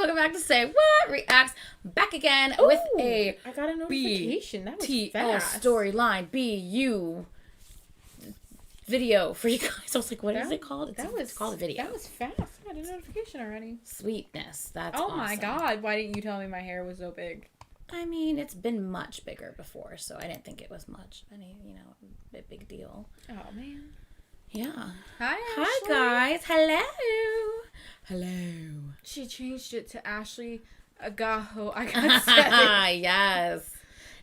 welcome back to Say What Reacts. Back again with a I got a notification. That was BTS fast. storyline BU video for you guys. I was like, what is it called? It's called a video. That was fast. I got a notification already. Sweetness. That's Oh awesome. my god! Why didn't you tell me my hair was so big? I mean, it's been much bigger before, so I didn't think it was much. A big deal. Oh man. Yeah. Hi, Hi Ashley. guys. Hello. Hello. She changed it to Ashley Agaho. I got said. Yes.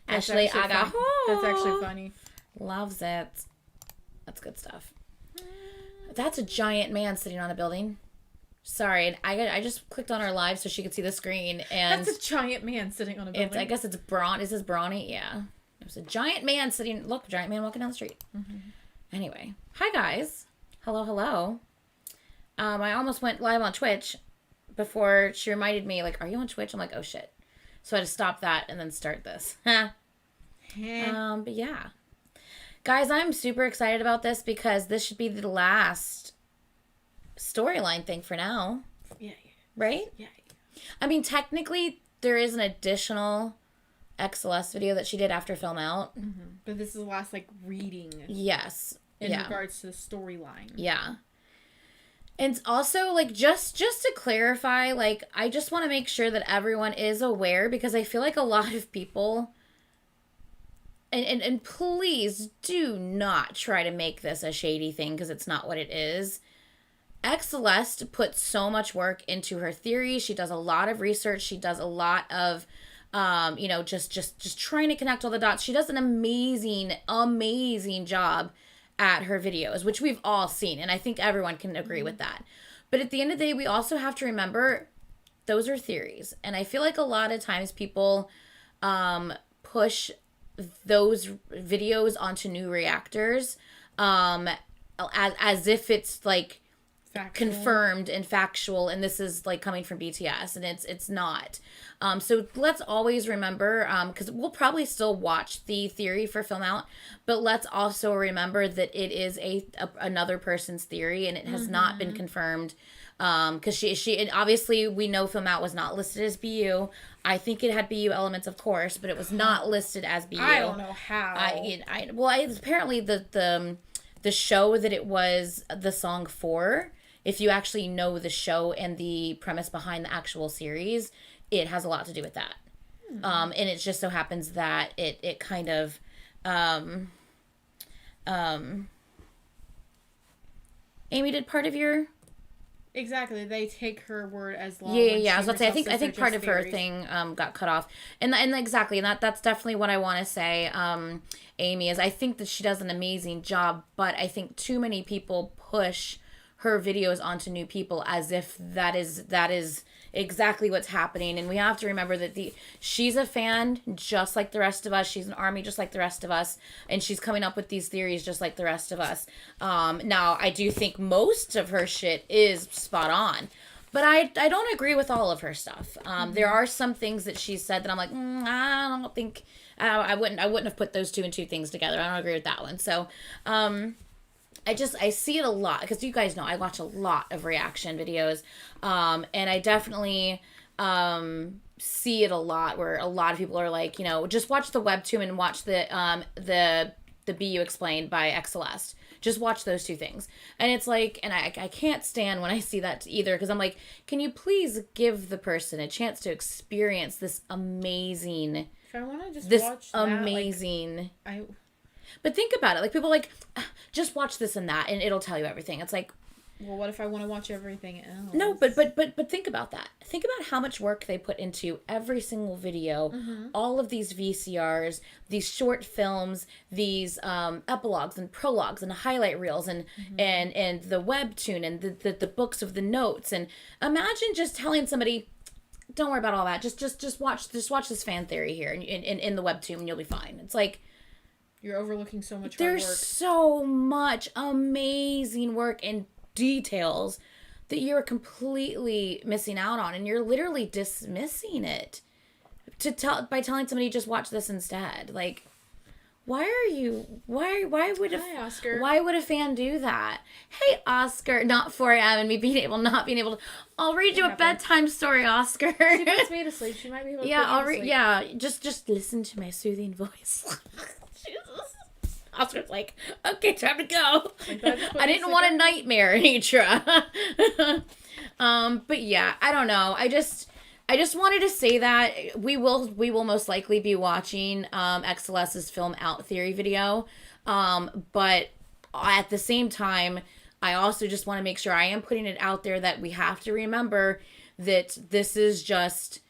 That's Ashley actually Agaho. funny. That's actually funny. Loves it. That's good stuff. That's a giant man sitting on a building. Sorry, I just clicked on our live so she could see the screen, and That's a giant man sitting on a building. I guess it's Braun. Is this Brawny? Yeah. There's a giant man sitting. Look, giant man walking down the street. Mm-hmm. Anyway, hi guys. Hello. I almost went live on Twitch before she reminded me, like, are you on Twitch? I'm like, oh shit. So I had to stop that and then start this. But yeah. Guys, I'm super excited about this because this should be the last storyline thing for now. Yeah. Right? Yeah. I mean, technically, there is an additional XLS video that she did after Film Out. Mm-hmm. But this is the last, reading. Yes. In regards to the storyline. Yeah. And also, just to clarify, I just want to make sure that everyone is aware, because I feel like a lot of people, and please do not try to make this a shady thing, because it's not what it is. Celeste puts so much work into her theory. She does a lot of research. She does a lot of, just trying to connect all the dots. She does an amazing job at her videos, which we've all seen, and I think everyone can agree with that. But at the end of the day, we also have to remember those are theories, and I feel like a lot of times people push those videos onto new reactors as if it's Factual. confirmed and factual, and this is coming from BTS, and it's not. So let's always remember, because we'll probably still watch the theory for Film Out, but let's also remember that it is another person's theory, and it has not been confirmed. Because she and obviously we know Film Out was not listed as BU. I think it had BU elements, of course, but it was not listed as BU. I don't know how. Apparently the show that it was the song for, if you actually know the show and the premise behind the actual series, it has a lot to do with that. And it just so happens that it kind of Amy did part of your... Exactly, they take her word as law. Yeah. I was about to say, I think part of her thing got cut off, and exactly, and that's definitely what I want to say. Amy, is I think that she does an amazing job, but I think too many people push her videos onto new people as if that is exactly what's happening, and we have to remember that she's a fan just like the rest of us. She's an ARMY just like the rest of us, and she's coming up with these theories just like the rest of us. Now I do think most of her shit is spot on, but I don't agree with all of her stuff. There are some things that she said that I'm like, I don't think I wouldn't have put those two and two things together. I don't agree with that one. So I see it a lot, because you guys know I watch a lot of reaction videos, and I definitely see it a lot where a lot of people are like, just watch the webtoon and watch the BU Explained by Celeste. Just watch those two things. And it's like, and I can't stand when I see that either, because I'm like, can you please give the person a chance to experience this amazing, if I want to just this watch amazing... that, But think about it. People just watch this and that, and it'll tell you everything. It's like, well, what if I want to watch everything else? no, but think about that. Think about how much work they put into every single video, all of these VCRs, these short films, these epilogues and prologues and highlight reels and the webtoon and the books of the notes. And imagine just telling somebody, don't worry about all that. Just watch this fan theory here in the webtoon, and you'll be fine. It's like, you're overlooking so much hard work. There's so much amazing work and details that you're completely missing out on, and you're literally dismissing it by telling somebody just watch this instead. why would Hi, Oscar. why would a fan do that? Hey, Oscar, not 4 a.m. and me not being able to, I'll read you a bedtime story, Oscar. She puts me to sleep. She might be able to put you to sleep. Just listen to my soothing voice. Jesus. Oscar's like, okay, time to go. I didn't want a nightmare, Anitra. But yeah, I don't know. I just wanted to say that we will most likely be watching XLS's film out theory video. But at the same time, I also just want to make sure I am putting it out there that we have to remember that this is just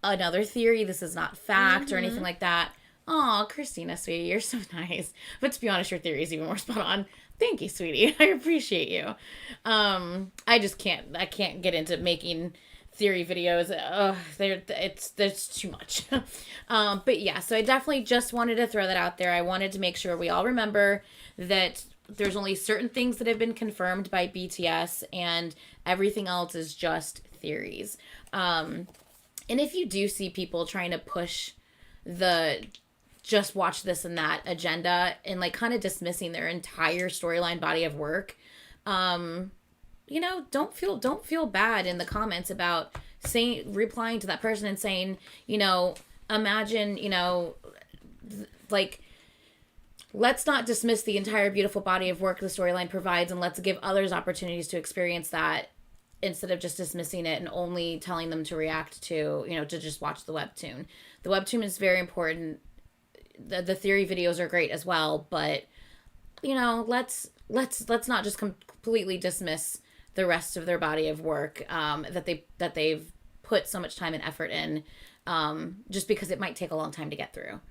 another theory. This is not fact or anything like that. Aw, Christina, sweetie, you're so nice. But to be honest, your theory is even more spot on. Thank you, sweetie. I appreciate you. I can't get into making theory videos. There's too much. But yeah, so I definitely just wanted to throw that out there. I wanted to make sure we all remember that there's only certain things that have been confirmed by BTS and everything else is just theories. And if you do see people trying to push the just watch this and that agenda and like kind of dismissing their entire storyline body of work, you know, don't feel bad in the comments about replying to that person and saying, you know, imagine, you know, like, let's not dismiss the entire beautiful body of work the storyline provides, and let's give others opportunities to experience that instead of just dismissing it and only telling them to react to, you know, to just watch the webtoon. The webtoon is very important. The theory videos are great as well, but, you know, let's not just completely dismiss the rest of their body of work that they've put so much time and effort in, just because it might take a long time to get through.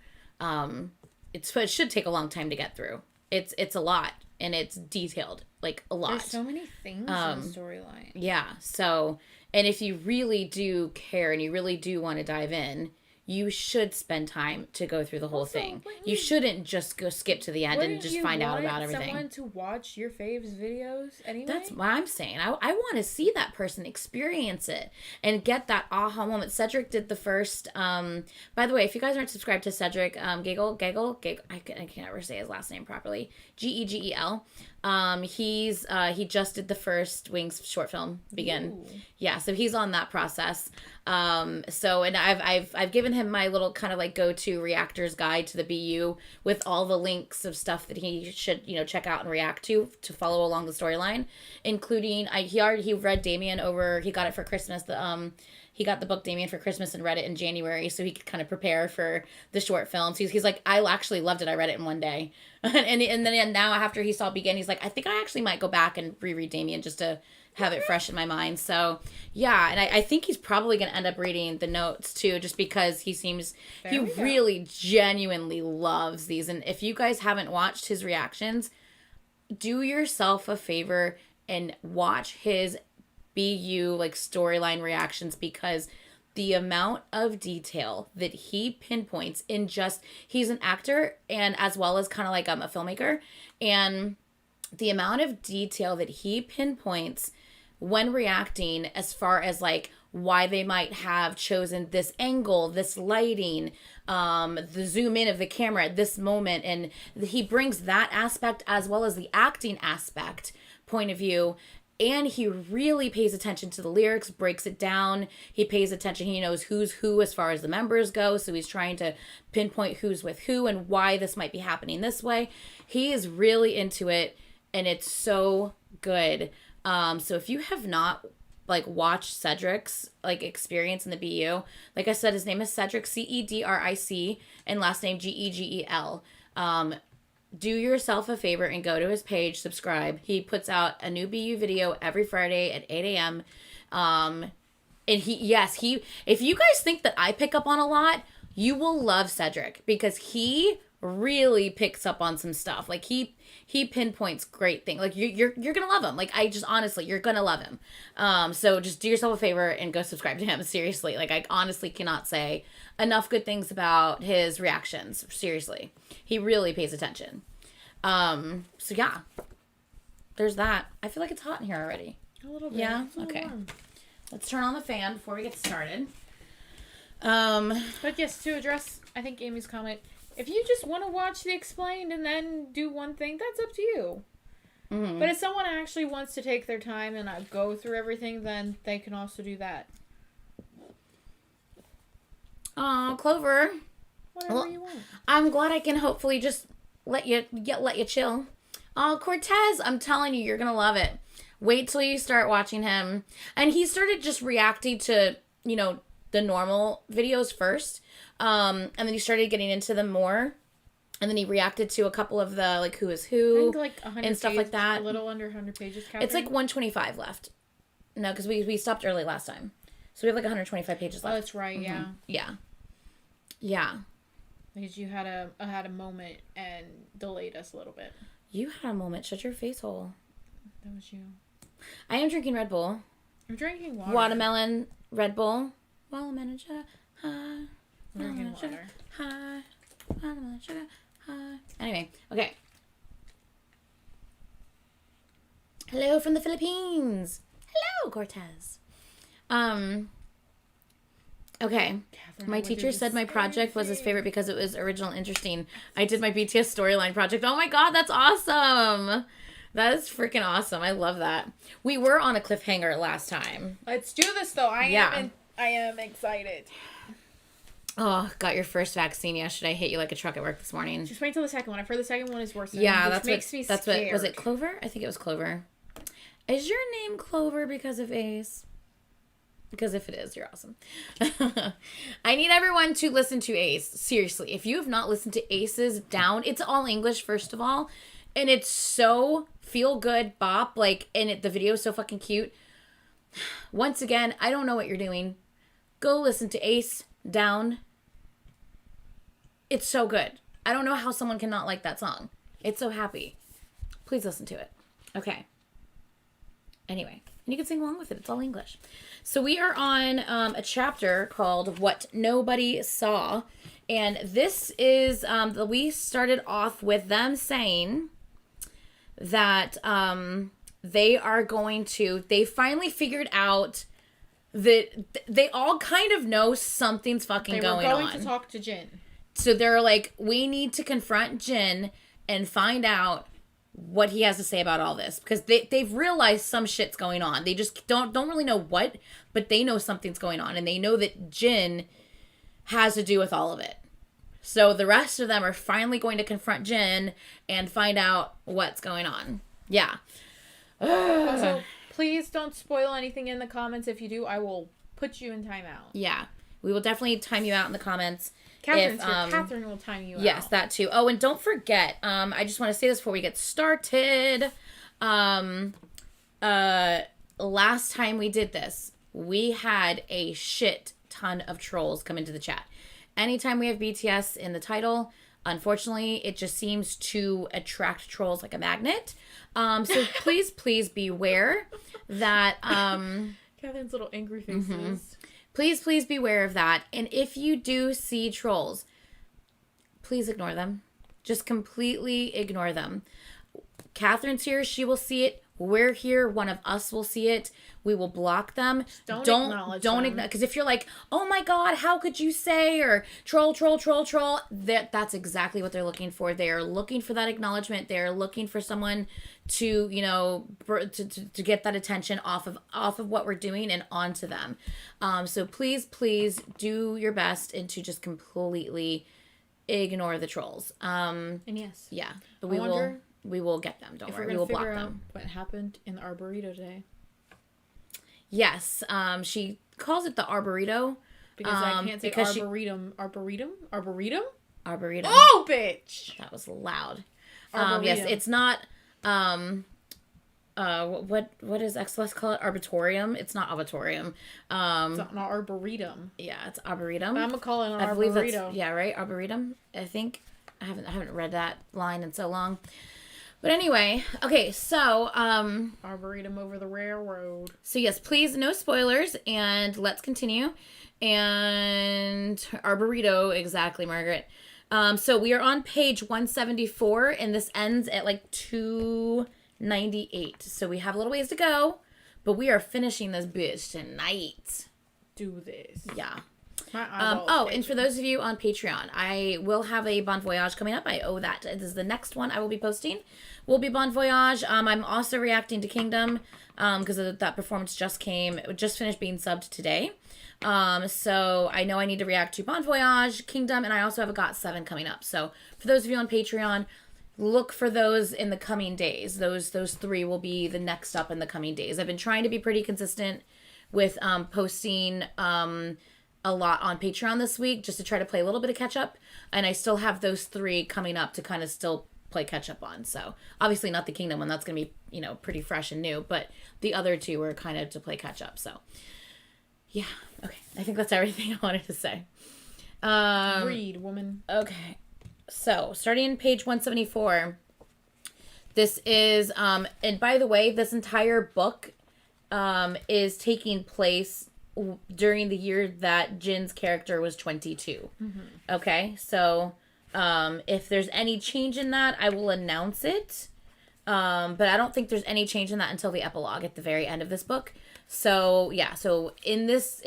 It should take a long time to get through. It's a lot, and it's detailed, like a lot. There's so many things in the storyline. Yeah. So, and if you really do care and you really do want to dive in, you should spend time to go through the whole thing. You shouldn't just go skip to the end and just find out about everything. Someone to watch your faves videos anyway? That's what I'm saying. I want to see that person experience it and get that aha moment. Cedric did the first. By the way, if you guys aren't subscribed to Cedric, Giggle, I can't ever say his last name properly. Gegel. He just did the first Wings short film, Begin. Ooh. Yeah, so he's on that process. So, and I've given him my little kind of like go-to reactor's guide to the BU with all the links of stuff that he should, you know, check out and react to follow along the storyline, including he read Damien over, he got it for Christmas, he got the book Damien for Christmas and read it in January so he could kind of prepare for the short films. He's like, I actually loved it. I read it in one day. and then now after he saw Begin, he's like, I think I actually might go back and reread Damien just to have it fresh in my mind. So yeah, and I think he's probably going to end up reading the notes too, just because he really genuinely loves these. And if you guys haven't watched his reactions, do yourself a favor and watch his BU like storyline reactions, because the amount of detail that he pinpoints in he's an actor and as well as kind of like a filmmaker, and the amount of detail that he pinpoints when reacting as far as like why they might have chosen this angle, this lighting, the zoom in of the camera at this moment, and he brings that aspect as well as the acting aspect point of view. And he really pays attention to the lyrics, breaks it down. He pays attention. He knows who's who as far as the members go. So he's trying to pinpoint who's with who and why this might be happening this way. He is really into it, and it's so good. So if you have not like watched Cedric's like experience in the BU, like I said, his name is Cedric, Cedric, and last name Gegel. Do yourself a favor and go to his page, subscribe. He puts out a new BU video every Friday at 8 a.m. And if you guys think that I pick up on a lot, you will love Cedric, because he really picks up on some stuff. Like he pinpoints great things. Like you're gonna love him. Like honestly, you're gonna love him. So just do yourself a favor and go subscribe to him. Seriously, like I honestly cannot say enough good things about his reactions. Seriously, he really pays attention. So yeah, there's that. I feel like it's hot in here already. A little bit. Yeah. Okay. Warm. Let's turn on the fan before we get started. But yes, to address, I think Amy's comment, If you just want to watch the explained and then do one thing, that's up to you. Mm-hmm. But if someone actually wants to take their time and go through everything, then they can also do that. Oh, Clover. Whatever you want. I'm glad I can hopefully just let you chill. Oh, Cortez, I'm telling you, you're gonna love it. Wait till you start watching him. And he started just reacting to, the normal videos first. And then he started getting into them more. And then he reacted to a couple of the, like, who is who. I think, 100 and stuff pages, like that. A little under 100 pages, Catherine. It's like 125 left. No, because we stopped early last time. So we have like 125 pages left. Oh, that's right, yeah. Yeah. Yeah. Because you had a moment and delayed us a little bit. You had a moment. Shut your face hole. That was you. I am drinking Red Bull. I'm drinking water. Watermelon, Red Bull. Watermelon sugar high. I'm drinking water. High. Watermelon sugar high. Anyway, okay. Hello from the Philippines. Hello, Cortez. Okay. Catherine, my teacher said my project was his favorite because it was original and interesting. I did my BTS storyline project. Oh my god, that's awesome. That is freaking awesome. I love that. We were on a cliffhanger last time. Let's do this though. I am excited. Oh, got your first vaccine yesterday. I hit you like a truck at work this morning. Just wait till the second one. I've heard the second one is worse than that's makes me scared. What was it, Clover? I think it was Clover. Is your name Clover because of Ace? Because if it is, you're awesome. I need everyone to listen to Ace. Seriously, if you have not listened to Ace's Down, it's all English, first of all. And it's so feel good bop. And the video is so fucking cute. Once again, I don't know what you're doing. Go listen to Ace Down. It's so good. I don't know how someone cannot like that song. It's so happy. Please listen to it. Okay. Anyway, and you can sing along with it. It's all English. So we are on a chapter called What Nobody Saw. And this is, we started off with them saying that they finally figured out that they all kind of know something's fucking going on. They were going to talk to Jin. So they're like, we need to confront Jin and find out what he has to say about all this, because they've realized some shit's going on. They just don't really know what, but they know something's going on, and they know that Jin has to do with all of it. So the rest of them are finally going to confront Jin and find out what's going on. Yeah. Also, please don't spoil anything in the comments. If you do, I will put you in timeout. Yeah, we will definitely time you out in the comments. Catherine will time you out. Yes, that too. Oh, and don't forget, I just want to say this before we get started. Last time we did this, we had a shit ton of trolls come into the chat. Anytime we have BTS in the title, unfortunately, it just seems to attract trolls like a magnet. So please beware that... Catherine's little angry faces. Mm-hmm. Please beware of that. And if you do see trolls, please ignore them. Just completely ignore them. Catherine's here. She will see it. We're here. One of us will see it. We will block them. Don't acknowledge them. Because if you're like, oh my god, how could you say, or troll, that's exactly what they're looking for. They are looking for that acknowledgement. They're looking for someone to, to get that attention off of what we're doing and onto them. So please do your best and to just completely ignore the trolls. And yes. Yeah. But we will get them. Don't worry. We will block them. What happened in the Arboreto today? Yes. She calls it the Arboreto. Because I can't say Arboretum. Arboretum? Oh, bitch! That was loud. Yes, it's not... what is XLS call it? Arbitorium? It's not auditorium. It's not an arboretum. Yeah, it's arboretum. I'm gonna call it an arboretum. Yeah, right? Arboretum, I think. I haven't read that line in so long. But anyway, okay, so Arboretum over the railroad. So yes, please no spoilers, and let's continue. And Arboreto, exactly, Margaret. So we are on page 174, and this ends at like 298. So we have a little ways to go, but we are finishing this bitch tonight. Do this. Yeah. And for those of you on Patreon, I will have a Bon Voyage coming up. I owe that. This is the next one I will be posting. Will be Bon Voyage. I'm also reacting to Kingdom because that performance just finished being subbed today. So I know I need to react to Bon Voyage, Kingdom, and I also have a GOT7 coming up. So for those of you on Patreon, look for those in the coming days. Those 3 will be the next up in the coming days. I've been trying to be pretty consistent with posting a lot on Patreon this week just to try to play a little bit of catch up, and I still have those 3 coming up to kind of still play catch up on. So obviously not the Kingdom one, that's gonna be pretty fresh and new, but the other 2 are kind of to play catch up. So yeah, okay, I think that's everything I wanted to say. Read, woman. Okay, so starting page 174, this is and by the way, this entire book is taking place during the year that Jin's character was 22. Mm-hmm. Okay, so if there's any change in that, I will announce it. But I don't think there's any change in that until the epilogue at the very end of this book. So yeah, so in this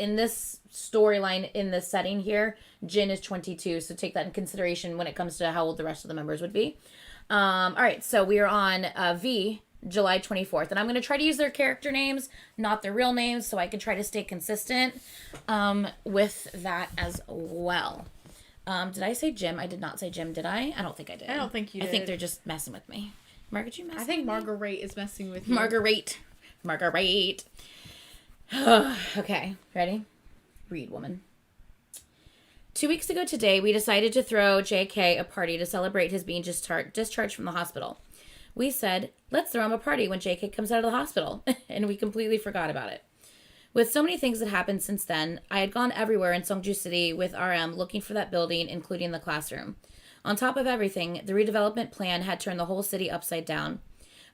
storyline, in this setting here, Jin is 22. So take that in consideration when it comes to how old the rest of the members would be. All right, so we are on V, July 24th. And I'm going to try to use their character names, not their real names, so I can try to stay consistent with that as well. Did I say Jim? I did not say Jim, did I? I don't think I did. I don't think you did. I think they're just messing with me. Margaret, you messing with me? I think Marguerite is messing with you. Marguerite. Okay, ready? Read, woman. 2 weeks ago today, we decided to throw JK a party to celebrate his being discharged from the hospital. We said, let's throw him a party when JK comes out of the hospital, and we completely forgot about it. With so many things that happened since then, I had gone everywhere in Seongju City with RM looking for that building, including the classroom. On top of everything, the redevelopment plan had turned the whole city upside down.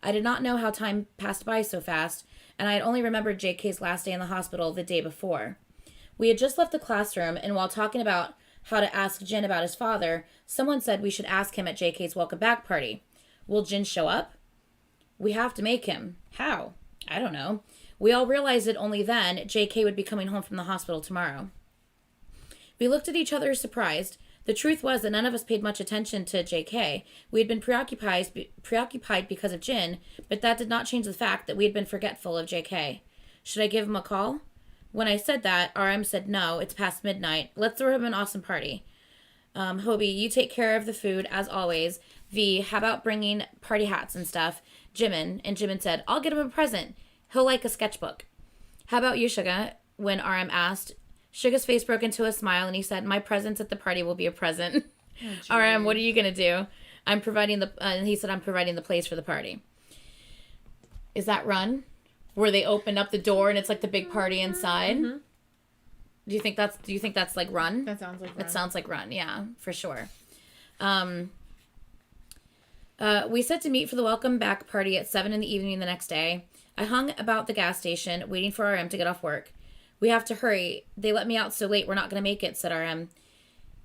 I did not know how time passed by so fast, and I had only remembered JK's last day in the hospital the day before. We had just left the classroom, and while talking about how to ask Jin about his father, someone said we should ask him at JK's welcome back party. Will Jin show up? We have to make him. How? I don't know. We all realized it only then JK would be coming home from the hospital tomorrow. We looked at each other surprised. The truth was that none of us paid much attention to JK. We had been preoccupied because of Jin, but that did not change the fact that we had been forgetful of JK. Should I give him a call? When I said that, RM said, no, it's past midnight. Let's throw him an awesome party. Hobie, you take care of the food, as always. V, how about bringing party hats and stuff? Jimin, and Jimin said, I'll get him a present. He'll like a sketchbook. How about you, Suga? When RM asked, Suga's face broke into a smile, and he said, my presence at the party will be a present. Oh, RM, what are you going to do? He said, I'm providing the place for the party. Is that Run? Where they open up the door and it's like the big party inside? Mm-hmm. Do you think that's like Run? That sounds like Run. It sounds like Run, yeah, for sure. We set to meet for the welcome back party at 7 p.m. the next day. I hung about the gas station, waiting for RM to get off work. We have to hurry. They let me out so late, we're not going to make it, said RM.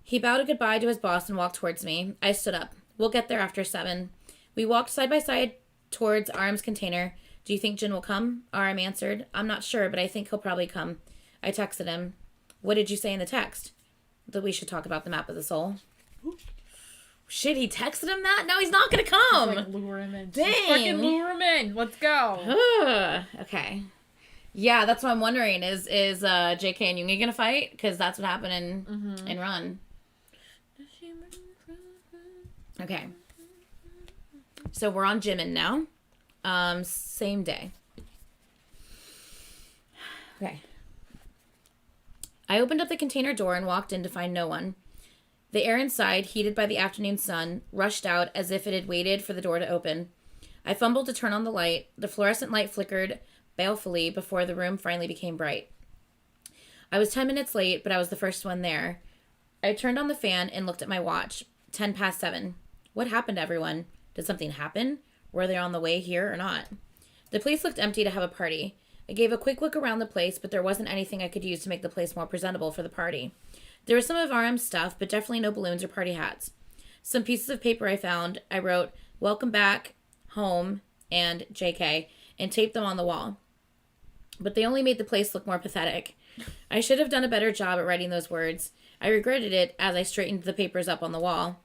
He bowed a goodbye to his boss and walked towards me. I stood up. We'll get there after 7. We walked side by side towards RM's container. Do you think Jin will come? RM answered. I'm not sure, but I think he'll probably come. I texted him. What did you say in the text? That we should talk about the map of the soul. Shit, he texted him that? No, he's not going to come. Just, like, lure him in. Dang. Just fucking lure him in. Let's go. Okay. Yeah, that's what I'm wondering. Is JK and Yoongi going to fight? Because that's what happened in Run. Okay. So we're on Jimin now. Same day. Okay. I opened up the container door and walked in to find no one. The air inside, heated by the afternoon sun, rushed out as if it had waited for the door to open. I fumbled to turn on the light. The fluorescent light flickered balefully before the room finally became bright. I was 10 minutes late, but I was the first one there. I turned on the fan and looked at my watch. 7:10. What happened, everyone? Did something happen? Were they on the way here or not? The place looked empty to have a party. I gave a quick look around the place, but there wasn't anything I could use to make the place more presentable for the party. There was some of RM's stuff, but definitely no balloons or party hats. Some pieces of paper I found, I wrote, welcome back, home, and JK, and taped them on the wall. But they only made the place look more pathetic. I should have done a better job at writing those words. I regretted it as I straightened the papers up on the wall.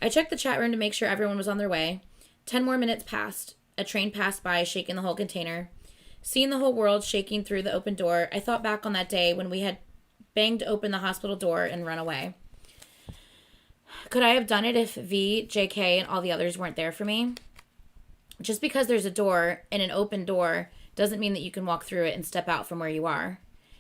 I checked the chat room to make sure everyone was on their way. 10 more minutes passed. A train passed by, shaking the whole container. Seeing the whole world shaking through the open door, I thought back on that day when we had banged open the hospital door and run away. Could I have done it if V, JK, and all the others weren't there for me? Just because there's a door and an open door doesn't mean that you can walk through it and step out from where you are.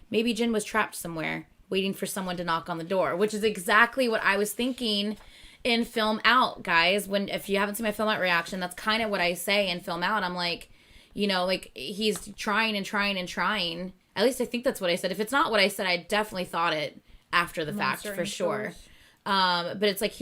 Maybe Jin was trapped somewhere, waiting for someone to knock on the door, which is exactly what I was thinking in Film Out, guys. If you haven't seen my Film Out reaction, that's kind of what I say in Film Out. I'm like, you know, like, he's trying and trying and trying. At least I think that's what I said. If it's not what I said, I definitely thought it after the fact, for sure. But it's like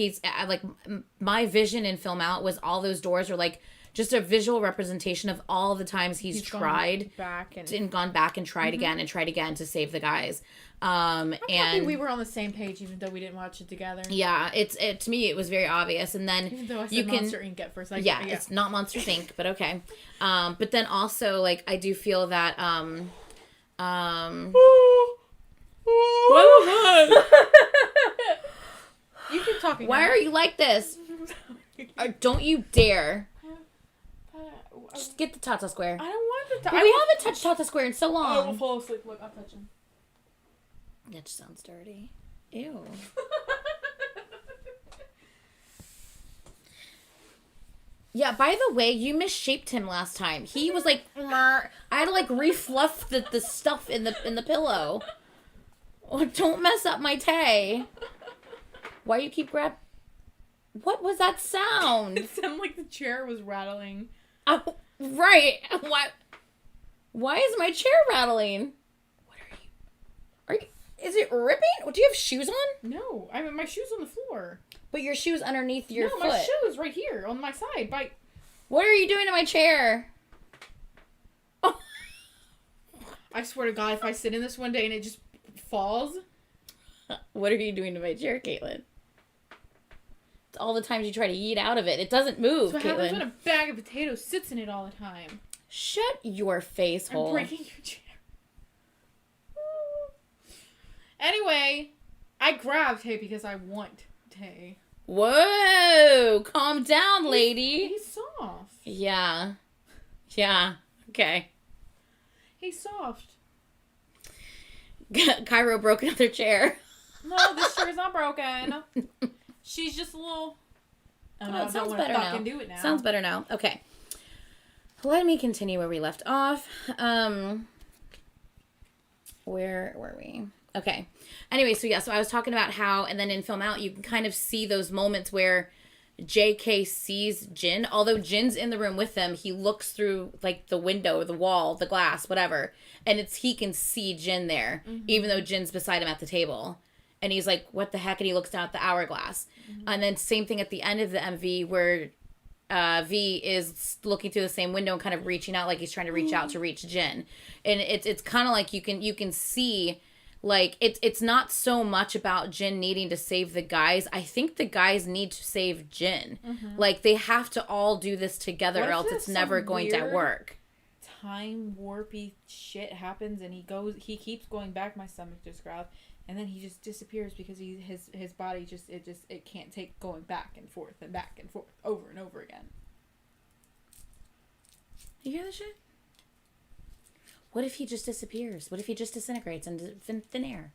my vision in Film Out was all those doors are like just a visual representation of all the times he's tried and gone back and tried again and tried again to save the guys. I'm happy we were on the same page, even though we didn't watch it together. Yeah, to me it was very obvious. And then even though I said Monster Inc. at first, yeah, it's not Monster Inc., but okay. But then also, like, I do feel that what was that? You keep talking. Why are you like this? Don't you dare. Just get the Tata Square. I don't want the We haven't touched Tata Square in so long. I will fall asleep. Look, I'll touch him. That just sounds dirty. Ew. Yeah, by the way, you misshaped him last time. He was like, I had to like refluff the stuff in the pillow. Oh, don't mess up my tay. Why you keep What was that sound? It sounded like the chair was rattling. Oh, right. Why is my chair rattling? What are you? Is it ripping? Do you have shoes on? No, I mean my shoes on the floor. But your shoes underneath your foot. No, my shoes right here on my side. What are you doing to my chair? Oh. I swear to God, if I sit in this one day and it just falls. What are you doing to my chair, Caitlin? It's all the times you try to eat out of it. It doesn't move, so Caitlin. So what happens when a bag of potatoes sits in it all the time? Shut your face hole. I'm breaking your chair. Anyway, I grabbed Tay because I want Tay. Whoa! Calm down, lady. He's soft. Yeah. Yeah. Okay. He's soft. Cairo broke another chair. No, this chair is not broken. She's just a little... Oh, it sounds better now. Do it now. Sounds better now. Okay. Let me continue where we left off. Where were we? Okay. Anyway, so I was talking about how, and then in Film Out, you can kind of see those moments where JK sees Jin. Although Jin's in the room with them, he looks through, like, the window, the wall, the glass, whatever. And he can see Jin there, even though Jin's beside him at the table. And he's like, what the heck? And he looks down at the hourglass. And then same thing at the end of the MV where V is looking through the same window and kind of reaching out like he's trying to reach out to reach Jin. And it's kind of like you can see... Like, it's not so much about Jin needing to save the guys. I think the guys need to save Jin. Like, they have to all do this together or else it's never going to work. Time warpy shit happens and he keeps going back. My stomach just growled. And then he just disappears because his body it can't take going back and forth over and over again. You hear that shit? What if he just disappears? What if he just disintegrates into thin air?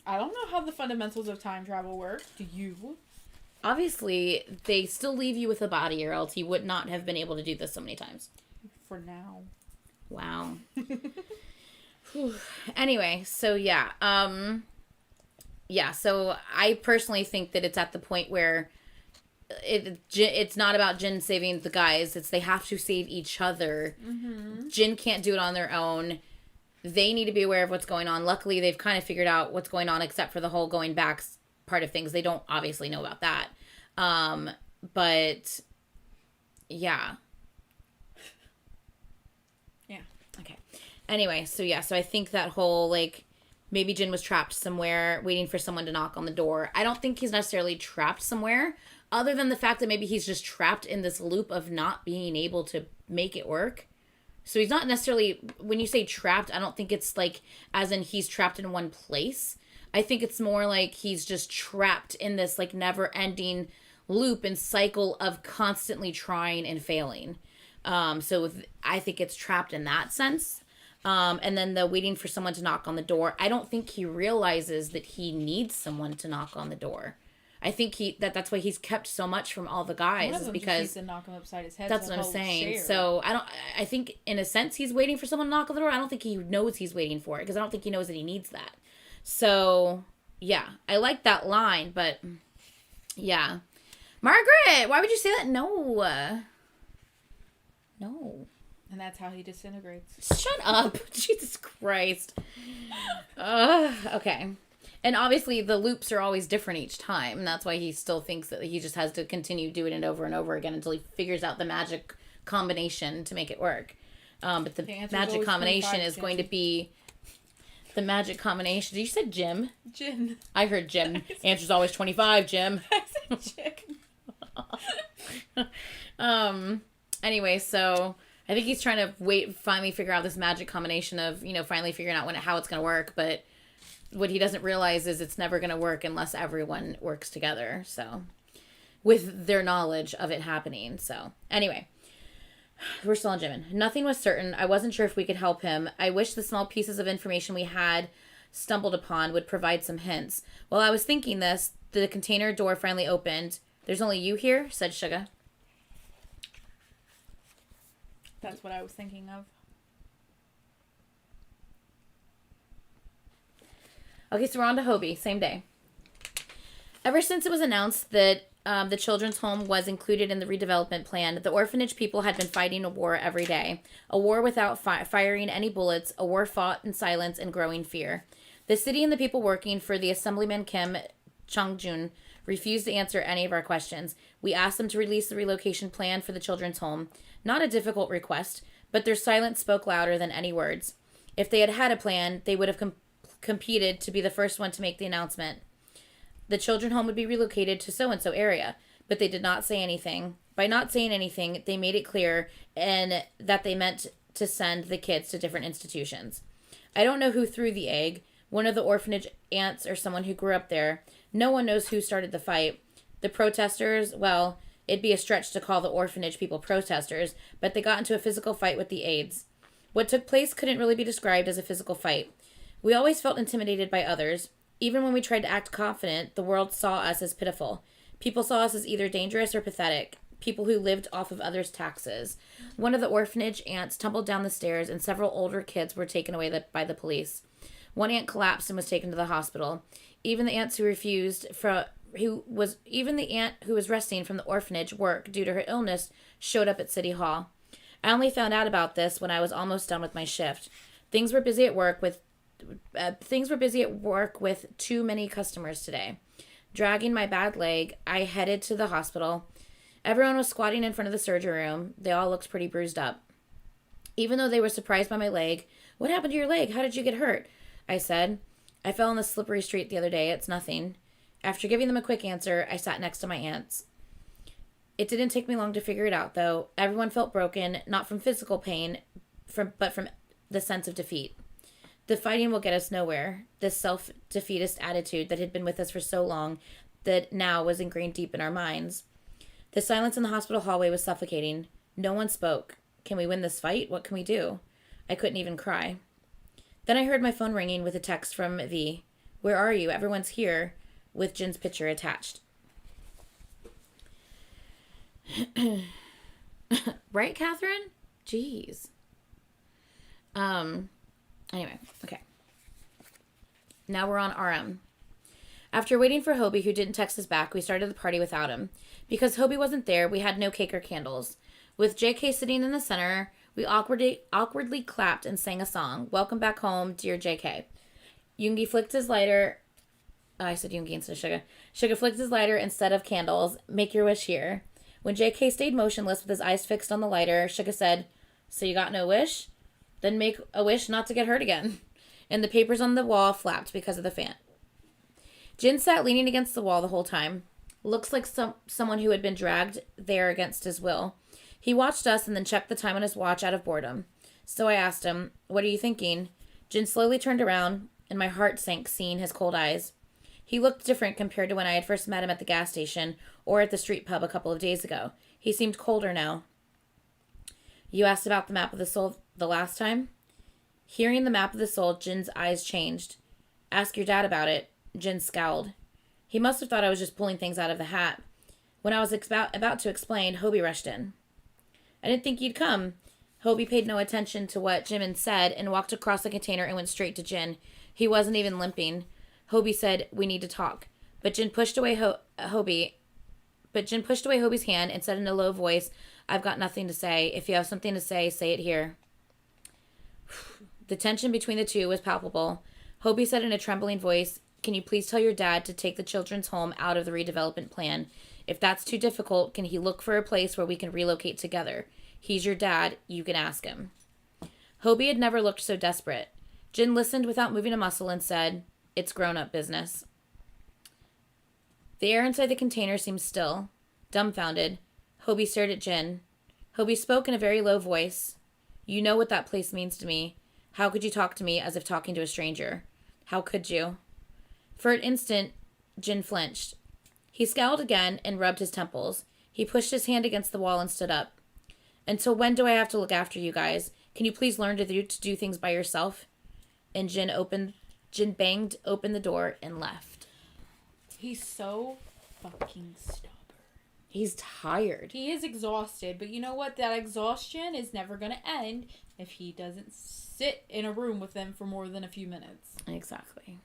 I don't know how the fundamentals of time travel work. Do you? Obviously, they still leave you with a body or else he would not have been able to do this so many times. For now. Wow. Anyway, so yeah. So I personally think that it's at the point where it's not about Jin saving the guys. It's they have to save each other. Jin can't do it on their own. They need to be aware of what's going on. Luckily, they've kind of figured out what's going on, except for the whole going back part of things. They don't obviously know about that. But yeah. Yeah. Okay. Anyway, so I think that whole, like, maybe Jin was trapped somewhere waiting for someone to knock on the door. I don't think he's necessarily trapped somewhere, other than the fact that maybe he's just trapped in this loop of not being able to make it work. So he's not necessarily, when you say trapped, I don't think it's like as in he's trapped in one place. I think it's more like he's just trapped in this like never ending loop and cycle of constantly trying and failing. I think it's trapped in that sense. And then the waiting for someone to knock on the door. I don't think he realizes that he needs someone to knock on the door. I think that's why he's kept so much from all the guys. One of is them because just needs to knock him upside his head. that's what I'm saying. So I think in a sense he's waiting for someone to knock on the door. I don't think he knows he's waiting for it because I don't think he knows that he needs that. So yeah, I like that line, but yeah, Margaret, why would you say that? No. And that's how he disintegrates. Shut up. Jesus Christ. Okay. And obviously the loops are always different each time. And that's why he still thinks that he just has to continue doing it over and over again until he figures out the magic combination to make it work. But the magic combination is going to be... The magic combination... You said Jim? Jim. I heard Jim. Answer's always 25, Jim. I said Jim. Anyway, so... I think he's trying to finally figure out this magic combination of, finally figuring out how it's going to work. But what he doesn't realize is it's never going to work unless everyone works together. So, with their knowledge of it happening. So, anyway, we're still on Jimin. Nothing was certain. I wasn't sure if we could help him. I wish the small pieces of information we had stumbled upon would provide some hints. While I was thinking this, the container door finally opened. There's only you here, said Suga. That's what I was thinking of. Okay, so we're on to Hobie, same day. Ever since it was announced that the children's home was included in the redevelopment plan, the orphanage people had been fighting a war every day. A war without firing any bullets, a war fought in silence and growing fear. The city and the people working for the Assemblyman Kim Chung-jun refused to answer any of our questions. We asked them to release the relocation plan for the children's home. Not a difficult request, but their silence spoke louder than any words. If they had had a plan, they would have competed to be the first one to make the announcement. The children's home would be relocated to so-and-so area, but they did not say anything. By not saying anything, they made it clear and that they meant to send the kids to different institutions. I don't know who threw the egg, one of the orphanage aunts or someone who grew up there. No one knows who started the fight. The protesters, well... It'd be a stretch to call the orphanage people protesters, but they got into a physical fight with the aides. What took place couldn't really be described as a physical fight. We always felt intimidated by others. Even when we tried to act confident, the world saw us as pitiful. People saw us as either dangerous or pathetic. People who lived off of others' taxes. One of the orphanage aunts tumbled down the stairs, and several older kids were taken away by the police. One aunt collapsed and was taken to the hospital. Even the aunts who the aunt who was resting from the orphanage work due to her illness showed up at City Hall. I only found out about this when I was almost done with my shift. Things were busy at work with too many customers today. Dragging my bad leg, I headed to the hospital. Everyone was squatting in front of the surgery room. They all looked pretty bruised up. Even though they were surprised by my leg, "What happened to your leg? How did you get hurt?" I said. "I fell in the slippery street the other day. It's nothing." After giving them a quick answer, I sat next to my aunts. It didn't take me long to figure it out, though. Everyone felt broken, not from physical pain, but from the sense of defeat. The fighting will get us nowhere. This self-defeatist attitude that had been with us for so long that now was ingrained deep in our minds. The silence in the hospital hallway was suffocating. No one spoke. Can we win this fight? What can we do? I couldn't even cry. Then I heard my phone ringing with a text from V. "Where are you? Everyone's here," with Jin's picture attached. Right, Catherine? Jeez. Anyway, okay. Now we're on RM. After waiting for Hobie, who didn't text us back, we started the party without him. Because Hobie wasn't there, we had no cake or candles. With JK sitting in the center, we awkwardly clapped and sang a song. "Welcome back home, dear JK." Yoongi flicked his lighter... I said Yoongi instead of Suga. Suga flicked his lighter instead of candles. "Make your wish here." When JK stayed motionless with his eyes fixed on the lighter, Suga said, "So you got no wish? Then make a wish not to get hurt again." And the papers on the wall flapped because of the fan. Jin sat leaning against the wall the whole time. Looks like someone who had been dragged there against his will. He watched us and then checked the time on his watch out of boredom. So I asked him, "What are you thinking?" Jin slowly turned around, and my heart sank seeing his cold eyes. He looked different compared to when I had first met him at the gas station or at the street pub a couple of days ago. He seemed colder now. "You asked about the map of the soul the last time?" Hearing the map of the soul, Jin's eyes changed. "Ask your dad about it." Jin scowled. He must have thought I was just pulling things out of the hat. When I was about to explain, Hobie rushed in. "I didn't think you'd come." Hobie paid no attention to what Jimin said and walked across the container and went straight to Jin. He wasn't even limping. Hobie said, "We need to talk." But Jin pushed away Hobie's hand and said in a low voice, "I've got nothing to say. If you have something to say, say it here." The tension between the two was palpable. Hobie said in a trembling voice, "Can you please tell your dad to take the children's home out of the redevelopment plan? If that's too difficult, can he look for a place where we can relocate together? He's your dad. You can ask him." Hobie had never looked so desperate. Jin listened without moving a muscle and said, "It's grown-up business." The air inside the container seemed still, dumbfounded. Hobie stared at Jin. Hobie spoke in a very low voice. "You know what that place means to me. How could you talk to me as if talking to a stranger? How could you?" For an instant, Jin flinched. He scowled again and rubbed his temples. He pushed his hand against the wall and stood up. "Until when do I have to look after you guys? Can you please learn to do things by yourself?" And Jin banged open the door and left. He's so fucking stubborn. He's tired. He is exhausted, but you know what? That exhaustion is never going to end if he doesn't sit in a room with them for more than a few minutes. Exactly.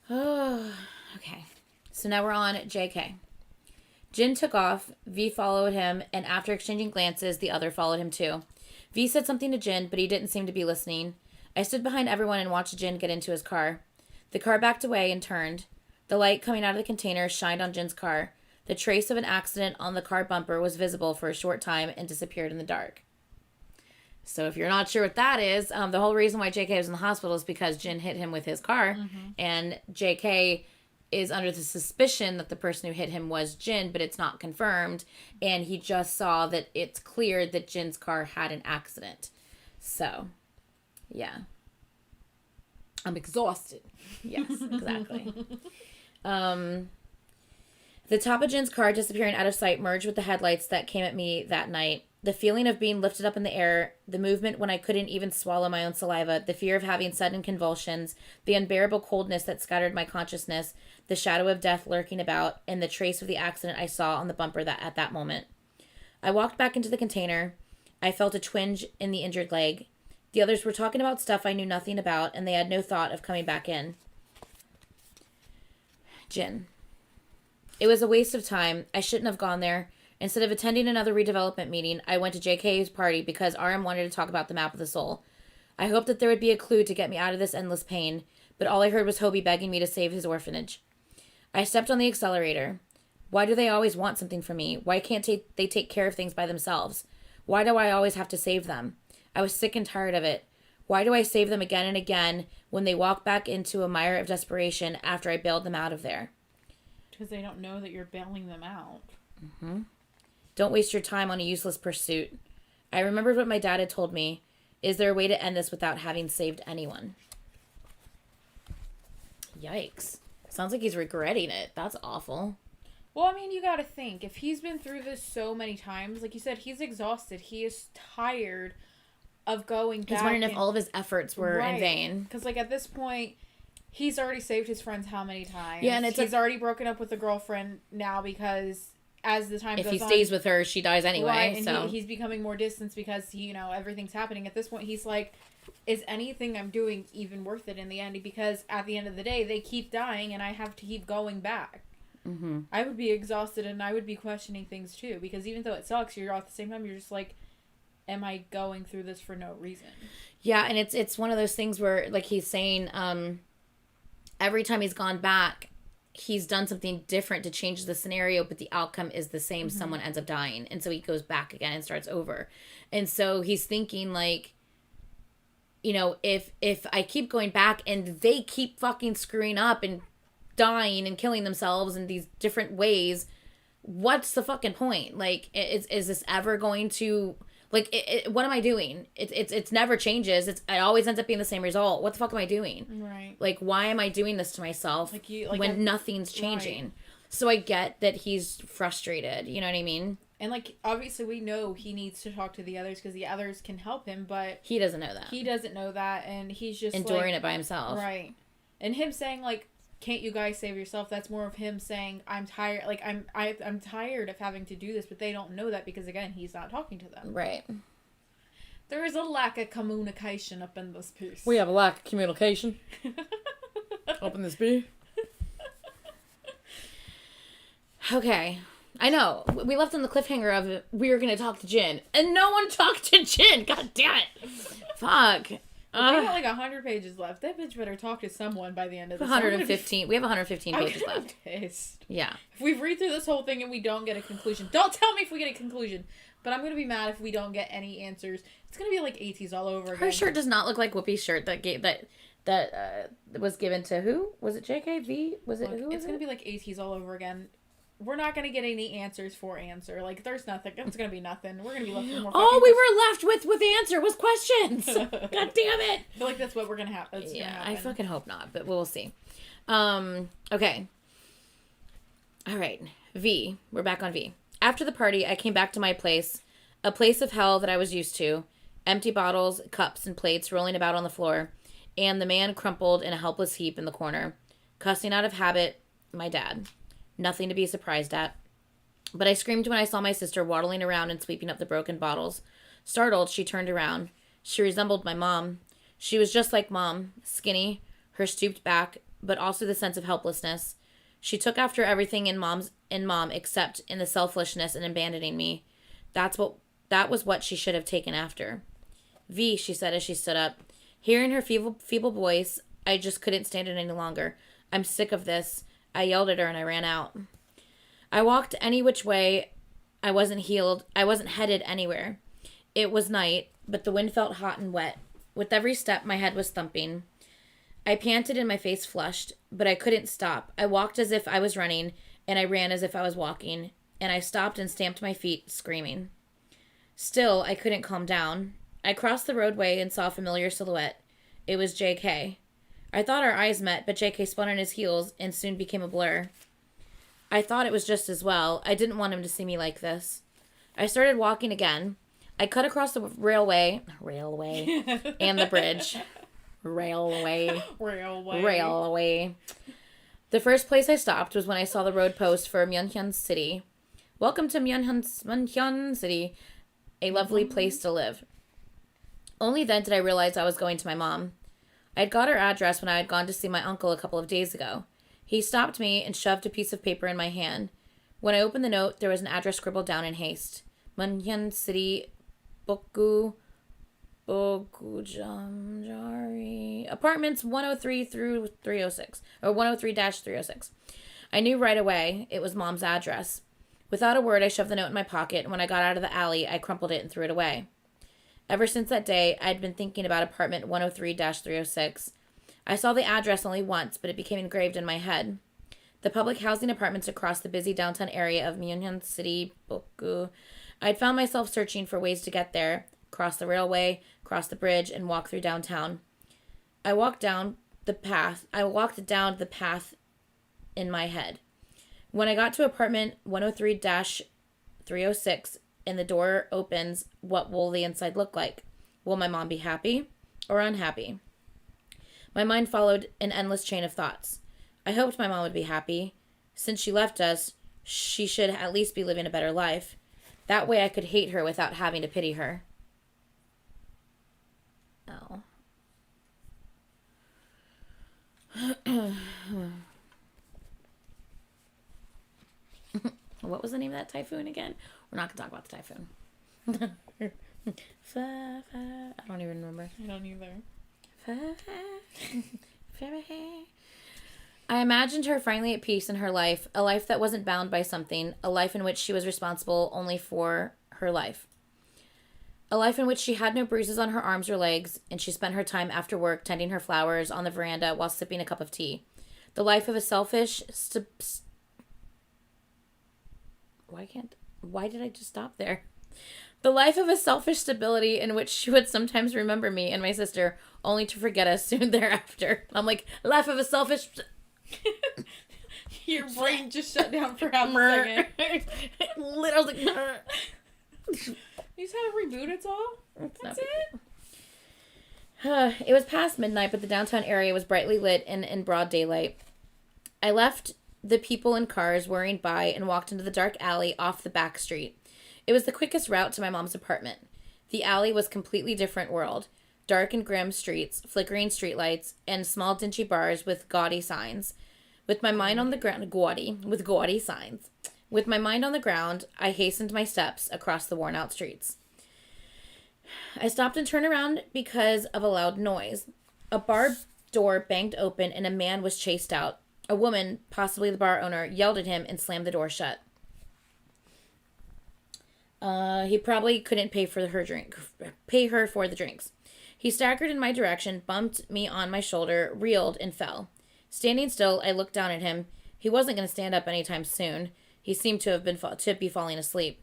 Oh, okay. So now we're on JK. Jin took off, V followed him, and after exchanging glances, the other followed him too. V said something to Jin, but he didn't seem to be listening. I stood behind everyone and watched Jin get into his car. The car backed away and turned. The light coming out of the container shined on Jin's car. The trace of an accident on the car bumper was visible for a short time and disappeared in the dark. So if you're not sure what that is, the whole reason why JK was in the hospital is because Jin hit him with his car, and JK is under the suspicion that the person who hit him was Jin, but it's not confirmed, and he just saw that it's clear that Jin's car had an accident. So, yeah. I'm exhausted. Yes, exactly. The top of Jin's car disappearing out of sight merged with the headlights that came at me that night. The feeling of being lifted up in the air, the movement when I couldn't even swallow my own saliva, the fear of having sudden convulsions, the unbearable coldness that scattered my consciousness, the shadow of death lurking about, and the trace of the accident I saw on the bumper at that moment. I walked back into the container. I felt a twinge in the injured leg. The others were talking about stuff I knew nothing about, and they had no thought of coming back in. Jin. It was a waste of time. I shouldn't have gone there. Instead of attending another redevelopment meeting, I went to JK's party because RM wanted to talk about the map of the soul. I hoped that there would be a clue to get me out of this endless pain, but all I heard was Hobie begging me to save his orphanage. I stepped on the accelerator. Why do they always want something from me? Why can't they take care of things by themselves? Why do I always have to save them? I was sick and tired of it. Why do I save them again and again when they walk back into a mire of desperation after I bailed them out of there? Because they don't know that you're bailing them out. Mm-hmm. Don't waste your time on a useless pursuit. I remembered what my dad had told me. Is there a way to end this without having saved anyone? Yikes. Sounds like he's regretting it. That's awful. Well, I mean, you gotta think. If he's been through this so many times, like you said, he's exhausted. He is tired of going back. He's wondering if all of his efforts were in vain. Because, like, at this point, he's already saved his friends how many times? Yeah, and he's already broken up with the girlfriend now because as the time goes on... If he stays with her, she dies anyway. Right, and so he's becoming more distant because, everything's happening. At this point, he's like, is anything I'm doing even worth it in the end? Because at the end of the day, they keep dying and I have to keep going back. Mm-hmm. I would be exhausted and I would be questioning things too. Because even though it sucks, you're at the same time, you're just like, am I going through this for no reason? Yeah, and it's one of those things where, like he's saying, every time he's gone back, he's done something different to change the scenario, but the outcome is the same. Mm-hmm. Someone ends up dying. And so he goes back again and starts over. And so he's thinking, like, if I keep going back and they keep fucking screwing up and dying and killing themselves in these different ways, what's the fucking point? Like, is this ever going to, like, what am I doing? It's never changes. It always ends up being the same result. What the fuck am I doing? Right. Like, why am I doing this to myself when nothing's changing? Right. So I get that he's frustrated. You know what I mean? And, like, obviously we know he needs to talk to the others because the others can help him, but... He doesn't know that. He doesn't know that, and he's just, enduring it by himself. Right. And him saying, like, can't you guys save yourself? That's more of him saying, I'm tired. Like, I'm tired of having to do this, but they don't know that because, again, he's not talking to them. Right. There is a lack of communication up in this piece. We have a lack of communication. Up in this piece. Okay. I know. We left on the cliffhanger of we were going to talk to Jin. And no one talked to Jin. God damn it. Fuck. We got like 100 pages left. That bitch better talk to someone by the end of this. 115. We have 115 pages left. Pissed. Yeah. If we read through this whole thing and we don't get a conclusion, don't tell me if we get a conclusion. But I'm going to be mad if we don't get any answers. It's going to be like ATs all over again. Her shirt does not look like Whoopi's shirt that was given to who? Was it JKV? Was it who? It's going to be like ATs all over again. We're not going to get any answers for answer. Like, there's nothing. It's going to be nothing. We're going to be left with more all we were left with answer was questions. God damn it. I feel like that's what we're going to have. Yeah, I fucking hope not, but we'll see. Okay. All right. V. We're back on V. After the party, I came back to my place. A place of hell that I was used to. Empty bottles, cups, and plates rolling about on the floor. And the man crumpled in a helpless heap in the corner. Cussing out of habit, my dad. Nothing to be surprised at. But I screamed when I saw my sister waddling around and sweeping up the broken bottles. Startled, she turned around. She resembled my mom. She was just like Mom, skinny, her stooped back, but also the sense of helplessness. She took after everything in Mom except in the selfishness and abandoning me. That was what she should have taken after. V, she said as she stood up. Hearing her feeble voice, I just couldn't stand it any longer. I'm sick of this. I yelled at her and I ran out. I walked any which way. I wasn't headed anywhere. It was night, but the wind felt hot and wet. With every step, my head was thumping. I panted and my face flushed, but I couldn't stop. I walked as if I was running, and I ran as if I was walking, and I stopped and stamped my feet, screaming. Still, I couldn't calm down. I crossed the roadway and saw a familiar silhouette. It was JK. I thought our eyes met, but JK spun on his heels and soon became a blur. I thought it was just as well. I didn't want him to see me like this. I started walking again. I cut across the railway and the bridge. Railway. The first place I stopped was when I saw the road post for Myeonhyun City. Welcome to Myeonhyun City, a lovely place to live. Only then did I realize I was going to my mom. I had got her address when I had gone to see my uncle a couple of days ago. He stopped me and shoved a piece of paper in my hand. When I opened the note, there was an address scribbled down in haste. Myeonhyun City, Bokujamjari. Apartments 103 through 306. Or 103-306. I knew right away it was Mom's address. Without a word, I shoved the note in my pocket, and when I got out of the alley, I crumpled it and threw it away. Ever since that day, I'd been thinking about apartment 103-306. I saw the address only once, but it became engraved in my head. The public housing apartments across the busy downtown area of Myeonhyun City, Boku. I'd found myself searching for ways to get there, cross the railway, cross the bridge, and walk through downtown. I walked down the path in my head. When I got to apartment 103-306, and the door opens, what will the inside look like? Will my mom be happy or unhappy? My mind followed an endless chain of thoughts. I hoped my mom would be happy. Since she left us, she should at least be living a better life. That way I could hate her without having to pity her. Oh. What was the name of that typhoon again? We're not going to talk about the typhoon. I don't even remember. I don't either. I imagined her finally at peace in her life, a life that wasn't bound by something, a life in which she was responsible only for her life. A life in which she had no bruises on her arms or legs, and she spent her time after work tending her flowers on the veranda while sipping a cup of tea. The life of a selfish, why did I just stop there? The life of a selfish stability in which she would sometimes remember me and my sister, only to forget us soon thereafter. I'm like, life of a selfish... Your brain just shut down for half a second. Literally. You just had to reboot it all? That's it? It was past midnight, but the downtown area was brightly lit and in broad daylight. I left the people in cars whirring by and walked into the dark alley off the back street. It was the quickest route to my mom's apartment. The alley was a completely different world. Dark and grim streets, flickering streetlights, and small dingy bars with gaudy signs. With my mind on the ground, gaudy signs. With my mind on the ground, I hastened my steps across the worn-out streets. I stopped and turned around because of a loud noise. A bar door banged open and a man was chased out. A woman, possibly the bar owner, yelled at him and slammed the door shut. He probably couldn't pay her for the drinks. He staggered in my direction, bumped me on my shoulder, reeled, and fell. Standing still, I looked down at him. He wasn't going to stand up anytime soon. He seemed to be falling asleep.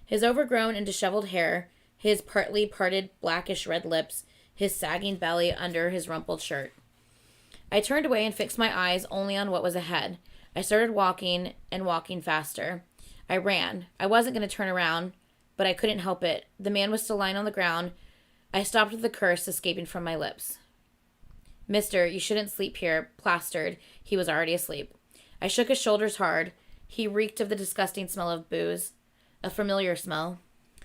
His overgrown and disheveled hair, his partly parted blackish red lips, his sagging belly under his rumpled shirt. I turned away and fixed my eyes only on what was ahead. I started walking and walking faster. I ran. I wasn't going to turn around, but I couldn't help it. The man was still lying on the ground. I stopped with the curse escaping from my lips. Mister, you shouldn't sleep here, plastered. He was already asleep. I shook his shoulders hard. He reeked of the disgusting smell of booze. A familiar smell.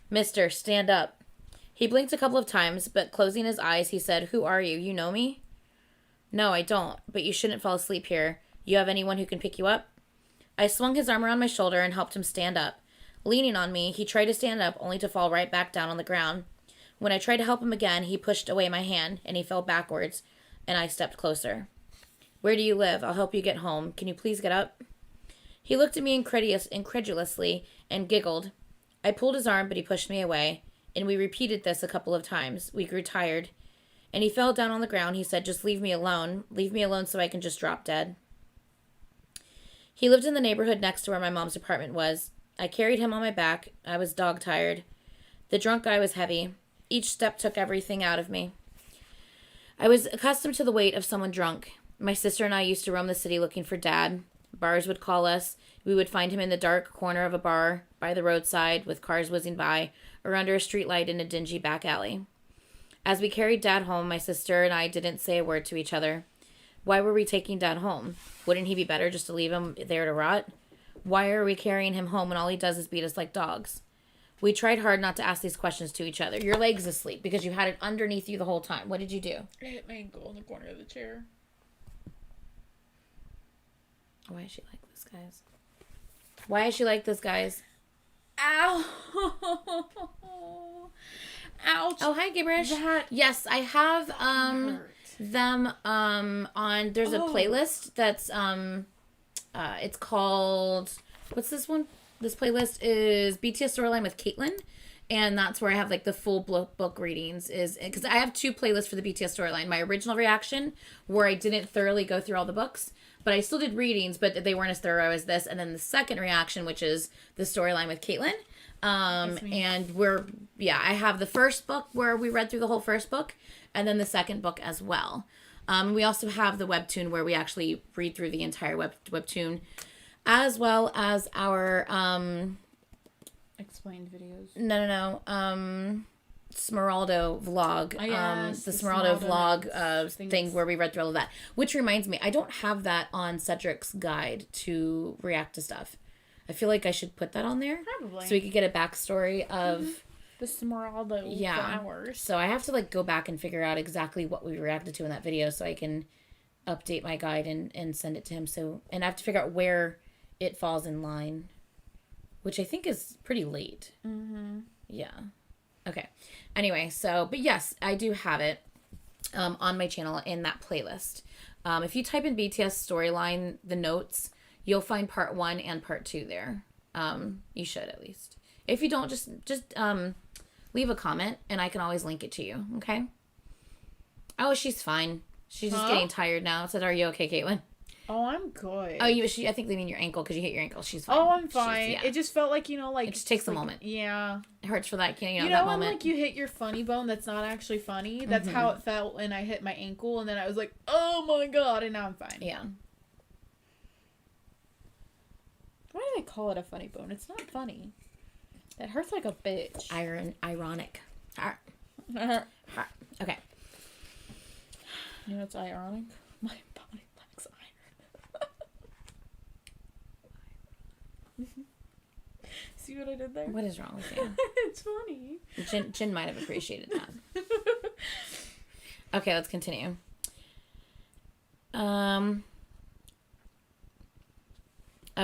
Mister, stand up. He blinked a couple of times, but closing his eyes, he said, Who are you? You know me? No, I don't, but you shouldn't fall asleep here. You have anyone who can pick you up? I swung his arm around my shoulder and helped him stand up. Leaning on me, he tried to stand up, only to fall right back down on the ground. When I tried to help him again, he pushed away my hand, and he fell backwards, and I stepped closer. Where do you live? I'll help you get home. Can you please get up? He looked at me incredulously and giggled. I pulled his arm, but he pushed me away, and we repeated this a couple of times. We grew tired, and he fell down on the ground. He said, Just leave me alone. Leave me alone so I can just drop dead. He lived in the neighborhood next to where my mom's apartment was. I carried him on my back. I was dog-tired. The drunk guy was heavy. Each step took everything out of me. I was accustomed to the weight of someone drunk. My sister and I used to roam the city looking for Dad. Bars would call us. We would find him in the dark corner of a bar, by the roadside, with cars whizzing by, or under a streetlight in a dingy back alley. As we carried Dad home, my sister and I didn't say a word to each other. Why were we taking Dad home? Wouldn't he be better just to leave him there to rot? Why are we carrying him home when all he does is beat us like dogs? We tried hard not to ask these questions to each other. Your leg's asleep because you had it underneath you the whole time. What did you do? I hit my ankle in the corner of the chair. Why is she like this, guys? Why is she like this, guys? Ow! Ouch! Oh, hi, Gibberish. Yes, I have them on. There's a playlist that's it's called, what's this one? This playlist is BTS Storyline with Caitlin, and that's where I have like the full book readings. Is because I have two playlists for the BTS Storyline. My original reaction, where I didn't thoroughly go through all the books, but I still did readings, but they weren't as thorough as this. And then the second reaction, which is the Storyline with Caitlin. And I have the first book where we read through the whole first book, and then the second book as well. We also have the webtoon where we actually read through the entire webtoon, as well as our explained videos. No. Smeraldo vlog. Oh, yes, the Smeraldo vlog thing where we read through all of that. Which reminds me, I don't have that on Cedric's guide to react to stuff. I feel like I should put that on there. Probably. So we could get a backstory of the Smeraldo flowers. So I have to go back and figure out exactly what we reacted to in that video so I can update my guide and send it to him. And I have to figure out where it falls in line, which I think is pretty late. Mm-hmm. Yeah. Okay. Anyway, but yes, I do have it on my channel in that playlist. If you type in BTS Storyline, the notes, you'll find part 1 and part 2 there. You should, at least. If you don't, just leave a comment and I can always link it to you. Okay. Oh, she's fine. She's just getting tired now. It said, "Are you okay, Caitlin?" Oh, I'm good. Oh, I think they mean your ankle because you hit your ankle. She's fine. Oh, I'm fine. It just felt like, like... It just takes a moment. Yeah. It hurts for that, that when, moment. Like, you hit your funny bone that's not actually funny? That's how it felt when I hit my ankle, and then I was like, oh my god, and now I'm fine. Yeah. Why do they call it a funny bone? It's not funny. It hurts like a bitch. Ironic. Okay. You know what's ironic? My body lacks iron. See what I did there? What is wrong with you? It's funny. Jen might have appreciated that. Okay, let's continue. I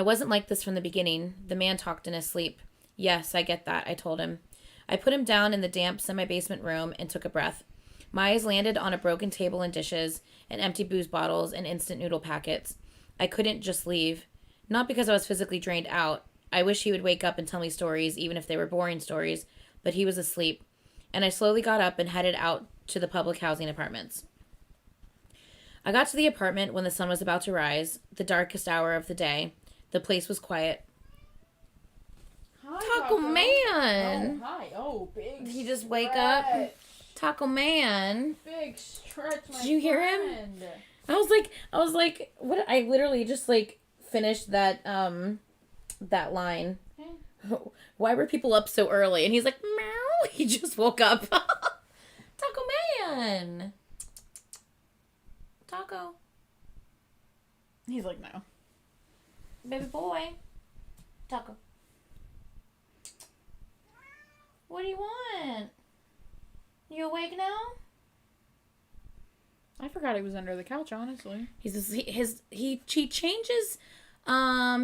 wasn't like this from the beginning. The man talked in his sleep. Yes, I get that, I told him. I put him down in the damp semi-basement room and took a breath. My eyes landed on a broken table and dishes, and empty booze bottles and instant noodle packets. I couldn't just leave. Not because I was physically drained out. I wish he would wake up and tell me stories, even if they were boring stories, but he was asleep. And I slowly got up and headed out to the public housing apartments. I got to the apartment when the sun was about to rise, the darkest hour of the day. The place was quiet. Hi, Taco Man! Oh, hi. Oh, big Did he just wake up? Taco Man. Big stretch, my Did you hear him? I was like, what? I literally just finished that line. Why were people up so early? And he's like, meow. He just woke up. Taco Man. Taco. He's like, no. Baby boy. Taco. What do you want? You awake now? I forgot he was under the couch, honestly. He changes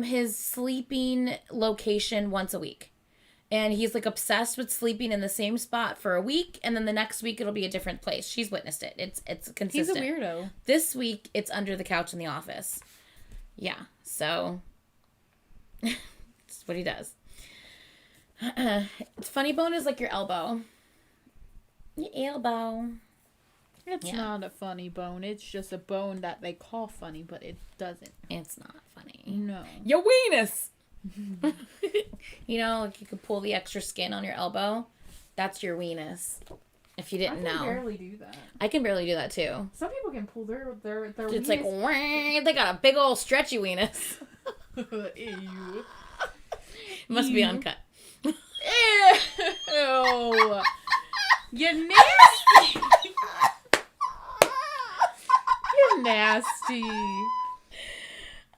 his sleeping location once a week. And he's obsessed with sleeping in the same spot for a week, and then the next week it'll be a different place. She's witnessed it. It's consistent. He's a weirdo. This week it's under the couch in the office. Yeah. So that's what he does. Funny bone is like your elbow. Your elbow. It's not a funny bone. It's just a bone that they call funny, but it doesn't. It's not funny. No. Your weenus. You could pull the extra skin on your elbow. That's your weenus. If you didn't know. I can barely do that. I can barely do that too. Some people can pull their It's weenus. They got a big old stretchy weenus. Ew. Must be uncut. Ew. You nasty. You're nasty.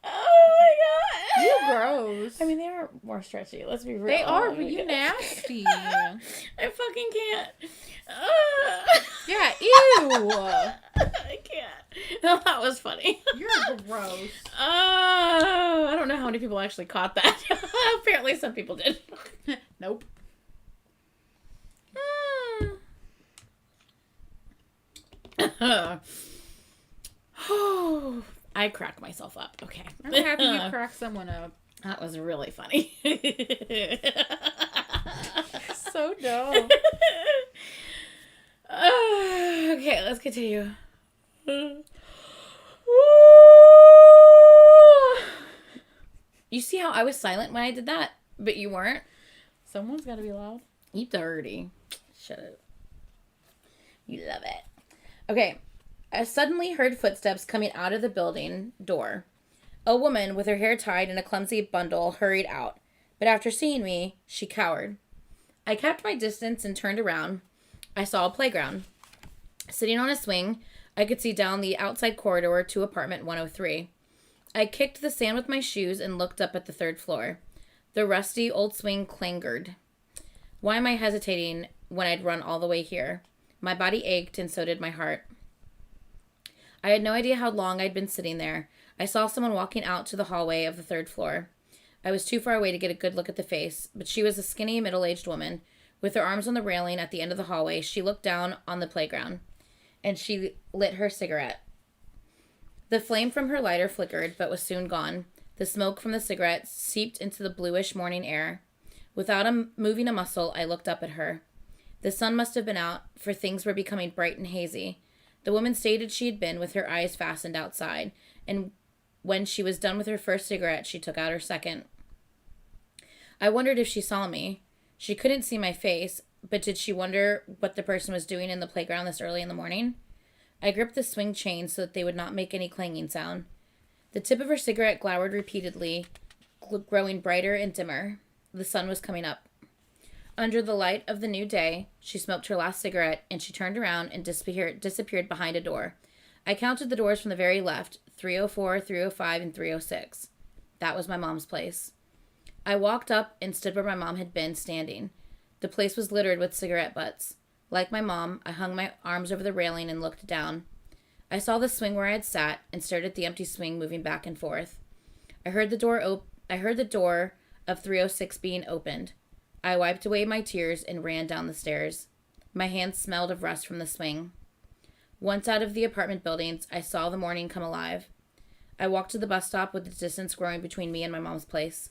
Oh my god. You're gross. I mean, they are more stretchy. Let's be real. They are, but you nasty. I fucking can't. Yeah, ew. I can't. No, that was funny. You're gross. Oh, I don't know how many people actually caught that. Apparently some people did. Nope. I cracked myself up. Okay. I'm happy you cracked someone up. That was really funny. So dumb. Okay, let's continue. You see how I was silent when I did that, but you weren't? Someone's got to be loud. You dirty. Shut up. You love it. Okay. I suddenly heard footsteps coming out of the building door. A woman with her hair tied in a clumsy bundle hurried out, but after seeing me, she cowered. I kept my distance and turned around. I saw a playground. Sitting on a swing, I could see down the outside corridor to apartment 103. I kicked the sand with my shoes and looked up at the third floor. The rusty old swing clangered. Why am I hesitating when I'd run all the way here? My body ached and so did my heart. I had no idea how long I'd been sitting there. I saw someone walking out to the hallway of the third floor. I was too far away to get a good look at the face, but she was a skinny, middle-aged woman. With her arms on the railing at the end of the hallway, she looked down on the playground, and she lit her cigarette. The flame from her lighter flickered, but was soon gone. The smoke from the cigarette seeped into the bluish morning air. Without moving a muscle, I looked up at her. The sun must have been out, for things were becoming bright and hazy. The woman stated she had been with her eyes fastened outside, and When she was done with her first cigarette, she took out her second. I wondered if she saw me. She couldn't see my face, but did she wonder what the person was doing in the playground this early in the morning? I gripped the swing chain so that they would not make any clanging sound. The tip of her cigarette glowered repeatedly, growing brighter and dimmer. The sun was coming up. Under the light of the new day, she smoked her last cigarette, and she turned around and disappeared behind a door. I counted the doors from the very left, 304, 305, and 306. That was my mom's place. I walked up and stood where my mom had been standing. The place was littered with cigarette butts. Like my mom, I hung my arms over the railing and looked down. I saw the swing where I had sat and stared at the empty swing moving back and forth. I heard the door of 306 being opened. I wiped away my tears and ran down the stairs. My hands smelled of rust from the swing. Once out of the apartment buildings, I saw the morning come alive. I walked to the bus stop with the distance growing between me and my mom's place.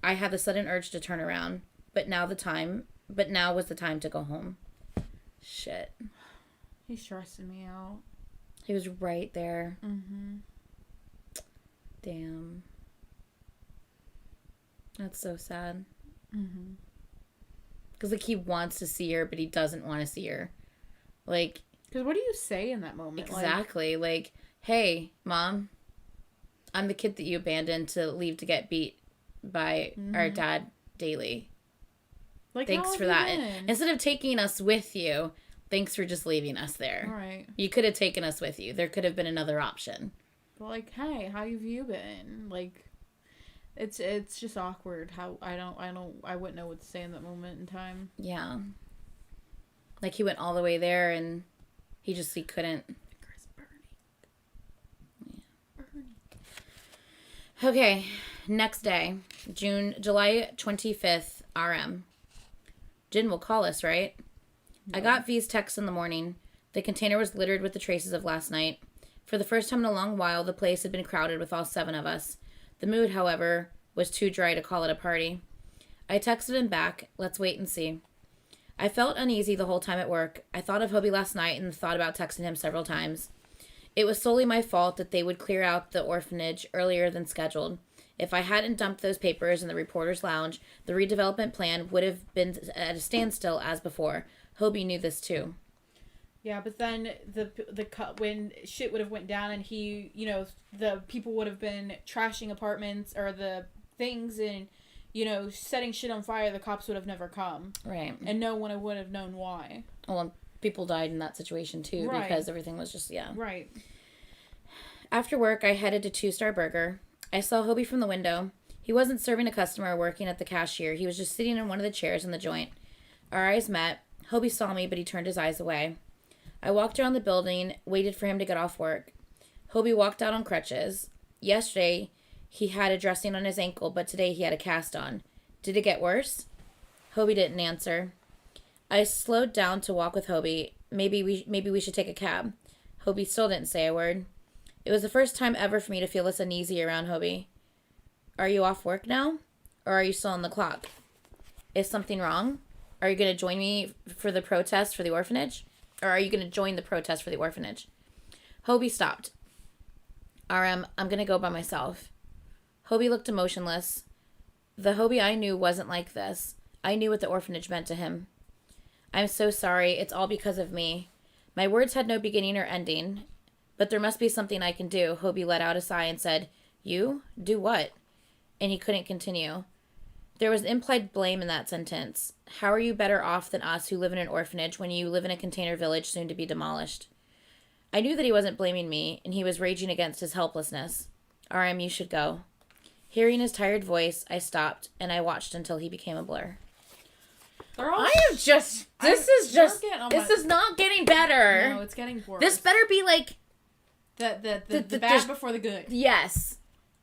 I had the sudden urge to turn around, but now was the time to go home. Shit. He's stressing me out. He was right there. Mm-hmm. Damn. That's so sad. Mm-hmm. Because, like, he wants to see her, but he doesn't want to see her. Like... Because what do you say in that moment? Exactly. Like, hey, Mom, I'm the kid that you abandoned to leave to get beat by our dad daily. Like, thanks for that. Instead of taking us with you, thanks for just leaving us there. Right. You could have taken us with you. There could have been another option. But, like, hey, how have you been? Like... It's just awkward how I wouldn't know what to say in that moment in time. Yeah. Like, he went all the way there and he couldn't. Fingers burning. Yeah. Burning. Okay. Next day. July 25th, RM. Jin will call us, right? No. I got V's text in the morning. The container was littered with the traces of last night. For the first time in a long while, the place had been crowded with all 7 of us. The mood, however, was too dry to call it a party. I texted him back, let's wait and see. I felt uneasy the whole time at work. I thought of Hobie last night and thought about texting him several times. It was solely my fault that they would clear out the orphanage earlier than scheduled. If I hadn't dumped those papers in the reporter's lounge, the redevelopment plan would have been at a standstill as before. Hobie knew this too. Yeah, but then when shit would have went down and he, the people would have been trashing apartments or the things and, setting shit on fire, the cops would have never come. Right. And no one would have known why. Well, and people died in that situation too, right. Because everything was just, yeah. Right. After work, I headed to 2-Star Burger. I saw Hobie from the window. He wasn't serving a customer or working at the cashier. He was just sitting in one of the chairs in the joint. Our eyes met. Hobie saw me, but he turned his eyes away. I walked around the building, waited for him to get off work. Hobie walked out on crutches. Yesterday, he had a dressing on his ankle, but today he had a cast on. Did it get worse? Hobie didn't answer. I slowed down to walk with Hobie. Maybe we should take a cab. Hobie still didn't say a word. It was the first time ever for me to feel this uneasy around Hobie. Are you off work now? Or are you still on the clock? Is something wrong? Are you going to join me for the protest for the orphanage? Or are you going to join the protest for the orphanage? Hobie stopped. RM, I'm going to go by myself. Hobie looked emotionless. The Hobie I knew wasn't like this. I knew what the orphanage meant to him. I'm so sorry. It's all because of me. My words had no beginning or ending. But there must be something I can do. Hobie let out a sigh and said, You? Do what? And he couldn't continue. There was implied blame in that sentence. How are you better off than us who live in an orphanage when you live in a container village soon to be demolished? I knew that he wasn't blaming me, and he was raging against his helplessness. RM, you should go. Hearing his tired voice, I stopped, and I watched until he became a blur. This is not getting better. No, it's getting worse. This better be like... The bad before the good. Yes.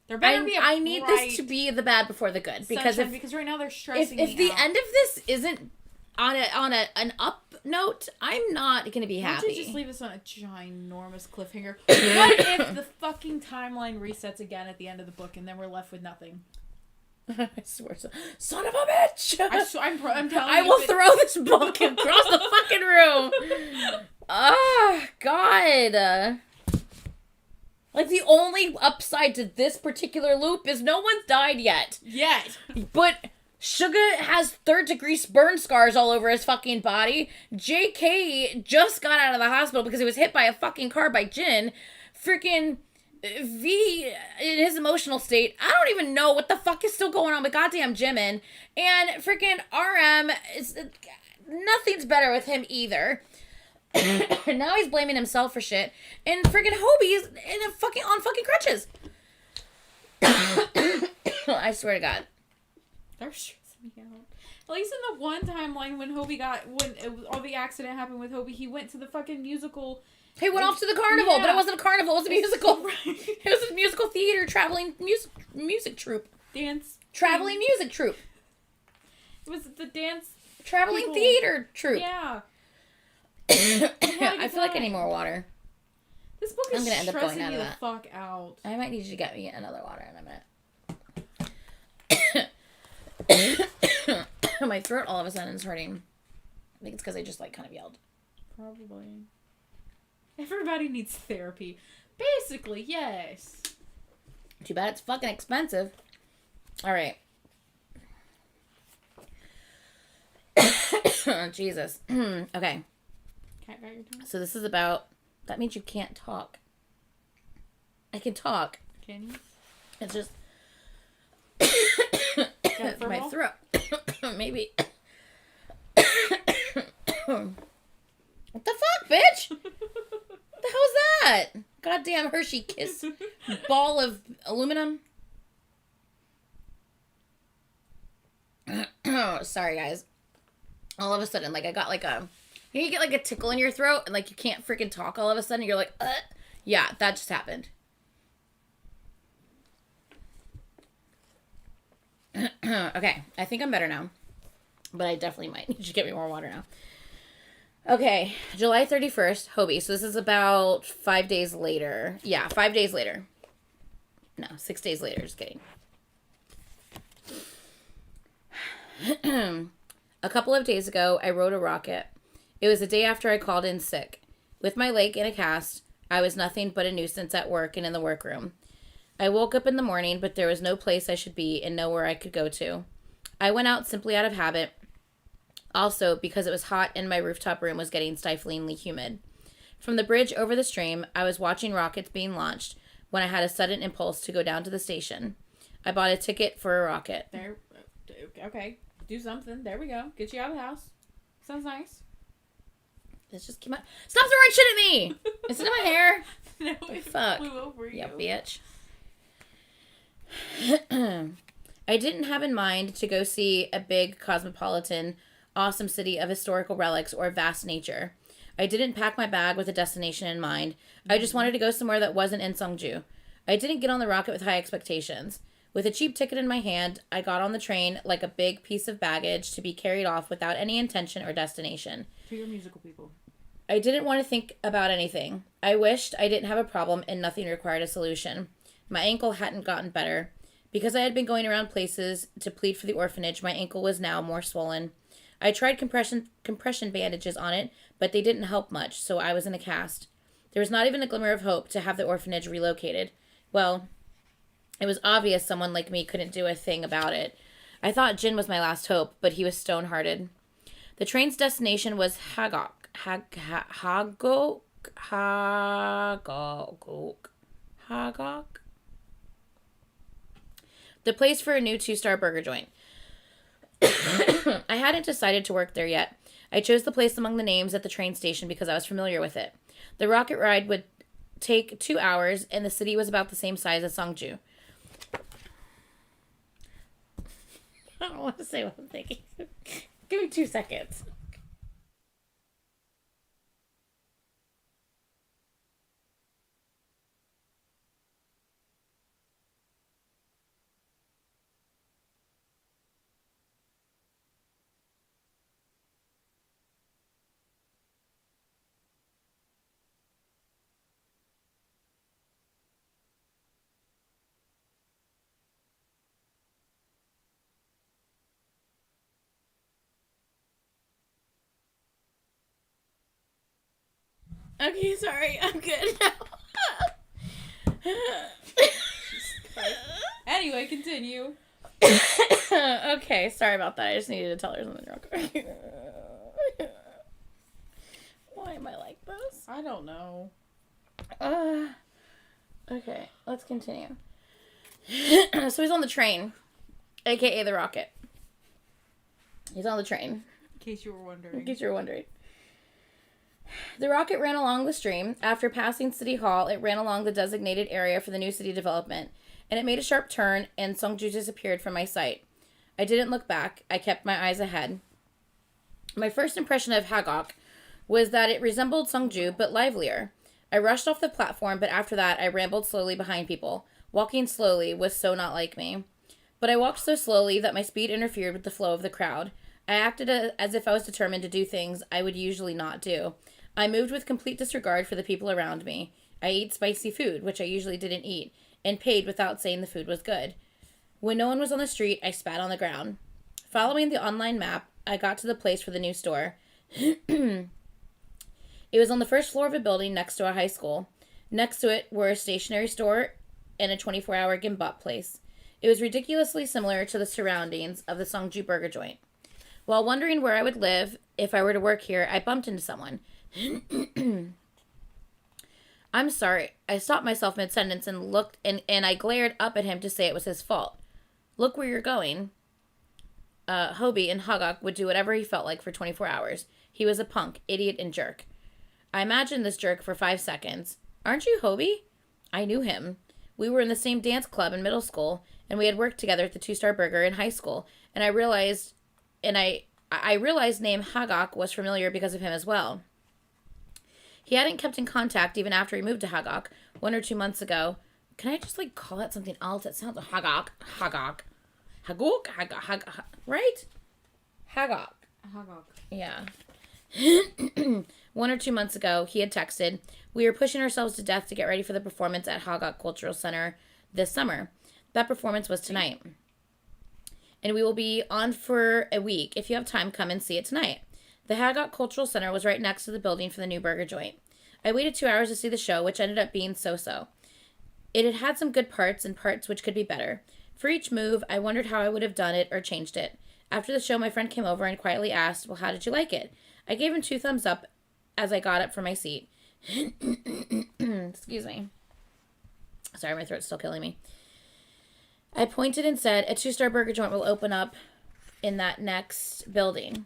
There better be I need this to be the bad before the good. Because right now they're stressing me out. If the end of this isn't on an up note, I'm not going to be happy. Why don't you just leave us on a ginormous cliffhanger? What if the fucking timeline resets again at the end of the book and then we're left with nothing? I swear, son of a bitch! I'm telling you. I will throw this book across the fucking room. Oh, God. Like, the only upside to this particular loop is no one's died yet. Yet. But Suga has third-degree burn scars all over his fucking body. JK just got out of the hospital because he was hit by a fucking car by Jin. Freaking V, in his emotional state, I don't even know what the fuck is still going on with goddamn Jimin. And freaking RM, nothing's better with him either. Now he's blaming himself for shit. And freaking Hobie is on fucking crutches. I swear to God. They're stressing me out. At least in the one timeline when all the accident happened with Hobie, he went to the fucking musical. He went off to the carnival, but it wasn't a carnival, it was a musical. Right. It was a musical theater traveling music troupe. Traveling music troupe. It was the dance traveling theater troupe. Yeah. I feel like I need more water. This book is stressing me the fuck out. I might need you to get me another water in a minute. My throat all of a sudden is hurting. I think it's because I just kind of yelled. Probably. Everybody needs therapy. Basically, yes. Too bad it's fucking expensive. All right. Jesus. Okay. So this is about... That means you can't talk. I can talk. Can you? It's just... my throat. Maybe. What the fuck, bitch? What the hell is that? Goddamn Hershey Kiss ball of aluminum. Sorry, guys. All of a sudden, I got you get a tickle in your throat and you can't freaking talk all of a sudden. You're like, yeah, that just happened. Okay, I think I'm better now. But I definitely might need you to get me more water now. Okay, July 31st, Hobie. So this is about 5 days later. Yeah, 5 days later. No, 6 days later. Just kidding. A couple of days ago, I rode a rocket. It was the day after I called in sick. With my leg in a cast, I was nothing but a nuisance at work and in the workroom. I woke up in the morning, but there was no place I should be and nowhere I could go to. I went out simply out of habit. Also, because it was hot and my rooftop room was getting stiflingly humid. From the bridge over the stream, I was watching rockets being launched when I had a sudden impulse to go down to the station. I bought a ticket for a rocket. There, okay, do something. There we go. Get you out of the house. Sounds nice. This just came out. Stop throwing shit at me! Is it in my hair? No, it fuck. Flew over you. Yeah, bitch. I didn't have in mind to go see a big cosmopolitan, awesome city of historical relics or vast nature. I didn't pack my bag with a destination in mind. I just wanted to go somewhere that wasn't in Seongju. I didn't get on the rocket with high expectations. With a cheap ticket in my hand, I got on the train like a big piece of baggage to be carried off without any intention or destination. To your musical people. I didn't want to think about anything. I wished I didn't have a problem and nothing required a solution. My ankle hadn't gotten better. Because I had been going around places to plead for the orphanage, my ankle was now more swollen. I tried compression bandages on it, but they didn't help much, so I was in a cast. There was not even a glimmer of hope to have the orphanage relocated. Well, it was obvious someone like me couldn't do a thing about it. I thought Jin was my last hope, but he was stone-hearted. The train's destination was Hagok. The place for a new 2-star burger joint. I hadn't decided to work there yet. I chose the place among the names at the train station because I was familiar with it. The rocket ride would take 2 hours, and the city was about the same size as Seongju. I don't want to say what I'm thinking. Give me 2 seconds. Okay, sorry. I'm good now. Anyway, continue. Okay, sorry about that. I just needed to tell her something real quick. Why am I like this? I don't know. Okay, let's continue. So he's on the train, aka the rocket. He's on the train. In case you were wondering. The rocket ran along the stream. After passing City Hall, it ran along the designated area for the new city development, and it made a sharp turn, and Songju disappeared from my sight. I didn't look back. I kept my eyes ahead. My first impression of Hagok was that it resembled Songju, but livelier. I rushed off the platform, but after that, I rambled slowly behind people. Walking slowly was so not like me. But I walked so slowly that my speed interfered with the flow of the crowd. I acted as if I was determined to do things I would usually not do. I moved with complete disregard for the people around me. I ate spicy food, which I usually didn't eat, and paid without saying the food was good. When no one was on the street, I spat on the ground. Following the online map, I got to the place for the new store. It was on the first floor of a building next to a high school. Next to it were a stationery store and a 24-hour gimbap place. It was ridiculously similar to the surroundings of the Songju burger joint. While wondering where I would live if I were to work here, I bumped into someone. I'm sorry. I stopped myself mid-sentence and looked, and I glared up at him to say it was his fault. Look where you're going. Hobie and Hagok would do whatever he felt like for 24 hours. He was a punk, idiot, and jerk. I imagined this jerk for 5 seconds. Aren't you Hobie? I knew him. We were in the same dance club in middle school, and we had worked together at the 2-Star Burger in high school, and I realized name Hagok was familiar because of him as well. He hadn't kept in contact even after he moved to Hagok 1 or 2 months ago. Can I just, call it something else? It sounds like Hagok, right? Hagok. Yeah. 1 or 2 months ago, he had texted, "We are pushing ourselves to death to get ready for the performance at Hagok Cultural Center this summer." That performance was tonight. And we will be on for a week. If you have time, come and see it tonight. The Hagok Cultural Center was right next to the building for the new burger joint. I waited 2 hours to see the show, which ended up being so-so. It had had some good parts and parts which could be better. For each move, I wondered how I would have done it or changed it. After the show, my friend came over and quietly asked, "Well, how did you like it?" I gave him 2 thumbs up as I got up from my seat. Excuse me. Sorry, my throat's still killing me. I pointed and said, "A 2-Star Burger joint will open up in that next building."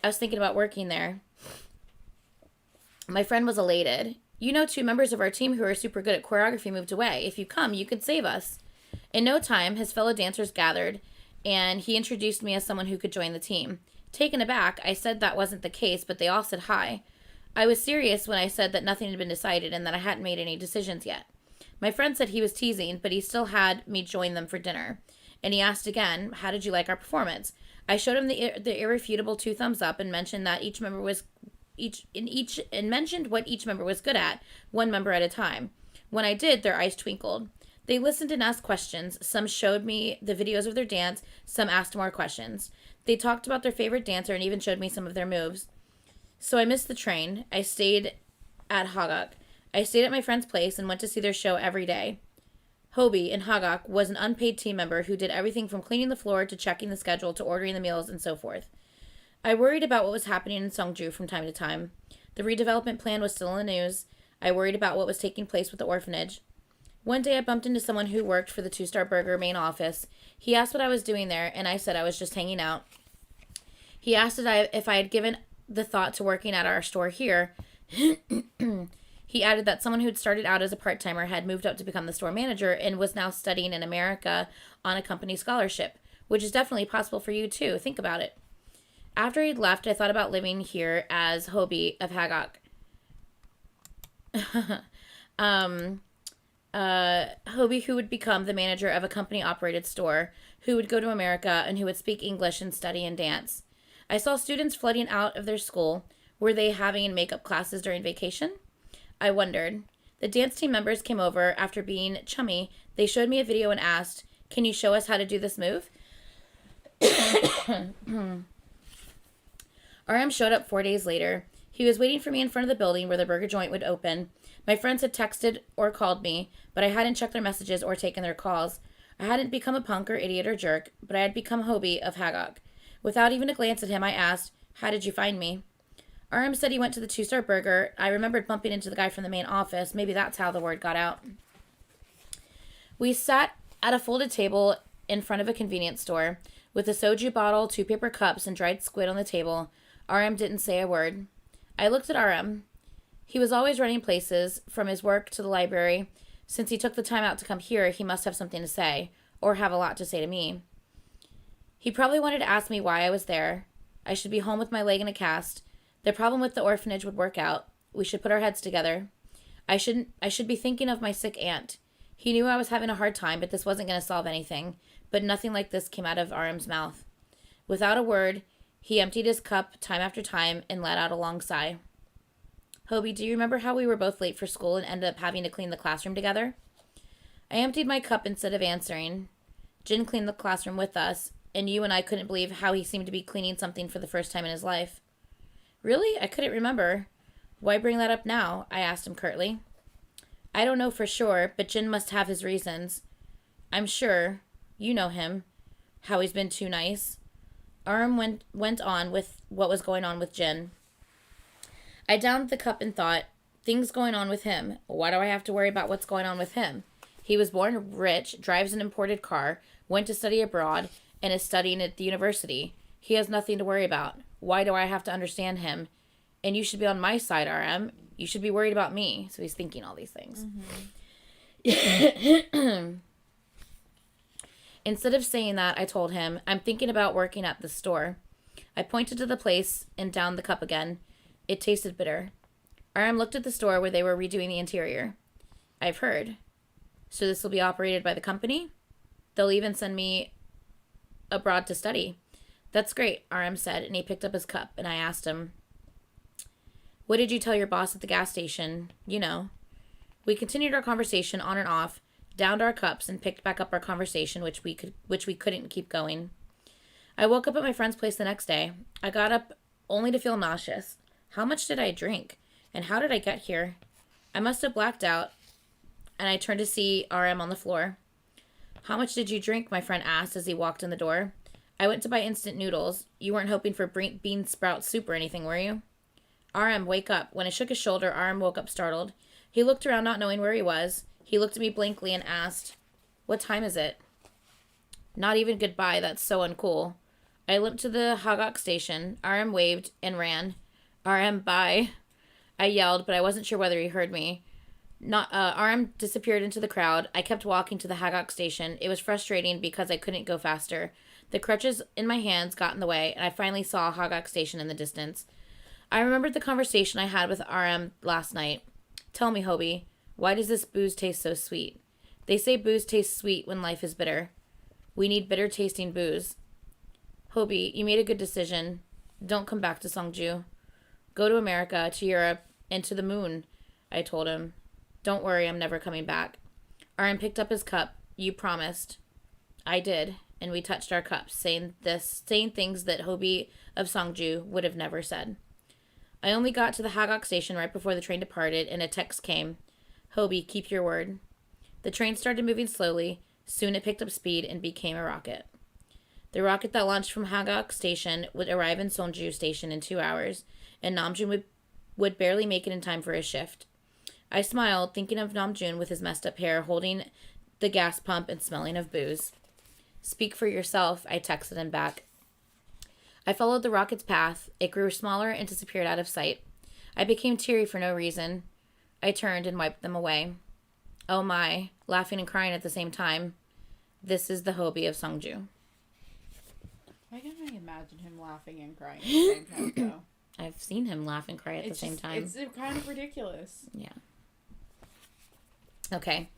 I was thinking about working there. My friend was elated. "You know, 2 members of our team who are super good at choreography moved away. If you come, you could save us." In no time, his fellow dancers gathered, and he introduced me as someone who could join the team. Taken aback, I said that wasn't the case, but they all said hi. I was serious when I said that nothing had been decided and that I hadn't made any decisions yet. My friend said he was teasing, but he still had me join them for dinner. And he asked again, "How did you like our performance?" I showed him the irrefutable 2 thumbs up and mentioned that mentioned what each member was good at, 1 member at a time. When I did, their eyes twinkled. They listened and asked questions. Some showed me the videos of their dance. Some asked more questions. They talked about their favorite dancer and even showed me some of their moves. So I missed the train. I stayed at Hagok. I stayed at my friend's place and went to see their show every day. Hobie in Hagok was an unpaid team member who did everything from cleaning the floor to checking the schedule to ordering the meals and so forth. I worried about what was happening in Songju from time to time. The redevelopment plan was still in the news. I worried about what was taking place with the orphanage. One day I bumped into someone who worked for the 2-Star Burger main office. He asked what I was doing there, and I said I was just hanging out. He asked if I had given the thought to working at our store here. He added that someone who'd started out as a part-timer had moved up to become the store manager and was now studying in America on a company scholarship, which is definitely possible for you too. Think about it. After he'd left, I thought about living here as Hobie of Hagok. Hobie who would become the manager of a company-operated store, who would go to America and who would speak English and study and dance. I saw students flooding out of their school. Were they having makeup classes during vacation? I wondered. The dance team members came over after being chummy. They showed me a video and asked, "Can you show us how to do this move?" RM showed up 4 days later. He was waiting for me in front of the building where the burger joint would open. My friends had texted or called me, but I hadn't checked their messages or taken their calls. I hadn't become a punk or idiot or jerk, but I had become Hobie of Hagok. Without even a glance at him, I asked, "How did you find me?" RM said he went to the 2-star burger. I remembered bumping into the guy from the main office. Maybe that's how the word got out. We sat at a folded table in front of a convenience store with a soju bottle, 2 paper cups, and dried squid on the table. RM didn't say a word. I looked at RM. He was always running places, from his work to the library. Since he took the time out to come here, he must have something to say, or have a lot to say to me. He probably wanted to ask me why I was there. I should be home with my leg in a cast. The problem with the orphanage would work out. We should put our heads together. I should be thinking of my sick aunt. He knew I was having a hard time, but this wasn't going to solve anything. But nothing like this came out of RM's mouth. Without a word, he emptied his cup time after time and let out a long sigh. Hobie, do you remember how we were both late for school and ended up having to clean the classroom together? I emptied my cup instead of answering. Jin cleaned the classroom with us, and you and I couldn't believe how he seemed to be cleaning something for the first time in his life. Really? I couldn't remember. Why bring that up now? I asked him curtly. I don't know for sure, but Jin must have his reasons. I'm sure. You know him. How he's been too nice. RM went on with what was going on with Jin. I downed the cup and thought, things going on with him. Why do I have to worry about what's going on with him? He was born rich, drives an imported car, went to study abroad, and is studying at the university. He has nothing to worry about. Why do I have to understand him? And you should be on my side, RM. You should be worried about me. So he's thinking all these things. Mm-hmm. Instead of saying that, I told him, I'm thinking about working at the store. I pointed to the place and downed the cup again. It tasted bitter. RM looked at the store where they were redoing the interior. I've heard. So this will be operated by the company? They'll even send me abroad to study. That's great, RM said, and he picked up his cup, and I asked him, what did you tell your boss at the gas station? You know. We continued our conversation on and off, downed our cups, and picked back up our conversation, which we couldn't keep going. I woke up at my friend's place the next day. I got up only to feel nauseous. How much did I drink? And how did I get here? I must have blacked out, and I turned to see RM on the floor. How much did you drink? My friend asked as he walked in the door. I went to buy instant noodles. You weren't hoping for bean sprout soup or anything, were you? RM, wake up. When I shook his shoulder, RM woke up startled. He looked around not knowing where he was. He looked at me blankly and asked, what time is it? Not even goodbye. That's so uncool. I limped to the Hagok station. RM waved and ran. RM, bye. I yelled, but I wasn't sure whether he heard me. RM disappeared into the crowd. I kept walking to the Hagok station. It was frustrating because I couldn't go faster. The crutches in my hands got in the way, and I finally saw Hagok station in the distance. I remembered the conversation I had with RM last night. Tell me, Hobie, why does this booze taste so sweet? They say booze tastes sweet when life is bitter. We need bitter-tasting booze. Hobie, you made a good decision. Don't come back to Songju. Go to America, to Europe, and to the moon, I told him. Don't worry, I'm never coming back. RM picked up his cup. You promised. I did, and we touched our cups, saying things that Hobie of Songju would have never said. I only got to the Hagok station right before the train departed, and a text came. Hobie, keep your word. The train started moving slowly. Soon it picked up speed and became a rocket. The rocket that launched from Hagok station would arrive in Sonju station in 2 hours, and Namjoon would barely make it in time for his shift. I smiled, thinking of Namjoon with his messed up hair, holding the gas pump and smelling of booze. Speak for yourself, I texted him back. I followed the rocket's path. It grew smaller and disappeared out of sight. I became teary for no reason. I turned and wiped them away. Oh my, laughing and crying at the same time. This is the Hobie of Songju. I can only imagine him laughing and crying at the same time, though. I've seen him laugh and cry at the same time. It's kind of ridiculous. Yeah. Okay.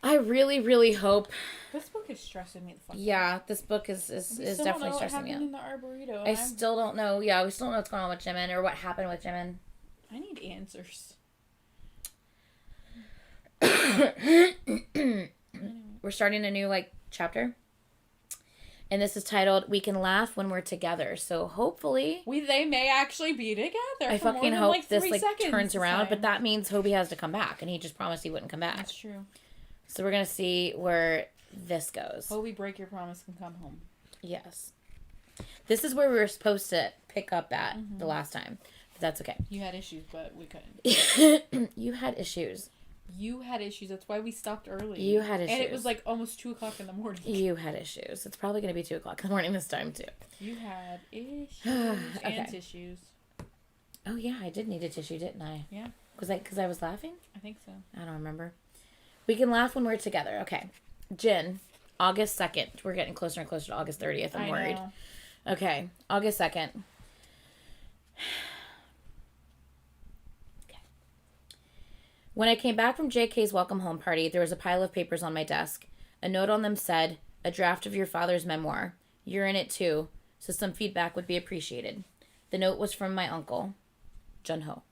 I really, really hope. This book is stressing me the fuck out. Yeah, this book is definitely stressing me out. In the Arboretum. I still don't know. Yeah, we still don't know what's going on with Jimin or what happened with Jimin. I need answers. We're starting a new chapter. And this is titled "We Can Laugh When We're Together." So hopefully, they may actually be together. I for fucking more than, hope like, this 3 like seconds turns this around. time. But that means Hobie has to come back, and he just promised he wouldn't come back. That's true. So we're gonna see where this goes. Hobie, break your promise and come home. Yes. This is where we were supposed to pick up at the last time. But that's okay. You had issues, but we couldn't. You had issues. You had issues. That's why we stopped early. You had issues. And it was like almost 2 o'clock in the morning. You had issues. It's probably going to be 2 o'clock in the morning this time, too. You had issues Okay. and tissues. Oh, yeah. I did need a tissue, didn't I? Yeah. Because I was laughing? I think so. I don't remember. We can laugh when we're together. Okay. Jen, August 2nd. We're getting closer and closer to August 30th. I'm worried. Know. Okay. August 2nd. Okay. When I came back from JK's welcome home party, there was a pile of papers on my desk. A note on them said, "A draft of your father's memoir. You're in it too, so some feedback would be appreciated." The note was from my uncle, Jun-ho.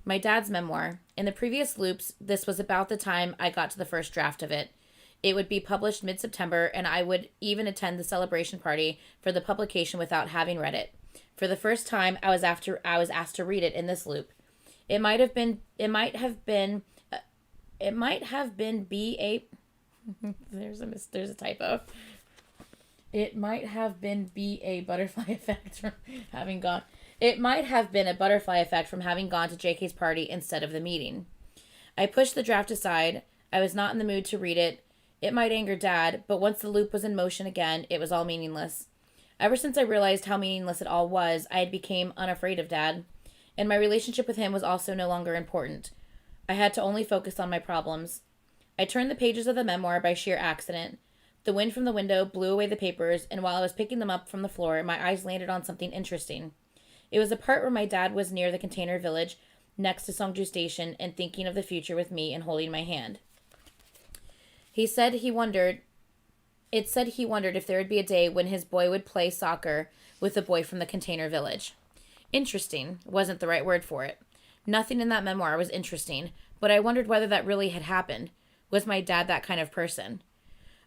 My dad's memoir. In the previous loops, this was about the time I got to the first draft of it. It would be published mid-September, and I would even attend the celebration party for the publication without having read it. For the first time, I was asked to read it in this loop. It might have been B.A. There's a typo. It might have been B.A. butterfly effect from having gone. It might have been a butterfly effect from having gone to JK's party instead of the meeting. I pushed the draft aside. I was not in the mood to read it. It might anger Dad, but once the loop was in motion again, it was all meaningless. Ever since I realized how meaningless it all was, I had become unafraid of Dad, and my relationship with him was also no longer important. I had to only focus on my problems. I turned the pages of the memoir by sheer accident. The wind from the window blew away the papers, and while I was picking them up from the floor, my eyes landed on something interesting. It was the part where my dad was near the container village, next to Songju Station, and thinking of the future with me and holding my hand. It said he wondered if there would be a day when his boy would play soccer with the boy from the container village. Interesting wasn't the right word for it. Nothing in that memoir was interesting, but I wondered whether that really had happened. Was my dad that kind of person?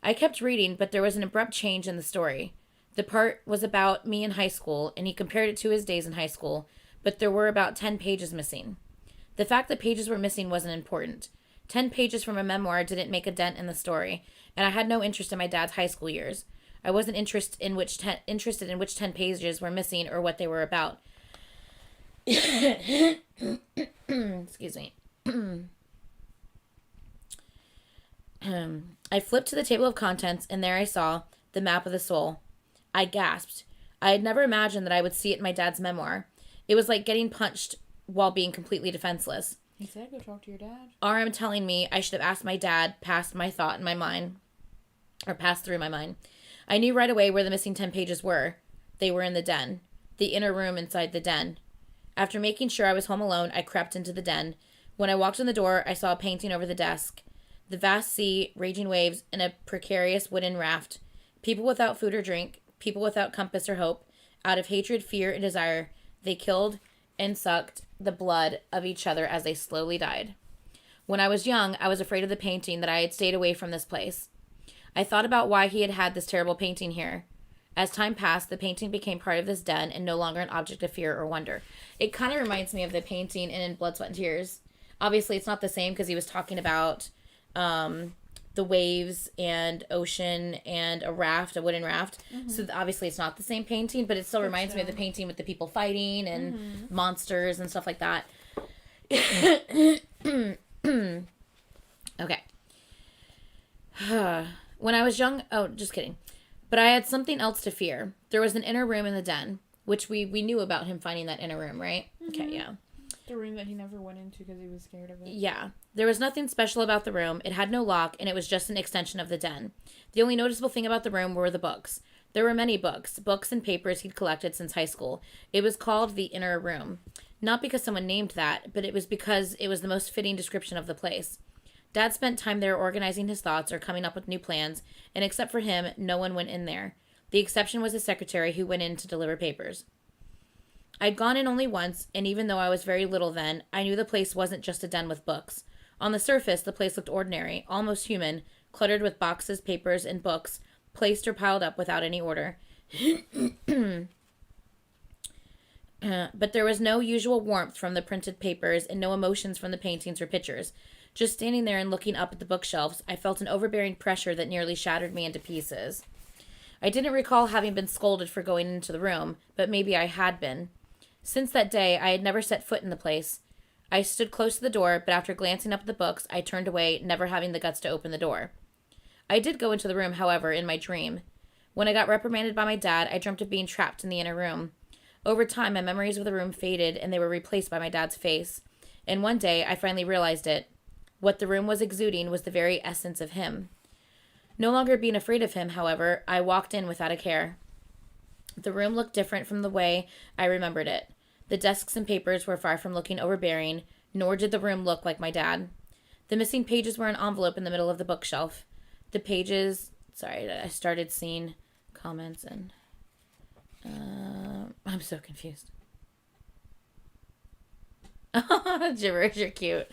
I kept reading, but there was an abrupt change in the story. The part was about me in high school, and he compared it to his days in high school, but there were about 10 pages missing. The fact that pages were missing wasn't important. 10 pages from a memoir didn't make a dent in the story, and I had no interest in my dad's high school years. I wasn't interested in which 10 pages were missing or what they were about. Excuse me. I flipped to the table of contents, and there I saw the map of the soul. I gasped. I had never imagined that I would see it in my dad's memoir. It was like getting punched while being completely defenseless. He said, go talk to your dad. RM telling me I should have asked my dad passed through my mind. I knew right away where the missing 10 pages were. They were in the den. The inner room inside the den. After making sure I was home alone, I crept into the den. When I walked in the door, I saw a painting over the desk. The vast sea, raging waves, and a precarious wooden raft. People without food or drink. People without compass or hope. Out of hatred, fear, and desire, they killed and sucked the blood of each other as they slowly died. When I was young, I was afraid of the painting that I had stayed away from this place. I thought about why he had had this terrible painting here. As time passed, the painting became part of this den and no longer an object of fear or wonder. It kind of reminds me of the painting in Blood, Sweat, and Tears. Obviously, it's not the same because he was talking about the waves and ocean and a wooden raft. Mm-hmm. So obviously it's not the same painting, but it still reminds me of the painting with the people fighting and monsters and stuff like that. Okay. When I was young, just kidding. But I had something else to fear. There was an inner room in the den, which we knew about him finding that inner room, right? Mm-hmm. Okay, yeah. The room that he never went into because he was scared of it. Yeah. There was nothing special about the room. It had no lock, and it was just an extension of the den. The only noticeable thing about the room were the books. There were many books and papers he'd collected since high school. It was called the inner room. Not because someone named that, but it was because it was the most fitting description of the place. Dad spent time there organizing his thoughts or coming up with new plans, and except for him, no one went in there. The exception was his secretary who went in to deliver papers. I'd gone in only once, and even though I was very little then, I knew the place wasn't just a den with books. On the surface, the place looked ordinary, almost human, cluttered with boxes, papers, and books, placed or piled up without any order. But there was no usual warmth from the printed papers and no emotions from the paintings or pictures. Just standing there and looking up at the bookshelves, I felt an overbearing pressure that nearly shattered me into pieces. I didn't recall having been scolded for going into the room, but maybe I had been. Since that day, I had never set foot in the place. I stood close to the door, but after glancing up at the books, I turned away, never having the guts to open the door. I did go into the room, however, in my dream. When I got reprimanded by my dad, I dreamt of being trapped in the inner room. Over time, my memories of the room faded, and they were replaced by my dad's face. And one day, I finally realized it. What the room was exuding was the very essence of him. No longer being afraid of him, however, I walked in without a care. The room looked different from the way I remembered it. The desks and papers were far from looking overbearing, nor did the room look like my dad. The missing pages were an envelope in the middle of the bookshelf. The pages... Sorry, I started seeing comments and... I'm so confused. Gibberish, you're cute.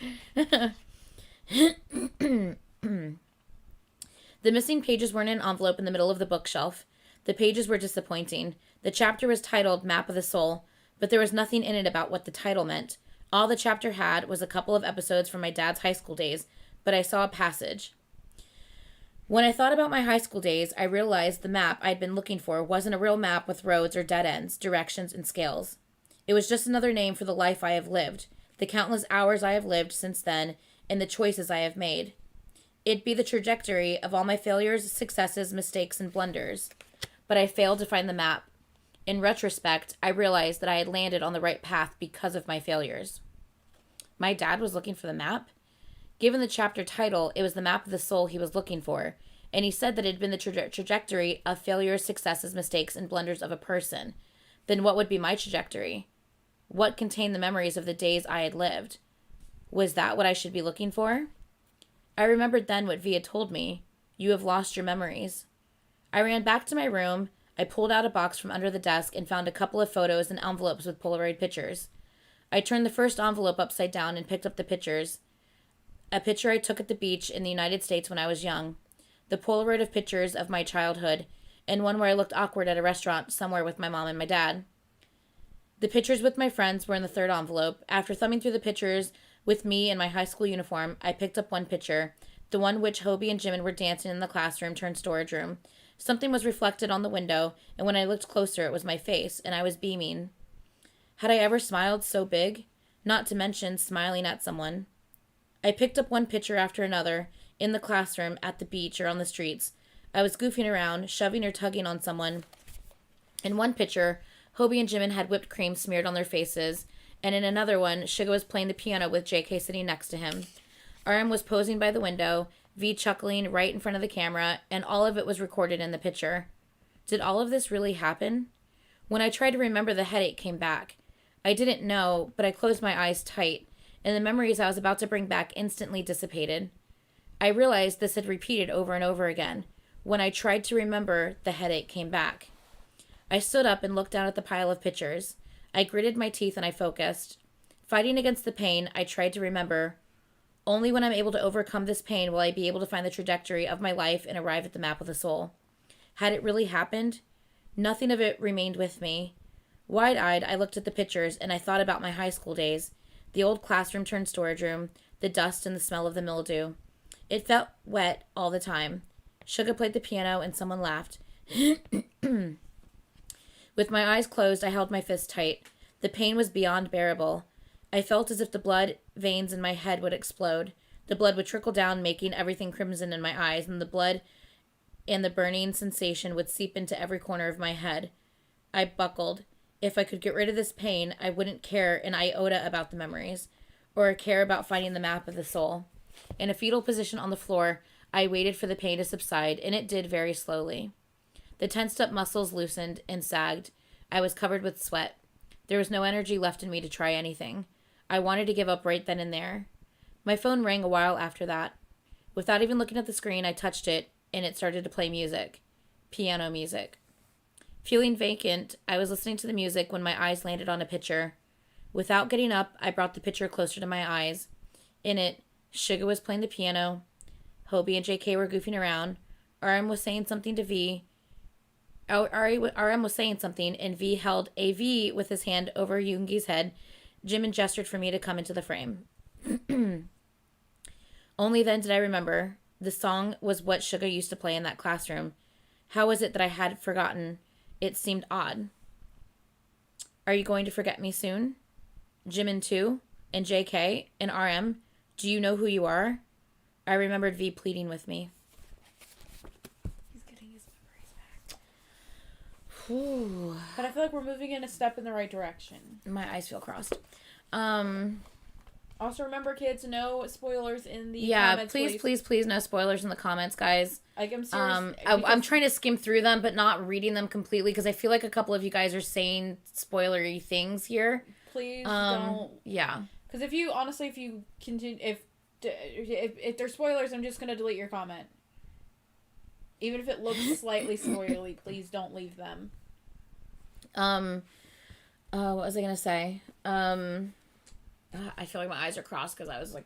The missing pages were in an envelope in the middle of the bookshelf. The pages were disappointing. The chapter was titled Map of the Soul, but there was nothing in it about what the title meant. All the chapter had was a couple of episodes from my dad's high school days, but I saw a passage. When I thought about my high school days, I realized the map I'd been looking for wasn't a real map with roads or dead ends, directions, and scales. It was just another name for the life I have lived, the countless hours I have lived since then, and the choices I have made. It'd be the trajectory of all my failures, successes, mistakes, and blunders. But I failed to find the map. In retrospect, I realized that I had landed on the right path because of my failures. My dad was looking for the map? Given the chapter title, it was the map of the soul he was looking for, and he said that it had been the trajectory of failures, successes, mistakes, and blunders of a person. Then what would be my trajectory? What contained the memories of the days I had lived? Was that what I should be looking for? I remembered then what V had told me. You have lost your memories. I ran back to my room. I pulled out a box from under the desk and found a couple of photos and envelopes with Polaroid pictures. I turned the first envelope upside down and picked up the pictures. A picture I took at the beach in the United States when I was young. The Polaroid of pictures of my childhood, and one where I looked awkward at a restaurant somewhere with my mom and my dad. The pictures with my friends were in the third envelope. After thumbing through the pictures with me in my high school uniform, I picked up one picture, the one which Hobie and Jimin were dancing in the classroom turned storage room. Something was reflected on the window, and when I looked closer, it was my face, and I was beaming. Had I ever smiled so big? Not to mention smiling at someone. I picked up one picture after another, in the classroom, at the beach, or on the streets. I was goofing around, shoving or tugging on someone. In one picture, Hobie and Jimin had whipped cream smeared on their faces, and in another one, Suga was playing the piano with JK sitting next to him. RM was posing by the window, V chuckling right in front of the camera, and all of it was recorded in the picture. Did all of this really happen? When I tried to remember, the headache came back. I didn't know, but I closed my eyes tight, and the memories I was about to bring back instantly dissipated. I realized this had repeated over and over again. When I tried to remember, the headache came back. I stood up and looked down at the pile of pictures. I gritted my teeth and I focused. Fighting against the pain, I tried to remember. Only when I'm able to overcome this pain will I be able to find the trajectory of my life and arrive at the map of the soul. Had it really happened? Nothing of it remained with me. Wide-eyed, I looked at the pictures and I thought about my high school days. The old classroom turned storage room, the dust and the smell of the mildew. It felt wet all the time. Suga played the piano and someone laughed. With my eyes closed, I held my fist tight. The pain was beyond bearable. I felt as if the blood veins in my head would explode. The blood would trickle down, making everything crimson in my eyes, and the blood and the burning sensation would seep into every corner of my head. I buckled. If I could get rid of this pain, I wouldn't care an iota about the memories, or care about finding the map of the soul. In a fetal position on the floor, I waited for the pain to subside, and it did very slowly. The tensed-up muscles loosened and sagged. I was covered with sweat. There was no energy left in me to try anything. I wanted to give up right then and there. My phone rang a while after that. Without even looking at the screen, I touched it, and it started to play music. Piano music. Feeling vacant, I was listening to the music when my eyes landed on a picture. Without getting up, I brought the picture closer to my eyes. In it, Suga was playing the piano. Hobie and JK were goofing around. RM was saying something to V. RM was saying something, and V held AV with his hand over Yoongi's head. Jimin gestured for me to come into the frame. Only then did I remember. The song was what Suga used to play in that classroom. How was it that I had forgotten? It seemed odd. Are you going to forget me soon? Jimin too? And JK? And RM? Do you know who you are? I remembered V pleading with me. He's getting his memories back. Whew. But I feel like we're moving in a step in the right direction. My eyes feel crossed. Also, remember, kids, no spoilers in the comments. please. Please, no spoilers in the comments, guys. Like, I'm serious. I'm trying to skim through them, but not reading them completely because I feel like a couple of you guys are saying spoilery things here. Please don't. Yeah. Because if you continue, if there's spoilers, I'm just gonna delete your comment. Even if it looks slightly spoilery, please don't leave them. What was I gonna say? I feel like my eyes are crossed because I was like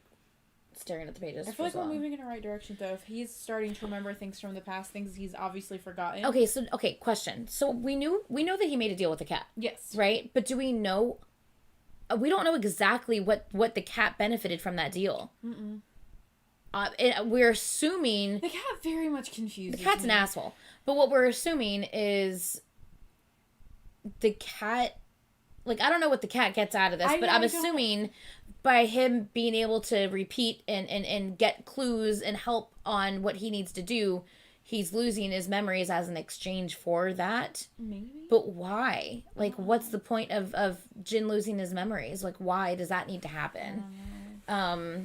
staring at the pages. I feel like we're moving in the right direction, though. If he's starting to remember things from the past, things he's obviously forgotten. Okay, question. So we know that he made a deal with the cat. Yes. Right? But do we know? We don't know exactly what the cat benefited from that deal. Mm-mm. We're assuming the cat very much confuses the cat's me. an asshole. But what we're assuming is the cat. Like, I don't know what the cat gets out of this, but I'm assuming by him being able to repeat and get clues and help on what he needs to do, he's losing his memories as an exchange for that. Maybe. But why? Like, what's the point of Jin losing his memories? Like, why does that need to happen? Ow.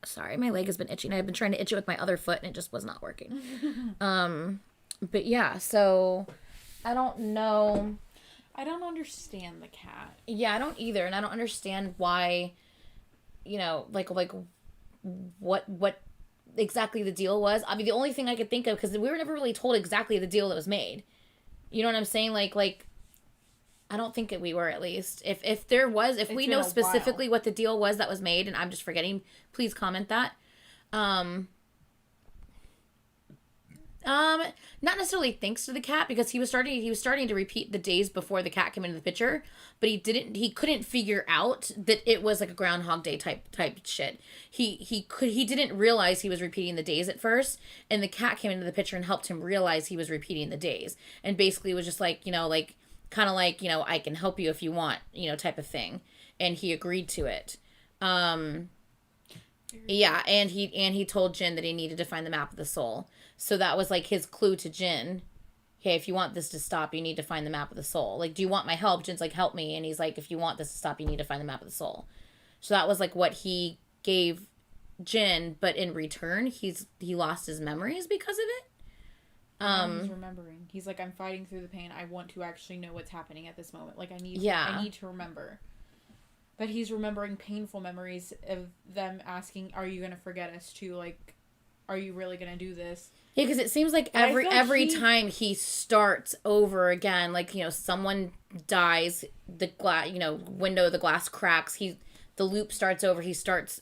Sorry, my leg has been itching. I've been trying to itch it with my other foot, and it just was not working. But yeah, so... I don't know. I don't understand the cat. Yeah, I don't either. And I don't understand why, like what exactly the deal was. I mean, the only thing I could think of, because we were never really told exactly the deal that was made. You know what I'm saying? Like I don't think that we were, at least. If there was, if we know specifically what the deal was that was made, and I'm just forgetting, please comment that. Not necessarily thanks to the cat, because he was starting to repeat the days before the cat came into the picture, but he couldn't figure out that it was like a Groundhog Day type shit. He didn't realize he was repeating the days at first, and the cat came into the picture and helped him realize he was repeating the days, and basically was just like, kind of like, I can help you if you want, type of thing, and he agreed to it. Yeah, and he told Jin that he needed to find the map of the soul. So that was like his clue to Jin. Hey, if you want this to stop, you need to find the map of the soul. Like, do you want my help? Jin's like, help me. And he's like, if you want this to stop, you need to find the map of the soul. So that was like what he gave Jin, but in return, he lost his memories because of it. He's remembering. He's like, I'm fighting through the pain. I want to actually know what's happening at this moment. Like, I need to remember. But he's remembering painful memories of them asking, are you going to forget us too? Like, are you really going to do this? Yeah, because it seems like every time he starts over again, like, someone dies, the glass, window of the glass cracks, the loop starts over, he starts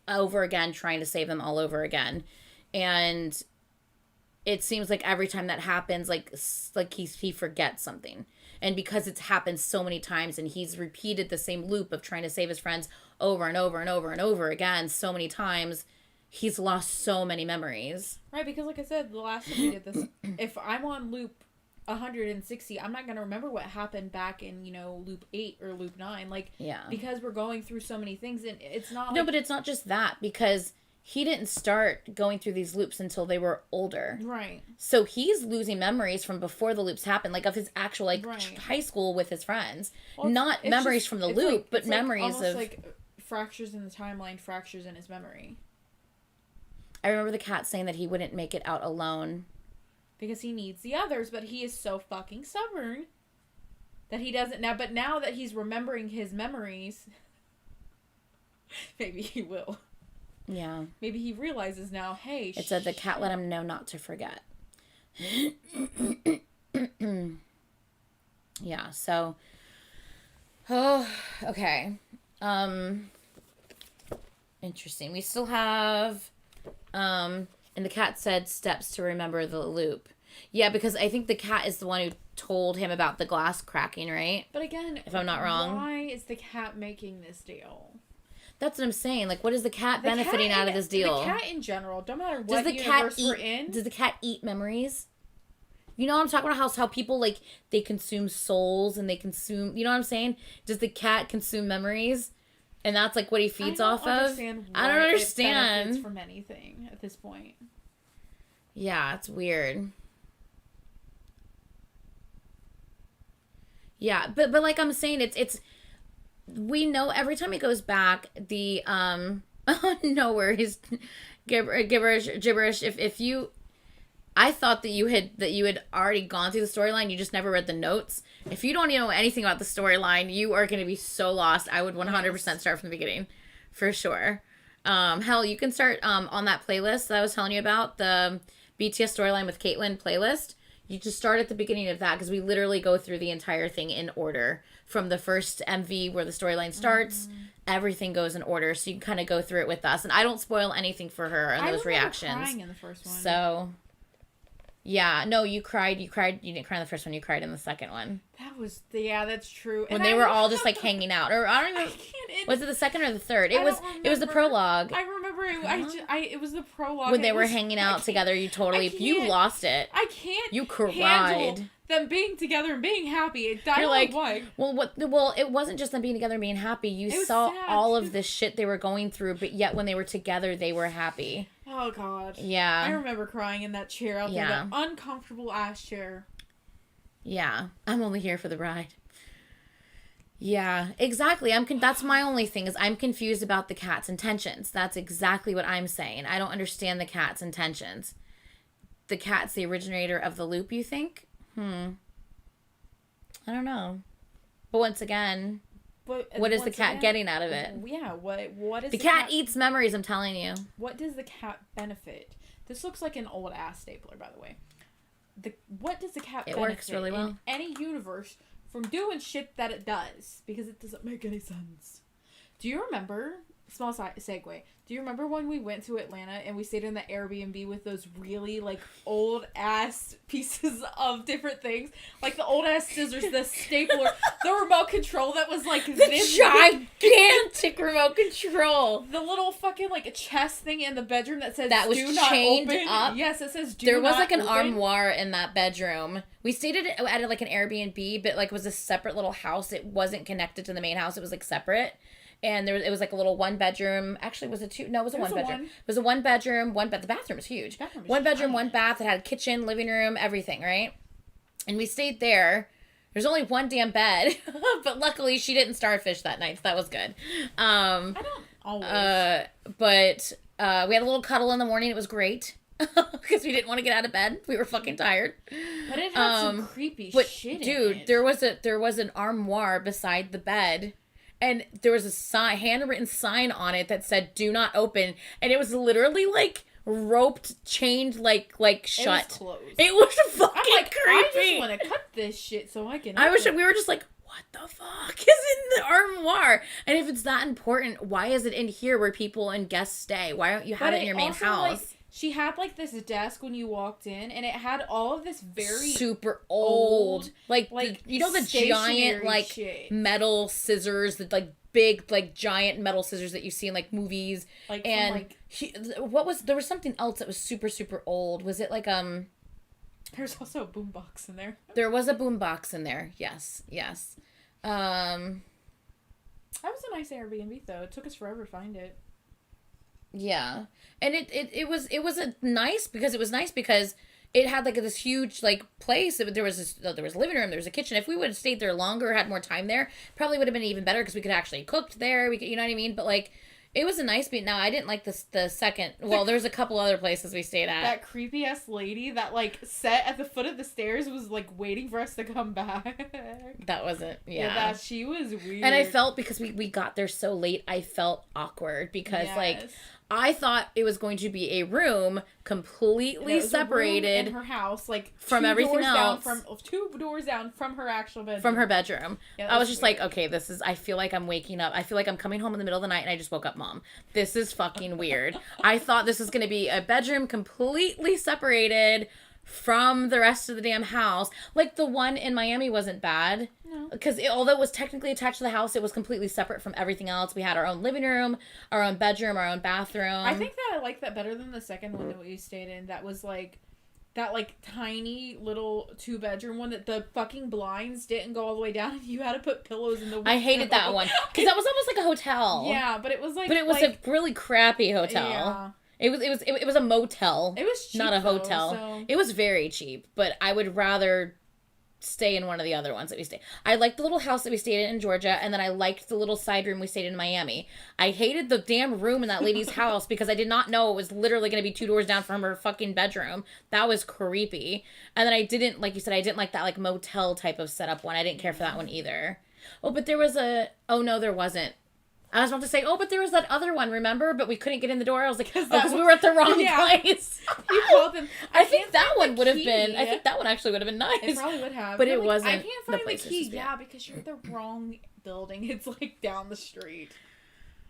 over again trying to save them all over again. And it seems like every time that happens, like he forgets something. And because it's happened so many times and he's repeated the same loop of trying to save his friends over and over and over and over again so many times, he's lost so many memories. Right, because like I said, the last time we did this, if I'm on loop 160, I'm not going to remember what happened back in, loop 8 or loop 9. Like, yeah. Because we're going through so many things, and it's not No, but it's not just that, because he didn't start going through these loops until they were older. Right. So he's losing memories from before the loops happened, like of his actual, high school with his friends. Well, not memories from the loop, but memories of... like fractures in the timeline, fractures in his memory. I remember the cat saying that he wouldn't make it out alone. Because he needs the others, but he is so fucking stubborn that he doesn't now. But now that he's remembering his memories, maybe he will. Yeah. Maybe he realizes now, hey, it said the cat let him know not to forget. Yeah, so... Oh, okay. Interesting. We still have... And the cat said steps to remember the loop. Yeah, because I think the cat is the one who told him about the glass cracking, right? But again, if I'm not wrong, why is the cat making this deal? That's what I'm saying. Like, what is the cat benefiting out of this deal? The cat in general, no matter what universe we're in. Does the cat eat memories? You know what I'm talking about? How people, like, they consume souls and they consume... You know what I'm saying? Does the cat consume memories? And that's, like, what he feeds off of? I don't understand. It benefits from anything at this point. Yeah, it's weird. Yeah, but like I'm saying, it's... We know every time he goes back, the, no worries, gibberish, if you... I thought that you had already gone through the storyline. You just never read the notes. If you don't know anything about the storyline, you are going to be so lost. I would 100% start from the beginning, for sure. Hell, you can start on that playlist that I was telling you about, the BTS storyline with Caitlyn playlist. You just start at the beginning of that, because we literally go through the entire thing in order. From the first MV where the storyline starts, everything goes in order, so you can kind of go through it with us. And I don't spoil anything for her in those reactions. I remember crying in the first one. So... Yeah, no, you cried. You didn't cry in the first one. You cried in the second one. That's true. When they were all just like hanging out, or I don't even. Was it the second or the third? It was the prologue. I remember it. It was the prologue when they were hanging out together. You lost it. I can't. You cried. Them being together and being happy. You're like, well, it wasn't just them being together and being happy. You saw all of the shit they were going through, but yet when they were together, they were happy. Oh, God. Yeah. I remember crying in that chair out there, that uncomfortable ass chair. Yeah. I'm only here for the ride. Yeah, exactly. That's my only thing, is I'm confused about the cat's intentions. That's exactly what I'm saying. I don't understand the cat's intentions. The cat's the originator of the loop, you think? I don't know. But once again... what is the cat getting out of it? Yeah, what is the cat eats memories, I'm telling you. What does the cat benefit? This looks like an old ass stapler, by the way. What does the cat benefit works really well. in any universe from doing shit that it does? Because it doesn't make any sense. Do you remember, small segue, do you remember when we went to Atlanta and we stayed in the Airbnb with those really, like, old-ass pieces of different things? Like, the old-ass scissors, the stapler, the remote control that was, like, this gigantic remote control. The little fucking, like, chest thing in the bedroom that says, that was do not chained open. Up. Yes, it says, do there not was, like, an open. armoire in that bedroom. We stayed at like, an Airbnb, but, like, it was a separate little house. It wasn't connected to the main house. It was, like, separate. And it was like a little one bedroom. Actually, was it two? No, it was a one bedroom. It was a one bedroom, one bed. The bathroom was huge. One bedroom, one bath. It had a kitchen, living room, everything, right? And we stayed there. There's only one damn bed, but luckily she didn't starfish that night, so that was good. I don't always. But we had a little cuddle in the morning. It was great. Because we didn't want to get out of bed. We were fucking tired. But it had some creepy shit in it. There was an armoire beside the bed. And there was a handwritten sign on it that said, do not open. And it was literally, like, roped, chained, like shut. It was closed. It was fucking creepy. I just want to cut this shit so I can we were just like, what the fuck is in the armoire? And if it's that important, why is it in here where people and guests stay? Why don't you have it in your main house? Like, she had, like, this desk when you walked in, and it had all of this very... super old like you know the giant, like, shit. Metal scissors, the, like, big, like, giant metal scissors that you see in, like, movies. Like, and there was something else that was super, super old. Was it, like, There's also a boombox in there. There was a boombox in there, yes. That was a nice Airbnb, though. It took us forever to find it. Yeah, and it was nice because it had, like, this huge, like, place. There was a living room, there was a kitchen. If we would have stayed there longer, had more time there, probably would have been even better because we could actually cooked there. You know what I mean? But, like, it was a nice beat. Now, I didn't like the second. Well, there's a couple other places we stayed at. That creepy ass lady that, like, sat at the foot of the stairs was, like, waiting for us to come back. That wasn't. Yeah, she was weird. And I felt, because we got there so late, I felt awkward because, like, I thought it was going to be a room completely separated in her house, like from everything else. Two doors down from her actual bedroom. From her bedroom. Yeah, I was just weird. Like, okay, this is, I feel like I'm waking up. I feel like I'm coming home in the middle of the night and I just woke up, Mom. This is fucking weird. I thought this was going to be a bedroom completely separated from the rest of the damn house. Like, the one in Miami wasn't bad. No. Because although it was technically attached to the house, it was completely separate from everything else. We had our own living room, our own bedroom, our own bathroom. I think that I like that better than the second one that we stayed in. That was like, that like tiny little 2-bedroom one that the fucking blinds didn't go all the way down and you had to put pillows in the window. I hated that one. Because that was almost like a hotel. Yeah, but it was like... But it was like, a really crappy hotel. Yeah. It was a motel. It was cheap, not a hotel. So. It was very cheap, but I would rather stay in one of the other ones that we stayed. I liked the little house that we stayed in Georgia, and then I liked the little side room we stayed in Miami. I hated the damn room in that lady's house because I did not know it was literally going to be 2 doors down from her fucking bedroom. That was creepy. And then I didn't, like you said, I didn't like that like motel type of setup one. I didn't care for that one either. Oh, but there was oh no, there wasn't. I was about to say, oh, but there was that other one, remember? But we couldn't get in the door. I was like, because we were at the wrong place. You called them. I think that one would have been. I think that one actually would have been nice. It probably would have. But it wasn't. I can't find the key. Yeah, because you're at the wrong building. It's like down the street.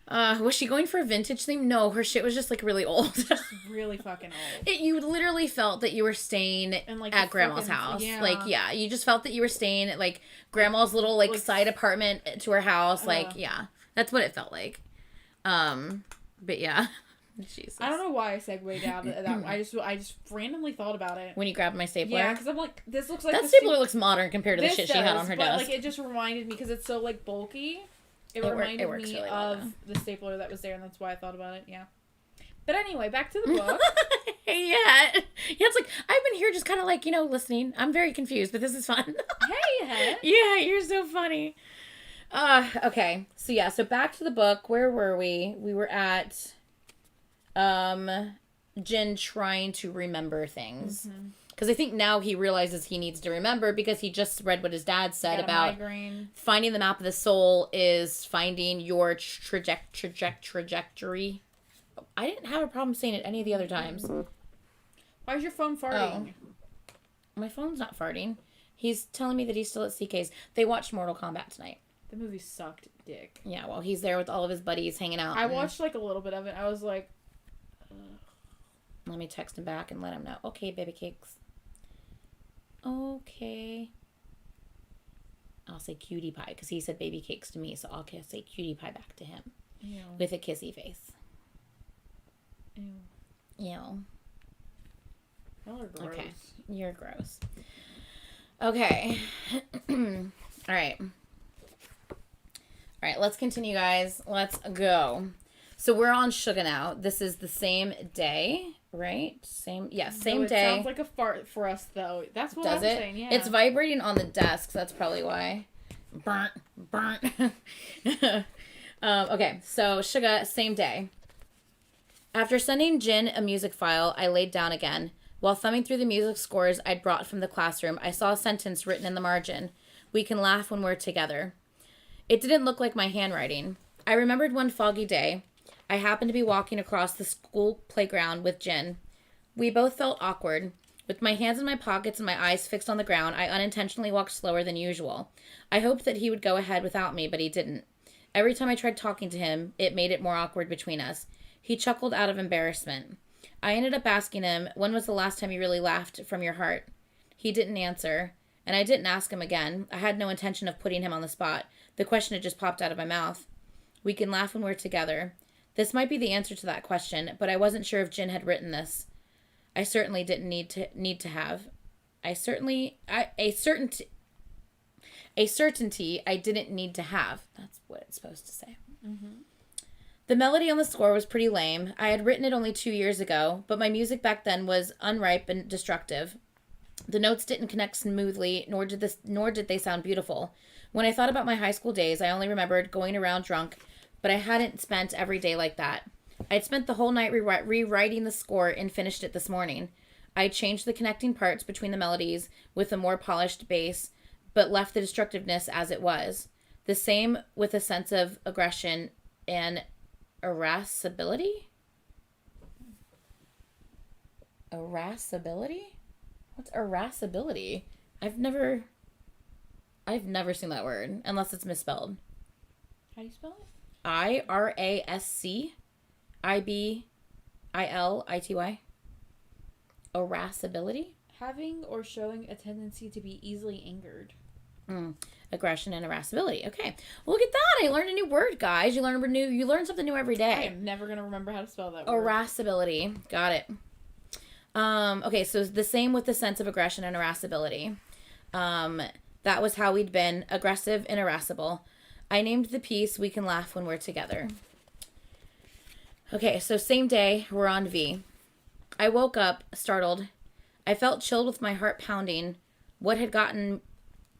Was she going for a vintage theme? No, her shit was just like really old. Just really fucking old. You literally felt that you were staying like at grandma's house. Yeah. Like, yeah, you just felt that you were staying at like grandma's little like side apartment to her house. Like, yeah. That's what it felt like. But yeah. Jesus. I don't know why I segued out of that. I just randomly thought about it. When you grabbed my stapler? Yeah, because I'm like, this looks like... That stapler looks modern compared to the shit she had on her desk. Like, it just reminded me, because it's so, like, bulky. It reminded me really of the stapler that was there, and that's why I thought about it, yeah. But anyway, back to the book. Yeah, it's like, I've been here just kind of like, listening. I'm very confused, but this is fun. Hey, yeah, you're so funny. Okay. So back to the book. Where were we? We were at, Jin trying to remember things. Because I think now he realizes he needs to remember because he just read what his dad said about finding the map of the soul is finding your trajectory. I didn't have a problem saying it any of the other times. Why is your phone farting? Oh. My phone's not farting. He's telling me that he's still at CK's. They watched Mortal Kombat tonight. The movie sucked dick. Yeah, well, he's there with all of his buddies hanging out. I watched, like, a little bit of it. I was like... Let me text him back and let him know. Okay, baby cakes. Okay. I'll say cutie pie, because he said baby cakes to me, so I'll say cutie pie back to him. Ew. With a kissy face. Ew. Ew. Y'all are gross. Okay, you're gross. Okay. All right, let's continue, guys. Let's go. So we're on Suga now. This is the same day, right? Same day. It sounds like a fart for us, though. That's what I'm saying, yeah. It's vibrating on the desk, so that's probably why. Burnt. Okay, so Suga, same day. After sending Jin a music file, I laid down again. While thumbing through the music scores I'd brought from the classroom, I saw a sentence written in the margin. We can laugh when we're together. It didn't look like my handwriting. I remembered one foggy day. I happened to be walking across the school playground with Jin. We both felt awkward. With my hands in my pockets and my eyes fixed on the ground, I unintentionally walked slower than usual. I hoped that he would go ahead without me, but he didn't. Every time I tried talking to him, it made it more awkward between us. He chuckled out of embarrassment. I ended up asking him, when was the last time you really laughed from your heart? He didn't answer, and I didn't ask him again. I had no intention of putting him on the spot. The question had just popped out of my mouth. We can laugh when we're together. This might be the answer to that question, but I wasn't sure if Jin had written this. I certainly didn't need to have. A certainty I didn't need to have. That's what it's supposed to say. Mm-hmm. The melody on the score was pretty lame. I had written it only 2 years ago, but my music back then was unripe and destructive. The notes didn't connect smoothly, nor did they sound beautiful. When I thought about my high school days, I only remembered going around drunk, but I hadn't spent every day like that. I'd spent the whole night rewriting the score and finished it this morning. I changed the connecting parts between the melodies with a more polished bass, but left the destructiveness as it was. The same with a sense of aggression and irascibility? Irascibility? What's irascibility? I've never seen that word, unless it's misspelled. How do you spell it? Irascibility. Irascibility? Having or showing a tendency to be easily angered. Aggression and irascibility. Okay. Well, look at that. I learned a new word, guys. You learn something new every day. I am never going to remember how to spell that word. Irascibility. Got it. Okay, so the same with the sense of aggression and irascibility. That was how we'd been, aggressive and irascible. I named the piece We Can Laugh When We're Together. Okay, so same day, we're on V. I woke up, startled. I felt chilled with my heart pounding. What had gotten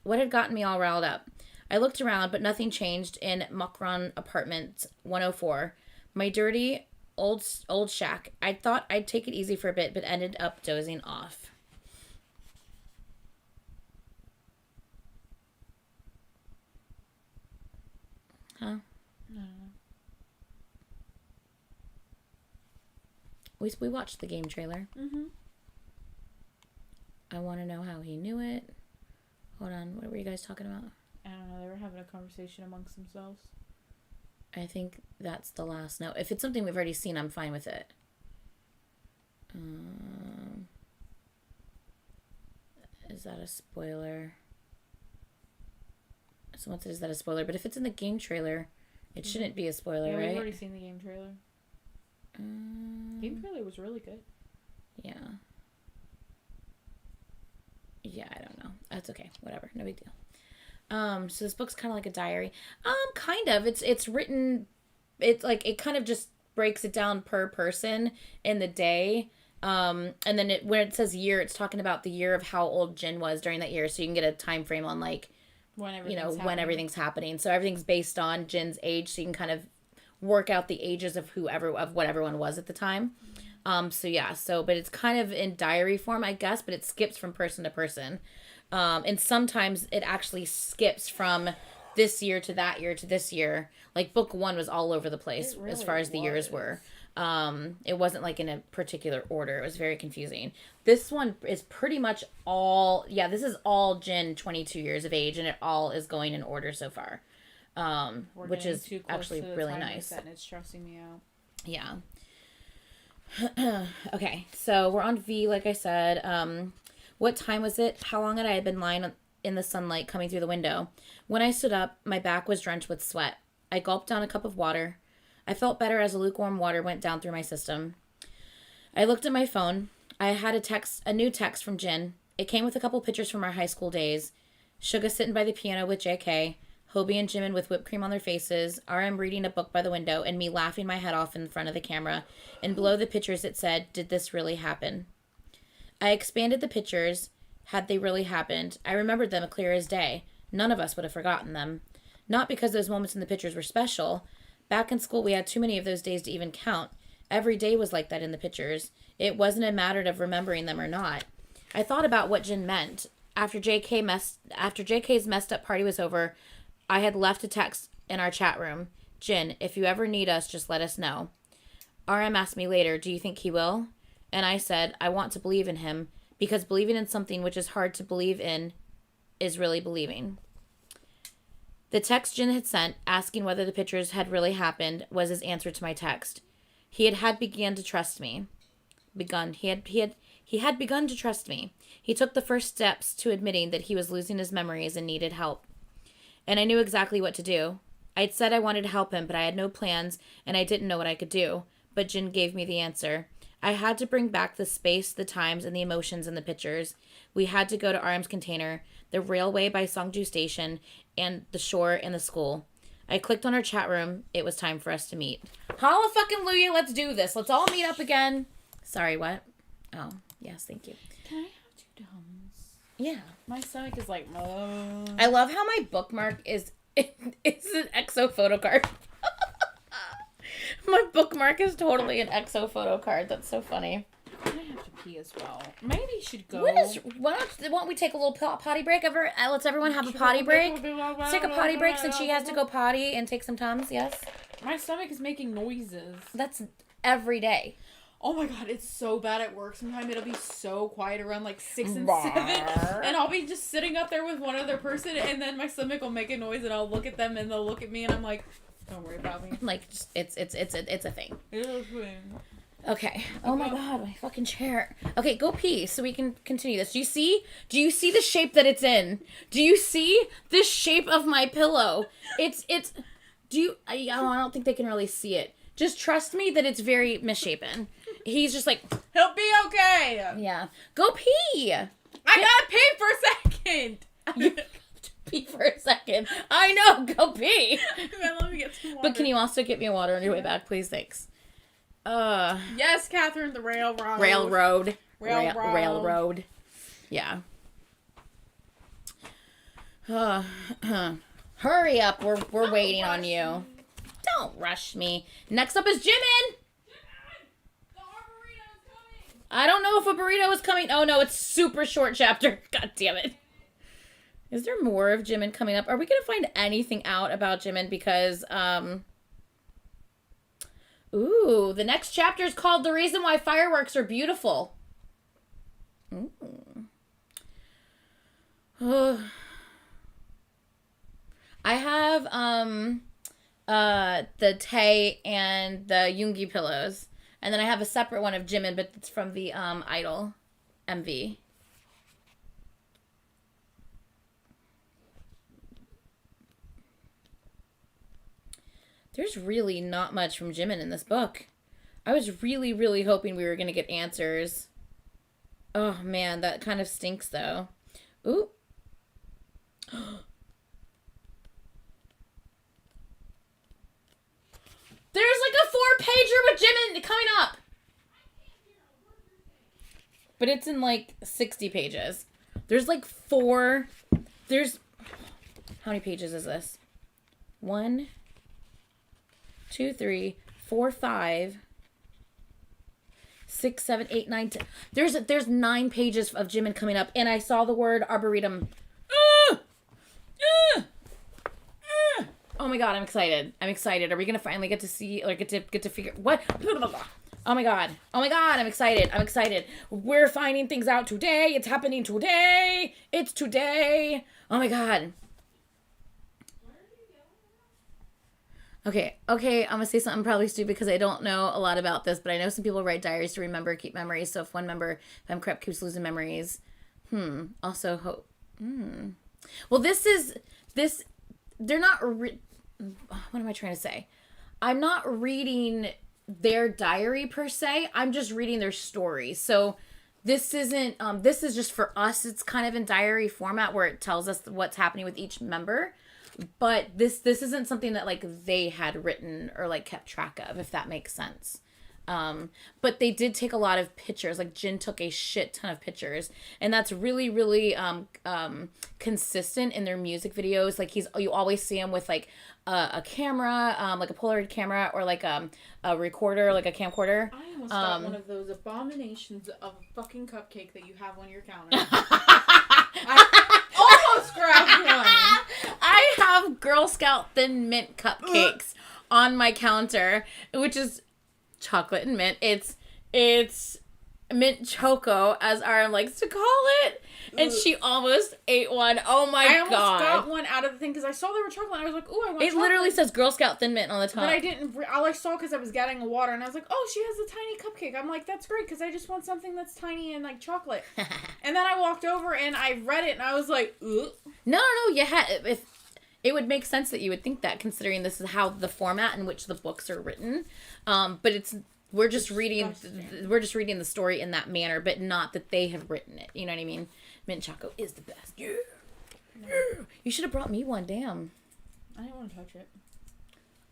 me all riled up? I looked around, but nothing changed in Mokran Apartment 104. My dirty old shack. I thought I'd take it easy for a bit, but ended up dozing off. Huh? No. We watched the game trailer. Mm-hmm. I want to know how he knew it. Hold on, what were you guys talking about? I don't know, they were having a conversation amongst themselves. I think that's the last note. If it's something we've already seen, I'm fine with it. Is that a spoiler? Someone said, is that a spoiler? But if it's in the game trailer, it shouldn't be a spoiler, right? We've already seen the game trailer. Game trailer was really good. Yeah. Yeah, I don't know. That's okay. Whatever. No big deal. So this book's kind of like a diary. Kind of. It's written. It's like it kind of just breaks it down per person in the day. And then when it says year, it's talking about the year of how old Jin was during that year, so you can get a time frame on like when everything's happening. So everything's based on Jin's age, so you can kind of work out the ages of what everyone was at the time. But it's kind of in diary form, I guess, but it skips from person to person. And sometimes it actually skips from this year to that year to this year. Like book 1 was all over the place really as far as the years were. It wasn't like in a particular order. It was very confusing. This one is pretty much this is all Jin 22 years of age, and it all is going in order so far. Which is actually really nice. And it's stressing me out. Yeah. Okay, so we're on V, like I said. What time was it? How long had I been lying in the sunlight coming through the window? When I stood up, my back was drenched with sweat. I gulped down a cup of water. I felt better as the lukewarm water went down through my system. I looked at my phone. I had a new text from Jin. It came with a couple pictures from our high school days. Suga sitting by the piano with JK. Hobie and Jimin with whipped cream on their faces, RM reading a book by the window, and me laughing my head off in front of the camera. And below the pictures it said, "Did this really happen?" I expanded the pictures. Had they really happened? I remembered them clear as day. None of us would have forgotten them. Not because those moments in the pictures were special. Back in school we had too many of those days to even count. Every day was like that in the pictures. It wasn't a matter of remembering them or not. I thought about what Jin meant. After JK's messed up party was over, I had left a text in our chat room. "Jin, if you ever need us, just let us know." RM asked me later, "Do you think he will?" And I said, "I want to believe in him, because believing in something which is hard to believe in is really believing." The text Jin had sent, asking whether the pictures had really happened, was his answer to my text. He had begun to trust me. He had begun to trust me. He took the first steps to admitting that he was losing his memories and needed help. And I knew exactly what to do. I'd said I wanted to help him, but I had no plans, and I didn't know what I could do. But Jin gave me the answer. I had to bring back the space, the times, and the emotions in the pictures. We had to go to RM's container, the railway by Songju Station, and the shore and the school. I clicked on our chat room. It was time for us to meet. Hallelujah, let's do this. Let's all meet up again. Sorry, what? Oh, yes, thank you. Can I have 2 Dums? Yeah. My stomach is like, I love how my bookmark is it's an EXO photo card. My bookmark is totally an EXO photo card. That's so funny. I have to pee as well. Maybe you should go. Why don't we take a little potty break? Let's everyone have a potty break. Let's take a potty break since she has to go potty and take some Tums. Yes. My stomach is making noises. That's every day. Oh my god, it's so bad at work. Sometimes it'll be so quiet around like 6 and 7. And I'll be just sitting up there with one other person and then my stomach will make a noise and I'll look at them and they'll look at me and I'm like, don't worry about me. Like, just, it's a thing. It's a thing. Okay. Oh my god, my fucking chair. Okay, go pee so we can continue this. Do you see the shape that it's in? Do you see the shape of my pillow? I don't think they can really see it. Just trust me that it's very misshapen. He's just like, he'll be okay. Yeah. Go pee. I gotta pee for a second. You have to pee for a second. I know. Go pee. Let me get some water. But can you also get me water on your way back, please? Thanks. Yes, Catherine, the railroad. Railroad. Yeah. Hurry up. We're waiting on you. Don't rush me. Next up is Jimin. The burrito is coming. I don't know if a burrito is coming. Oh no, it's super short chapter. God damn it. Is there more of Jimin coming up? Are we going to find anything out about Jimin? Because, ooh, the next chapter is called The Reason Why Fireworks Are Beautiful. Ooh. I have, the Tae and the Yoongi pillows. And then I have a separate one of Jimin, but it's from the, Idol MV. There's really not much from Jimin in this book. I was really, really hoping we were going to get answers. Oh, man, that kind of stinks, though. Ooh. There's like a 4-pager with Jimin coming up. But it's in like 60 pages. There's like 4. There's... How many pages is this? 1, 2, 3, 4, 5, 6, 7, 8, 9, 10. There's 9 pages of Jimin coming up, and I saw the word arboretum. Oh my god, I'm excited. Are we gonna finally get to see or get to figure what? Oh my god, I'm excited. We're finding things out today. It's happening today. It's today. Oh my god. Okay, I'm gonna say something probably stupid because I don't know a lot about this, but I know some people write diaries to remember, keep memories. So if one member, if I'm correct, keeps losing memories. Also hope. Well, they're not, what am I trying to say? I'm not reading their diary per se. I'm just reading their stories. So this isn't, this is just for us. It's kind of in diary format where it tells us what's happening with each member. But this isn't something that, like, they had written or, like, kept track of, if that makes sense. But they did take a lot of pictures. Like, Jin took a shit ton of pictures. And that's really, really consistent in their music videos. Like, you always see him with, like, a camera, like a Polaroid camera, or, like, a recorder, like a camcorder. I almost got one of those abominations of a fucking cupcake that you have on your counter. I almost grabbed one. I have Girl Scout Thin Mint cupcakes on my counter, which is chocolate and mint. It's mint choco, as Aram likes to call it. And she almost ate one. Oh my god. I almost got one out of the thing because I saw they were chocolate. And I was like, ooh, I want chocolate. It literally says Girl Scout Thin Mint on the top. But I didn't. All I saw because I was getting water, and I was like, oh, she has a tiny cupcake. I'm like, that's great because I just want something that's tiny and like chocolate. And then I walked over and I read it and I was like, ugh. No. You had if. It would make sense that you would think that, considering this is how the format in which the books are written. But we're just reading the story in that manner, but not that they have written it. You know what I mean? Mint Choco is the best. Yeah. You should have brought me one. Damn. I didn't want to touch it.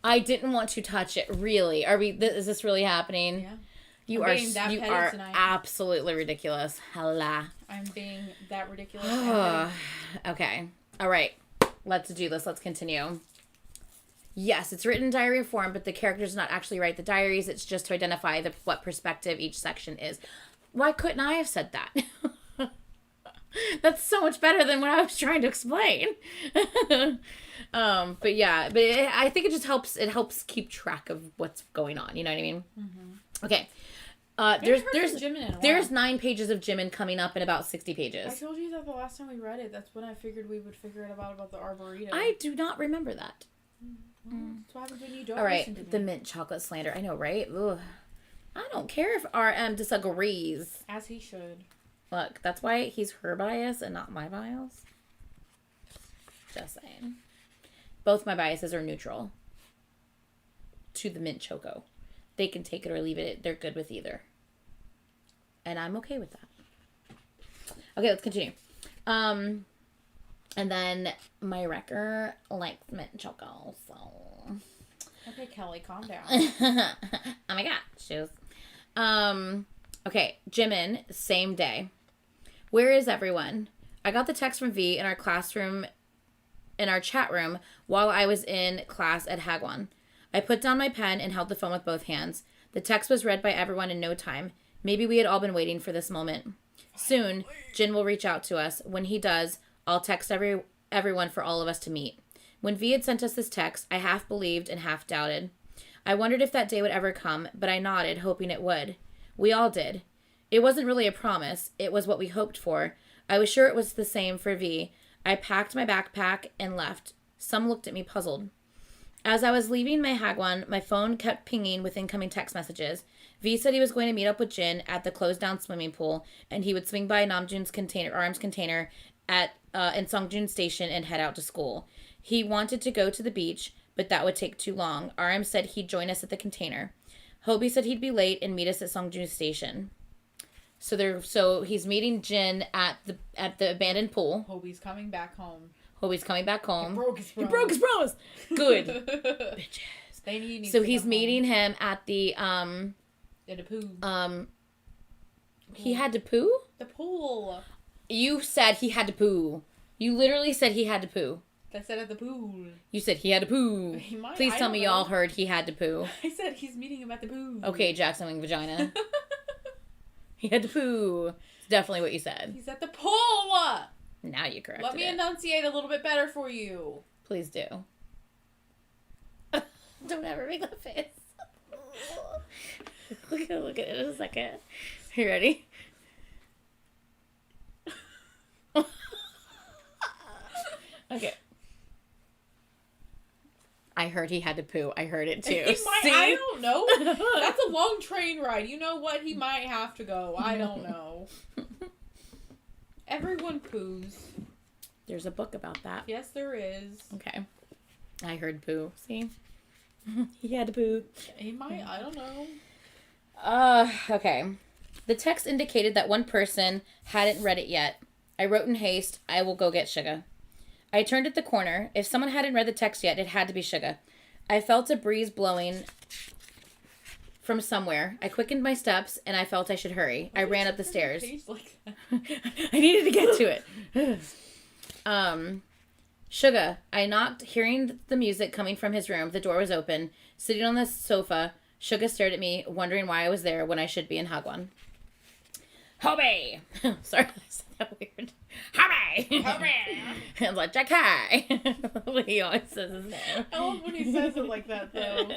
I didn't want to touch it. Really? Is this really happening? Yeah. You are absolutely ridiculous. Hella. I'm being that ridiculous. Okay. All right. Let's do this. Let's continue. Yes, it's written in diary form, but the characters do not actually write the diaries. It's just to identify what perspective each section is. Why couldn't I have said that? That's so much better than what I was trying to explain. But yeah, I think it just helps. It helps keep track of what's going on. You know what I mean? Mm-hmm. Okay. There's 9 pages of Jimin coming up in about 60 pages. I told you that the last time we read it. That's when I figured we would figure it out about the Arboretum. I do not remember that. That's what happens when you don't All right, listen to me. the mint chocolate slander. I know, right? Ugh. I don't care if RM disagrees. As he should. Look, that's why he's her bias and not my bias. Just saying. Both my biases are neutral to the mint choco. They can take it or leave it. They're good with either. And I'm okay with that. Okay, let's continue. And then my wrecker likes mint choco, so... Okay, Kelly, calm down. Oh my god, shoes. Okay, Jimin, same day. Where is everyone? I got the text from V in our classroom, in our chat room, while I was in class at Hagwon. I put down my pen and held the phone with both hands. The text was read by everyone in no time. Maybe we had all been waiting for this moment. Soon, Jin will reach out to us. When he does, I'll text everyone for all of us to meet. When V had sent us this text, I half believed and half doubted. I wondered if that day would ever come, but I nodded, hoping it would. We all did. It wasn't really a promise. It was what we hoped for. I was sure it was the same for V. I packed my backpack and left. Some looked at me puzzled. As I was leaving my Hagwon, my phone kept pinging with incoming text messages. V said he was going to meet up with Jin at the closed-down swimming pool, and he would swing by RM's container at in Songjun Station and head out to school. He wanted to go to the beach, but that would take too long. RM said he'd join us at the container. Hobie said he'd be late and meet us at Songjun Station. So he's meeting Jin at the abandoned pool. Hobie's coming back home. Hobie's coming back home. He broke his promise. Good. Bitches. They need so he's meeting him at the the pool. He had to poo? The pool. You said he had to poo. You literally said he had to poo. I said at the pool. You said he had to poo. Please tell me y'all heard he had to poo. I said he's meeting him at the pool. Okay, Jackson Wing Vagina. He had to poo. It's definitely what you said. He's at the pool! Now you corrected Let me enunciate a little bit better for you. Please do. Don't ever make that face. Look at it in a second. You ready? Okay. I heard he had to poo. I heard it too. I don't know. That's a long train ride. You know what? He might have to go. I don't know. Everyone poos. There's a book about that. Yes, there is. Okay. I heard poo. See? He had to poo. He might. I don't know. Okay. The text indicated that one person hadn't read it yet. I wrote in haste, I will go get Suga. I turned at the corner. If someone hadn't read the text yet, it had to be Suga. I felt a breeze blowing from somewhere. I quickened my steps, and I felt I should hurry. I ran up the stairs. Like that? I needed to get to it. Suga. I knocked, hearing the music coming from his room. The door was open. Sitting on the sofa, Suga stared at me, wondering why I was there when I should be in Hagwon. Hobie! Sorry, I said that weird. Hobie! Hobie! And like, Jack Hi! He always says his name. I love when he says it like that, though.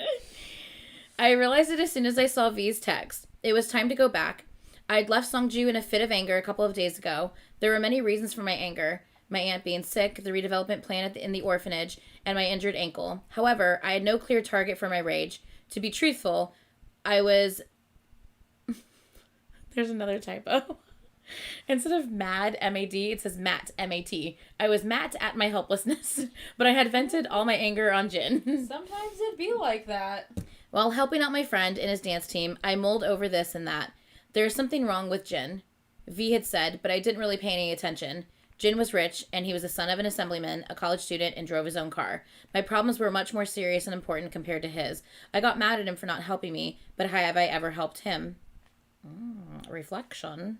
I realized it as soon as I saw V's text. It was time to go back. I'd left Songju in a fit of anger a couple of days ago. There were many reasons for my anger. My aunt being sick, the redevelopment plan in the orphanage, and my injured ankle. However, I had no clear target for my rage. To be truthful, I was... There's another typo. Instead of mad, M-A-D, it says Matt, M-A-T. I was Matt at my helplessness, but I had vented all my anger on Jin. Sometimes it'd be like that. While helping out my friend in his dance team, I mulled over this and that. There's something wrong with Jin, V had said, but I didn't really pay any attention. Jin was rich, and he was the son of an assemblyman, a college student, and drove his own car. My problems were much more serious and important compared to his. I got mad at him for not helping me, but have I ever helped him? Reflection.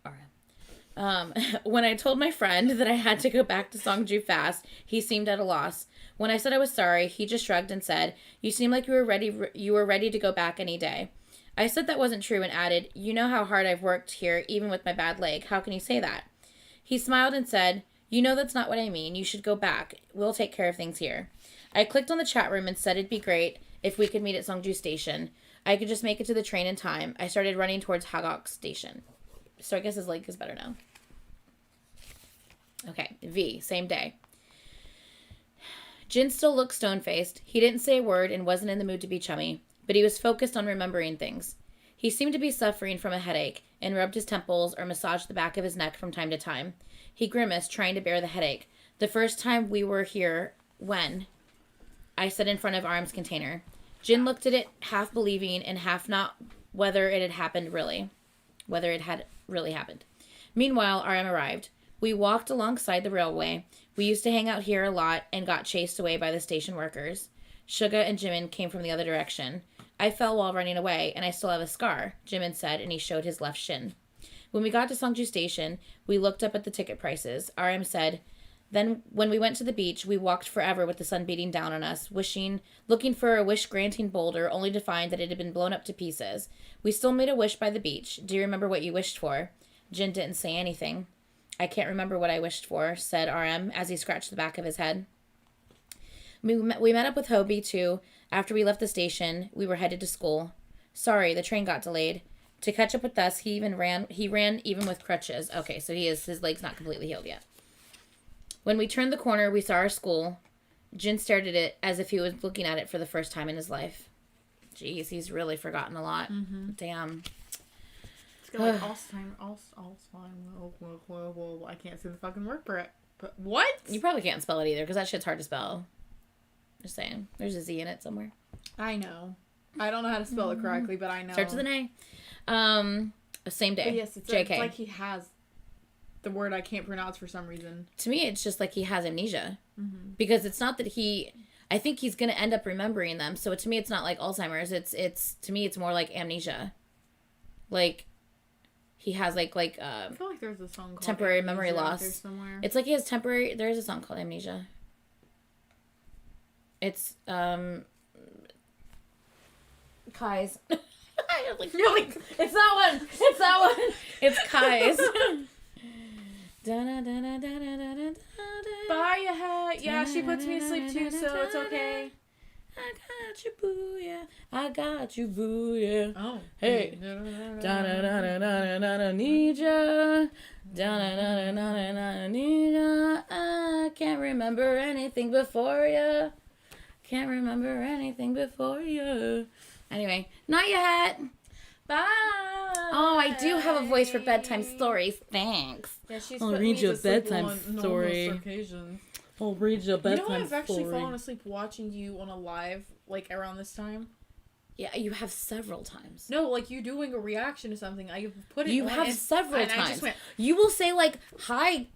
All right. When I told my friend that I had to go back to Songju fast, he seemed at a loss. When I said I was sorry, he just shrugged and said, "You seem like you were ready to go back any day." I said that wasn't true and added, "You know how hard I've worked here, even with my bad leg. How can you say that?" He smiled and said, "You know that's not what I mean. You should go back. We'll take care of things here." I clicked on the chat room and said it'd be great if we could meet at Songju Station. I could just make it to the train in time. I started running towards Hagok Station. So I guess his leg is better now. Okay, V, same day. Jin still looked stone-faced. He didn't say a word and wasn't in the mood to be chummy, but he was focused on remembering things. He seemed to be suffering from a headache and rubbed his temples or massaged the back of his neck from time to time. He grimaced, trying to bear the headache. The first time we were here, when? I sat in front of Arm's container. Jin looked at it, half believing and half not whether it had happened really. Whether it had really happened. Meanwhile, RM arrived. We walked alongside the railway. We used to hang out here a lot and got chased away by the station workers. Suga and Jimin came from the other direction. I fell while running away, and I still have a scar, Jimin said, and he showed his left shin. When we got to Songju Station, we looked up at the ticket prices. RM said, then when we went to the beach, we walked forever with the sun beating down on us, looking for a wish-granting boulder, only to find that it had been blown up to pieces. We still made a wish by the beach. Do you remember what you wished for? Jin didn't say anything. I can't remember what I wished for, said RM as he scratched the back of his head. We met up with Hobie, too. After we left the station, we were headed to school. Sorry, the train got delayed. To catch up with us, he ran even with crutches. Okay, so his leg's not completely healed yet. When we turned the corner, we saw our school. Jin stared at it as if he was looking at it for the first time in his life. Jeez, he's really forgotten a lot. Mm-hmm. Damn. It's got like Alzheimer's. I can't say the fucking word for it. But what? You probably can't spell it either, because that shit's hard to spell. Just saying. There's a Z in it somewhere. I know. I don't know how to spell it correctly, but I know. Starts with an A. Same day. But yes, it's JK. Like he has the word I can't pronounce for some reason. To me, it's just like he has amnesia. Mm-hmm. Because it's not that I think he's going to end up remembering them. So to me, it's not like Alzheimer's. To me, it's more like amnesia. Like, he has I feel like there's a song called temporary memory loss. Somewhere. It's like he has there is a song called Amnesia. It's, Kai's. You're like, it's that one. It's that one. It's Kai's. Bye, your hat. Yeah, she puts me to sleep too, so it's okay. I got you, boo, yeah. I got you, boo, yeah. Oh. Hey. Da-da-da-da-da-da-da-da, need ya. Da-da-da-da-da-da-da, need ya. I can't remember anything before ya. Can't remember anything before ya. Anyway, not yet. Bye. Oh, I do have a voice for bedtime stories. Thanks. Yeah, she's I'll read you a bedtime story. I'll read you a bedtime story. I've actually fallen asleep watching you on a live, like, around this time. Yeah, you have several times. No, like, you doing a reaction to something. I put it You have several times. I just went, you will say, like, hi,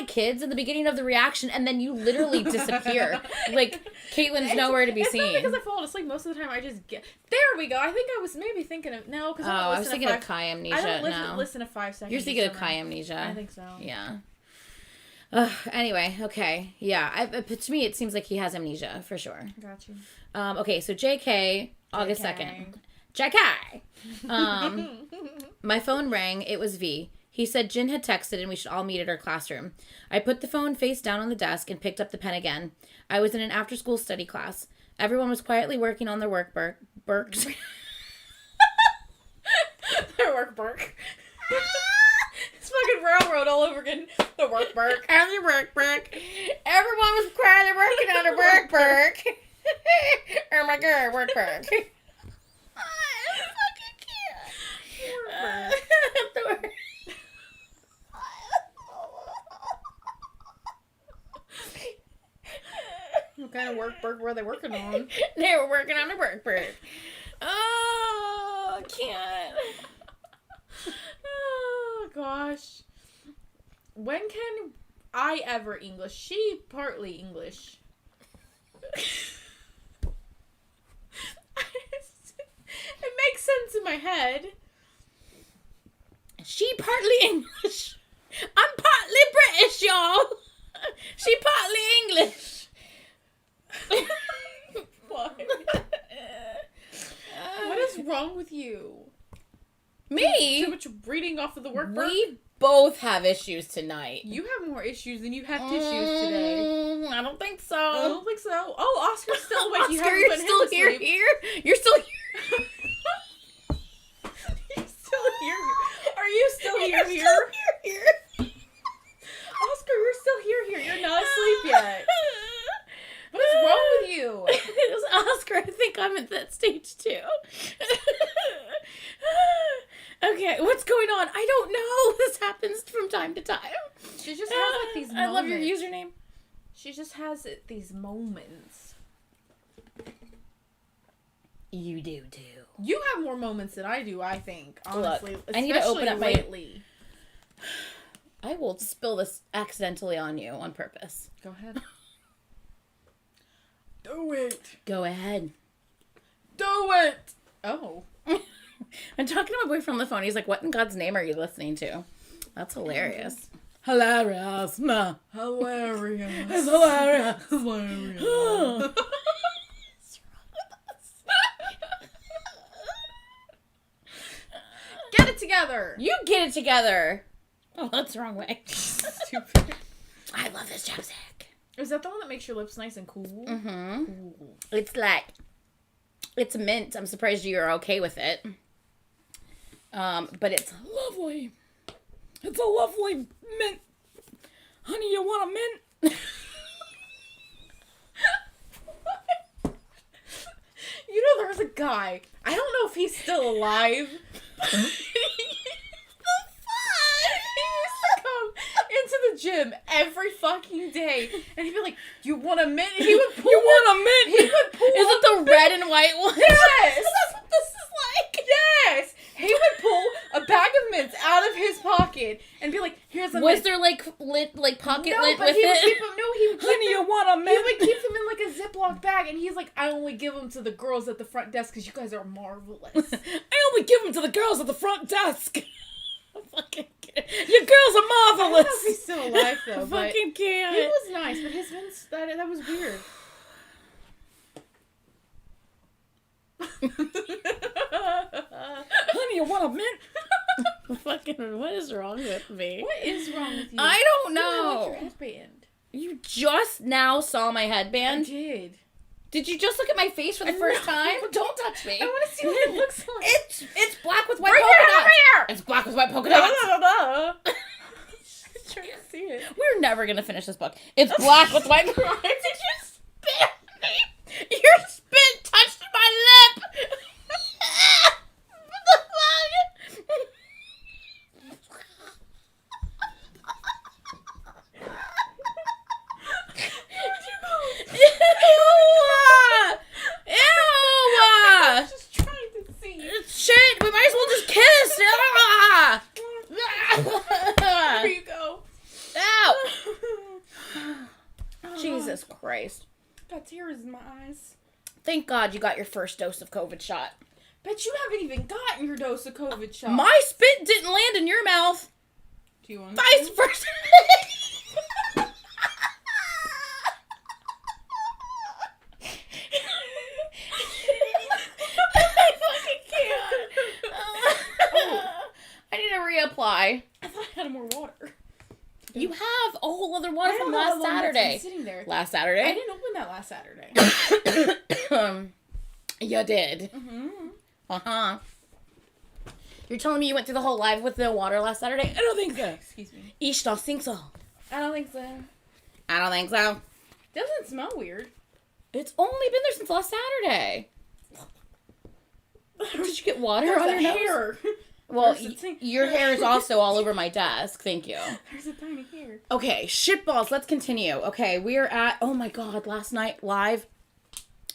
kids, at the beginning of the reaction, and then you literally disappear. Like, Caitlin's nowhere to be seen. It's not because I've fallen asleep. Most of the time, I just get... There we go. I think I was maybe thinking of... No, because I was thinking of Kai amnesia. I don't listen to 5 seconds. You're thinking of Kai amnesia. I think so. Yeah. Anyway, okay. Yeah, to me, it seems like he has amnesia, for sure. Got you. Okay, so JK... August 2nd. JK! My phone rang. It was V. He said Jin had texted and we should all meet at our classroom. I put the phone face down on the desk and picked up the pen again. I was in an after-school study class. Everyone was quietly working on their workbook. Their workbook. It's fucking railroad all over again. The workbook. And the workbook. Everyone was quietly working on their workbook. Oh my god, workbook. Oh, fucking cute. What kind of workbook were they working on? They were working on the workbook. Oh, I can't. Oh, gosh. When can I ever English? She partly English. It makes sense in my head. She partly English. I'm partly British, y'all. She partly English. What? What is wrong with you? Me? Too much reading off of the workbook? We both have issues tonight. You have more issues than you have tissues today. I don't think so. I don't think so. Oh, Oscar's still awake. Oscar, you're still here. You're still here. You're here. Oscar, you're still here. You're not asleep yet. What is wrong with you? Oscar, I think I'm at that stage too. Okay, what's going on? I don't know. This happens from time to time. She just has like these moments. I love your username. She just has these moments. You do too. You have more moments than I do, I think. Honestly, look, I need to open up lately. I will spill this accidentally on you on purpose. Go ahead. Do it. Go ahead. Do it. Oh. I'm talking to my boyfriend on the phone. He's like, what in God's name are you listening to? That's hilarious. Hilarious. Ma. Hilarious. It's hilarious. Hilarious. What's wrong with us? Get it together. You get it together. Oh, what's wrong way? Stupid. I love this chapstick. Is that the one that makes your lips nice and cool? Mm-hmm. Cool. It's mint. I'm surprised you're okay with it. But it's lovely. It's a lovely mint. Honey, you want a mint? You know, there's a guy. I don't know if he's still alive. Into the gym every fucking day, and he'd be like, "You want a mint?" And he would pull. You want a mint? He would pull. Is it the red and white one? Yes. That's what this is like. Yes. He would pull a bag of mints out of his pocket and be like, "Here's a mint." Was there like pocket lint with he would it? keep them. No, he would keep Honey, them, you want a mint? He would keep them in like a Ziploc bag, and he's like, "I only give them to the girls at the front desk because you guys are marvelous." I only give them to the girls at the front desk. Fucking can't. Your girls are marvelous. I don't know if he's still alive though. I fucking can't. He was nice, but his mints that was weird. Honey, you want a mint? Fucking, what is wrong with me? What is wrong with you? I don't know. You have, like, your headband. You just now saw my headband? I did. Did you just look at my face for the first time? Don't touch me. I want to see what it looks like. It's black with white Bring polka it dots. over here. It's black with white polka dots. I'm trying to see it. We're never gonna finish this book. It's black with white polka dots. Did you spit on me? Your spit touched my lip. What the fuck? Ew! I was just trying to see. Shit, we might as well just kiss. There you go. Ow! Jesus Christ. Got tears in my eyes. Thank God you got your first dose of COVID shot. Bet you haven't even gotten your dose of COVID shot. My spit didn't land in your mouth. Do you want Vice versa. I fucking can't. I need to reapply. I thought I had more water. You have a whole other one from last Saturday. Sitting there. Last Saturday? I didn't open that last Saturday. You did. Mm-hmm. Uh-huh. You're telling me you went through the whole live with no water last Saturday? I don't think so. Excuse me. Ich don't think so. I don't think so. I don't think so. Doesn't smell weird. It's only been there since last Saturday. Did you get water on your hair? nose? Well, There's your hair is also all over my desk. Thank you. There's a tiny hair. Okay, shitballs. Let's continue. Okay, we are at, oh my God, last night live.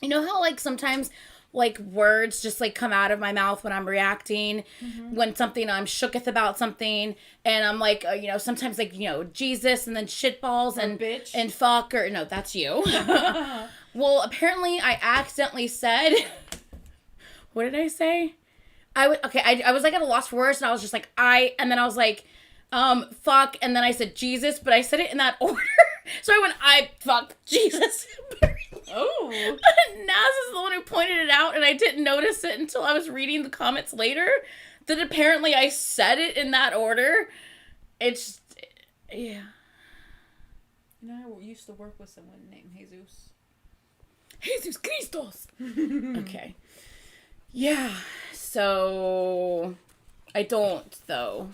You know how like sometimes like words just like come out of my mouth when I'm reacting, when something I'm shooketh about something, and I'm like, you know, sometimes like, you know, Jesus and then shitballs and bitch and fuck, or no, that's you. Well, apparently I accidentally said, what did I say? I was like at a loss for words, and I was just like, and then I was like, fuck, and then I said Jesus, but I said it in that order. So I went, fuck, Jesus. Oh. Naz is the one who pointed it out, and I didn't notice it until I was reading the comments later, that apparently I said it in that order. It's, yeah. You know, I used to work with someone named Jesus. Jesus Christos. Okay. Yeah. So, I don't, though.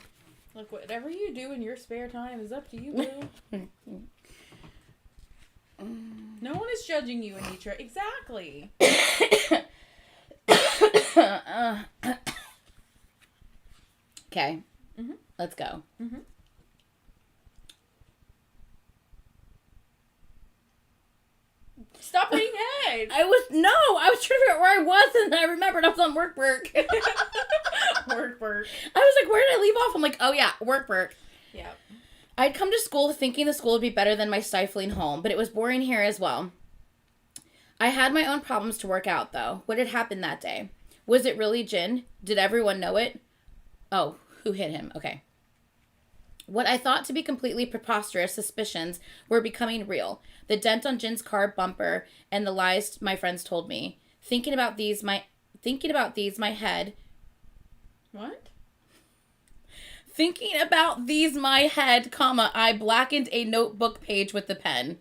Look, whatever you do in your spare time is up to you, boo. No one is judging you, Anitra. Exactly. Okay. Let's go. Stop reading ahead. I was trying to figure out where I was, and I remembered I was on work. Work. I was like, where did I leave off? I'm like, oh yeah, work. Yeah. I'd come to school thinking the school would be better than my stifling home, but it was boring here as well. I had my own problems to work out, though. What had happened that day? Was it really Jin? Did everyone know it? Oh, who hit him? Okay. What I thought to be completely preposterous suspicions were becoming real. The dent on Jin's car bumper and the lies my friends told me. Thinking about these, my head... What? Thinking about these, my head, I blackened a notebook page with the pen.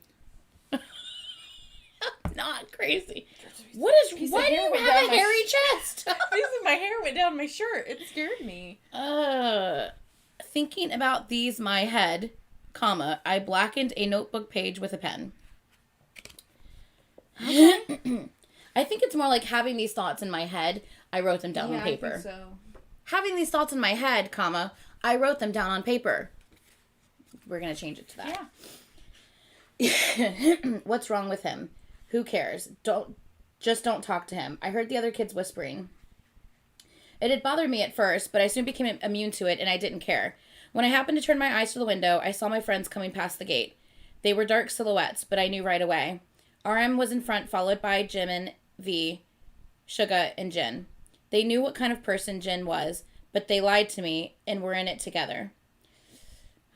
Not crazy. Why do you have a hairy chest? My hair went down my shirt. It scared me. Thinking about these, my head, I blackened a notebook page with a pen. Okay. I think it's more like having these thoughts in my head. I wrote them down on paper. I think so. Having these thoughts in my head, I wrote them down on paper. We're going to change it to that. What's wrong with him? Who cares? Don't talk to him. I heard the other kids whispering. It had bothered me at first, but I soon became immune to it, and I didn't care. When I happened to turn my eyes to the window, I saw my friends coming past the gate. They were dark silhouettes, but I knew right away. RM was in front, followed by Jimin, V, Suga, and Jin. They knew what kind of person Jin was, but they lied to me, and were in it together.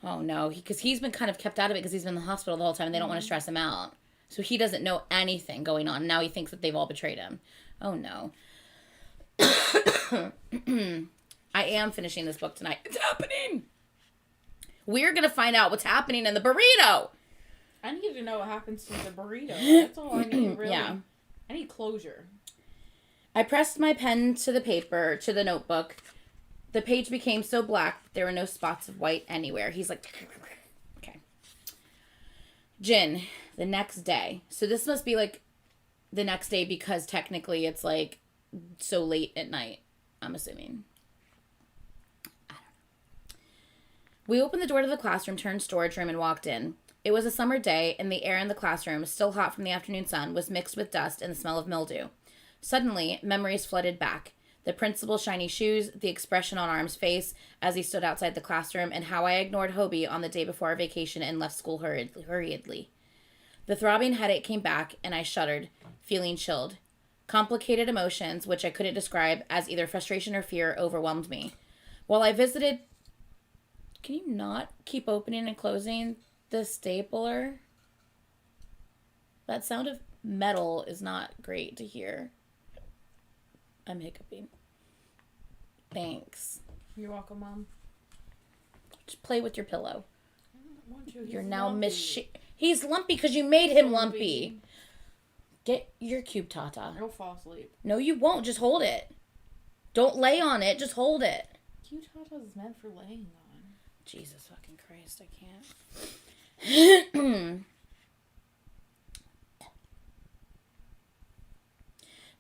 Oh, no, because he's been kind of kept out of it because he's been in the hospital the whole time, and they don't want to stress him out. So he doesn't know anything going on. Now he thinks that they've all betrayed him. Oh, no. I am finishing this book tonight. It's happening. We're going to find out what's happening in the burrito. I need to know what happens to the burrito. That's all I need, really. Yeah. I need closure. I pressed my pen to the notebook. The page became so black that there were no spots of white anywhere. He's like, okay. Jin, the next day. So this must be like the next day because technically it's like so late at night, I'm assuming. I don't know. We opened the door to the classroom, turned storage room, and walked in. It was a summer day, and the air in the classroom, still hot from the afternoon sun, was mixed with dust and the smell of mildew. Suddenly, memories flooded back. The principal's shiny shoes, the expression on Arm's face as he stood outside the classroom, and how I ignored Hobie on the day before our vacation and left school hurriedly. The throbbing headache came back, and I shuddered, feeling chilled. Complicated emotions, which I couldn't describe as either frustration or fear, overwhelmed me. While I visited... Can you not keep opening and closing the stapler? That sound of metal is not great to hear. I'm hiccuping. Thanks. You're welcome, Mom. Just play with your pillow. I don't want to. You're now He's lumpy because you made him lumpy. Get your cube, Tata. I'll fall asleep. No, you won't. Just hold it. Don't lay on it. Just hold it. Cube Tata is meant for laying on. Jesus fucking Christ, I can't.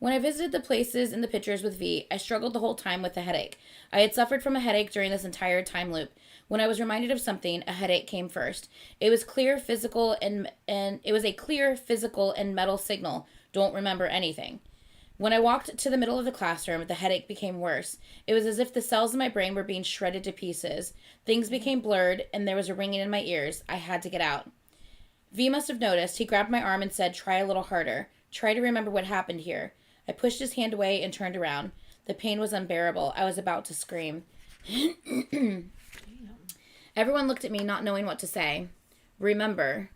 When I visited the places in the pictures with V, I struggled the whole time with a headache. I had suffered from a headache during this entire time loop. When I was reminded of something, a headache came first. It was clear physical and it was a clear physical and mental signal. Don't remember anything. When I walked to the middle of the classroom, the headache became worse. It was as if the cells in my brain were being shredded to pieces. Things became blurred, and there was a ringing in my ears. I had to get out. V must have noticed. He grabbed my arm and said, "Try a little harder. Try to remember what happened here." I pushed his hand away and turned around. The pain was unbearable. I was about to scream. Everyone looked at me, not knowing what to say. Remember.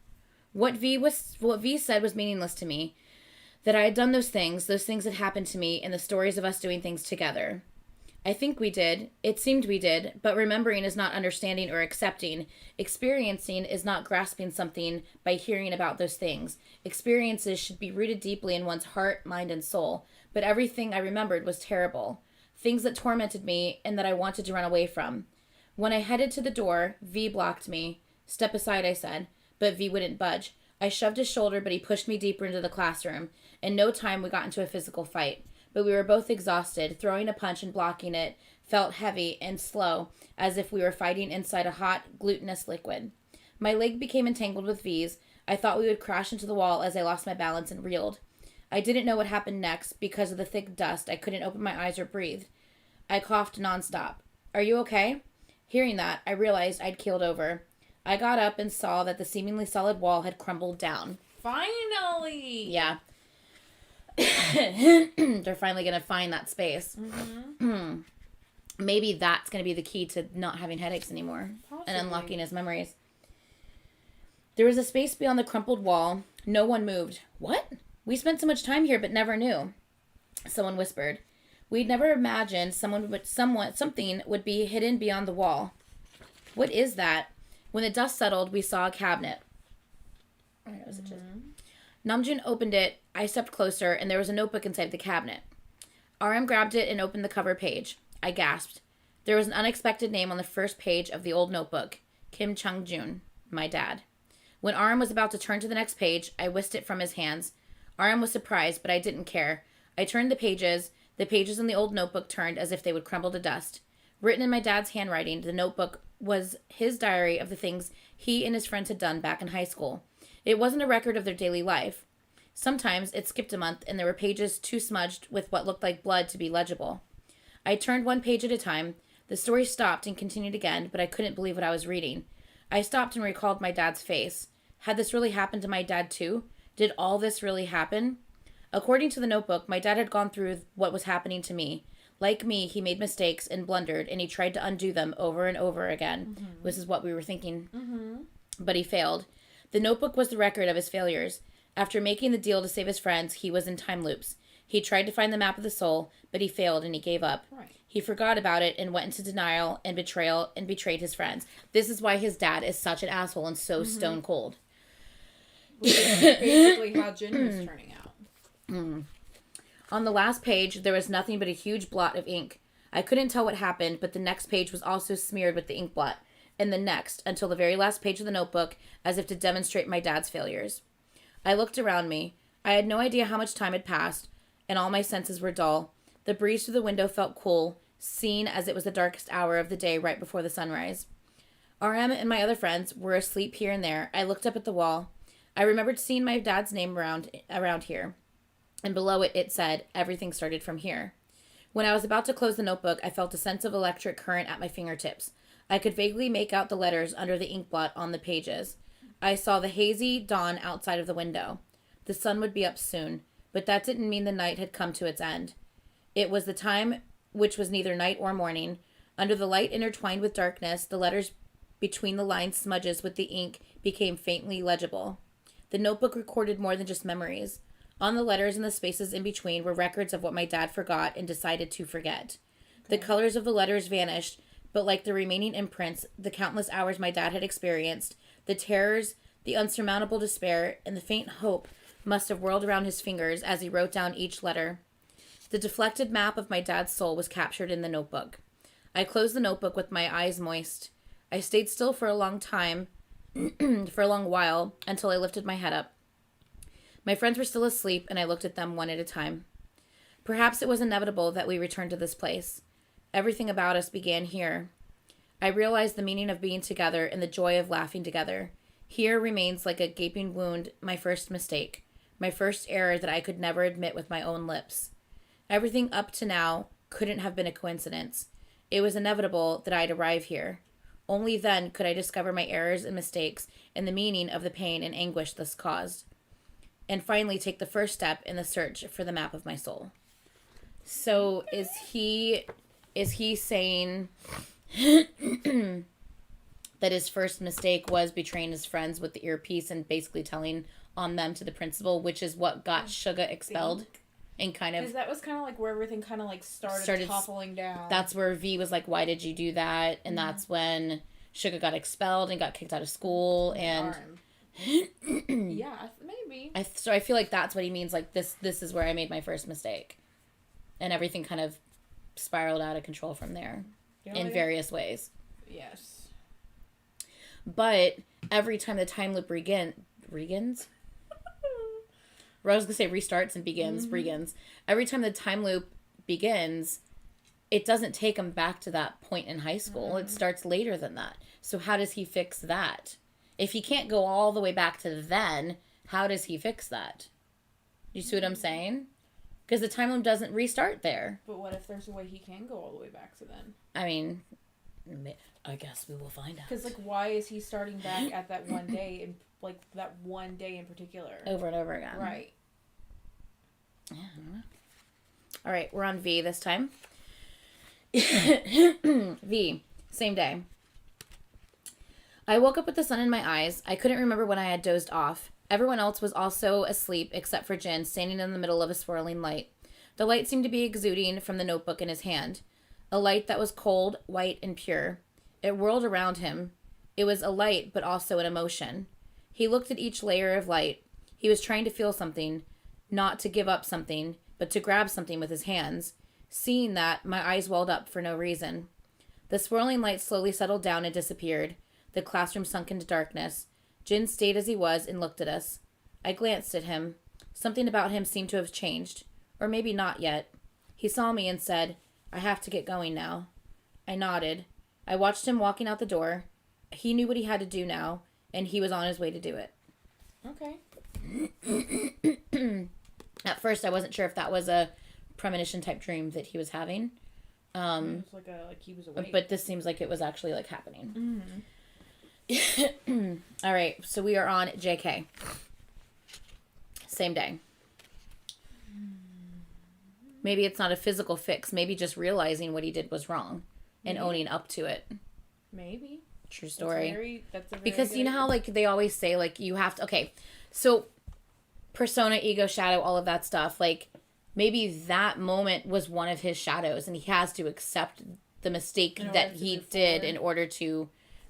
What V said was meaningless to me. That I had done those things had happened to me, and the stories of us doing things together. I think we did. It seemed we did, but remembering is not understanding or accepting. Experiencing is not grasping something by hearing about those things. Experiences should be rooted deeply in one's heart, mind, and soul. But everything I remembered was terrible. Things that tormented me and that I wanted to run away from. When I headed to the door, V blocked me. Step aside, I said, but V wouldn't budge. I shoved his shoulder, but he pushed me deeper into the classroom. In no time, we got into a physical fight. But we were both exhausted. Throwing a punch and blocking it felt heavy and slow, as if we were fighting inside a hot, glutinous liquid. My leg became entangled with V's. I thought we would crash into the wall as I lost my balance and reeled. I didn't know what happened next. Because of the thick dust, I couldn't open my eyes or breathe. I coughed nonstop. Are you okay? Hearing that, I realized I'd keeled over. I got up and saw that the seemingly solid wall had crumbled down. Finally! Yeah. They're finally going to find that space. Mm-hmm. Maybe that's going to be the key to not having headaches anymore. Possibly. And unlocking his memories. There was a space beyond the crumpled wall. No one moved. What? We spent so much time here but never knew. Someone whispered. We'd never imagined something would be hidden beyond the wall. What is that? When the dust settled, we saw a cabinet. Namjoon opened it. I stepped closer, and there was a notebook inside the cabinet. RM grabbed it and opened the cover page. I gasped. There was an unexpected name on the first page of the old notebook. Kim Chung-joon, my dad. When RM was about to turn to the next page, I whisked it from his hands. RM was surprised, but I didn't care. I turned the pages. The pages in the old notebook turned as if they would crumble to dust. Written in my dad's handwriting, the notebook was his diary of the things he and his friends had done back in high school. It wasn't a record of their daily life. Sometimes it skipped a month, and there were pages too smudged with what looked like blood to be legible. I turned one page at a time. The story stopped and continued again, but I couldn't believe what I was reading. I stopped and recalled my dad's face. Had this really happened to my dad too? Did all this really happen? According to the notebook, my dad had gone through what was happening to me. Like me, he made mistakes and blundered, and he tried to undo them over and over again. Mm-hmm. This is what we were thinking. Mm-hmm. But he failed. The notebook was the record of his failures. After making the deal to save his friends, he was in time loops. He tried to find the map of the soul, but he failed and he gave up. Right. He forgot about it and went into denial and betrayal and betrayed his friends. This is why his dad is such an asshole and so stone cold. Which is basically how Jin is turning out. Mm. On the last page, there was nothing but a huge blot of ink. I couldn't tell what happened, but the next page was also smeared with the ink blot, and the next, until the very last page of the notebook, as if to demonstrate my dad's failures. I looked around me. I had no idea how much time had passed, and all my senses were dull. The breeze through the window felt cool, seen as it was the darkest hour of the day right before the sunrise. RM and my other friends were asleep here and there. I looked up at the wall. I remembered seeing my dad's name around here. And below it, it said, everything started from here. When I was about to close the notebook, I felt a sense of electric current at my fingertips. I could vaguely make out the letters under the ink blot on the pages. I saw the hazy dawn outside of the window. The sun would be up soon, but that didn't mean the night had come to its end. It was the time which was neither night or morning. Under the light intertwined with darkness, the letters between the lines smudges with the ink became faintly legible. The notebook recorded more than just memories. On the letters and the spaces in between were records of what my dad forgot and decided to forget. Okay. The colors of the letters vanished, but like the remaining imprints, the countless hours my dad had experienced, the terrors, the unsurmountable despair, and the faint hope must have whirled around his fingers as he wrote down each letter. The deflected map of my dad's soul was captured in the notebook. I closed the notebook with my eyes moist. I stayed still for a long time, for a long while, until I lifted my head up. My friends were still asleep, and I looked at them one at a time. Perhaps it was inevitable that we returned to this place. Everything about us began here. I realized the meaning of being together and the joy of laughing together. Here remains like a gaping wound my first mistake, my first error that I could never admit with my own lips. Everything up to now couldn't have been a coincidence. It was inevitable that I'd arrive here. Only then could I discover my errors and mistakes and the meaning of the pain and anguish thus caused. And finally take the first step in the search for the map of my soul. So is he saying that his first mistake was betraying his friends with the earpiece and basically telling on them to the principal, which is what got Suga expelled? And kind of... Because that was kind of like where everything kind of like started toppling down. That's where V was like, why did you do that? And that's when Suga got expelled and got kicked out of school. And... yeah, maybe. So I feel like that's what he means. Like, this is where I made my first mistake. And everything kind of spiraled out of control from there. In various ways. Yes. But every time the time loop begins? I was going to say restarts and begins. Every time the time loop begins, it doesn't take him back to that point in high school. It starts later than that. So how does he fix that? If he can't go all the way back to then, how does he fix that? You see what I'm saying? Because the time loop doesn't restart there. But what if there's a way he can go all the way back to then? I mean, I guess we will find out. Because, like, why is he starting back at that one day, and like, that one day in particular? Over and over again. Right. Yeah, I don't know. All right, we're on V this time. V, same day. I woke up with the sun in my eyes. I couldn't remember when I had dozed off. Everyone else was also asleep except for Jin, standing in the middle of a swirling light. The light seemed to be exuding from the notebook in his hand. A light that was cold, white, and pure. It whirled around him. It was a light, but also an emotion. He looked at each layer of light. He was trying to feel something, not to give up something, but to grab something with his hands. Seeing that, my eyes welled up for no reason. The swirling light slowly settled down and disappeared. The classroom sunk into darkness. Jin stayed as he was and looked at us. I glanced at him. Something about him seemed to have changed. Or maybe not yet. He saw me and said, "I have to get going now." I nodded. I watched him walking out the door. He knew what he had to do now, and he was on his way to do it. Okay. At first, I wasn't sure if that was a premonition type dream that he was having. It was like he was awake. But this seems like it was actually like happening. All right, so we are on JK. Same day. Maybe it's not a physical fix. Maybe just realizing what he did was wrong and owning up to it. Maybe. True story. That's a very because you know how like they always say like you have to. Okay, so persona, ego, shadow, all of that stuff. Like maybe that moment was one of his shadows, and he has to accept the mistake that he did in order to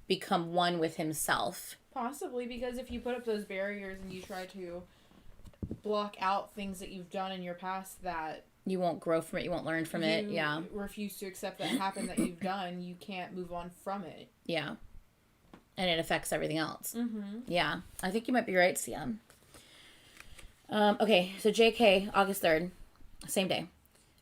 become one with himself. Possibly, because if you put up those barriers and you try to block out things that you've done in your past that you won't grow from it, you won't learn from it. Yeah. Refuse to accept that happened that you've done, you can't move on from it. Yeah. And it affects everything else. Mm-hmm. Yeah. I think you might be right, Sian. Okay, so JK, August 3rd. Same day.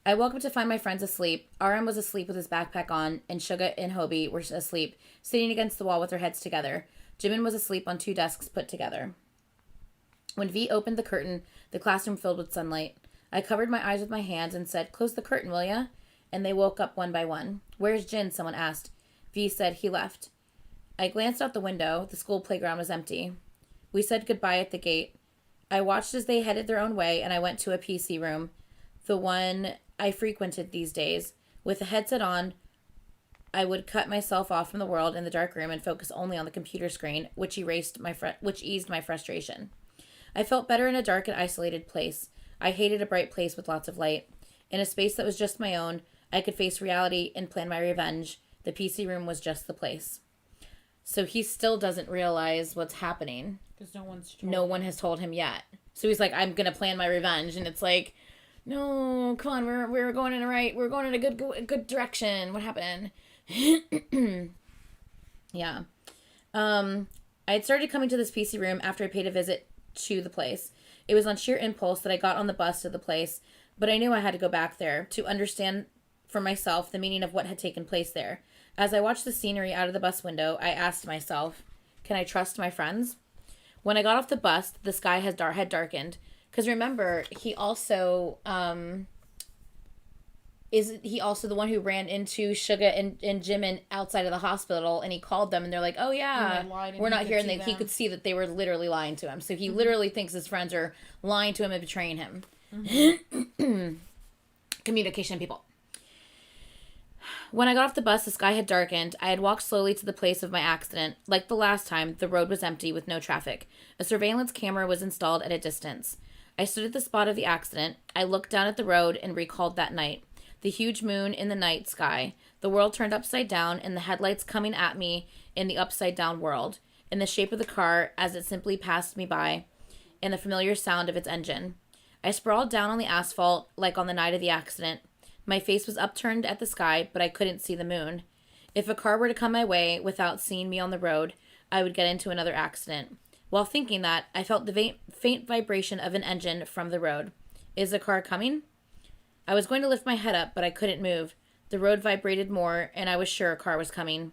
I woke up to find my friends asleep. RM was asleep with his backpack on, and Suga and Hobie were asleep, sitting against the wall with their heads together. Jimin was asleep on 2 desks put together. When V opened the curtain, the classroom filled with sunlight. I covered my eyes with my hands and said, "Close the curtain, will ya?" And they woke up one by one. "Where's Jin?" someone asked. V said, "He left." I glanced out the window. The school playground was empty. We said goodbye at the gate. I watched as they headed their own way, and I went to a PC room, the one I frequented these days. With a headset on, I would cut myself off from the world in the dark room and focus only on the computer screen, which eased my frustration. I felt better in a dark and isolated place. I hated a bright place with lots of light. In a space that was just my own, I could face reality and plan my revenge. The PC room was just the place. So he still doesn't realize what's happening. Because no one has told him yet. So he's like, I'm going to plan my revenge. And it's like, no, come on, we're going in we're going in a good direction. What happened? Yeah. I had started coming to this PC room after I paid a visit to the place. It was on sheer impulse that I got on the bus to the place, but I knew I had to go back there to understand for myself the meaning of what had taken place there. As I watched the scenery out of the bus window, I asked myself, can I trust my friends? When I got off the bus, the sky had darkened. Because remember, he also is the one who ran into Suga and Jimin outside of the hospital, and he called them, and they're like, "Oh yeah, we're not here," and he could see that they were literally lying to him. So he literally thinks his friends are lying to him and betraying him. Mm-hmm. Communication, people. When I got off the bus, the sky had darkened. I had walked slowly to the place of my accident. Like the last time, the road was empty with no traffic. A surveillance camera was installed at a distance. I stood at the spot of the accident. I looked down at the road and recalled that night. The huge moon in the night sky. The world turned upside down and the headlights coming at me in the upside down world. In the shape of the car as it simply passed me by. And the familiar sound of its engine. I sprawled down on the asphalt like on the night of the accident. My face was upturned at the sky, but I couldn't see the moon. If a car were to come my way without seeing me on the road, I would get into another accident. While thinking that, I felt the faint vibration of an engine from the road. Is a car coming? I was going to lift my head up, but I couldn't move. The road vibrated more, and I was sure a car was coming.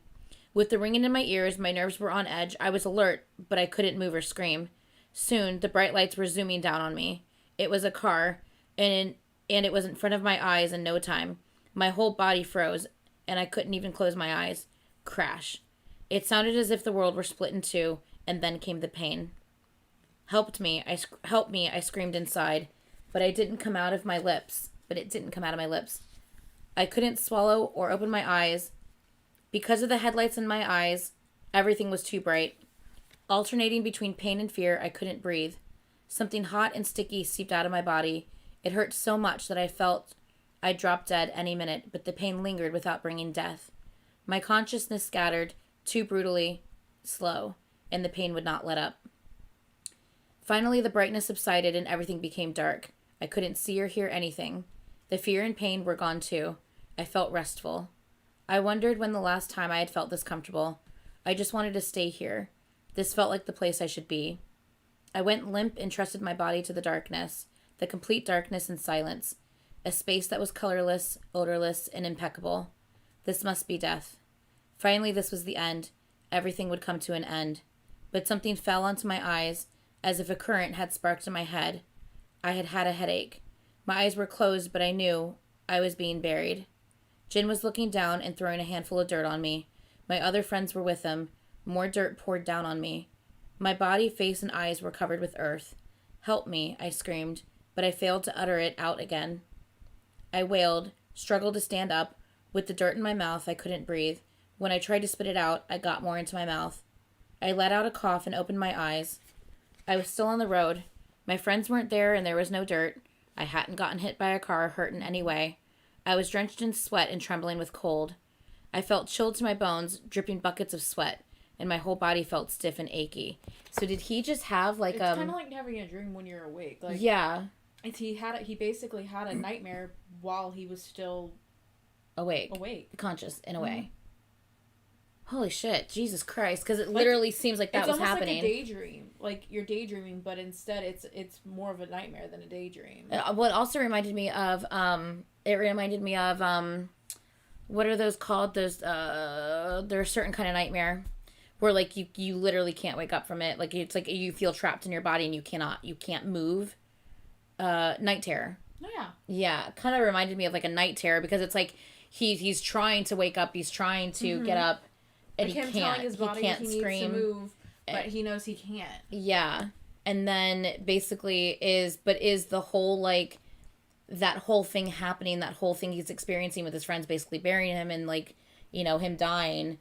With the ringing in my ears, my nerves were on edge. I was alert, but I couldn't move or scream. Soon, the bright lights were zooming down on me. It was a car, and it was in front of my eyes in no time. My whole body froze, and I couldn't even close my eyes. Crash. It sounded as if the world were split in two, and then came the pain. Help me, I screamed inside, but it didn't come out of my lips. I couldn't swallow or open my eyes. Because of the headlights in my eyes, everything was too bright. Alternating between pain and fear, I couldn't breathe. Something hot and sticky seeped out of my body. It hurt so much that I felt I'd drop dead any minute, but the pain lingered without bringing death. My consciousness scattered, too brutally, slow, and the pain would not let up. Finally, the brightness subsided and everything became dark. I couldn't see or hear anything. The fear and pain were gone too. I felt restful. I wondered when the last time I had felt this comfortable. I just wanted to stay here. This felt like the place I should be. I went limp and trusted my body to the darkness, the complete darkness and silence, a space that was colorless, odorless, and impeccable. This must be death. Finally, this was the end. Everything would come to an end. But something fell onto my eyes, as if a current had sparked in my head. I had had a headache. My eyes were closed, but I knew I was being buried. Jin was looking down and throwing a handful of dirt on me. My other friends were with him. More dirt poured down on me. My body, face, and eyes were covered with earth. Help me, I screamed, but I failed to utter it out again. I wailed, struggled to stand up. With the dirt in my mouth, I couldn't breathe. When I tried to spit it out, I got more into my mouth. I let out a cough and opened my eyes. I was still on the road. My friends weren't there and there was no dirt. I hadn't gotten hit by a car or hurt in any way. I was drenched in sweat and trembling with cold. I felt chilled to my bones, dripping buckets of sweat, and my whole body felt stiff and achy. So did he just have like It's kind of like having a dream when you're awake. Like yeah. He basically had a nightmare while he was still awake, conscious in a way. Holy shit, Jesus Christ! Because it literally seems like that was happening. It's almost like a daydream. Like you're daydreaming, but instead it's more of a nightmare than a daydream. What also reminded me of what are those called? Those they're a certain kind of nightmare where like you literally can't wake up from it. Like it's like you feel trapped in your body and you can't move. Night terror. Oh, yeah. Yeah, it kind of reminded me of like a night terror because it's like he's trying to wake up, he's trying to get up, and like he him can't. Telling his body he can't he scream. Needs to move, but he knows he can't. Yeah, and then basically is the whole like that whole thing happening, that whole thing he's experiencing with his friends basically burying him and like him dying.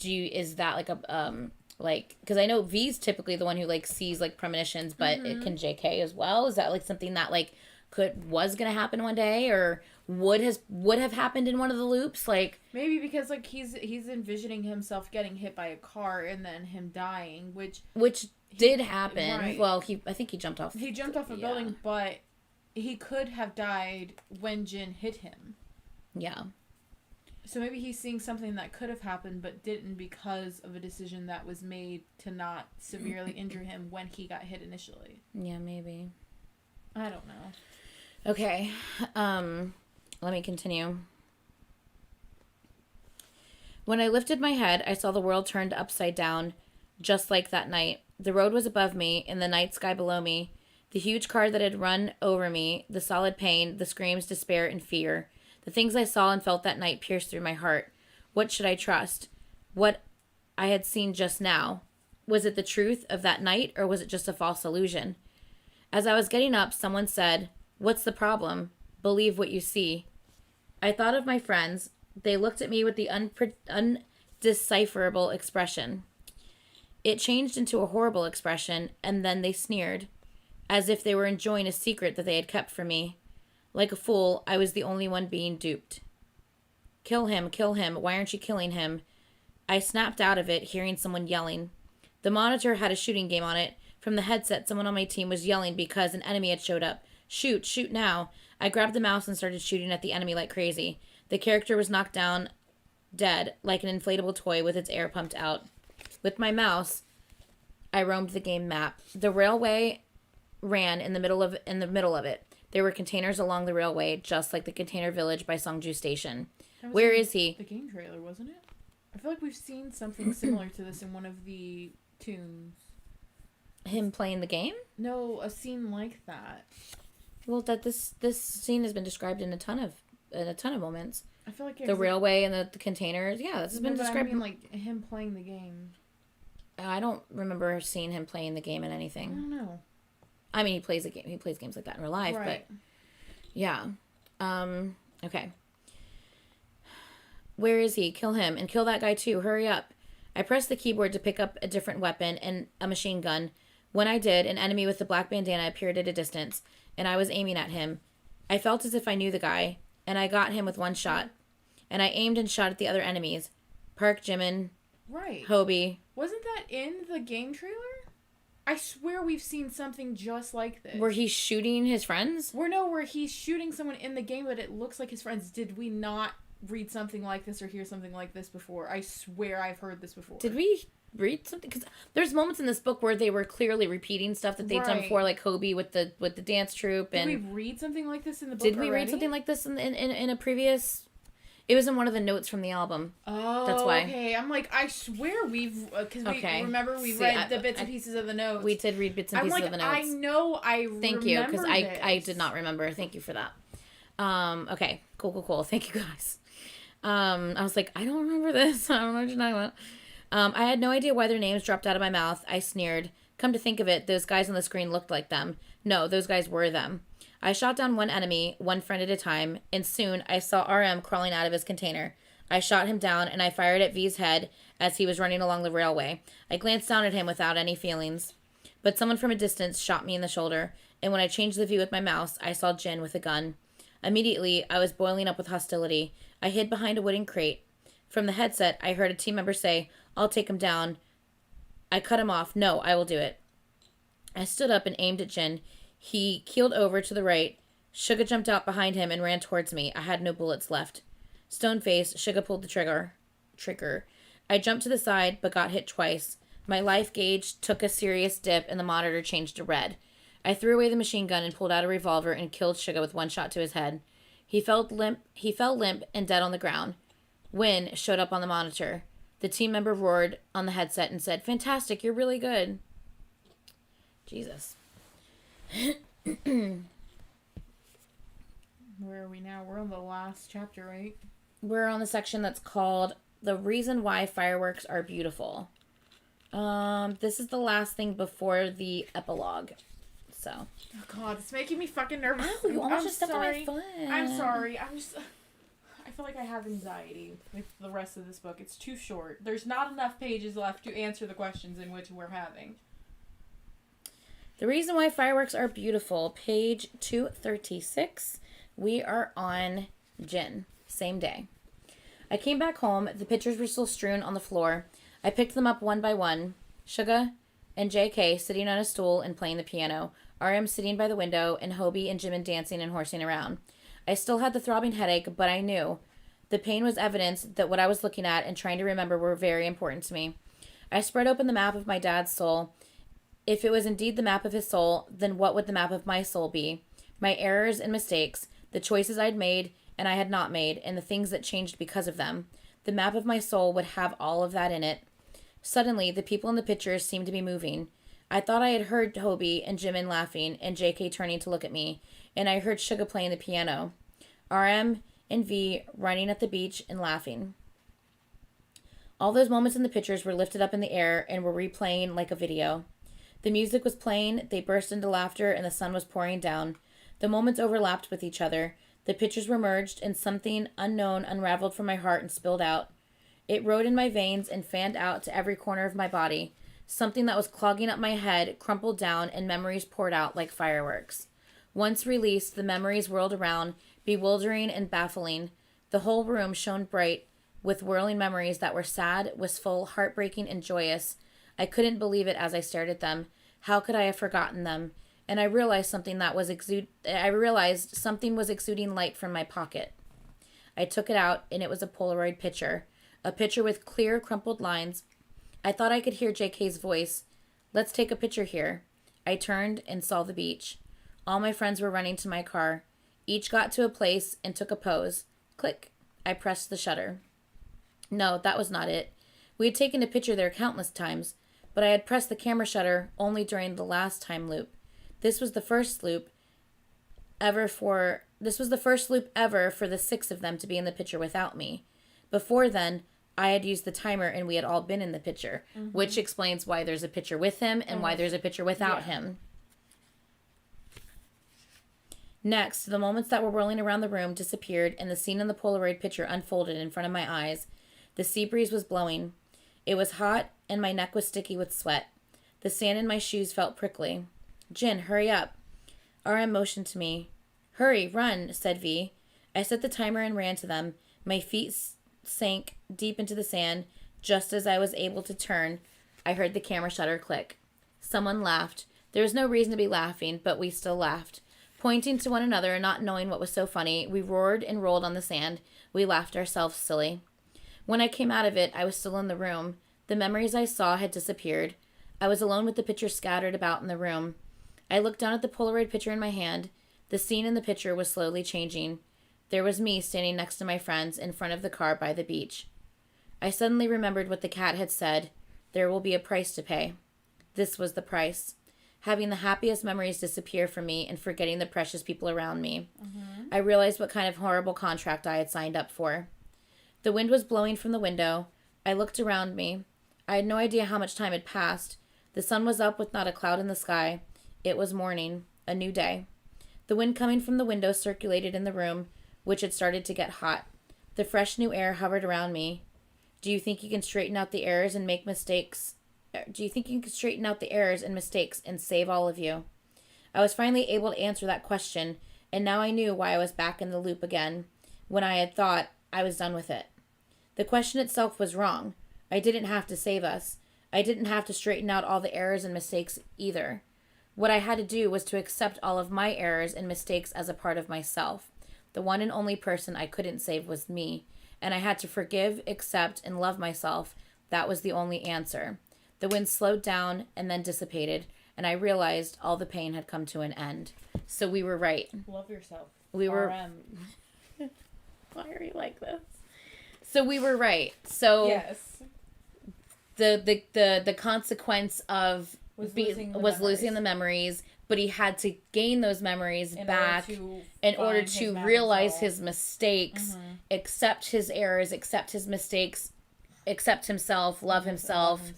Is that like a like, because I know V's typically the one who like sees like premonitions, but it can JK as well. Is that like something that like was gonna happen one day or would have happened in one of the loops? Like maybe because like he's envisioning himself getting hit by a car and then him dying, which did happen. Right. Well, I think he jumped off. He jumped off a building, but he could have died when Jin hit him. Yeah. So maybe he's seeing something that could have happened but didn't because of a decision that was made to not severely injure him when he got hit initially. Yeah, maybe. I don't know. Okay. Let me continue. When I lifted my head, I saw the world turned upside down, just like that night. The road was above me, and the night sky below me. The huge car that had run over me, the solid pain, the screams, despair, and fear. The things I saw and felt that night pierced through my heart. What should I trust? What I had seen just now. Was it the truth of that night, or was it just a false illusion? As I was getting up, someone said, "What's the problem? Believe what you see." I thought of my friends. They looked at me with the undecipherable expression. It changed into a horrible expression, and then they sneered, as if they were enjoying a secret that they had kept from me. Like a fool, I was the only one being duped. Kill him, kill him. Why aren't you killing him? I snapped out of it, hearing someone yelling. The monitor had a shooting game on it. From the headset, someone on my team was yelling because an enemy had showed up. Shoot, shoot now. I grabbed the mouse and started shooting at the enemy like crazy. The character was knocked down dead, like an inflatable toy with its air pumped out. With my mouse, I roamed the game map. The railway ran in the middle of it. There were containers along the railway, just like the container village by Songju Station. Where is he? The game trailer, wasn't it? I feel like we've seen something similar to this in one of the tunes. Him playing the game? No, a scene like that. Well, this scene has been described in a ton of moments. I feel like the railway and the containers. Yeah, this has been described. I mean, like him playing the game. I don't remember seeing him playing the game in anything. I don't know. I mean, he plays a game. He plays games like that in real life, right. But yeah. Okay. Where is he? Kill him and kill that guy too. Hurry up. I pressed the keyboard to pick up a different weapon and a machine gun. When I did, an enemy with the black bandana appeared at a distance, and I was aiming at him. I felt as if I knew the guy, and I got him with one shot. And I aimed and shot at the other enemies. Park, Jimin, right. Hobie. Wasn't that in the game trailer? I swear we've seen something just like this. Where he's shooting his friends? Where he's shooting someone in the game, but it looks like his friends. Did we not read something like this or hear something like this before? I swear I've heard this before. Did we read something? Because there's moments in this book where they were clearly repeating stuff that they'd done before, like Hobie with the dance troupe. Did we read something like this in the book? Did we read something like this in a previous? It was in one of the notes from the album. Oh, that's why. Okay. I'm like, I swear we've because remember we read the bits and pieces of the notes. We did read bits and pieces of the notes. I know. Thank you, because I did not remember. Thank you for that. Okay. Cool. Thank you guys. I was like, I don't remember this. I don't know what you're talking about. I had no idea why their names dropped out of my mouth. I sneered. Come to think of it, those guys on the screen looked like them. No, those guys were them. I shot down one enemy, one friend at a time, and soon I saw RM crawling out of his container. I shot him down, and I fired at V's head as he was running along the railway. I glanced down at him without any feelings. But someone from a distance shot me in the shoulder, and when I changed the view with my mouse, I saw Jin with a gun. Immediately, I was boiling up with hostility. I hid behind a wooden crate. From the headset, I heard a team member say, "I'll take him down." I cut him off. "No, I will do it." I stood up and aimed at Jin. He keeled over to the right. Suga jumped out behind him and ran towards me. I had no bullets left. Stone-faced, Suga pulled the trigger. I jumped to the side, but got hit twice. My life gauge took a serious dip, and the monitor changed to red. I threw away the machine gun and pulled out a revolver and killed Suga with one shot to his head. He fell limp and dead on the ground. Win showed up on the monitor. The team member roared on the headset and said, "Fantastic, you're really good." Jesus. Where are we now? We're on the last chapter, right? We're on the section that's called The Reason Why Fireworks Are Beautiful. This is the last thing before the epilogue. So. Oh God, it's making me fucking nervous. Oh, you almost just stepped on my foot. I'm sorry. I feel like I have anxiety with the rest of this book. It's too short. There's not enough pages left to answer the questions in which we're having. The Reason Why Fireworks Are Beautiful, page 236. We are on Jin. Same day. I came back home. The pictures were still strewn on the floor. I picked them up one by one. Suga and JK sitting on a stool and playing the piano. RM sitting by the window, and Hobie and Jimin dancing and horsing around. I still had the throbbing headache, but I knew. The pain was evidence that what I was looking at and trying to remember were very important to me. I spread open the map of my dad's soul. If it was indeed the map of his soul, then what would the map of my soul be? My errors and mistakes, the choices I'd made and I had not made, and the things that changed because of them. The map of my soul would have all of that in it. Suddenly, the people in the pictures seemed to be moving. I thought I had heard Hobie and Jimin laughing and JK turning to look at me, and I heard Suga playing the piano. RM and V running at the beach and laughing. All those moments in the pictures were lifted up in the air and were replaying like a video. The music was playing, they burst into laughter, and the sun was pouring down. The moments overlapped with each other. The pictures were merged, and something unknown unraveled from my heart and spilled out. It rode in my veins and fanned out to every corner of my body. Something that was clogging up my head crumpled down, and memories poured out like fireworks. Once released, the memories whirled around, bewildering and baffling. The whole room shone bright with whirling memories that were sad, wistful, heartbreaking, and joyous. I couldn't believe it as I stared at them. How could I have forgotten them? And I realized something was exuding light from my pocket. I took it out, and it was a Polaroid picture. A picture with clear, crumpled lines. I thought I could hear JK's voice. Let's take a picture here. I turned and saw the beach. All my friends were running to my car. Each got to a place and took a pose. Click. I pressed the shutter. No, that was not it. We had taken a picture there countless times, but I had pressed the camera shutter only during the last time loop. This was the first loop ever for the 6 of them to be in the picture without me. Before then, I had used the timer and we had all been in the picture, which explains why there's a picture with him and why there's a picture without him. Next, the moments that were whirling around the room disappeared and the scene in the Polaroid picture unfolded in front of my eyes. The sea breeze was blowing. It was hot and my neck was sticky with sweat. The sand in my shoes felt prickly. Jin, hurry up. RM motioned to me. Hurry, run, said V. I set the timer and ran to them. My feet sank deep into the sand. Just as I was able to turn, I heard the camera shutter click. Someone laughed. There was no reason to be laughing, but we still laughed. Pointing to one another and not knowing what was so funny, we roared and rolled on the sand. We laughed ourselves silly. When I came out of it, I was still in the room. The memories I saw had disappeared. I was alone with the pictures scattered about in the room. I looked down at the Polaroid picture in my hand. The scene in the picture was slowly changing. There was me standing next to my friends in front of the car by the beach. I suddenly remembered what the cat had said. There will be a price to pay. This was the price. Having the happiest memories disappear from me and forgetting the precious people around me. I realized what kind of horrible contract I had signed up for. The wind was blowing from the window. I looked around me. I had no idea how much time had passed. The sun was up with not a cloud in the sky. It was morning, a new day. The wind coming from the window circulated in the room, which had started to get hot. The fresh new air hovered around me. Do you think you can straighten out the errors and make mistakes? Do you think you can straighten out the errors and mistakes and save all of you? I was finally able to answer that question, and now I knew why I was back in the loop again, when I had thought I was done with it. The question itself was wrong. I didn't have to save us. I didn't have to straighten out all the errors and mistakes either. What I had to do was to accept all of my errors and mistakes as a part of myself. The one and only person I couldn't save was me, and I had to forgive, accept, and love myself. That was the only answer. The wind slowed down and then dissipated, and I realized all the pain had come to an end. So we were right. Love yourself. We were... Why are you like this? So we were right. So yes. The consequence of was losing the memories, but he had to gain those memories back in order to realize his mistakes, accept his errors, accept his mistakes, accept himself, love himself.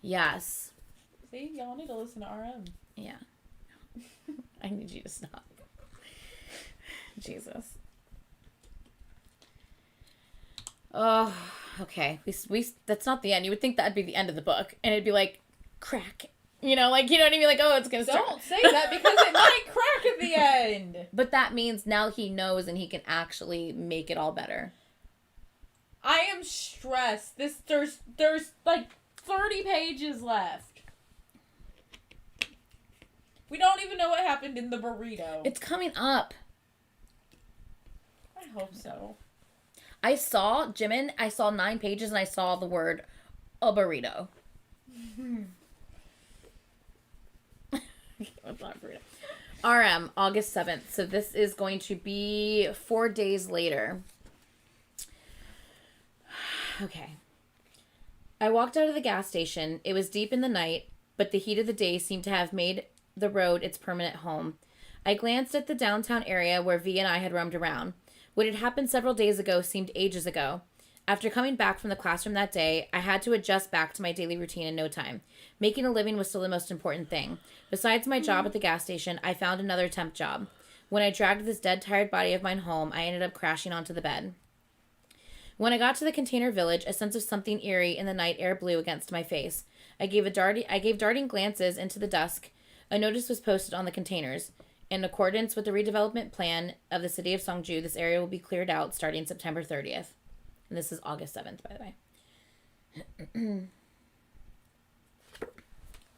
Yes. See, y'all need to listen to RM. Yeah. I need you to stop. Jesus. Oh, okay. We that's not the end. You would think that'd be the end of the book, and it'd be like crack. You know, like, you know what I mean? Like, oh, it's gonna start. Don't say that because it might crack at the end. But that means now he knows and he can actually make it all better. I am stressed. There's like 30 pages left. We don't even know what happened in the burrito. It's coming up. I hope so. I saw, Jimin, I saw 9 pages and I saw the word a burrito. What's not burrito? RM, August 7th. So this is going to be 4 days later. Okay. I walked out of the gas station. It was deep in the night, but the heat of the day seemed to have made the road its permanent home. I glanced at the downtown area where V and I had roamed around. What had happened several days ago seemed ages ago. After coming back from the classroom that day, I had to adjust back to my daily routine in no time. Making a living was still the most important thing. Besides my job at the gas station, I found another temp job. When I dragged this dead, tired body of mine home, I ended up crashing onto the bed. When I got to the container village, a sense of something eerie in the night air blew against my face. I gave darting glances into the dusk. A notice was posted on the containers. In accordance with the redevelopment plan of the city of Songju, this area will be cleared out starting September 30th. And this is August 7th, by the way.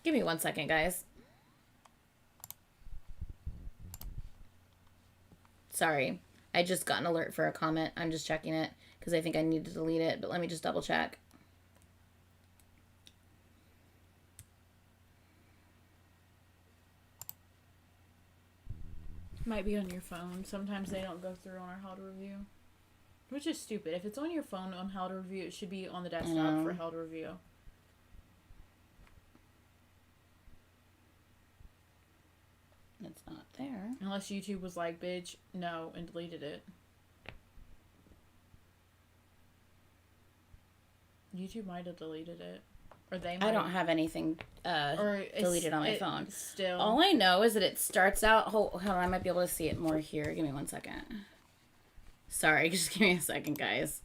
Give me 1 second, guys. Sorry. I just got an alert for a comment. I'm just checking it. because I think I need to delete it, but let me just double check. Might be on your phone. Sometimes they don't go through on our how to review. Which is stupid. If it's on your phone on how to review, it should be on the desktop for how to review. It's not there. Unless YouTube was like, bitch, no, and deleted it. YouTube might have deleted it. Or they might. I don't have anything deleted on my phone. Still. All I know is that it starts out... Hold on, I might be able to see it more here. Give me 1 second. Sorry, just give me a second, guys.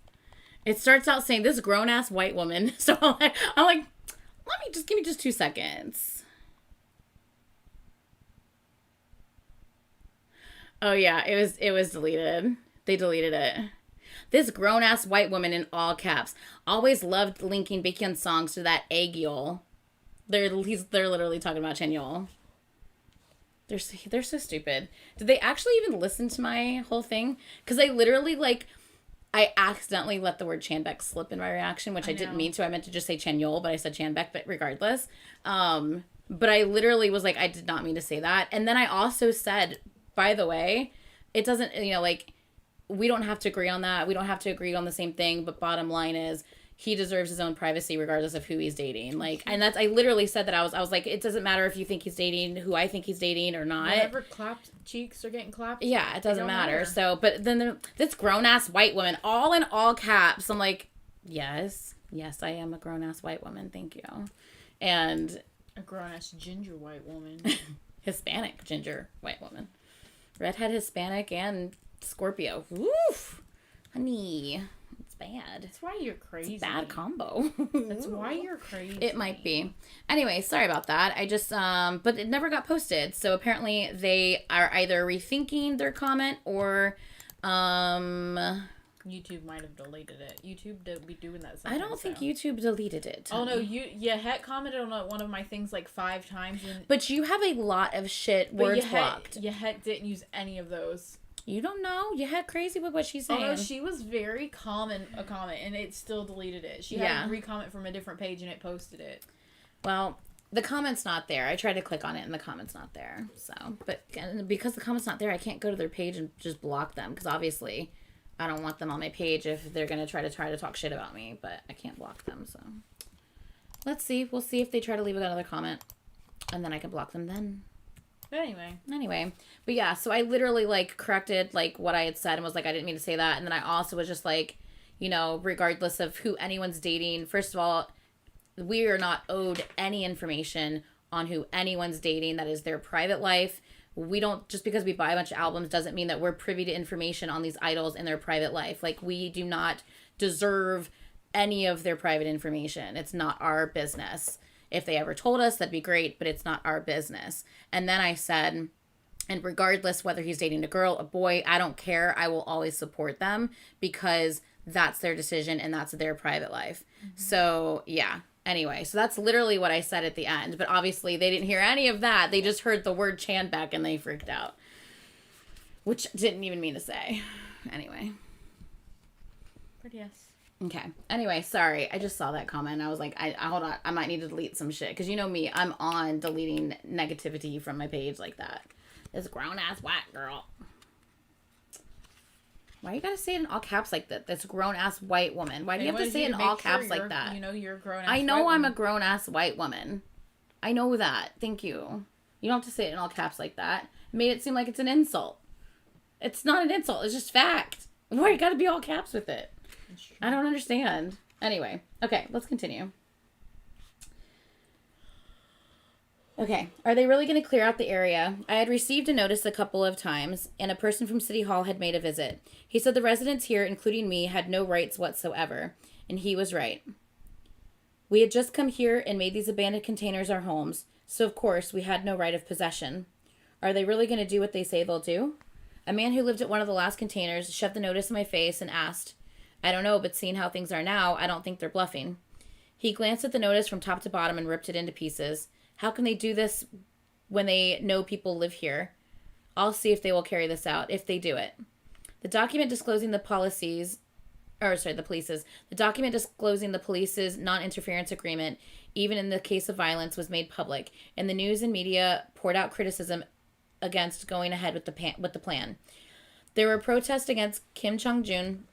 It starts out saying, this grown-ass white woman. So I'm like, give me just 2 seconds. Oh, yeah, it was deleted. They deleted it. This grown-ass white woman in all caps always loved linking Baekhyun's songs to that egg yole. They're literally talking about Chanyeol. They're so stupid. Did they actually even listen to my whole thing? Because I literally, I accidentally let the word Chanbek slip in my reaction, which I didn't mean to. I meant to just say Chanyeol, but I said Chanbek, but regardless. But I literally was like, I did not mean to say that. And then I also said, by the way, it doesn't, we don't have to agree on that. We don't have to agree on the same thing. But bottom line is, he deserves his own privacy regardless of who he's dating. And I literally said that I was like, it doesn't matter if you think he's dating who I think he's dating or not. Whatever clapped cheeks are getting clapped. Yeah, it doesn't matter. So, but then this grown ass white woman, all in all caps. I'm like, yes, I am a grown ass white woman. Thank you. And a grown ass ginger white woman, Hispanic ginger white woman, redhead Hispanic and Scorpio. Woof, honey. Bad. That's why you're crazy. It's a bad combo. That's why you're crazy. It might be. Anyway, sorry about that. I just but it never got posted. So apparently they are either rethinking their comment or YouTube might have deleted it. YouTube be doing that sometimes. I don't think YouTube deleted it. Oh no, you had commented on one of my things 5 times but you have a lot of shit words blocked. Yahet didn't use any of those. You don't know. You had crazy with what she's saying. Oh, no, she was very common a comment, and it still deleted it. She had a re-comment from a different page, and it posted it. Well, the comment's not there. I tried to click on it, and the comment's not there. So, but because the comment's not there, I can't go to their page and just block them, because obviously I don't want them on my page if they're going to try to talk shit about me, but I can't block them, so. Let's see. We'll see if they try to leave another comment, and then I can block them then. Anyway, but yeah, so I literally corrected what I had said and was like, I didn't mean to say that. And then I also was just regardless of who anyone's dating, first of all, we are not owed any information on who anyone's dating. That is their private life. We don't, just because we buy a bunch of albums doesn't mean that we're privy to information on these idols in their private life. We do not deserve any of their private information. It's not our business. If they ever told us, that'd be great, but it's not our business. And then I said, and regardless whether he's dating a girl, a boy, I don't care. I will always support them because that's their decision and that's their private life. Mm-hmm. So, yeah. Anyway, so that's literally what I said at the end. But obviously, they didn't hear any of that. They just heard the word Chanbek and they freaked out. Which didn't even mean to say. Anyway. But yes. Okay. Anyway, sorry. I just saw that comment. I was like, hold on. I might need to delete some shit. Because you know me. I'm on deleting negativity from my page like that. This grown-ass white girl. Why you gotta say it in all caps like that? This grown-ass white woman. Why do you have to say it in all caps like that? You know you're a grown-ass I know I'm a grown-ass white woman. I know that. Thank you. You don't have to say it in all caps like that. It made it seem like it's an insult. It's not an insult. It's just fact. Why you gotta be all caps with it? I don't understand. Anyway, okay, let's continue. Okay, are they really going to clear out the area? I had received a notice a couple of times, and a person from City Hall had made a visit. He said the residents here, including me, had no rights whatsoever, and he was right. We had just come here and made these abandoned containers our homes, so of course we had no right of possession. Are they really going to do what they say they'll do? A man who lived at one of the last containers shoved the notice in my face and asked, I don't know, but seeing how things are now, I don't think they're bluffing. He glanced at the notice from top to bottom and ripped it into pieces. How can they do this when they know people live here? I'll see if they will carry this out, if they do it. The document disclosing the policies the police's. The document disclosing the police's non-interference agreement, even in the case of violence, was made public, and the news and media poured out criticism against going ahead with the plan. There were protests against Kim Jong-un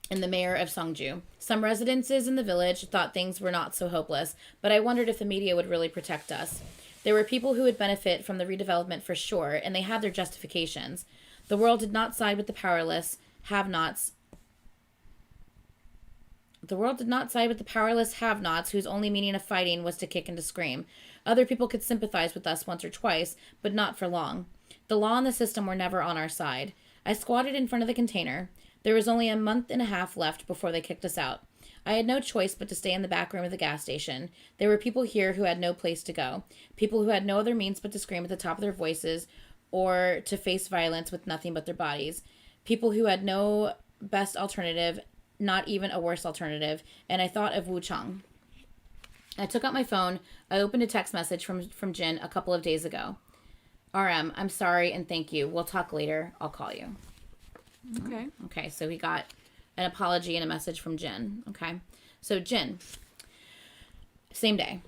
and the mayor of Songju. Some residences in the village thought things were not so hopeless, but I wondered if the media would really protect us. There were people who would benefit from the redevelopment for sure, and they had their justifications. The world did not side with the powerless have-nots. The world did not side with the powerless have-nots whose only meaning of fighting was to kick and to scream. Other people could sympathize with us once or twice, but not for long. The law and the system were never on our side. I squatted in front of the container. There was only a month and a half left before they kicked us out. I had no choice but to stay in the back room of the gas station. There were people here who had no place to go. People who had no other means but to scream at the top of their voices or to face violence with nothing but their bodies. People who had no best alternative, not even a worse alternative, and I thought of Wu Chang. I took out my phone. I opened a text message from Jin a couple of days ago. RM, I'm sorry and thank you. We'll talk later. I'll call you. Okay. Okay, so we got an apology and a message from Jin. Okay. So Jin, same day.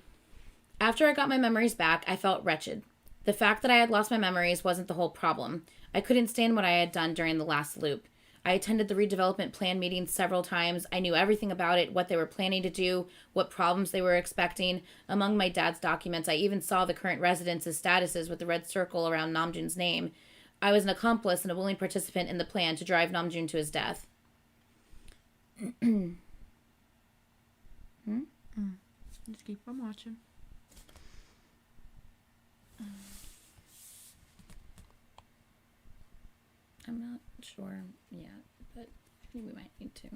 After I got my memories back, I felt wretched. The fact that I had lost my memories wasn't the whole problem. I couldn't stand what I had done during the last loop. I attended the redevelopment plan meetings several times. I knew everything about it, what they were planning to do, what problems they were expecting. Among my dad's documents, I even saw the current residents' statuses with the red circle around Namjoon's name. I was an accomplice and a willing participant in the plan to drive Namjoon to his death. Just keep on watching. I'm not sure yet, but I think we might need to.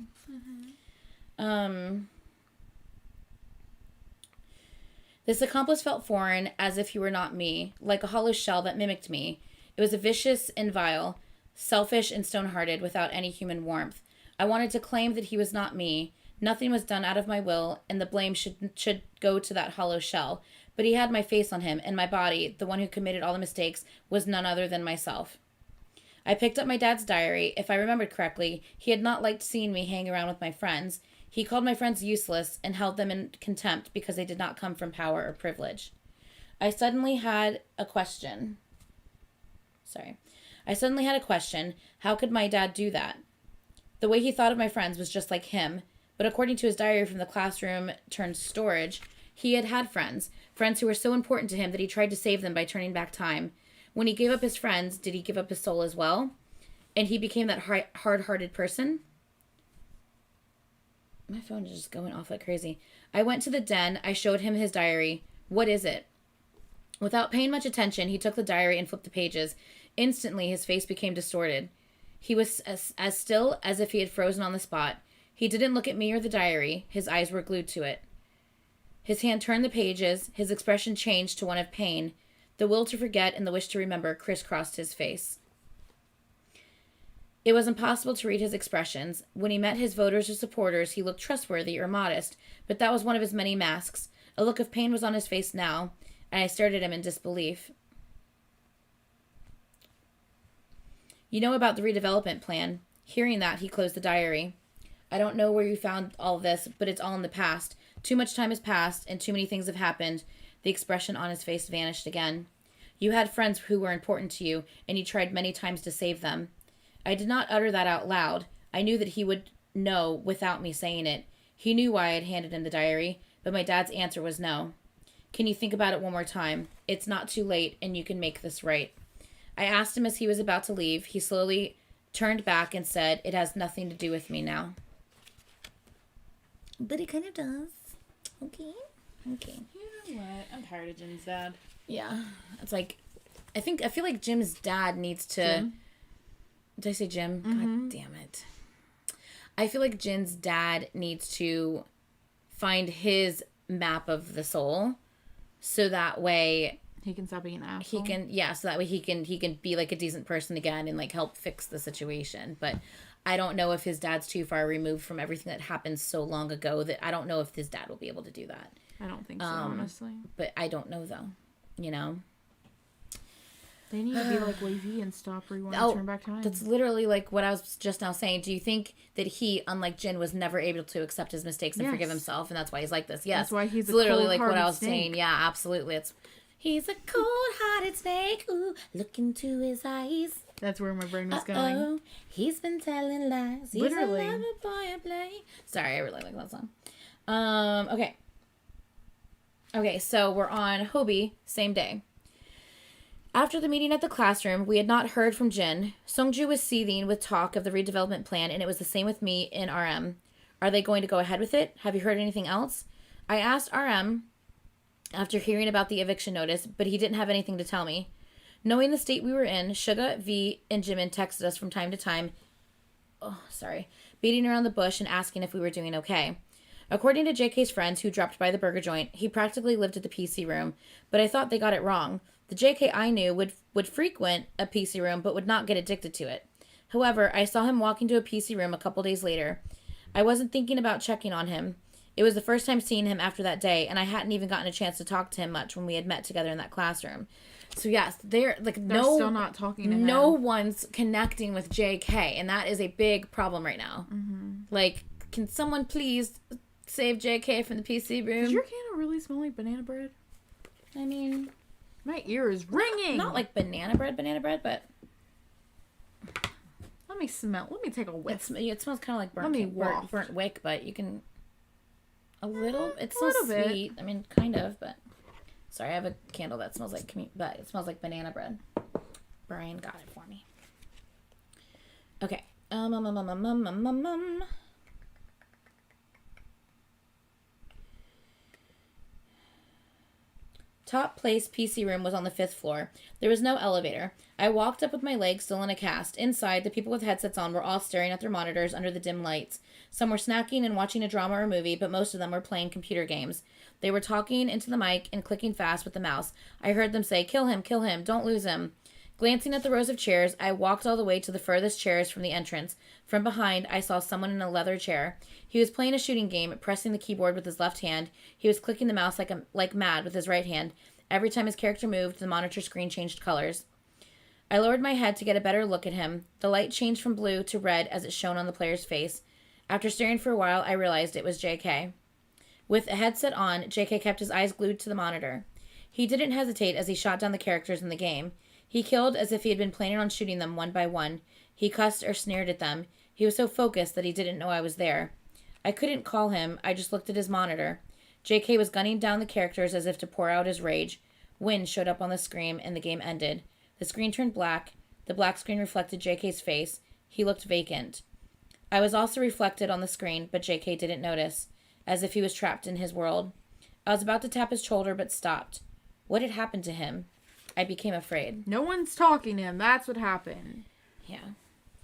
This accomplice felt foreign, as if he were not me, like a hollow shell that mimicked me. It was a vicious and vile, selfish and stone-hearted, without any human warmth. I wanted to claim that he was not me. Nothing was done out of my will, and the blame should go to that hollow shell. But he had my face on him, and my body, the one who committed all the mistakes, was none other than myself. I picked up my dad's diary. If I remembered correctly, he had not liked seeing me hang around with my friends. He called my friends useless and held them in contempt because they did not come from power or privilege. I suddenly had a question. How could my dad do that? The way he thought of my friends was just like him, but according to his diary from the classroom turned storage, he had friends who were so important to him that he tried to save them by turning back time. When he gave up his friends, did he give up his soul as well? And he became that hard-hearted person? My phone is just going off like crazy. I went to the den. I showed him his diary. What is it? Without paying much attention, he took the diary and flipped the pages. Instantly, his face became distorted. He was as still as if he had frozen on the spot. He didn't look at me or the diary. His eyes were glued to it. His hand turned the pages. His expression changed to one of pain. The will to forget and the wish to remember crisscrossed his face. It was impossible to read his expressions. When he met his voters or supporters, he looked trustworthy or modest, but that was one of his many masks. A look of pain was on his face now, and I stared at him in disbelief. You know about the redevelopment plan. Hearing that, he closed the diary. I don't know where you found all this, but it's all in the past. Too much time has passed, and too many things have happened. The expression on his face vanished again. You had friends who were important to you, and you tried many times to save them. I did not utter that out loud. I knew that he would know without me saying it. He knew why I had handed him the diary, but my dad's answer was no. Can you think about it one more time? It's not too late, and you can make this right. I asked him as he was about to leave. He slowly turned back and said, it has nothing to do with me now. But it kind of does. Okay. You know what? I'm tired of Jim's dad. Yeah. It's like, I feel like Jim's dad needs to... Jim? Did I say Jim? Mm-hmm. God damn it. I feel like Jin's dad needs to find his map of the soul, so that way he can stop being an asshole. So that way he can be like a decent person again and like help fix the situation. But I don't know if his dad's too far removed from everything that happened so long ago that I don't know if his dad will be able to do that. I don't think so, honestly. But I don't know though, you know. They need to be like lazy and stop rewind and turn back time. That's literally like what I was just now saying. Do you think that he, unlike Jin, was never able to accept his mistakes and forgive himself, and that's why he's like this? Yes. That's why he's literally like what I was saying. Yeah, absolutely. He's a cold-hearted snake. Ooh, look into his eyes. That's where my brain was going. He's been telling lies. Literally. He's a lover boy of play. Sorry, I really like that song. Okay. Okay, so we're on Hobie, same day. After the meeting at the classroom, we had not heard from Jin. Sungju was seething with talk of the redevelopment plan, and it was the same with me in RM. Are they going to go ahead with it? Have you heard anything else? I asked RM after hearing about the eviction notice, but he didn't have anything to tell me. Knowing the state we were in, Suga, V, and Jimin texted us from time to time, beating around the bush and asking if we were doing okay. According to JK's friends who dropped by the burger joint, he practically lived at the PC room, but I thought they got it wrong. The JK I knew would frequent a PC room, but would not get addicted to it. However, I saw him walking to a PC room a couple days later. I wasn't thinking about checking on him. It was the first time seeing him after that day, and I hadn't even gotten a chance to talk to him much when we had met together in that classroom. So yes, they're still not talking to him. No one's connecting with JK, and that is a big problem right now. Mm-hmm. Like, can someone please save JK from the PC room? Does your candle really smell like banana bread? I mean, my ear is ringing. Not like banana bread, but let me smell. Let me take a whiff. It smells kind of like burnt wick, but you can a little. It smells sweet. I mean, kind of, but. Sorry, I have a candle that smells like, but it smells like banana bread. Brian got it for me. Okay. Top place PC room was on the 5th floor. There was no elevator. I walked up with my legs still in a cast. Inside, the people with headsets on were all staring at their monitors under the dim lights. Some were snacking and watching a drama or movie, but most of them were playing computer games. They were talking into the mic and clicking fast with the mouse. I heard them say, kill him, don't lose him. Glancing at the rows of chairs, I walked all the way to the furthest chairs from the entrance. From behind, I saw someone in a leather chair. He was playing a shooting game, pressing the keyboard with his left hand. He was clicking the mouse like mad with his right hand. Every time his character moved, the monitor screen changed colors. I lowered my head to get a better look at him. The light changed from blue to red as it shone on the player's face. After staring for a while, I realized it was JK. With a headset on, JK kept his eyes glued to the monitor. He didn't hesitate as he shot down the characters in the game. He killed as if he had been planning on shooting them one by one. He cussed or sneered at them. He was so focused that he didn't know I was there. I couldn't call him. I just looked at his monitor. JK was gunning down the characters as if to pour out his rage. Wind showed up on the screen and the game ended. The screen turned black. The black screen reflected JK's face. He looked vacant. I was also reflected on the screen, but JK didn't notice, as if he was trapped in his world. I was about to tap his shoulder, but stopped. What had happened to him? I became afraid. No one's talking to him. That's what happened. Yeah.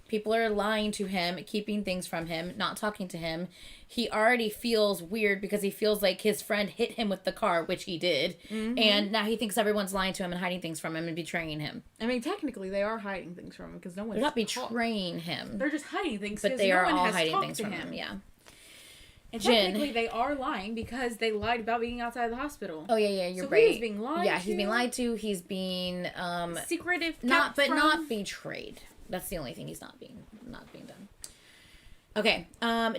People are lying to him, keeping things from him, not talking to him. He already feels weird because he feels like his friend hit him with the car, which he did. Mm-hmm. And now he thinks everyone's lying to him and hiding things from him and betraying him. I mean, technically, they are hiding things from him because no one's... They're not betraying him. They're just hiding things. But they are all hiding things from him, yeah. And technically, they are lying because they lied about being outside the hospital. Oh, yeah, you're right. So he's being lied to. Yeah, he's being lied to. He's being... secretive. Not betrayed. That's the only thing he's not being done. Okay,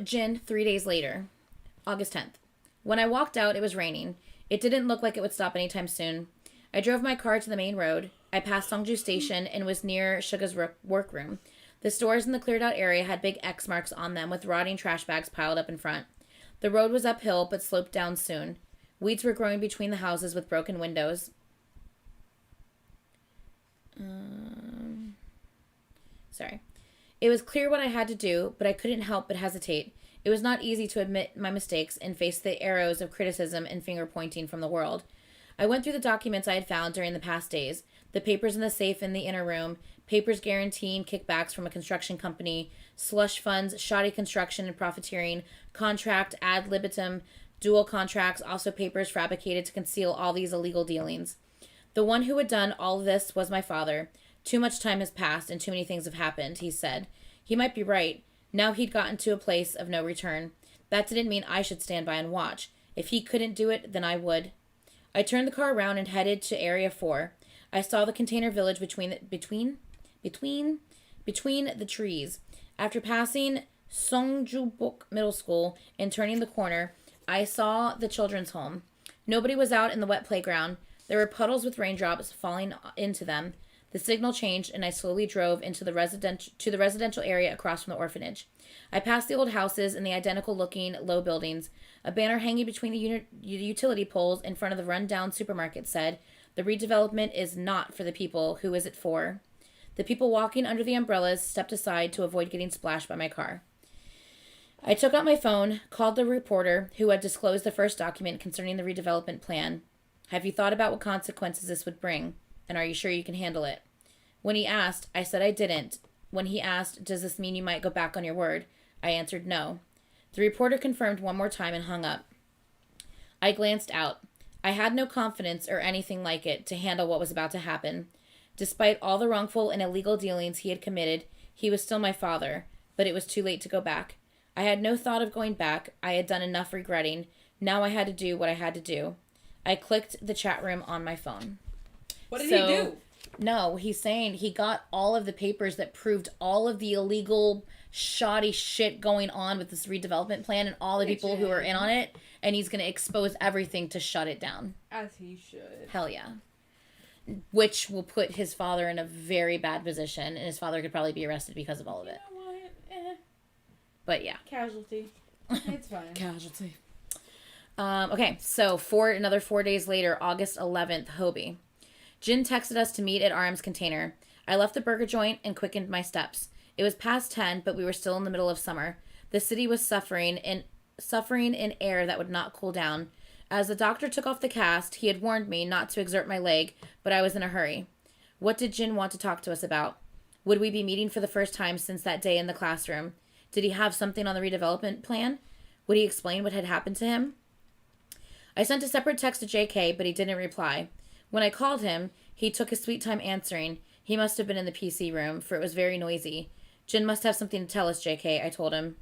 Jin, 3 days later. August 10th. When I walked out, it was raining. It didn't look like it would stop anytime soon. I drove my car to the main road. I passed Songju Station and was near Suga's workroom. The stores in the cleared out area had big X marks on them with rotting trash bags piled up in front. The road was uphill but sloped down soon. Weeds were growing between the houses with broken windows. Sorry. It was clear what I had to do, but I couldn't help but hesitate. It was not easy to admit my mistakes and face the arrows of criticism and finger-pointing from the world. I went through the documents I had found during the past days, the papers in the safe in the inner room, papers guaranteeing kickbacks from a construction company, slush funds, shoddy construction and profiteering, contract ad libitum, dual contracts, also papers fabricated to conceal all these illegal dealings. The one who had done all this was my father. Too much time has passed and too many things have happened, he said. He might be right. Now he'd gotten to a place of no return. That didn't mean I should stand by and watch. If he couldn't do it, then I would. I turned the car around and headed to Area 4. I saw the container village between the trees. After passing Songjubok Middle School and turning the corner, I saw the children's home. Nobody was out in the wet playground. There were puddles with raindrops falling into them. The signal changed, and I slowly drove into the residential area across from the orphanage. I passed the old houses and the identical-looking low buildings. A banner hanging between the utility poles in front of the run-down supermarket said, "The redevelopment is not for the people. Who is it for?" The people walking under the umbrellas stepped aside to avoid getting splashed by my car. I took out my phone, called the reporter who had disclosed the first document concerning the redevelopment plan. "Have you thought about what consequences this would bring? And are you sure you can handle it?" When he asked, I said I didn't. When he asked, "Does this mean you might go back on your word?" I answered no. The reporter confirmed one more time and hung up. I glanced out. I had no confidence or anything like it to handle what was about to happen. Despite all the wrongful and illegal dealings he had committed, he was still my father, but it was too late to go back. I had no thought of going back. I had done enough regretting. Now I had to do what I had to do. I clicked the chat room on my phone. What did he do? No, he's saying he got all of the papers that proved all of the illegal, shoddy shit going on with this redevelopment plan and all the people who are in on it, and he's going to expose everything to shut it down. As he should. Hell yeah. Which will put his father in a very bad position, and his father could probably be arrested because of all of it. You know what? But yeah. Casualty. It's fine. Casualty. Okay, so another 4 days later, August 11th, Hobie. Jin texted us to meet at RM's container. I left the burger joint and quickened my steps. It was past 10, but we were still in the middle of summer. The city was suffering in air that would not cool down. As the doctor took off the cast, he had warned me not to exert my leg, but I was in a hurry. What did Jin want to talk to us about? Would we be meeting for the first time since that day in the classroom? Did he have something on the redevelopment plan? Would he explain what had happened to him? I sent a separate text to JK, but he didn't reply. When I called him, he took his sweet time answering. He must have been in the PC room, for it was very noisy. Jin must have something to tell us, JK, I told him.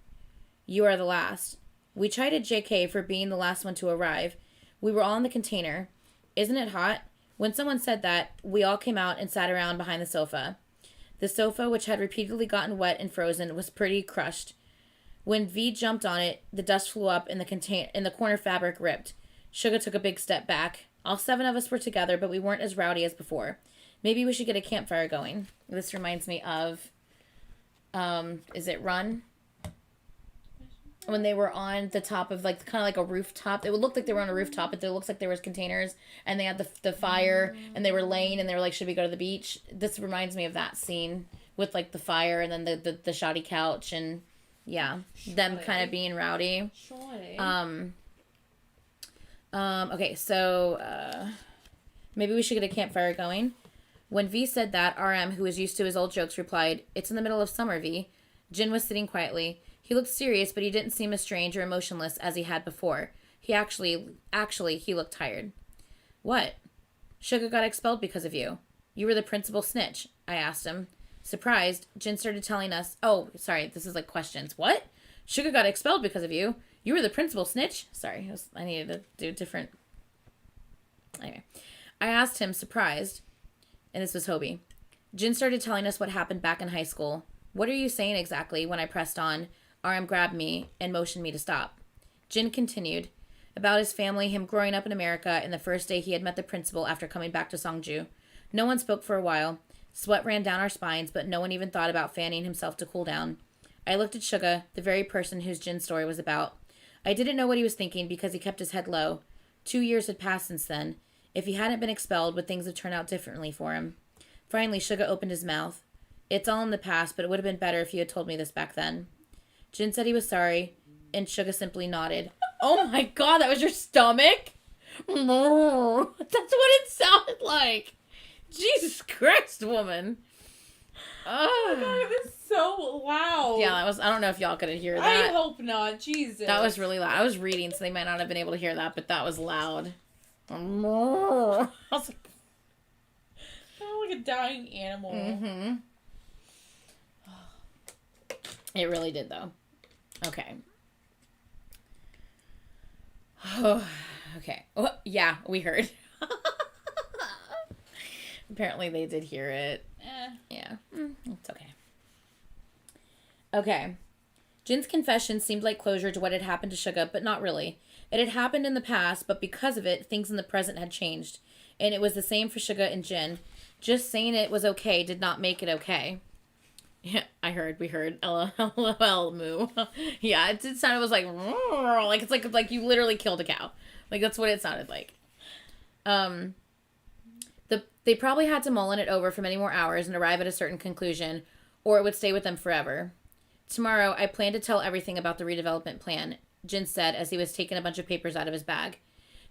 You are the last. We chided JK for being the last one to arrive. We were all in the container. Isn't it hot? When someone said that, we all came out and sat around behind the sofa. The sofa, which had repeatedly gotten wet and frozen, was pretty crushed. When V jumped on it, the dust flew up and the corner fabric ripped. Suga took a big step back. All 7 of us were together, but we weren't as rowdy as before. Maybe we should get a campfire going. This reminds me of, is it Run? When they were on the top of, like, kind of like a rooftop. It would look like they were on a rooftop, but it looks like there was containers, and they had the fire, and they were laying, and they were like, should we go to the beach? This reminds me of that scene with, like, the fire, and then the shoddy couch, and, yeah, them kind of being rowdy. Okay, so, maybe we should get a campfire going. When V said that, RM, who was used to his old jokes, replied, "It's in the middle of summer, V." Jin was sitting quietly. He looked serious, but he didn't seem as strange or emotionless as he had before. He he looked tired. "What?" "Suga got expelled because of you. You were the principal snitch," I asked him. Surprised, Jin started telling us, oh, sorry, this is like questions. "What? Suga got expelled because of you? You were the principal snitch?" Sorry, I needed to do different. Anyway, I asked him, surprised, and this was Hobie. Jin started telling us what happened back in high school. "What are you saying exactly?" When I pressed on, RM grabbed me and motioned me to stop. Jin continued about his family, him growing up in America, and the first day he had met the principal after coming back to Songju. No one spoke for a while. Sweat ran down our spines, but no one even thought about fanning himself to cool down. I looked at Suga, the very person whose Jin's story was about. I didn't know what he was thinking because he kept his head low. 2 years had passed since then. If he hadn't been expelled, would things have turned out differently for him? Finally, Suga opened his mouth. "It's all in the past, but it would have been better if you had told me this back then." Jin said he was sorry, and Suga simply nodded. Oh my god, that was your stomach? That's what it sounded like. Jesus Christ, woman. Oh my god, it was so loud. Yeah, that was, I don't know if y'all could hear that. I hope not, Jesus. That was really loud. I was reading, so they might not have been able to hear that, but that was loud. I was like, sounded like a dying animal. Mm-hmm. It really did, though. Okay. Okay. Oh, yeah, we heard. Apparently they did hear it. Yeah. It's okay. Okay. Jin's confession seemed like closure to what had happened to Suga, but not really. It had happened in the past, but because of it, things in the present had changed. And it was the same for Suga and Jin. Just saying it was okay did not make it okay. Yeah, we heard. LOL, moo. Yeah, it sounded, it was like, it's like you literally killed a cow. Like, that's what it sounded like. They probably had to mull it over for many more hours and arrive at a certain conclusion, or it would stay with them forever. Tomorrow, I plan to tell everything about the redevelopment plan, Jin said as he was taking a bunch of papers out of his bag.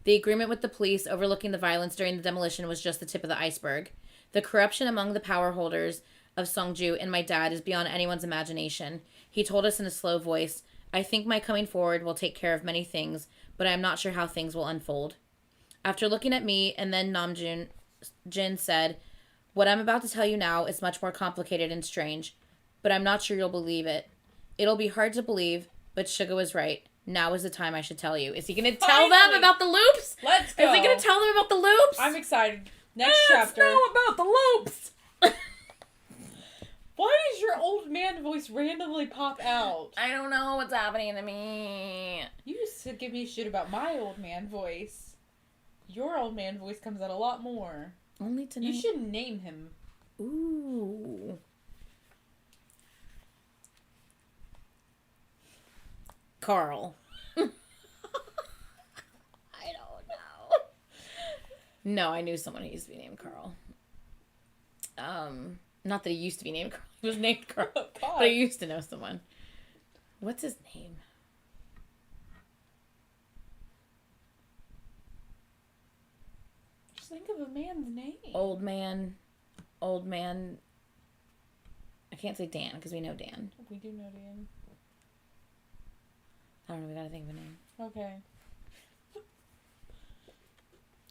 The agreement with the police overlooking the violence during the demolition was just the tip of the iceberg. The corruption among the power holders of Songju and my dad is beyond anyone's imagination. He told us in a slow voice, I think my coming forward will take care of many things, but I am not sure how things will unfold. After looking at me and then Namjoon, Jin said, what I'm about to tell you now is much more complicated and strange, but I'm not sure you'll believe it. It'll be hard to believe, but Suga was right. Now is the time I should tell you. Is he going to tell them about the loops? Let's go. Is he going to tell them about the loops? I'm excited. Next chapter. Let's know about the loops. Why does your old man voice randomly pop out? I don't know what's happening to me. You used to give me shit about my old man voice. Your old man voice comes out a lot more. Only tonight. You should name him. Ooh. Carl. I don't know. No, I knew someone who used to be named Carl. Not that he used to be named Carl. He was named Carl. Oh, but I used to know someone. What's his name? Just think of a man's name. Old man. I can't say Dan because we know Dan. We do know Dan. I don't know. We gotta think of a name. Okay.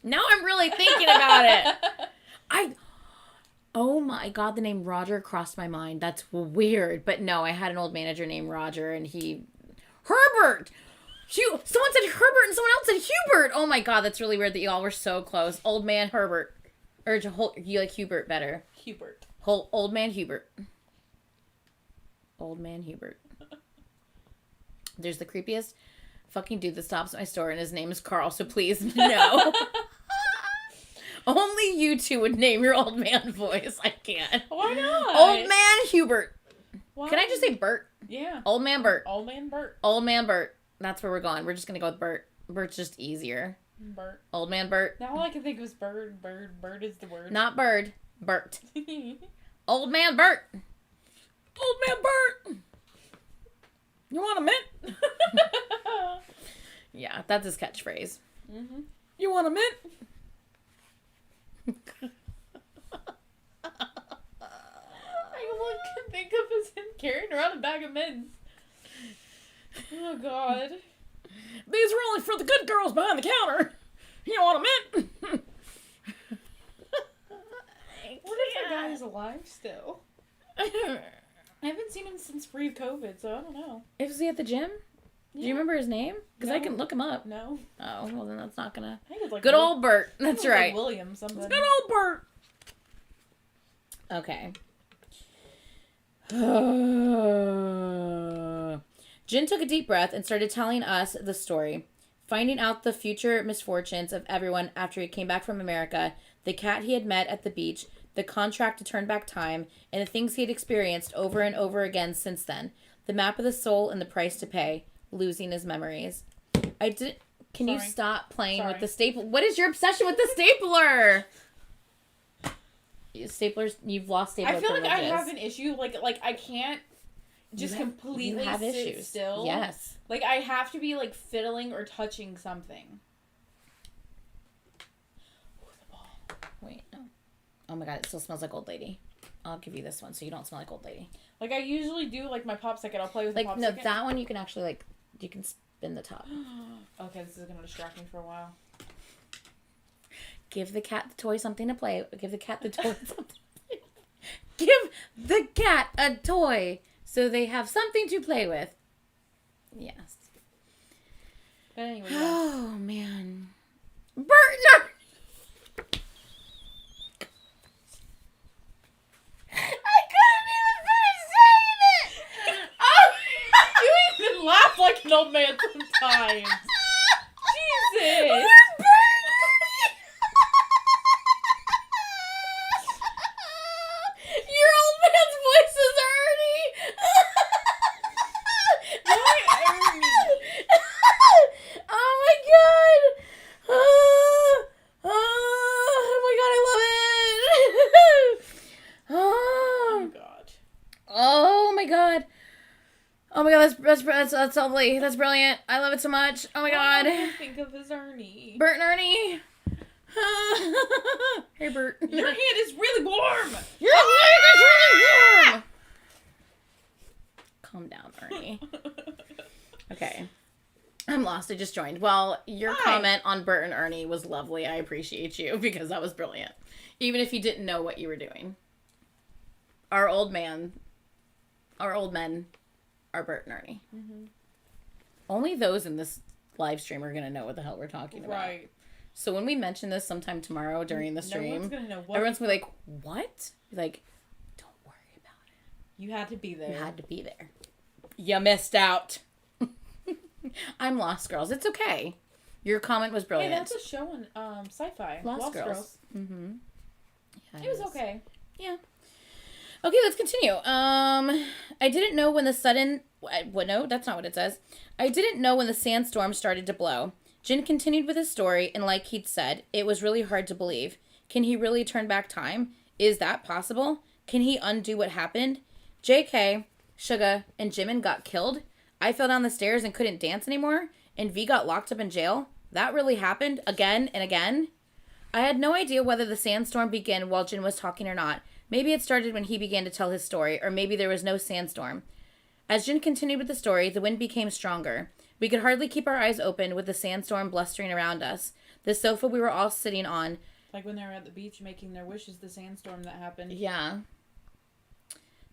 Now I'm really thinking about it. Oh my God, the name Roger crossed my mind. That's weird. But no, I had an old manager named Roger and Herbert! Someone said Herbert and someone else said Hubert! Oh my God, that's really weird that y'all were so close. Old man Herbert. Or you like Hubert better. Hubert. Old man Hubert. Old man Hubert. There's the creepiest fucking dude that stops at my store and his name is Carl, so please, no. Only you two would name your old man voice. I can't. Why not? Old man Hubert. Why? Can I just say Bert? Yeah. Old man Bert. Old man Bert. Old man Bert. That's where we're going. We're just going to go with Bert. Bert's just easier. Bert. Old man Bert. Now all I can think was bird. Bird is the word. Not bird. Bert. Old man Bert. Old man Bert. You want a mint? Yeah, that's his catchphrase. Mm-hmm. You want a mint? All I can think of is him carrying around a bag of mints. Oh, God. These are only for the good girls behind the counter. You want a mint? What if that guy is alive still? I haven't seen him since pre-COVID, so I don't know. Is he at the gym? Yeah. Do you remember his name? Because No. I can look him up. No. Oh, well then that's not gonna... I think it's like Good old Bert. That's right. Like William something. It's good old Bert. Okay. Jin took a deep breath and started telling us the story. Finding out the future misfortunes of everyone after he came back from America, the cat he had met at the beach, the contract to turn back time, and the things he had experienced over and over again since then. The map of the soul and the price to pay. Losing his memories. Can you stop playing with the staple? What is your obsession with the stapler? Staplers, you've lost stapler I feel privileges. like I have an issue. Like I can't just completely sit still. Yes. Like I have to be like fiddling or touching something. Oh, the ball. Wait, no. Oh my God, it still smells like old lady. I'll give you this one so you don't smell like old lady. Like I usually do like my popsicle. I'll play with like the popsicle. no, that one you can actually you can spin the top. Okay, this is gonna distract me for a while. Give the cat the toy something to play. Give the cat the toy something. Give the cat a toy so they have something to play with. Yes. But anyway. Oh man, Bert. No. an old man sometimes. Jesus. Your old man's voice is Ernie. Why Ernie? Oh my god. Oh my god, I love it. Oh god. Oh my god. Oh my god, that's lovely. That's brilliant. I love it so much. Oh my god. I think of as Ernie. Bert and Ernie. Hey Bert. Your hand is really warm. Your hand is really warm. Calm down, Ernie. Okay. I'm lost. I just joined. Well, your comment on Bert and Ernie was lovely. I appreciate you because that was brilliant. Even if you didn't know what you were doing. Our old men are Bert and Ernie. Mm-hmm. Only those in this live stream are going to know what the hell we're talking about. Right. So when we mention this sometime tomorrow during the stream, no one's gonna know what everyone's going to be like, what? Be like, don't worry about it. You had to be there. You had to be there. You missed out. I'm lost, girls. It's okay. Your comment was brilliant. Hey, that's a show on Sci-Fi. Lost Girls. Mm-hmm. Yeah, it was okay. Yeah. Okay, let's continue. I didn't know when the sudden... no, that's not what it says. I didn't know when the sandstorm started to blow. Jin continued with his story, and like he'd said, it was really hard to believe. Can he really turn back time? Is that possible? Can he undo what happened? JK, Suga, and Jimin got killed? I fell down the stairs and couldn't dance anymore? And V got locked up in jail? That really happened again and again? I had no idea whether the sandstorm began while Jin was talking or not. Maybe it started when he began to tell his story, or maybe there was no sandstorm. As Jin continued with the story, the wind became stronger. We could hardly keep our eyes open with the sandstorm blustering around us. The sofa we were all sitting on... Like when they were at the beach making their wishes, the sandstorm that happened. Yeah.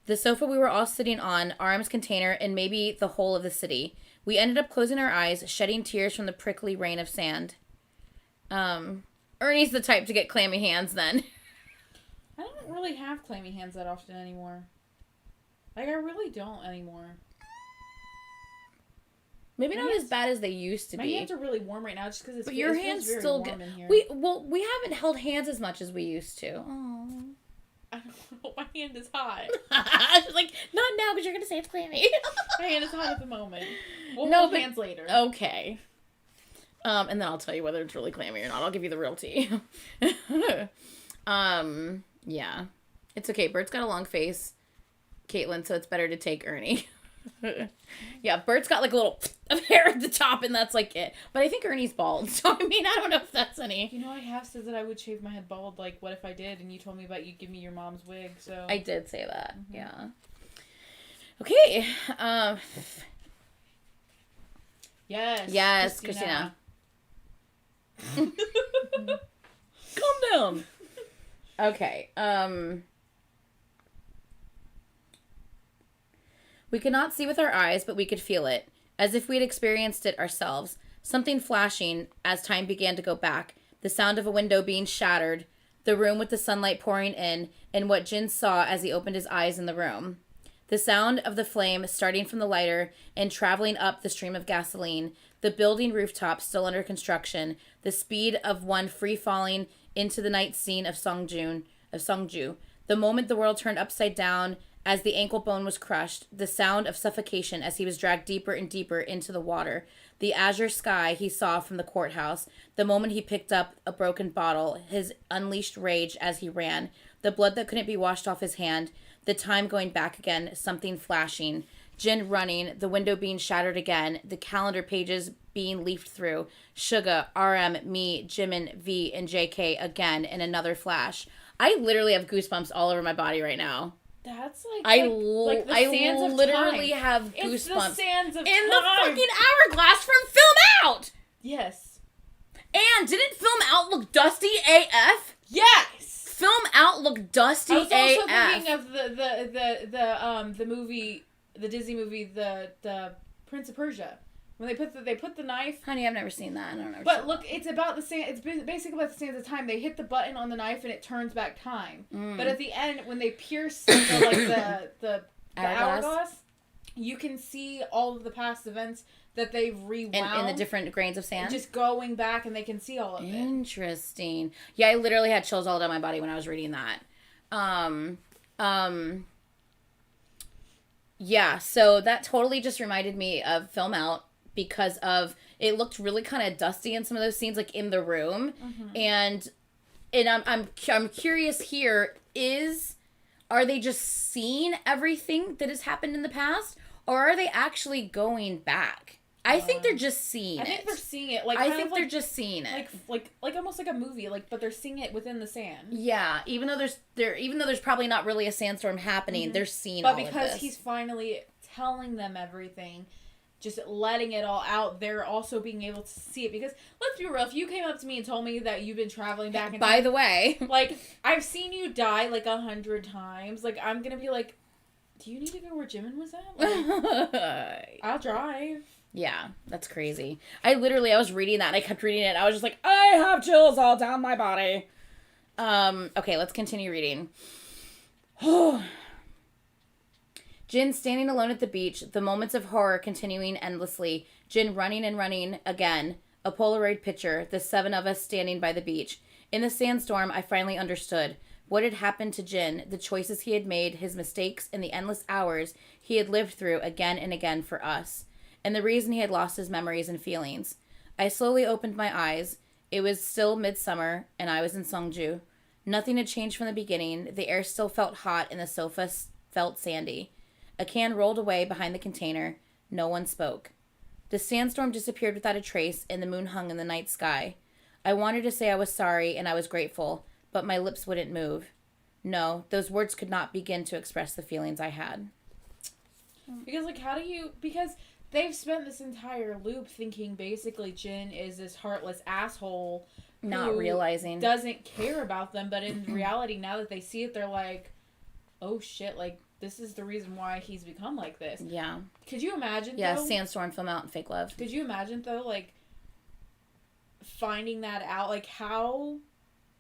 The sofa we were all sitting on, Arm's container, and maybe the whole of the city. We ended up closing our eyes, shedding tears from the prickly rain of sand. Ernie's the type to get clammy hands then. I don't really have clammy hands that often anymore. Like, I really don't anymore. Maybe not as bad as they used to be. My hands are really warm right now just because it's but your hands still warm in here. We haven't held hands as much as we used to. Oh. I don't know. My hand is hot. She's like, not now because you're gonna say it's clammy. My hand is hot at the moment. We'll hold hands later. Okay. And then I'll tell you whether it's really clammy or not. I'll give you the real tea. Yeah. It's okay. Bert's got a long face, Caitlin, so it's better to take Ernie. Yeah, Bert's got like a little of hair at the top, and that's like it. But I think Ernie's bald, so I mean, I don't know if that's any. You know, I have said that I would shave my head bald. Like, what if I did? And you told me about you give me your mom's wig, so. I did say that, yeah. Okay. Yes, Christina. Calm down. Okay, we could not see with our eyes, but we could feel it, as if we had experienced it ourselves. Something flashing as time began to go back, the sound of a window being shattered, the room with the sunlight pouring in, and what Jin saw as he opened his eyes in the room. The sound of the flame starting from the lighter and traveling up the stream of gasoline, the building rooftop still under construction, the speed of one free-falling into the night scene of Songju, the moment the world turned upside down as the ankle bone was crushed, the sound of suffocation as he was dragged deeper and deeper into the water, the azure sky he saw from the courthouse, the moment he picked up a broken bottle, his unleashed rage as he ran, the blood that couldn't be washed off his hand, the time going back again, something flashing, Jin running, the window being shattered again, the calendar pages being leafed through, Suga, RM, me, Jimin, V, and JK again in another flash. I literally have goosebumps all over my body right now. That's like I sands literally of time. have goosebumps. It's the sands of in time. The fucking hourglass from Film Out. Yes. And didn't Film Out look dusty AF? Yes. Film Out looked dusty AF. I was also thinking of the movie, the Disney movie, the Prince of Persia. When they put the knife. Honey, I've never seen that. I don't know. But look, it's about the sand. It's basically about the sands of time. They hit the button on the knife and it turns back time. But at the end, when they pierce the hourglass. you can see all of the past events that they've rewound. In the different grains of sand? Just going back, and they can see all of it. Interesting. Yeah, I literally had chills all down my body when I was reading that. Yeah, so that totally just reminded me of Film Out because of it looked really kind of dusty in some of those scenes, like in the room, and I'm curious here are they just seeing everything that has happened in the past, or are they actually going back? I think they're just seeing it. I think they're seeing it. Like I think they're just seeing it. Like almost like a movie. Like, but they're seeing it within the sand. Yeah, even though there's probably not really a sandstorm happening, they're seeing all of this. But because he's finally telling them everything, just letting it all out, they're also being able to see it. Because let's be real, if you came up to me and told me that you've been traveling back in time, by the way, like I've seen you die like 100 times, like I'm gonna be like, do you need to go where Jimin was at? Like, I'll drive. Yeah, that's crazy. I was reading that and I kept reading it. I was just like, I have chills all down my body. Okay, let's continue reading. Jin standing alone at the beach, the moments of horror continuing endlessly. Jin running and running again. A Polaroid picture, the 7 of us standing by the beach. In the sandstorm, I finally understood. What had happened to Jin, the choices he had made, his mistakes, and the endless hours he had lived through again and again for us. And the reason he had lost his memories and feelings. I slowly opened my eyes. It was still midsummer, and I was in Seongju. Nothing had changed from the beginning. The air still felt hot, and the sofa felt sandy. A can rolled away behind the container. No one spoke. The sandstorm disappeared without a trace, and the moon hung in the night sky. I wanted to say I was sorry, and I was grateful, but my lips wouldn't move. No, those words could not begin to express the feelings I had. Because, like, because they've spent this entire loop thinking basically Jin is this heartless asshole not realizing doesn't care about them, but in reality now that they see it, they're like, oh shit, like this is the reason why he's become like this. Yeah. Could you imagine Sandstorm, Film Out, and Fake Love. Could you imagine though, like finding that out? Like how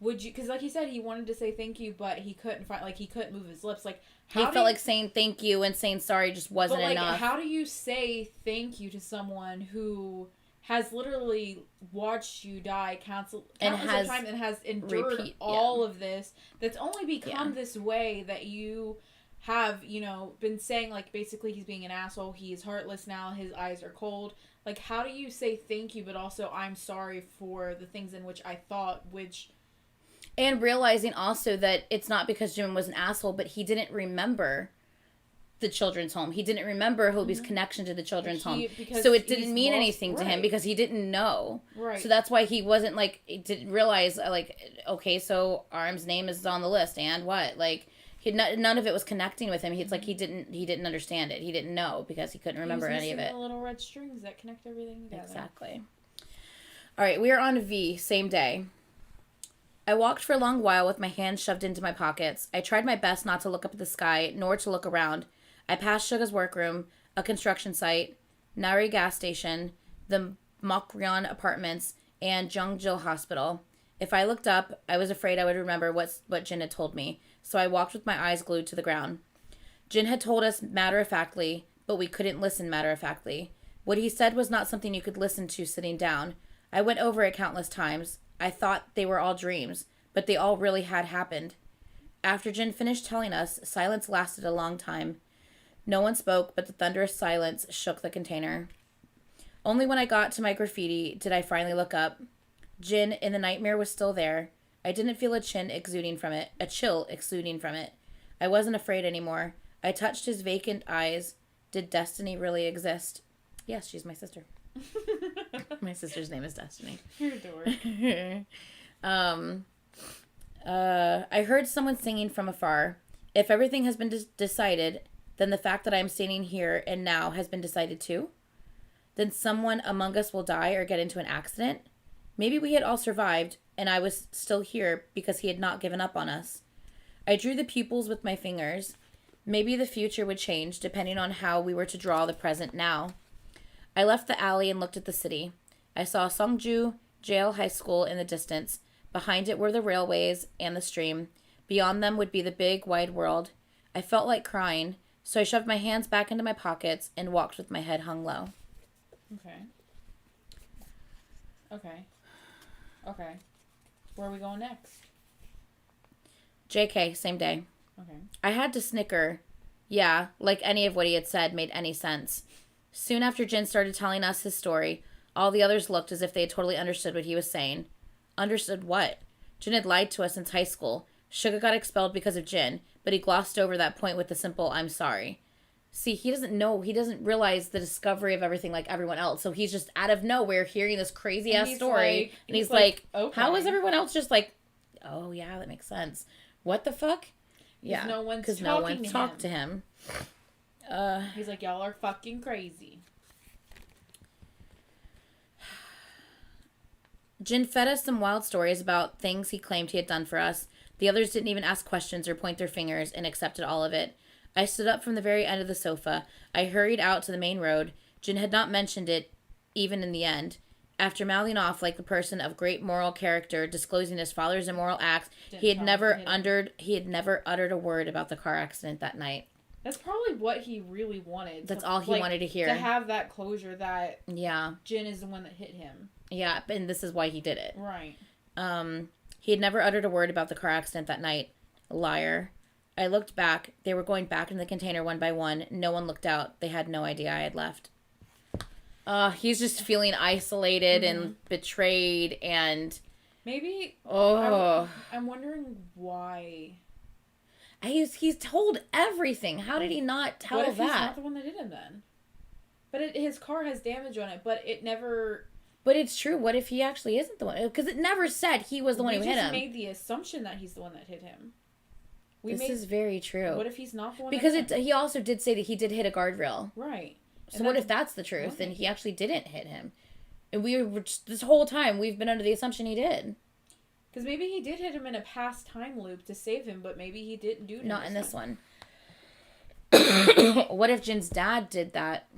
would you, because like he said he wanted to say thank you, but he couldn't he couldn't move his lips. Like he felt like saying thank you and saying sorry just wasn't enough. How do you say thank you to someone who has literally watched you die countless of times and has endured all of this, that's only become this way, that you have, been saying, like, basically he's being an asshole, he is heartless now, his eyes are cold. Like, how do you say thank you, but also I'm sorry for the things in which I thought, And realizing also that it's not because Jim was an asshole, but he didn't remember the children's home. He didn't remember Hobie's connection to the children's home. So it didn't mean anything to him because he didn't know. Right. So that's why he wasn't, like, he didn't realize, like, okay, so Arm's name is on the list, and what? Like, none of it was connecting with him. It's like he didn't understand it. He didn't know because he couldn't remember any of it. The little red strings that connect everything together. Exactly. All right, we are on V, same day. I walked for a long while with my hands shoved into my pockets. I tried my best not to look up at the sky, nor to look around. I passed Suga's workroom, a construction site, Nari gas station, the Mokryon apartments, and Jeongjil Hospital. If I looked up, I was afraid I would remember what Jin had told me, so I walked with my eyes glued to the ground. Jin had told us matter-of-factly, but we couldn't listen matter-of-factly. What he said was not something you could listen to sitting down. I went over it countless times. I thought they were all dreams, but they all really had happened. After Jin finished telling us, silence lasted a long time. No one spoke, but the thunderous silence shook the container. Only when I got to my graffiti did I finally look up. Jin in the nightmare was still there. I didn't feel a chill exuding from it. I wasn't afraid anymore. I touched his vacant eyes. Did Destiny really exist? Yes, she's my sister. My sister's name is Destiny. You're a dork. I heard someone singing from afar. If everything has been decided, then the fact that I am standing here and now has been decided too? Then someone among us will die or get into an accident? Maybe we had all survived, and I was still here because he had not given up on us. I drew the pupils with my fingers. Maybe the future would change depending on how we were to draw the present now. I left the alley and looked at the city. I saw Seongju Jail High School in the distance. Behind it were the railways and the stream. Beyond them would be the big, wide world. I felt like crying. So I shoved my hands back into my pockets and walked with my head hung low. Okay. Where are we going next? JK, same day. Okay. I had to snicker. Yeah, like any of what he had said made any sense. Soon after Jin started telling us his story, all the others looked as if they had totally understood what he was saying. Understood what? Jin had lied to us since high school. Suga got expelled because of Jin, but he glossed over that point with the simple, I'm sorry. See, he doesn't realize the discovery of everything like everyone else. So he's just out of nowhere hearing this crazy ass story. And he's like, okay. How is everyone else just like, oh yeah, that makes sense. What the fuck? Yeah. Because no one talked to him. He's like, y'all are fucking crazy. Jin fed us some wild stories about things he claimed he had done for us. The others didn't even ask questions or point their fingers and accepted all of it. I stood up from the very end of the sofa. I hurried out to the main road. Jin had not mentioned it, even in the end. After mouthing off like the person of great moral character, disclosing his father's immoral acts, he had never uttered a word about the car accident that night. That's probably what he really wanted. That's all he wanted to hear. To have that closure that Jin is the one that hit him. Yeah, and this is why he did it. Right. He had never uttered a word about the car accident that night. Liar. I looked back. They were going back in the container one by one. No one looked out. They had no idea I had left. He's just feeling isolated and betrayed and... Maybe... I'm wondering why... He's told everything. How did he not tell that? What if he's not the one that did him then? But his car has damage on it, but it never... But it's true. What if he actually isn't the one? Because it never said he was the one who hit him. We just made the assumption that he's the one that hit him. This is very true. What if he's not the one because that hit him? He also did say that he did hit a guardrail. Right. So what if that's the truth and he actually didn't hit him? And we were just, this whole time we've been under the assumption he did. Because maybe he did hit him in a past time loop to save him, but maybe he didn't do it. Not in this one. What if Jin's dad did that?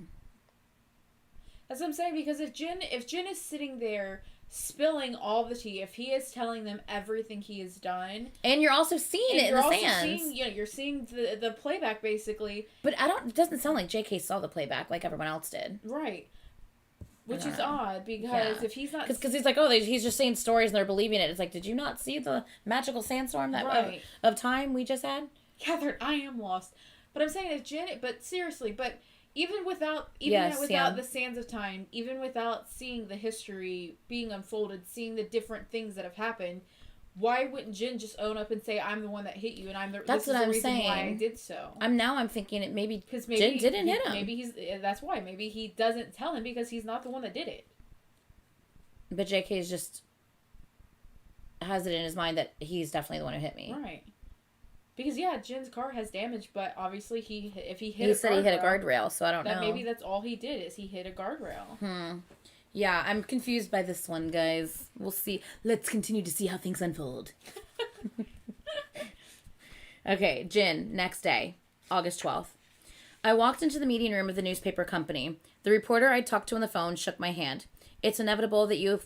That's what I'm saying, because if Jin is sitting there spilling all the tea, if he is telling them everything he has done, and you're also seeing it in the sands, you're seeing the playback basically. But it doesn't sound like JK saw the playback like everyone else did, right? Which is odd, because if he's not... Because he's like, he's just saying stories and they're believing it. It's like, did you not see the magical sandstorm of time we just had? Catherine, I am lost. But I'm saying but even without the sands of time, even without seeing the history being unfolded, seeing the different things that have happened, why wouldn't Jin just own up and say, I'm the one that hit you, and that's what I'm saying. Why I did so. I'm thinking it maybe Jin didn't hit him. Maybe that's why. Maybe he doesn't tell him because he's not the one that did it. But JK just has it in his mind that he's definitely the one who hit me. Right. Because Jin's car has damage, but obviously he hit he hit a guardrail, so I don't know. Maybe that's all he did is he hit a guardrail. Yeah, I'm confused by this one, guys. We'll see. Let's continue to see how things unfold. Okay, Jin, next day, August 12th. I walked into the meeting room of the newspaper company. The reporter I talked to on the phone shook my hand. It's inevitable that you'll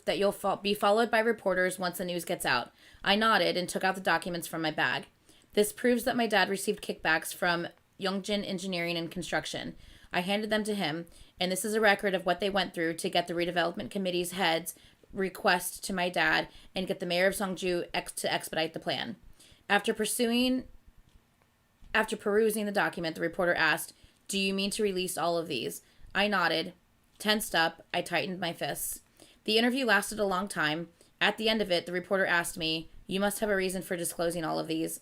be followed by reporters once the news gets out. I nodded and took out the documents from my bag. This proves that my dad received kickbacks from Yongjin Engineering and Construction. I handed them to him, and this is a record of what they went through to get the redevelopment committee's head's request to my dad and get the mayor of Songju to expedite the plan. After perusing the document, the reporter asked, "Do you mean to release all of these?" I nodded. Tensed up, I tightened my fists. The interview lasted a long time. At the end of it, the reporter asked me, "You must have a reason for disclosing all of these."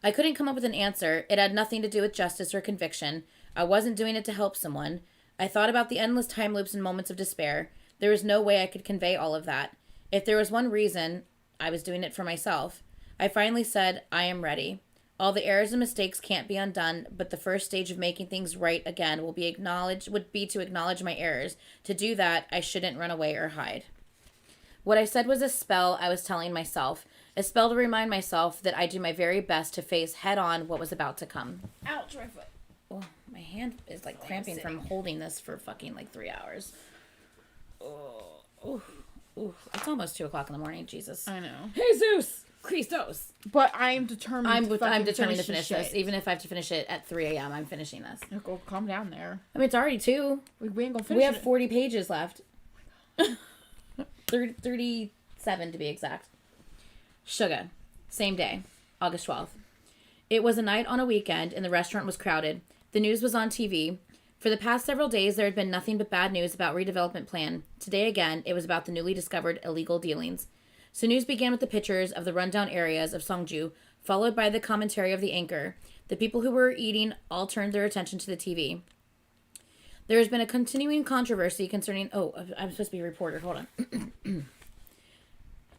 I couldn't come up with an answer. It had nothing to do with justice or conviction. I wasn't doing it to help someone. I thought about the endless time loops and moments of despair. There was no way I could convey all of that. If there was one reason, I was doing it for myself. I finally said, I am ready. All the errors and mistakes can't be undone, but the first stage of making things right again would be to acknowledge my errors. To do that, I shouldn't run away or hide. What I said was a spell I was telling myself. A spell to remind myself that I do my very best to face head on what was about to come. Ouch, my foot. Oh, my hand is like cramping from holding this for fucking 3 hours. Oh, it's almost 2:00 in the morning. Jesus. I know. Jesus. Christos. But I'm determined. I'm determined to finish this. Even if I have to finish it at 3 a.m., I'm finishing this. Go calm down there. I mean, it's already 2. We ain't gonna finish. We have 40 pages left. 37 to be exact. Sugar. Same day, August 12th. It was a night on a weekend, and the restaurant was crowded. The news was on TV. For the past several days, there had been nothing but bad news about redevelopment plan. Today, again, it was about the newly discovered illegal dealings. So news began with the pictures of the rundown areas of Songju, followed by the commentary of the anchor. The people who were eating all turned their attention to the TV. There has been a continuing controversy concerning... Oh, I'm supposed to be a reporter. Hold on.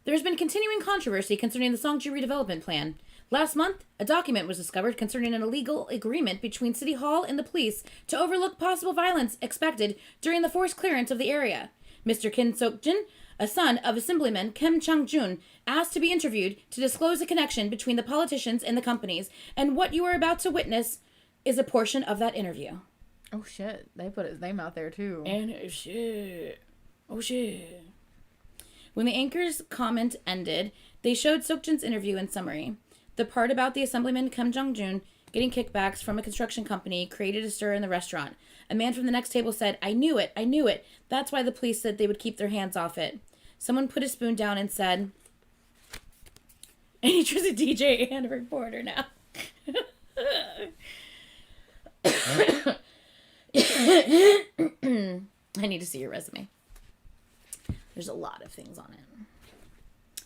There has been continuing controversy concerning the Songju redevelopment plan. Last month, a document was discovered concerning an illegal agreement between City Hall and the police to overlook possible violence expected during the forced clearance of the area. Mr. Kim Sok-jin, a son of Assemblyman Kim Chang-jun, asked to be interviewed to disclose a connection between the politicians and the companies, and what you are about to witness is a portion of that interview. Oh shit, they put his name out there too. And oh shit. When the anchor's comment ended, they showed Sok-jun's interview in summary. The part about the Assemblyman Kim Jong-jun getting kickbacks from a construction company created a stir in the restaurant. A man from the next table said, I knew it. That's why the police said they would keep their hands off it. Someone put his spoon down and said, Anitra's a DJ and a reporter now. I need to see your resume. There's a lot of things on it.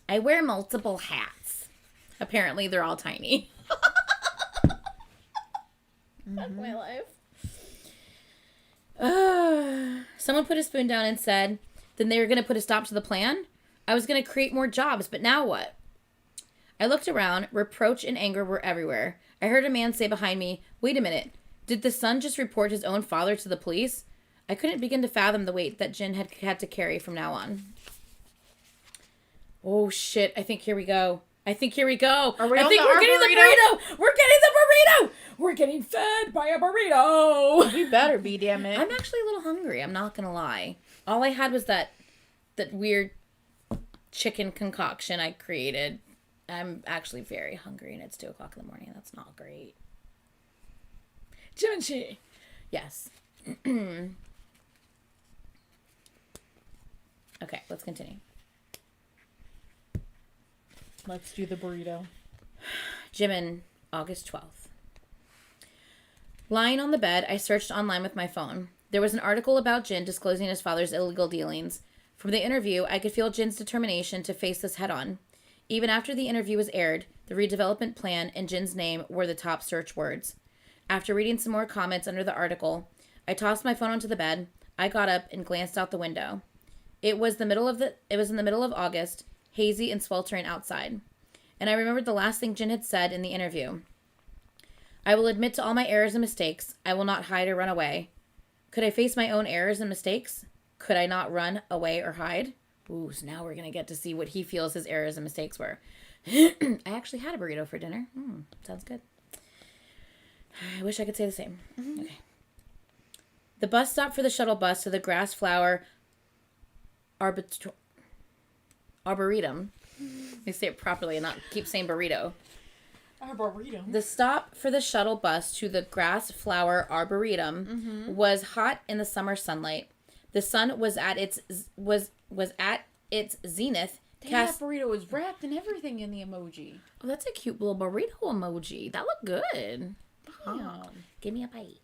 I wear multiple hats. Apparently, they're all tiny. Fuck my life. Someone put a spoon down and said, then they were going to put a stop to the plan? I was going to create more jobs, but now what? I looked around. Reproach and anger were everywhere. I heard a man say behind me, wait a minute. Did the son just report his own father to the police? I couldn't begin to fathom the weight that Jin had to carry from now on. Oh, shit. I think here we go. Are we getting the burrito? We're getting the burrito! We're getting fed by a burrito! We better be, damn it. I'm actually a little hungry. I'm not going to lie. All I had was that weird chicken concoction I created. I'm actually very hungry, and it's 2 o'clock in the morning. That's not great. Kimchi! Yes. Okay, let's continue. Let's do the burrito. Jimin, August 12th. Lying on the bed, I searched online with my phone. There was an article about Jin disclosing his father's illegal dealings. From the interview, I could feel Jin's determination to face this head-on. Even after the interview was aired, the redevelopment plan and Jin's name were the top search words. After reading some more comments under the article, I tossed my phone onto the bed. I got up and glanced out the window. It was in the middle of August, hazy and sweltering outside. And I remembered the last thing Jin had said in the interview. I will admit to all my errors and mistakes. I will not hide or run away. Could I face my own errors and mistakes? Could I not run away or hide? Ooh, so now we're going to get to see what he feels his errors and mistakes were. I actually had a burrito for dinner. Sounds good. I wish I could say the same. Mm-hmm. Okay. The bus stop for the shuttle bus to the grass flower Arboretum. Let me say it properly and not keep saying burrito. Arboretum. The stop for the shuttle bus to the grass flower arboretum was hot in the summer sunlight. The sun was at its zenith. That burrito was wrapped and everything in the emoji. Oh, that's a cute little burrito emoji. That looked good. Oh, give me a bite.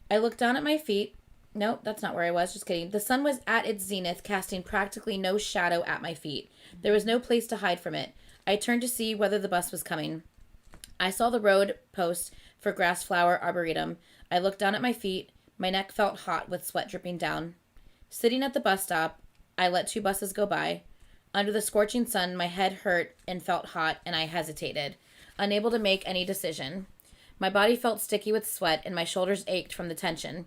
I looked down at my feet. Nope, that's not where I was. Just kidding. The sun was at its zenith, casting practically no shadow at my feet. There was no place to hide from it. I turned to see whether the bus was coming. I saw the road post for Grassflower Arboretum. I looked down at my feet. My neck felt hot with sweat dripping down. Sitting at the bus stop, I let 2 buses go by. Under the scorching sun, my head hurt and felt hot, and I hesitated, unable to make any decision. My body felt sticky with sweat, and my shoulders ached from the tension.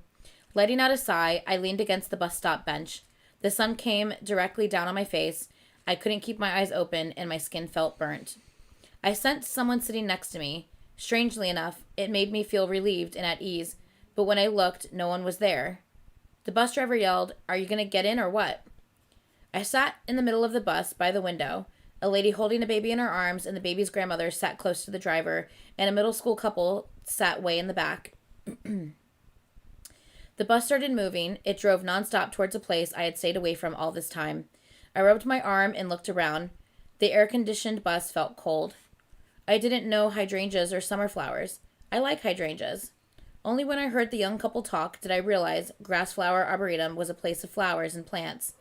Letting out a sigh, I leaned against the bus stop bench. The sun came directly down on my face. I couldn't keep my eyes open, and my skin felt burnt. I sensed someone sitting next to me. Strangely enough, it made me feel relieved and at ease, but when I looked, no one was there. The bus driver yelled, "Are you going to get in or what?" I sat in the middle of the bus by the window. A lady holding a baby in her arms and the baby's grandmother sat close to the driver, and a middle school couple sat way in the back. The bus started moving. It drove nonstop towards a place I had stayed away from all this time. I rubbed my arm and looked around. The air-conditioned bus felt cold. I didn't know hydrangeas or summer flowers. I like hydrangeas. Only when I heard the young couple talk did I realize Grassflower Arboretum was a place of flowers and plants.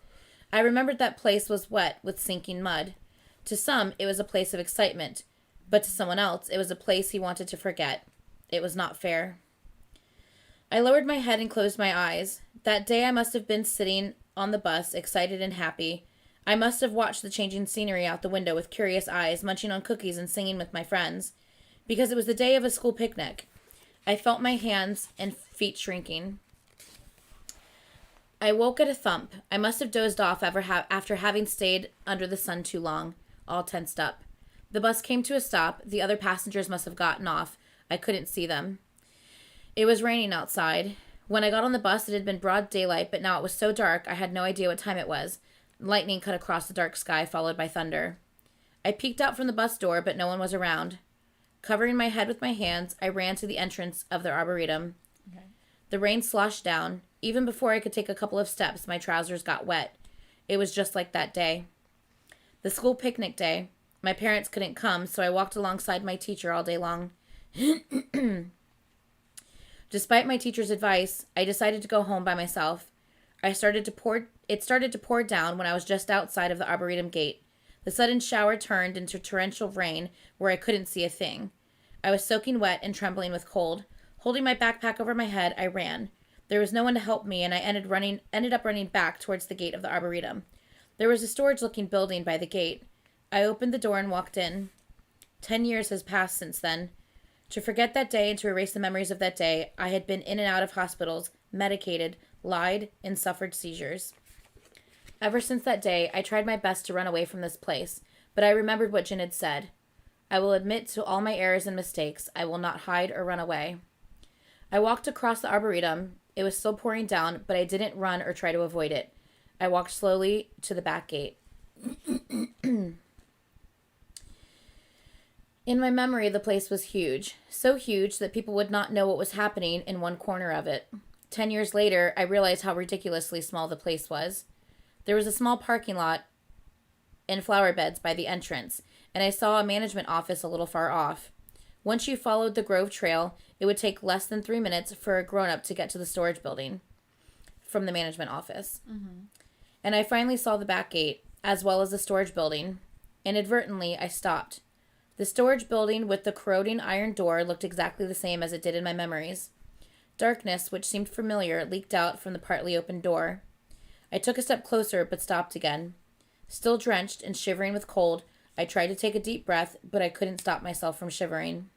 I remembered that place was wet with sinking mud. To some, it was a place of excitement, but to someone else, it was a place he wanted to forget. It was not fair. I lowered my head and closed my eyes. That day I must have been sitting on the bus, excited and happy. I must have watched the changing scenery out the window with curious eyes, munching on cookies and singing with my friends. Because it was the day of a school picnic. I felt my hands and feet shrinking. I woke at a thump. I must have dozed off after having stayed under the sun too long, all tensed up. The bus came to a stop. The other passengers must have gotten off. I couldn't see them. It was raining outside. When I got on the bus, it had been broad daylight, but now it was so dark I had no idea what time it was. Lightning cut across the dark sky, followed by thunder. I peeked out from the bus door, but no one was around. Covering my head with my hands, I ran to the entrance of the arboretum. Okay. The rain sloshed down. Even before I could take a couple of steps, my trousers got wet. It was just like that day. The school picnic day. My parents couldn't come, so I walked alongside my teacher all day long. Despite my teacher's advice, I decided to go home by myself. It started to pour down when I was just outside of the arboretum gate. The sudden shower turned into torrential rain where I couldn't see a thing. I was soaking wet and trembling with cold. Holding my backpack over my head, I ran. There was no one to help me, and I ended up running back towards the gate of the arboretum. There was a storage-looking building by the gate. I opened the door and walked in. 10 years has passed since then. To forget that day and to erase the memories of that day, I had been in and out of hospitals, medicated, lied, and suffered seizures. Ever since that day, I tried my best to run away from this place, but I remembered what Jen had said. I will admit to all my errors and mistakes. I will not hide or run away. I walked across the arboretum. It was still pouring down, but I didn't run or try to avoid it. I walked slowly to the back gate. In my memory, the place was huge. So huge that people would not know what was happening in one corner of it. 10 years later, I realized how ridiculously small the place was. There was a small parking lot and flower beds by the entrance, and I saw a management office a little far off. Once you followed the Grove Trail, it would take less than 3 minutes for a grown-up to get to the storage building from the management office. Mm-hmm. And I finally saw the back gate, as well as the storage building. Inadvertently, I stopped. The storage building with the corroding iron door looked exactly the same as it did in my memories. Darkness, which seemed familiar, leaked out from the partly open door. I took a step closer, but stopped again. Still drenched and shivering with cold, I tried to take a deep breath, but I couldn't stop myself from shivering.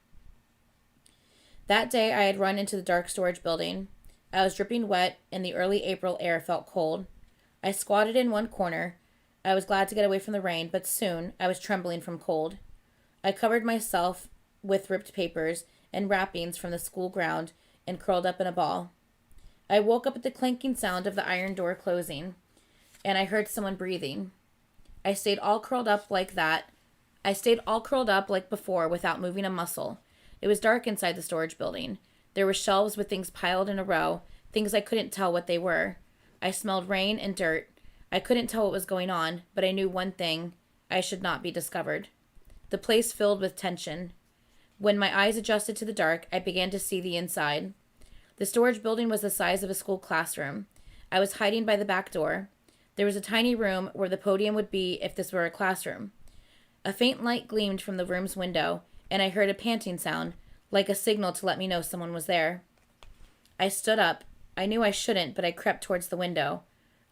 That day, I had run into the dark storage building. I was dripping wet, and the early April air felt cold. I squatted in one corner. I was glad to get away from the rain, but soon I was trembling from cold. I covered myself with ripped papers and wrappings from the school ground and curled up in a ball. I woke up at the clanking sound of the iron door closing, and I heard someone breathing. I stayed all curled up like before without moving a muscle. It was dark inside the storage building. There were shelves with things piled in a row, things I couldn't tell what they were. I smelled rain and dirt. I couldn't tell what was going on, but I knew one thing: I should not be discovered. The place filled with tension. When my eyes adjusted to the dark, I began to see the inside. The storage building was the size of a school classroom. I was hiding by the back door. There was a tiny room where the podium would be if this were a classroom. A faint light gleamed from the room's window, and I heard a panting sound, like a signal to let me know someone was there. I stood up. I knew I shouldn't, but I crept towards the window.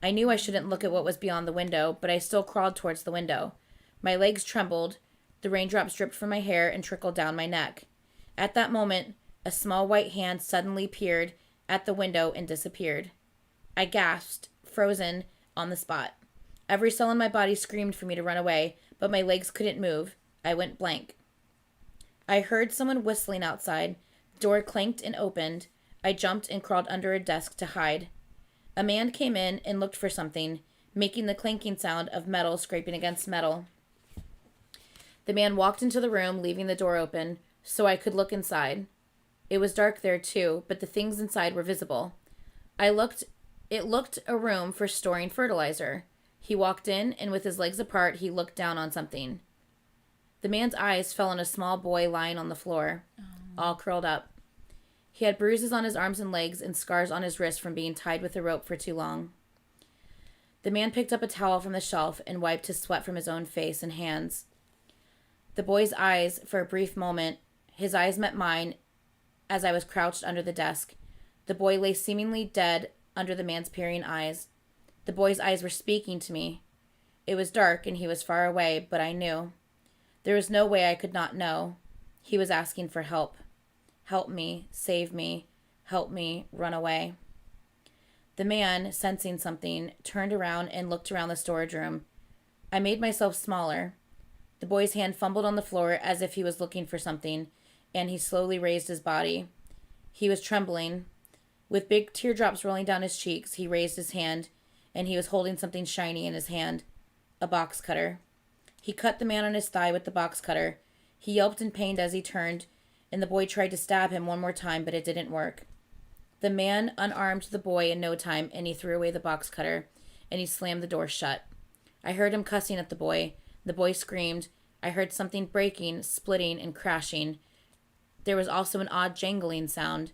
I knew I shouldn't look at what was beyond the window, but I still crawled towards the window. My legs trembled. The raindrops dripped from my hair and trickled down my neck. At that moment, a small white hand suddenly peered at the window and disappeared. I gasped, frozen on the spot. Every cell in my body screamed for me to run away, but my legs couldn't move. I went blank. I heard someone whistling outside. The door clanked and opened. I jumped and crawled under a desk to hide. A man came in and looked for something. making the clanking sound of metal scraping against metal. The man walked into the room, leaving the door open, so I could look inside. It was dark there, too, but the things inside were visible. It looked a room for storing fertilizer. He walked in, and with his legs apart, he looked down on something. The man's eyes fell on a small boy lying on the floor, all curled up. He had bruises on his arms and legs and scars on his wrists from being tied with a rope for too long. The man picked up a towel from the shelf and wiped his sweat from his own face and hands. The boy's eyes, for a brief moment, his eyes met mine as I was crouched under the desk. The boy lay seemingly dead under the man's peering eyes. The boy's eyes were speaking to me. It was dark and he was far away, but I knew. There was no way I could not know. He was asking for help. Help me, save me, help me, run away. The man, sensing something, turned around and looked around the storage room. I made myself smaller. The boy's hand fumbled on the floor as if he was looking for something, and he slowly raised his body. He was trembling. With big teardrops rolling down his cheeks, he raised his hand, and he was holding something shiny in his hand, a box cutter. He cut the man on his thigh with the box cutter. He yelped in pain as he turned, and the boy tried to stab him one more time, but it didn't work. The man unarmed the boy in no time, and he threw away the box cutter, and he slammed the door shut. I heard him cussing at the boy. The boy screamed. I heard something breaking, splitting, and crashing. There was also an odd jangling sound.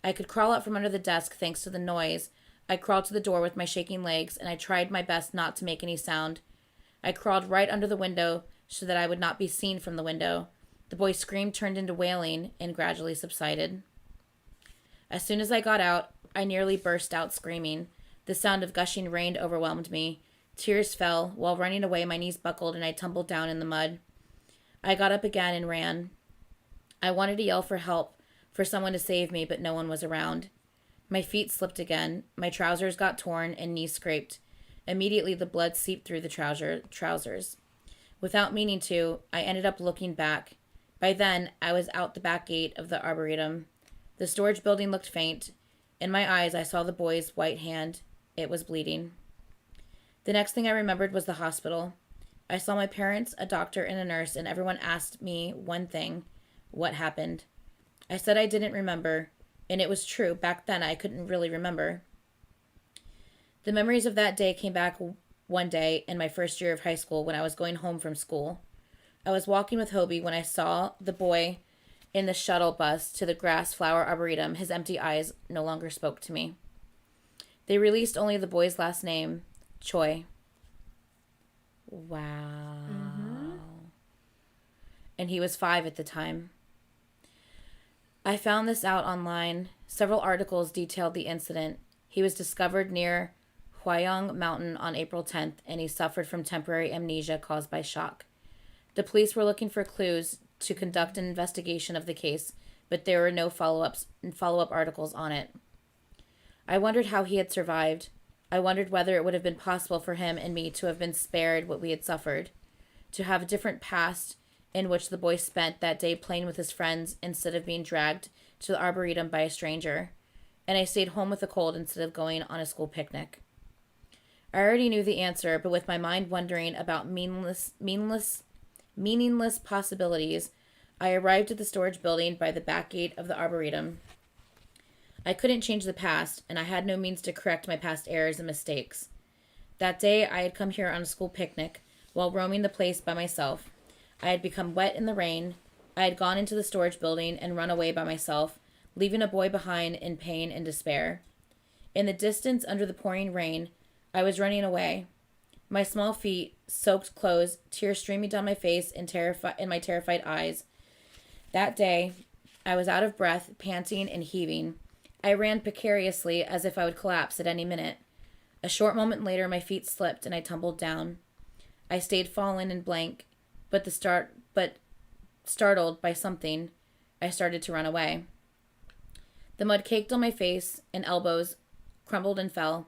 I could crawl out from under the desk thanks to the noise. I crawled to the door with my shaking legs, and I tried my best not to make any sound. I crawled right under the window so that I would not be seen from the window. The boy's scream turned into wailing and gradually subsided. As soon as I got out, I nearly burst out screaming. The sound of gushing rain overwhelmed me. Tears fell. While running away, my knees buckled and I tumbled down in the mud. I got up again and ran. I wanted to yell for help, for someone to save me, but no one was around. My feet slipped again. My trousers got torn and knees scraped. Immediately, the blood seeped through the trousers. Without meaning to, I ended up looking back. By then, I was out the back gate of the arboretum. The storage building looked faint. In my eyes, I saw the boy's white hand. It was bleeding. The next thing I remembered was the hospital. I saw my parents, a doctor, and a nurse, and everyone asked me one thing: what happened? I said I didn't remember, and it was true. Back then, I couldn't really remember. The memories of that day came back one day in my first year of high school when I was going home from school. I was walking with Hobie when I saw the boy in the shuttle bus to the grass flower arboretum. His empty eyes no longer spoke to me. They released only the boy's last name, Choi. Wow. Mm-hmm. And he was 5 at the time. I found this out online. Several articles detailed the incident. He was discovered near Hwayong Mountain on April 10th, and he suffered from temporary amnesia caused by shock. The police were looking for clues to conduct an investigation of the case, but there were no follow-up articles on it. I wondered how he had survived. I wondered whether it would have been possible for him and me to have been spared what we had suffered, to have a different past in which the boy spent that day playing with his friends instead of being dragged to the arboretum by a stranger, and I stayed home with a cold instead of going on a school picnic. I already knew the answer, but with my mind wondering about meaningless possibilities, I arrived at the storage building by the back gate of the arboretum. I couldn't change the past, and I had no means to correct my past errors and mistakes. That day, I had come here on a school picnic while roaming the place by myself. I had become wet in the rain. I had gone into the storage building and run away by myself, leaving a boy behind in pain and despair. In the distance, under the pouring rain, I was running away. My small feet, soaked clothes, tears streaming down my face and my terrified eyes. That day, I was out of breath, panting and heaving. I ran precariously as if I would collapse at any minute. A short moment later, my feet slipped and I tumbled down. I stayed fallen and blank, but startled by something, I started to run away. The mud caked on my face and elbows, crumbled and fell.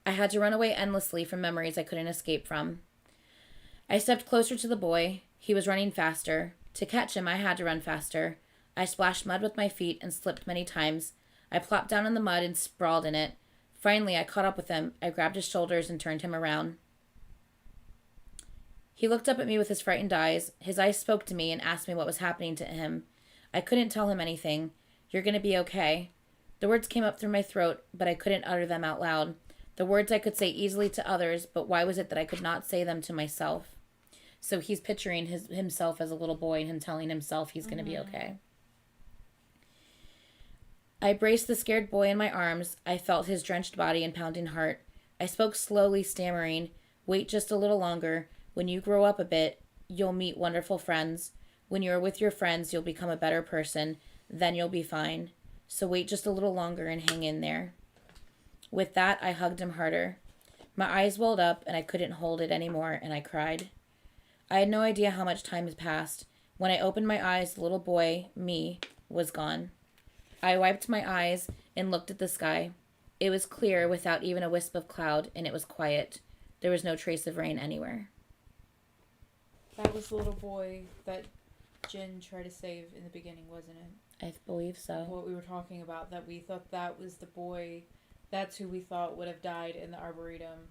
I had to run away endlessly from memories I couldn't escape from. I stepped closer to the boy. He was running faster. To catch him, I had to run faster. I splashed mud with my feet and slipped many times. I plopped down in the mud and sprawled in it. Finally, I caught up with him. I grabbed his shoulders and turned him around. He looked up at me with his frightened eyes. His eyes spoke to me and asked me what was happening to him. I couldn't tell him anything. You're going to be okay. The words came up through my throat, but I couldn't utter them out loud. The words I could say easily to others, but why was it that I could not say them to myself? So he's picturing himself as a little boy and him telling himself he's going to be okay. I braced the scared boy in my arms. I felt his drenched body and pounding heart. I spoke slowly, stammering, "Wait just a little longer. When you grow up a bit, you'll meet wonderful friends. When you're with your friends, you'll become a better person. Then you'll be fine. So wait just a little longer and hang in there." With that, I hugged him harder. My eyes welled up and I couldn't hold it anymore, and I cried. I had no idea how much time had passed. When I opened my eyes, the little boy, me, was gone. I wiped my eyes and looked at the sky. It was clear without even a wisp of cloud, and it was quiet. There was no trace of rain anywhere. That was the little boy that Jin tried to save in the beginning, wasn't it? I believe so. What we were talking about, that we thought that was the boy, that's who we thought would have died in the Arboretum.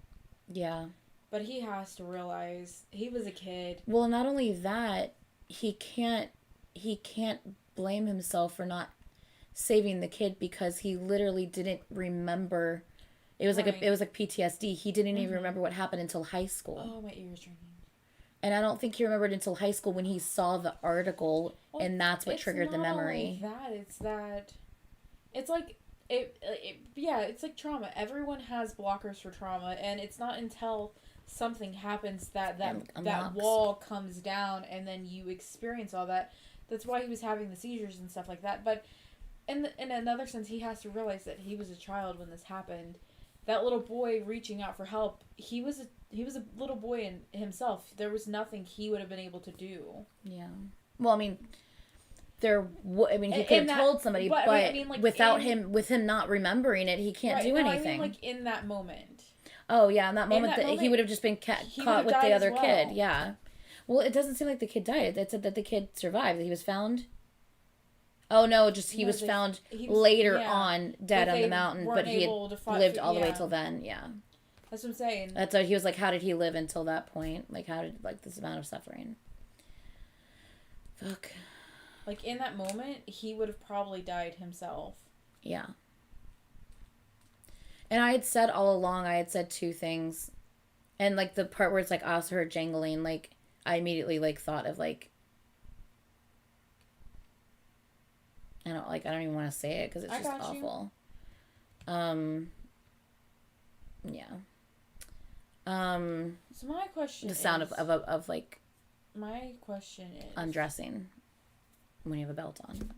Yeah. But he has to realize he was a kid. Well, not only that, he can't blame himself for not saving the kid because he literally didn't remember. It was like it was like PTSD. He didn't even remember what happened until high school. Oh, my ears ringing. And I don't think he remembered until high school when he saw the article, and that's what triggered the memory. It's like it's like trauma. Everyone has blockers for trauma, and it's not until something happens that wall comes down, and then you experience all that. That's why he was having the seizures and stuff like that. But in another sense, he has to realize that he was a child when this happened. That little boy reaching out for help, he was a little boy in himself. There was nothing he would have been able to do. Yeah. Well, I mean, he could have told somebody, but with him not remembering it, he can't do anything. I mean, like, in that moment. Oh, yeah, in that moment, he would have just been caught with the other kid. Yeah. Well, it doesn't seem like the kid died. It said that the kid survived. He was found... Oh, no, he was found later on dead on the mountain, but he had lived all the way till then, yeah. That's what I'm saying. That's why he was like, how did he live until that point? Like, how did, like, this amount of suffering? Fuck. Like, in that moment, he would have probably died himself. Yeah. And I had said all along, two things. And, like, the part where it's, like, I also heard jangling, like, I immediately, like, thought of, like, I don't even want to say it because it's just awful. Yeah. So my question is... The sound of like... My question is... Undressing when you have a belt on.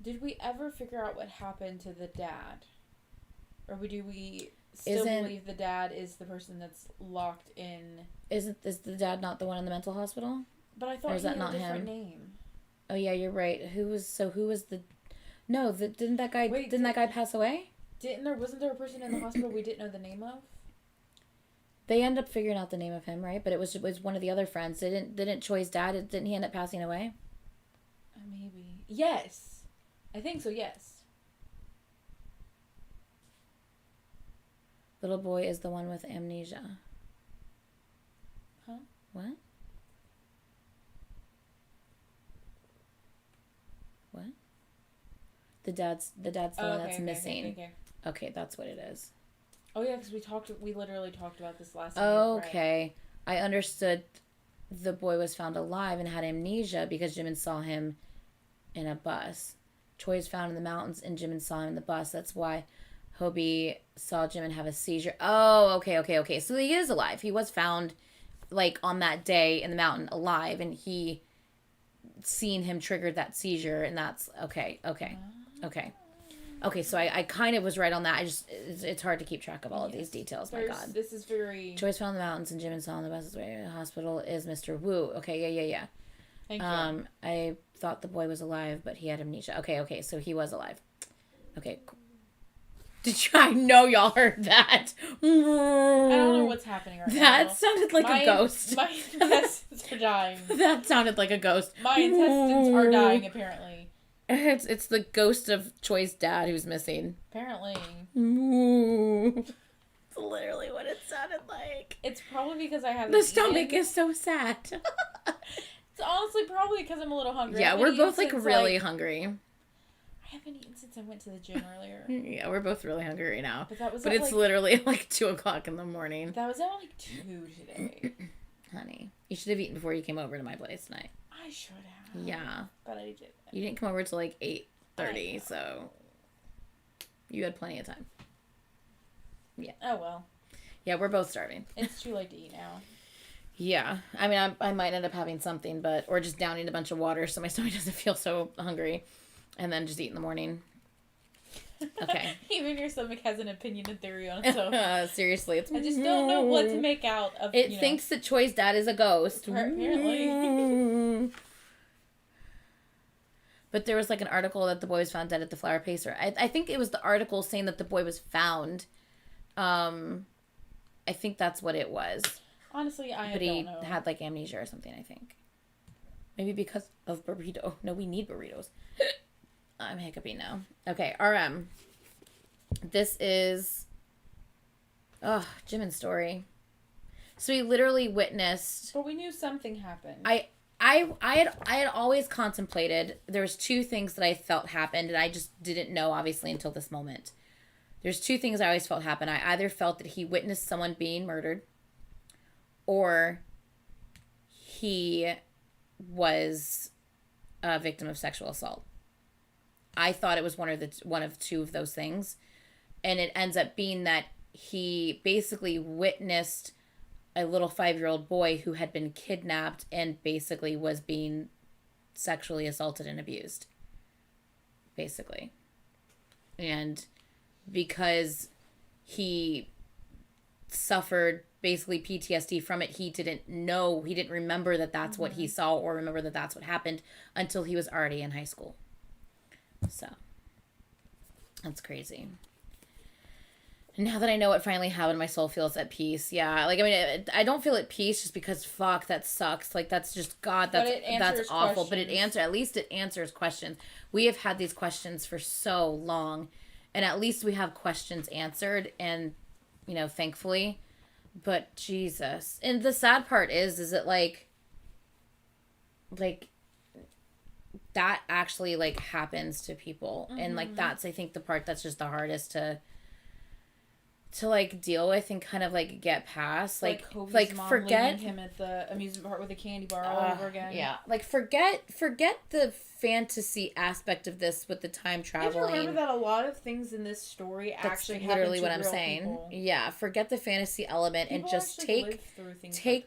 Did we ever figure out what happened to the dad? Or do we still believe the dad is the person that's locked in... Is the dad not the one in the mental hospital? But I thought he had a different name. Oh yeah, you're right. Who was the? No, didn't that guy pass away? Wasn't there a person in the hospital we didn't know the name of? They end up figuring out the name of him, right? But it was one of the other friends. Didn't Choi's dad? Didn't he end up passing away? Maybe. Yes, I think so. Yes. Little boy is the one with amnesia. Huh? What? What? The dad's the one that's missing. Okay, that's what it is. Oh yeah, because we literally talked about this last time. Okay. I understood the boy was found alive and had amnesia because Jimin saw him in a bus. Choi is found in the mountains and Jimin saw him in the bus. That's why Hobie saw Jimin have a seizure. Oh, okay. So he is alive. He was found, like, on that day in the mountain alive, and he seen him triggered that seizure, and that's okay. Okay, so I kind of was right on that. It's hard to keep track of all of these details. My God. This is very... Choi's found in the mountains and Jimin saw in the bus's way. The hospital is Mr. Wu. Okay, yeah. Thank you. I thought the boy was alive, but he had amnesia. Okay, so he was alive. Okay, cool. I know y'all heard that. I don't know what's happening right now. That sounded like a ghost. My intestines are dying. That sounded like a ghost. My intestines are dying, apparently. It's the ghost of Choi's dad who's missing. Apparently. Ooh. It's literally what it sounded like. It's probably because I haven't The stomach is so sad. It's honestly probably because I'm a little hungry. Yeah, we're both like really hungry. I haven't eaten since I went to the gym earlier. Yeah, we're both really hungry right now. But it's literally like 2:00 in the morning. That was at like 2 today. Honey, you should have eaten before you came over to my place tonight. I should have. Yeah. But I didn't. You didn't come over till like 8:30, so you had plenty of time. Yeah. Oh well. Yeah, we're both starving. It's too late to eat now. Yeah. I mean, I might end up having something, or just downing a bunch of water so my stomach doesn't feel so hungry. And then just eat in the morning. Okay. Even your stomach has an opinion and theory on it. Seriously. I just don't know what to make out of it. Thinks that Choi's dad is a ghost. Apparently. But there was like an article that the boy was found dead at the flower pacer. I think it was the article saying that the boy was found. I think that's what it was. Honestly, I don't know. But he had like amnesia or something, I think. Maybe because of burrito. No, we need burritos. I'm hiccuping now. Okay, RM. This is... Jimin's story. So he literally witnessed... But we knew something happened. I had always contemplated... There was two things that I felt happened, and I just didn't know, obviously, until this moment. There's two things I always felt happened. I either felt that he witnessed someone being murdered, or he was a victim of sexual assault. I thought it was one of two of those things, and it ends up being that he basically witnessed a little 5-year-old boy who had been kidnapped and basically was being sexually assaulted and abused, basically. And because he suffered basically PTSD from it, he didn't remember that that's what he saw, or remember that that's what happened, until he was already in high school. So that's crazy. And now that I know what finally happened, my soul feels at peace. Yeah, like, I mean, I don't feel at peace just because, fuck, that sucks. Like, that's just, God, that's awful. But at least it answers questions. We have had these questions for so long, and at least we have questions answered, and, you know, thankfully. But Jesus. And the sad part is it like that actually like happens to people. Mm-hmm. And like that's, I think, the part that's just the hardest to like deal with and kind of like get past. Like mom forget him at the amusement park with a candy bar all over again. Yeah, like forget the fantasy aspect of this with the time traveling. You have to remember that a lot of things in this story actually happen literally what I'm saying. People. Yeah, forget the fantasy element and just take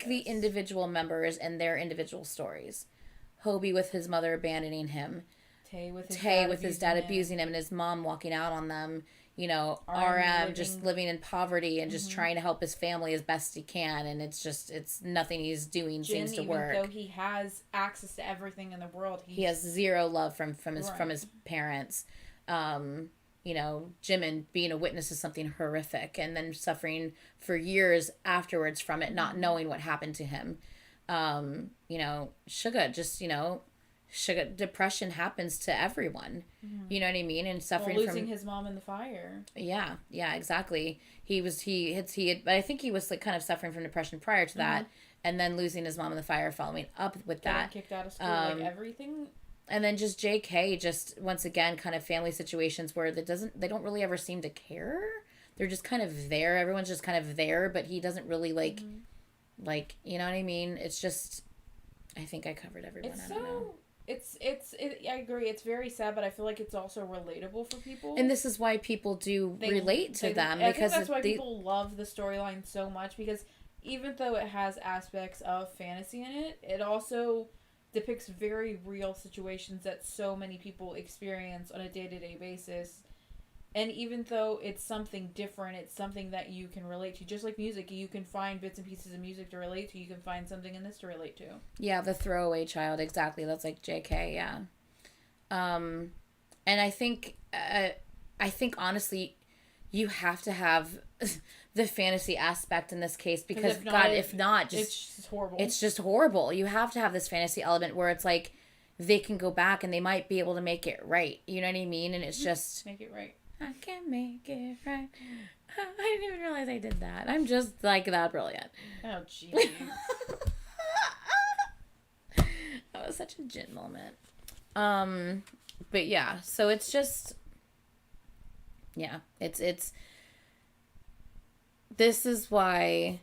the individual members and their individual stories. Hobie with his mother abandoning him. Tay with his dad abusing him and his mom walking out on them. You know, RM just living in poverty and just trying to help his family as best he can, and it's nothing he's doing seems to work. Even though he has access to everything in the world, he has zero love from his parents. You know, Jimin being a witness to something horrific and then suffering for years afterwards from it, not knowing what happened to him. You know, Suga just, you know, depression happens to everyone. You know what I mean? And suffering losing his mom in the fire. Yeah, exactly. But I think he was like kind of suffering from depression prior to that, and then losing his mom in the fire, following up with that. Kicked out of school, like everything. And then just JK, just once again, kind of family situations where they don't really ever seem to care. They're just kind of there. Everyone's just kind of there, but he doesn't really like, you know what I mean? It's just, I think I covered everyone. I don't know. I agree. It's very sad, but I feel like it's also relatable for people. And this is why people relate to them. I think that's why people love the storyline so much, because even though it has aspects of fantasy in it, it also depicts very real situations that so many people experience on a day-to-day basis. And even though it's something different, it's something that you can relate to. Just like music, you can find bits and pieces of music to relate to. You can find something in this to relate to. Yeah, the throwaway child, exactly. That's like JK, yeah. And I think honestly, you have to have the fantasy aspect in this case, because if not, it's just horrible. It's just horrible. You have to have this fantasy element where it's like, they can go back and they might be able to make it right. You know what I mean? And it's just... Make it right. I can make it right. I didn't even realize I did that. I'm just like that brilliant. Oh, jeez. That was such a Jin moment. But yeah, so it's just... Yeah, it's... This is why...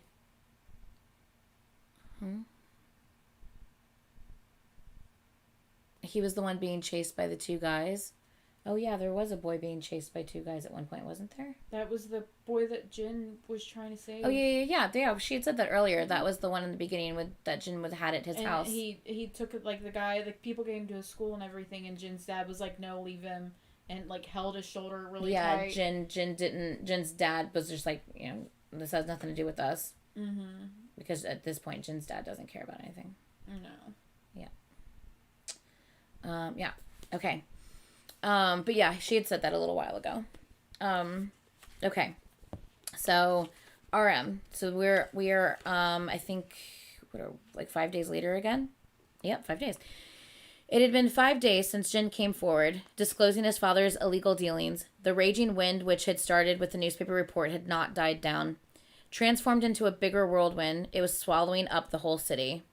He was the one being chased by the two guys. Oh, yeah, there was a boy being chased by two guys at one point, wasn't there? That was the boy that Jin was trying to save. Oh, yeah. She had said that earlier. That was the one in the beginning that Jin had at his house. He took it, like, the guy, like, people came to his school and everything, and Jin's dad was like, no, leave him, and, like, held his shoulder really tight. Yeah, Jin's dad was just like, this has nothing to do with us. Mm-hmm. Because at this point, Jin's dad doesn't care about anything. No. Yeah. Yeah. Okay. But yeah, she had said that a little while ago. Okay. So, RM. So we're I think, 5 days later again? Yep, 5 days. It had been 5 days since Jin came forward, disclosing his father's illegal dealings. The raging wind, which had started with the newspaper report, had not died down. Transformed into a bigger whirlwind, it was swallowing up the whole city.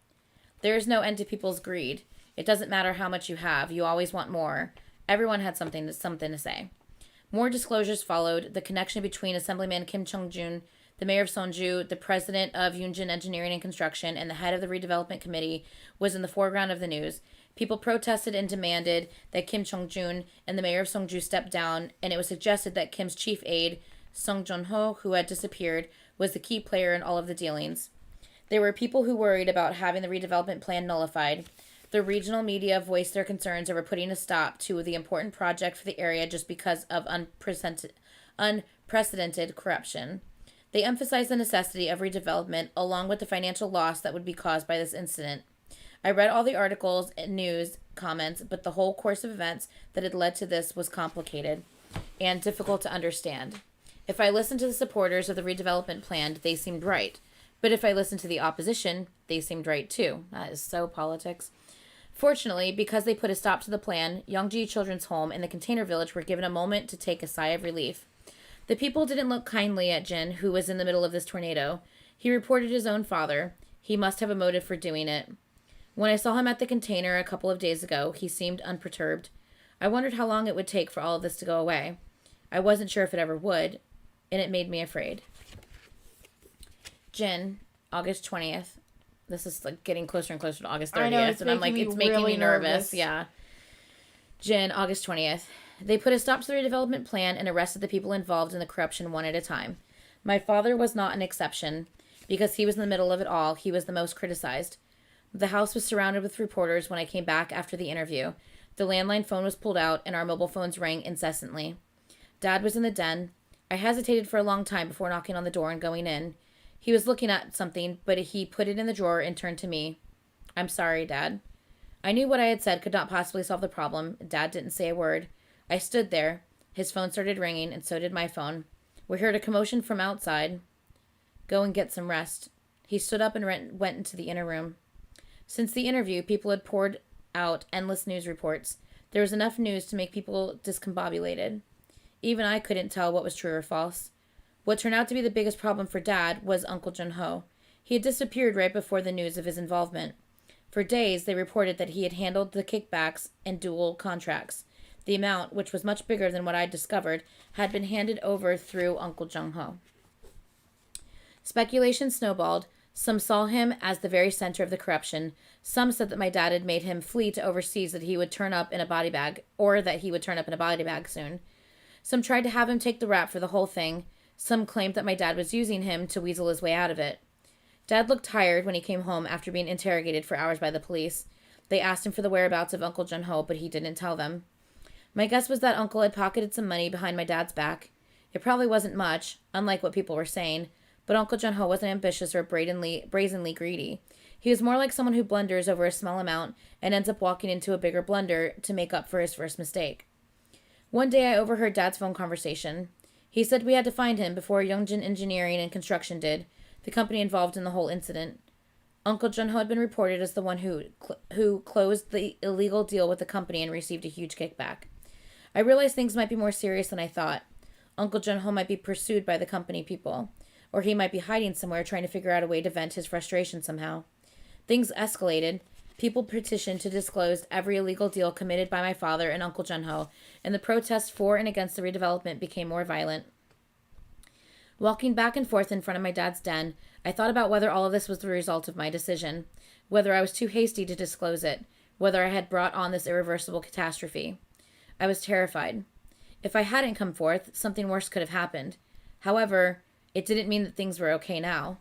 There is no end to people's greed. It doesn't matter how much you have, you always want more. Everyone had something to say. More disclosures followed. The connection between Assemblyman Kim Chung-jun, the mayor of Sonju, the president of Yunjin Engineering and Construction, and the head of the redevelopment committee was in the foreground of the news. People protested and demanded that Kim Chung-jun and the mayor of Sonju step down, and it was suggested that Kim's chief aide, Sung Jun-ho, who had disappeared, was the key player in all of the dealings. There were people who worried about having the redevelopment plan nullified. The regional media voiced their concerns over putting a stop to the important project for the area just because of unprecedented corruption. They emphasized the necessity of redevelopment along with the financial loss that would be caused by this incident. I read all the articles and news comments, but the whole course of events that had led to this was complicated and difficult to understand. If I listened to the supporters of the redevelopment plan, they seemed right. But if I listened to the opposition, they seemed right too. That is so politics. Fortunately, because they put a stop to the plan, Yongji Children's Home and the container village were given a moment to take a sigh of relief. The people didn't look kindly at Jin, who was in the middle of this tornado. He reported his own father. He must have a motive for doing it. When I saw him at the container a couple of days ago, he seemed unperturbed. I wondered how long it would take for all of this to go away. I wasn't sure if it ever would, and it made me afraid. Jin, August 20th. This is like getting closer and closer to August 30th. I know, and I'm like, it's making me nervous. Yeah. Jin, August 20th. They put a stop to the redevelopment plan and arrested the people involved in the corruption one at a time. My father was not an exception. Because he was in the middle of it all, he was the most criticized. The house was surrounded with reporters when I came back after the interview. The landline phone was pulled out and our mobile phones rang incessantly. Dad was in the den. I hesitated for a long time before knocking on the door and going in. He was looking at something, but he put it in the drawer and turned to me. I'm sorry, Dad. I knew what I had said could not possibly solve the problem. Dad didn't say a word. I stood there. His phone started ringing, and so did my phone. We heard a commotion from outside. Go and get some rest. He stood up and went into the inner room. Since the interview, people had poured out endless news reports. There was enough news to make people discombobulated. Even I couldn't tell what was true or false. What turned out to be the biggest problem for Dad was Uncle Jun-ho. He had disappeared right before the news of his involvement. For days, they reported that he had handled the kickbacks and dual contracts. The amount, which was much bigger than what I'd discovered, had been handed over through Uncle Jun-ho. Speculation snowballed. Some saw him as the very center of the corruption. Some said that my dad had made him flee to overseas, that he would turn up in a body bag, or that he would turn up in a body bag soon. Some tried to have him take the rap for the whole thing. Some claimed that my dad was using him to weasel his way out of it. Dad looked tired when he came home after being interrogated for hours by the police. They asked him for the whereabouts of Uncle Jun-ho, but he didn't tell them. My guess was that Uncle had pocketed some money behind my dad's back. It probably wasn't much, unlike what people were saying, but Uncle Jun-ho wasn't ambitious or brazenly greedy. He was more like someone who blunders over a small amount and ends up walking into a bigger blunder to make up for his first mistake. One day I overheard Dad's phone conversation. He said we had to find him before Yunjin Engineering and Construction did, the company involved in the whole incident. Uncle Junho had been reported as the one who closed the illegal deal with the company and received a huge kickback. I realized things might be more serious than I thought. Uncle Junho might be pursued by the company people, or he might be hiding somewhere trying to figure out a way to vent his frustration somehow. Things escalated. People petitioned to disclose every illegal deal committed by my father and Uncle Junho, and the protests for and against the redevelopment became more violent. Walking back and forth in front of my dad's den, I thought about whether all of this was the result of my decision, whether I was too hasty to disclose it, whether I had brought on this irreversible catastrophe. I was terrified. If I hadn't come forth, something worse could have happened. However, it didn't mean that things were okay now.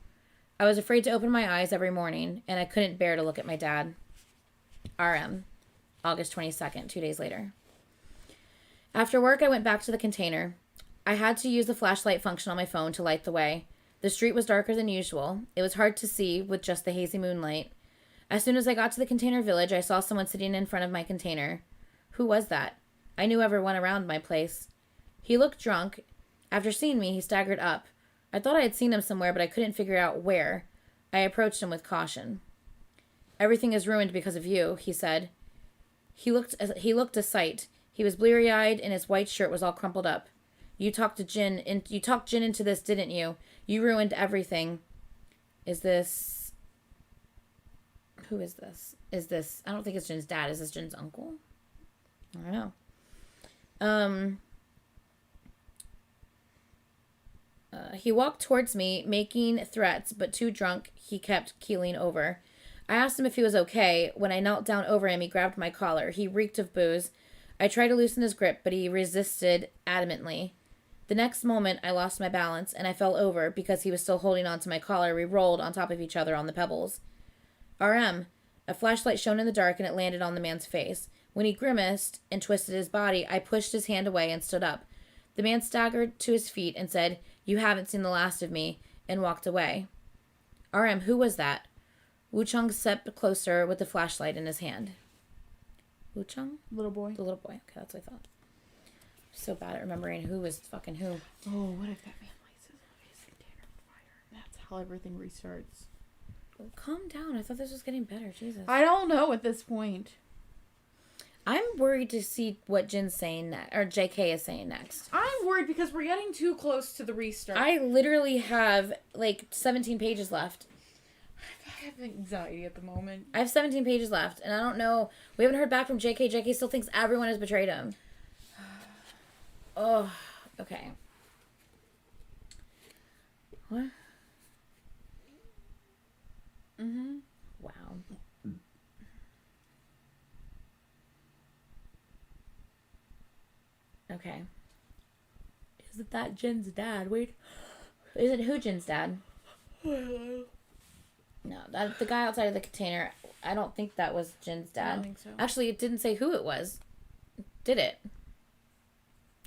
I was afraid to open my eyes every morning, and I couldn't bear to look at my dad. RM, August 22nd, 2 days later. After work, I went back to the container. I had to use the flashlight function on my phone to light the way. The street was darker than usual. It was hard to see with just the hazy moonlight. As soon as I got to the container village, I saw someone sitting in front of my container. Who was that? I knew everyone around my place. He looked drunk. After seeing me, he staggered up. I thought I had seen him somewhere, but I couldn't figure out where. I approached him with caution. Everything is ruined because of you, he said. He looked a sight. He was bleary-eyed, and his white shirt was all crumpled up. You talked Jin into this, didn't you? You ruined everything. Is this... Who is this? Is this... I don't think it's Jin's dad. Is this Jin's uncle? I don't know. He walked towards me, making threats, but too drunk, he kept keeling over. I asked him if he was okay. When I knelt down over him, he grabbed my collar. He reeked of booze. I tried to loosen his grip, but he resisted adamantly. The next moment, I lost my balance, and I fell over. Because he was still holding onto my collar, we rolled on top of each other on the pebbles. RM. A flashlight shone in the dark, and it landed on the man's face. When he grimaced and twisted his body, I pushed his hand away and stood up. The man staggered to his feet and said, "You haven't seen the last of me," and walked away. RM, who was that? Wu-chung stepped closer with the flashlight in his hand. Wu-chung? Little boy. The little boy. Okay, that's what I thought. So bad at remembering who was fucking who. Oh, what if that man lights his container on fire? That's how everything restarts. Oh, calm down. I thought this was getting better. Jesus. I don't know at this point. I'm worried to see what Jin's saying next, or JK is saying next. I'm worried because we're getting too close to the restart. I literally have like 17 pages left. I have anxiety at the moment. I have 17 pages left, and I don't know. We haven't heard back from JK. JK still thinks everyone has betrayed him. Oh, okay. What? Mm-hmm. Wow. Okay. Is it that Jin's dad? Wait. Is it who Jin's dad? No, that the guy outside of the container. I don't think that was Jin's dad. I don't think so. Actually, it didn't say who it was. Did it?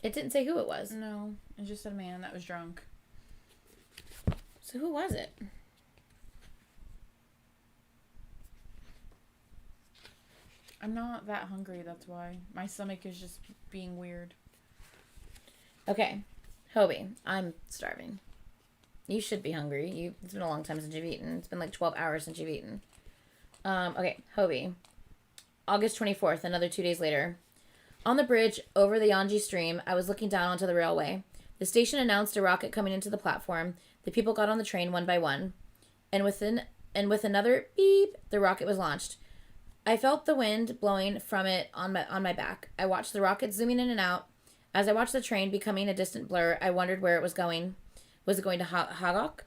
It didn't say who it was. No, it just said a man that was drunk. So who was it? I'm not that hungry, that's why. My stomach is just being weird. Okay. Hobie, I'm starving. You should be hungry. It's been a long time since you've eaten. It's been like 12 hours since you've eaten. Okay, Hobie. August 24th, another 2 days later. On the bridge over the Yonji stream, I was looking down onto the railway. The station announced a rocket coming into the platform. The people got on the train one by one. And with another beep, the rocket was launched. I felt the wind blowing from it on my back. I watched the rocket zooming in and out. As I watched the train becoming a distant blur, I wondered where it was going. Was it going to Hagok?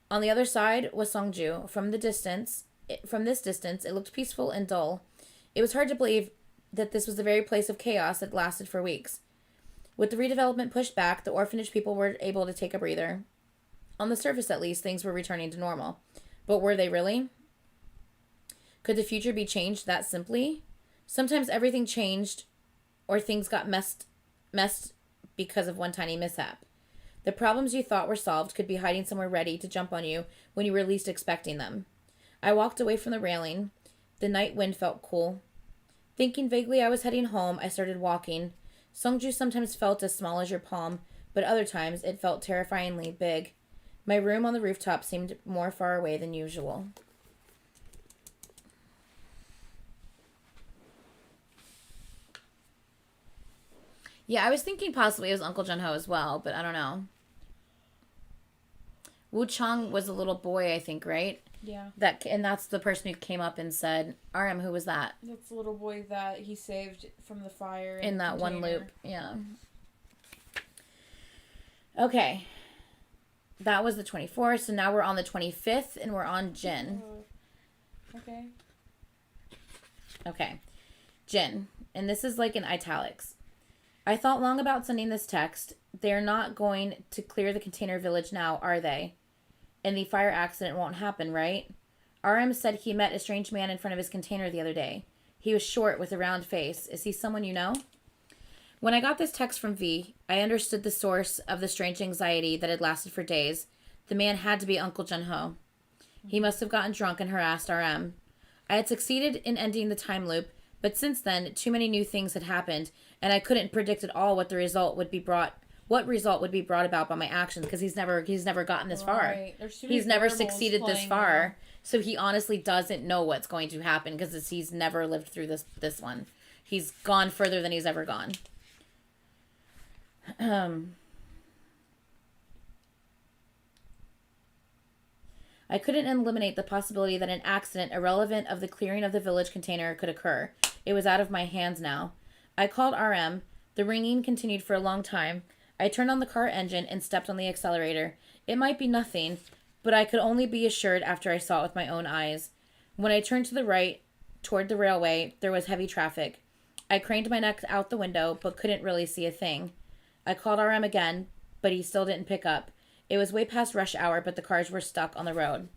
On the other side was Songju. From this distance, it looked peaceful and dull. It was hard to believe that this was the very place of chaos that lasted for weeks. With the redevelopment pushed back, the orphanage people were able to take a breather. On the surface, at least, things were returning to normal. But were they really? Could the future be changed that simply? Sometimes everything changed, or things got messed because of one tiny mishap. The problems you thought were solved could be hiding somewhere ready to jump on you when you were least expecting them. I walked away from the railing. The night wind felt cool. Thinking vaguely I was heading home, I started walking. Songju sometimes felt as small as your palm, but other times it felt terrifyingly big. My room on the rooftop seemed more far away than usual. Yeah, I was thinking possibly it was Uncle Jun-ho as well, but I don't know. Woo Chang was a little boy, I think, right? Yeah. And that's the person who came up and said, RM, who was that? That's the little boy that he saved from the fire. In that container. one loop, yeah. Okay. That was the 24th, so now we're on the 25th, and we're on Jin. Okay. Okay. Jin. And this is like in italics. I thought long about sending this text. They're not going to clear the container village now, are they? And the fire accident won't happen, right? RM said he met a strange man in front of his container the other day. He was short with a round face. Is he someone you know? When I got this text from V, I understood the source of the strange anxiety that had lasted for days. The man had to be Uncle Jun-ho. He must have gotten drunk and harassed RM. I had succeeded in ending the time loop, but since then, too many new things had happened, and I couldn't predict at all what result would be brought about by my actions, because he's never gotten this far. He's never succeeded this far. So he honestly doesn't know what's going to happen because he's never lived through this one. He's gone further than he's ever gone. I couldn't eliminate the possibility that an accident irrelevant of the clearing of the village container could occur. It was out of my hands now. I called RM. The ringing continued for a long time. I turned on the car engine and stepped on the accelerator. It might be nothing, but I could only be assured after I saw it with my own eyes. When I turned to the right, toward the railway, there was heavy traffic. I craned my neck out the window, but couldn't really see a thing. I called RM again, but he still didn't pick up. It was way past rush hour, but the cars were stuck on the road.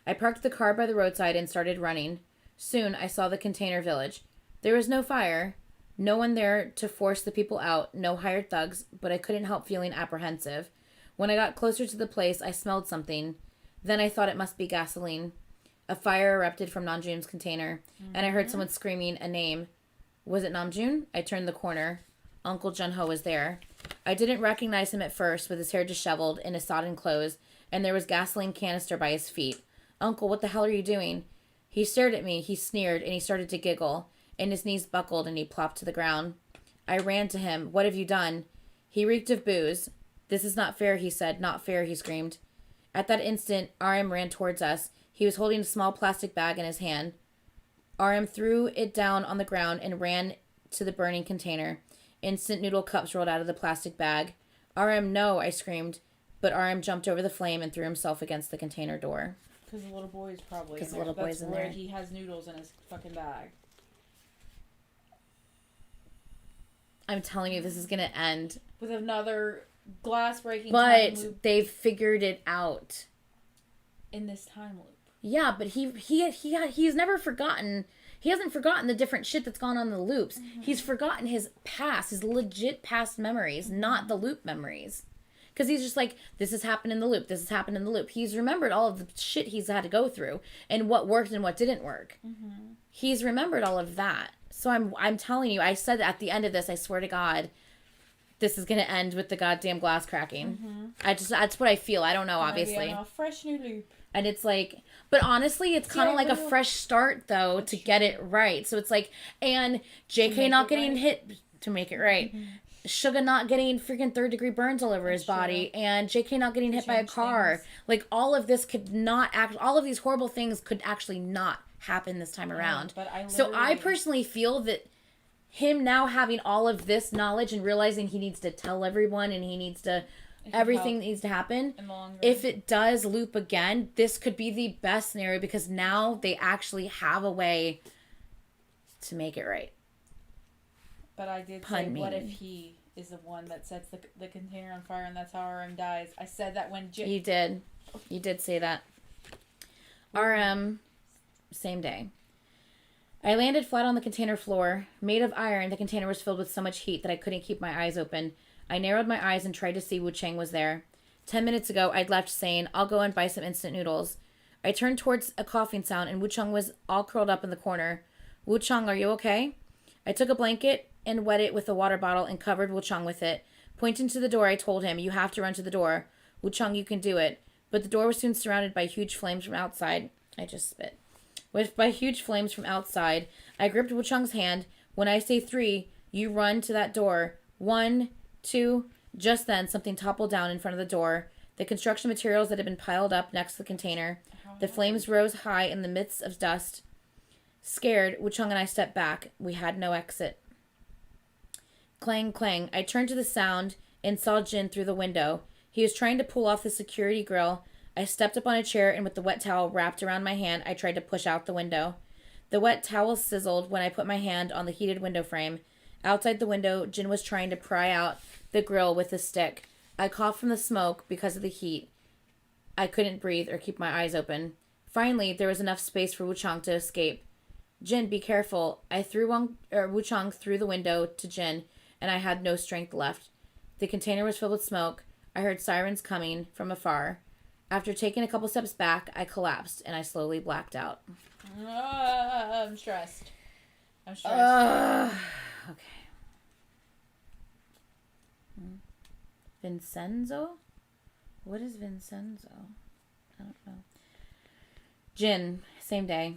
I parked the car by the roadside and started running. Soon, I saw the container village. There was no fire, no one there to force the people out, no hired thugs, but I couldn't help feeling apprehensive. When I got closer to the place, I smelled something. Then I thought it must be gasoline. A fire erupted from Namjoon's container, and I heard someone screaming a name. Was it Namjoon? I turned the corner. Uncle Jun-ho was there. I didn't recognize him at first, with his hair disheveled and his sodden clothes, and there was gasoline canister by his feet. Uncle, what the hell are you doing? He stared at me, he sneered, and he started to giggle, and his knees buckled and he plopped to the ground. I ran to him. What have you done? He reeked of booze. This is not fair, he said. Not fair, he screamed. At that instant, RM ran towards us. He was holding a small plastic bag in his hand. RM threw it down on the ground and ran to the burning container. Instant noodle cups rolled out of the plastic bag. RM, no, I screamed. But RM jumped over the flame and threw himself against the container door. Because the little boy's probably in there. Because the little boy's in there. That's where he has noodles in his fucking bag. I'm telling you, this is going to end. With another glass breaking time loop. But they've figured it out. In this time loop. Yeah, but he's never forgotten. He hasn't forgotten the different shit that's gone on in the loops. Mm-hmm. He's forgotten his past, his legit past memories, not the loop memories. Because he's just like, this has happened in the loop, this has happened in the loop. He's remembered all of the shit he's had to go through and what worked and what didn't work. Mm-hmm. He's remembered all of that. So I'm telling you, I said at the end of this, I swear to God, this is going to end with the goddamn glass cracking. Mm-hmm. That's what I feel. I don't know, obviously. A fresh new loop. And it's like, but honestly, it's kind of like a fresh start, though, to get it right. So it's like, and JK not getting hit to make it right. Mm-hmm. Suga not getting freaking third-degree burns all over his body. And JK not getting hit by a car. Things. Like, all of this could not all of these horrible things could actually not happen this time around. But so I personally feel that him now having all of this knowledge and realizing he needs to tell everyone and he needs to... everything needs to happen. If it does loop again, this could be the best scenario because now they actually have a way to make it right. But I did say, what if he is the one that sets the container on fire and that's how RM dies? I said that when You did. You did say that. RM, same day. I landed flat on the container floor. Made of iron, the container was filled with so much heat that I couldn't keep my eyes open. I narrowed my eyes and tried to see Wu Chang was there. 10 minutes ago, I'd left saying, I'll go and buy some instant noodles. I turned towards a coughing sound, and Wu Chang was all curled up in the corner. Wu Chang, are you okay? I took a blanket and wet it with a water bottle and covered Wu Chang with it. Pointing to the door, I told him, you have to run to the door. Wu Chang, you can do it. But the door was soon surrounded by huge flames from outside. I just spit. By huge flames from outside, I gripped Wu Chang's hand. When I say 3, you run to that door. 1, 2. Just then, something toppled down in front of the door. The construction materials that had been piled up next to the container. The flames rose high in the midst of dust. Scared, Wuchang and I stepped back. We had no exit. Clang, clang. I turned to the sound and saw Jin through the window. He was trying to pull off the security grill. I stepped up on a chair and with the wet towel wrapped around my hand, I tried to push out the window. The wet towel sizzled when I put my hand on the heated window frame. Outside the window, Jin was trying to pry out the grill with a stick. I coughed from the smoke because of the heat. I couldn't breathe or keep my eyes open. Finally, there was enough space for Wuchang to escape. Jin, be careful. I threw Wuchang through the window to Jin, and I had no strength left. The container was filled with smoke. I heard sirens coming from afar. After taking a couple steps back, I collapsed, and I slowly blacked out. I'm stressed. Okay. Vincenzo? What is Vincenzo? I don't know. Jin, same day.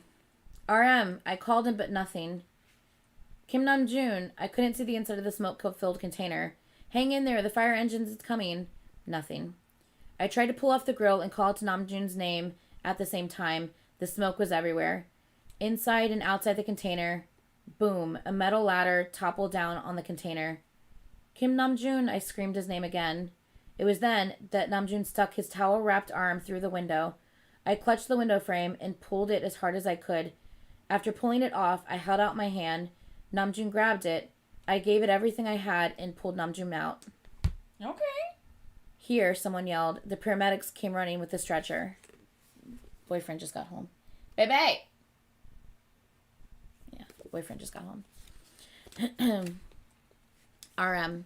RM, I called him but nothing. Kim Namjoon, I couldn't see the inside of the smoke-filled container. Hang in there, the fire engine is coming. Nothing. I tried to pull off the grill and call to Namjoon's name at the same time. The smoke was everywhere. Inside and outside the container. Boom, a metal ladder toppled down on the container. Kim Namjoon, I screamed his name again. It was then that Namjoon stuck his towel-wrapped arm through the window. I clutched the window frame and pulled it as hard as I could. After pulling it off, I held out my hand. Namjoon grabbed it. I gave it everything I had and pulled Namjoon out. Okay. Here, someone yelled. The paramedics came running with the stretcher. Boyfriend just got home. Baby! Yeah, boyfriend just got home. RM.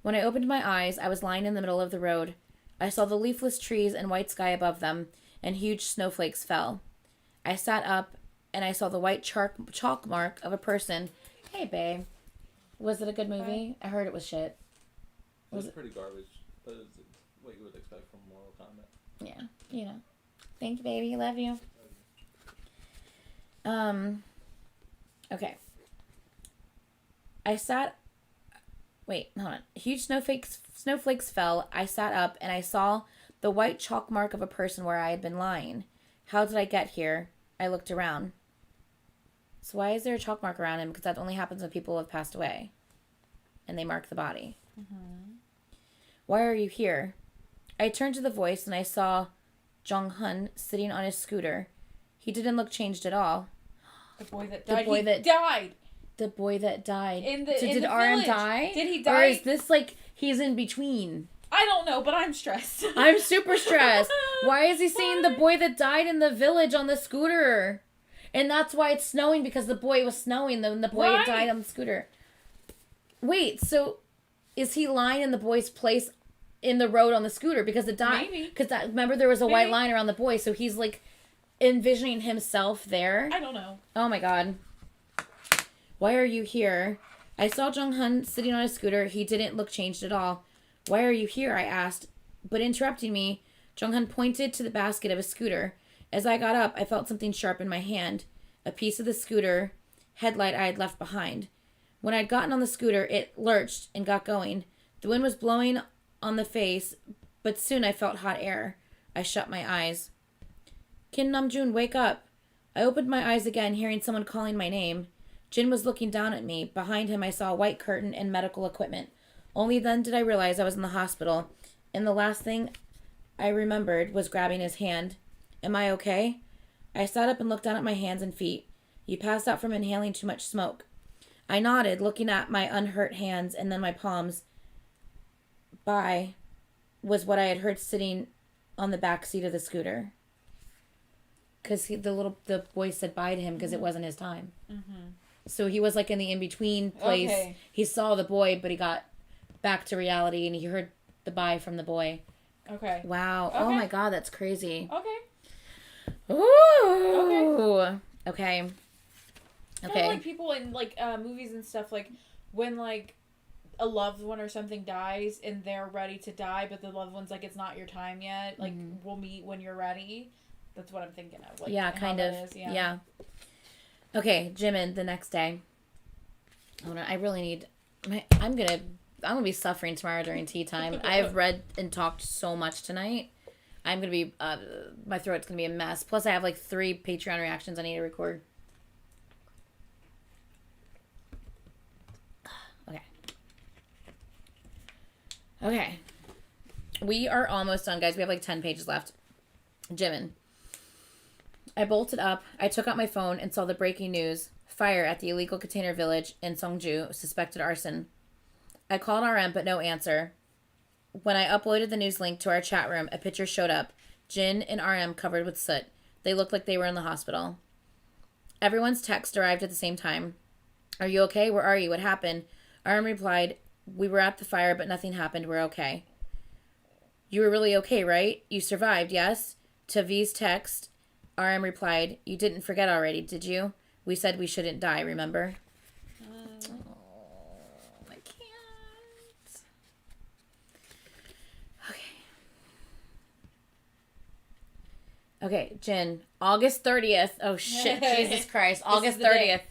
When I opened my eyes, I was lying in the middle of the road. I saw the leafless trees and white sky above them, and huge snowflakes fell. I sat up, and I saw the white chalk mark of a person. Hey, babe. Was it a good movie? I heard it was shit. It was pretty garbage, but it was what you would expect from Mortal Kombat. Yeah, you know. Thank you, baby. Love you. Okay. Wait, hold on. Huge snowflakes fell. I sat up, and I saw the white chalk mark of a person where I had been lying. How did I get here? I looked around. So why is there a chalk mark around him? Because that only happens when people have passed away. And they mark the body. Mm-hmm. Why are you here? I turned to the voice, and I saw Jong-hun sitting on his scooter. He didn't look changed at all. The boy that died. The boy that died. Did RM die? Did he die? Or is this like he's in between? I don't know, but I'm stressed. I'm super stressed. Why is he seeing the boy that died in the village on the scooter? And that's why it's snowing, because the boy was snowing and the boy died on the scooter. Wait, so is he lying in the boy's place in the road on the scooter because it died? Maybe. Because remember there was a white line around the boy, so he's like envisioning himself there. I don't know. Oh my god. Why are you here? I saw Jong-hun sitting on a scooter. He didn't look changed at all. Why are you here? I asked. But interrupting me, Jong-hun pointed to the basket of a scooter. As I got up, I felt something sharp in my hand. A piece of the scooter headlight I had left behind. When I'd gotten on the scooter, it lurched and got going. The wind was blowing on the face, but soon I felt hot air. I shut my eyes. Kim Namjoon, wake up. I opened my eyes again, hearing someone calling my name. Jin was looking down at me. Behind him, I saw a white curtain and medical equipment. Only then did I realize I was in the hospital, and the last thing I remembered was grabbing his hand. Am I okay? I sat up and looked down at my hands and feet. You passed out from inhaling too much smoke. I nodded, looking at my unhurt hands and then my palms. Bye, was what I had heard sitting on the back seat of the scooter. Because the boy said bye to him because it wasn't his time. Mm-hmm. So he was like in the in-between place. Okay. He saw the boy, but he got back to reality and he heard the bye from the boy. Okay. Wow. Okay. Oh my god, that's crazy. Okay. Ooh. Okay. Kind of like people in like movies and stuff, like when like a loved one or something dies and they're ready to die, but the loved one's like, it's not your time yet. Like, we'll meet when you're ready. That's what I'm thinking of. Like, yeah, kind of. Yeah. Okay, Jimin, the next day. Hold on, I really need I'm gonna be suffering tomorrow during tea time. I've read and talked so much tonight. I'm gonna be my throat's gonna be a mess. Plus, I have like 3 Patreon reactions I need to record. Okay. We are almost done, guys. We have like 10 pages left. Jimin. I bolted up. I took out my phone and saw the breaking news. Fire at the illegal container village in Seongju. Suspected arson. I called RM, but no answer. When I uploaded the news link to our chat room, a picture showed up. Jin and RM covered with soot. They looked like they were in the hospital. Everyone's text arrived at the same time. Are you okay? Where are you? What happened? RM replied, we were at the fire, but nothing happened. We're okay. You were really okay, right? You survived, yes? To V's text, RM replied, you didn't forget already, did you? We said we shouldn't die, remember? I can't. Okay, Jin. August 30th. Oh, shit. Jesus Christ. August 30th.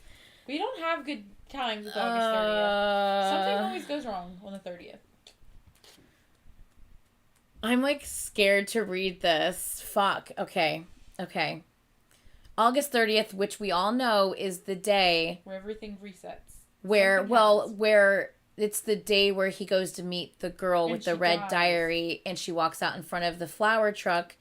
We don't have good times with August 30th. Something always goes wrong on the 30th. I'm, like, scared to read this. Fuck. Okay. August 30th, which we all know is the day... where everything resets. Where it's the day where he goes to meet the girl with the red diary, and she walks out in front of the flower truck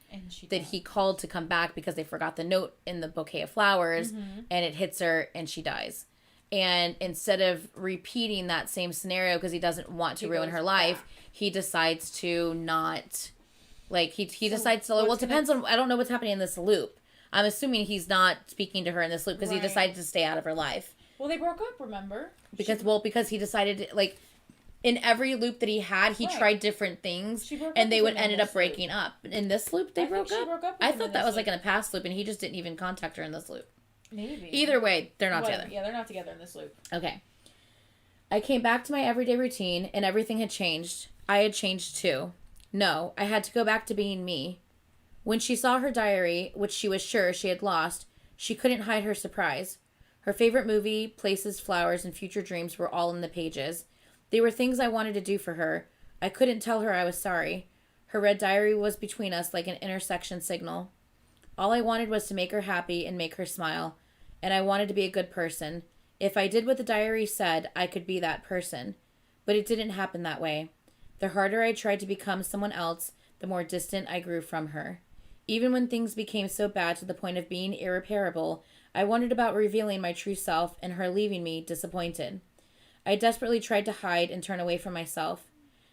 that he called to come back because they forgot the note in the bouquet of flowers, and it hits her, and she dies. And instead of repeating that same scenario because he doesn't want to ruin her life, he decides to not... Like, he decides to... Well, it depends on... I don't know what's happening in this loop. I'm assuming he's not speaking to her in this loop because he decided to stay out of her life. Well, they broke up, remember? Because he decided to, like, in every loop that he had, he tried different things, and they ended up breaking up. In this loop, they broke up? I thought that was, like, in a past loop, and he just didn't even contact her in this loop. Maybe. Either way, they're not together. Yeah, they're not together in this loop. Okay. I came back to my everyday routine, and everything had changed. I had changed, too. No, I had to go back to being me. When she saw her diary, which she was sure she had lost, she couldn't hide her surprise. Her favorite movie, places, flowers, and future dreams were all in the pages. They were things I wanted to do for her. I couldn't tell her I was sorry. Her red diary was between us like an intersection signal. All I wanted was to make her happy and make her smile. And I wanted to be a good person. If I did what the diary said, I could be that person. But it didn't happen that way. The harder I tried to become someone else, the more distant I grew from her. Even when things became so bad to the point of being irreparable, I wondered about revealing my true self and her leaving me disappointed. I desperately tried to hide and turn away from myself.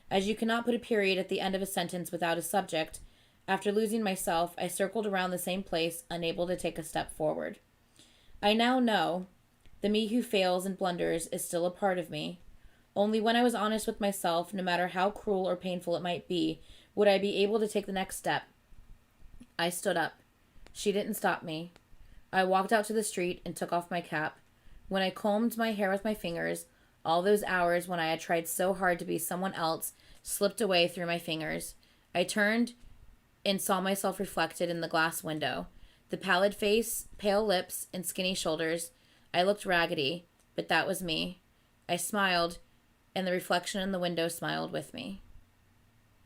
As you cannot put a period at the end of a sentence without a subject, after losing myself, I circled around the same place, unable to take a step forward. I now know the me who fails and blunders is still a part of me. Only when I was honest with myself, no matter how cruel or painful it might be, would I be able to take the next step. I stood up. She didn't stop me. I walked out to the street and took off my cap. When I combed my hair with my fingers, all those hours when I had tried so hard to be someone else slipped away through my fingers. I turned and saw myself reflected in the glass window. The pallid face, pale lips, and skinny shoulders. I looked raggedy, but that was me. I smiled, and the reflection in the window smiled with me.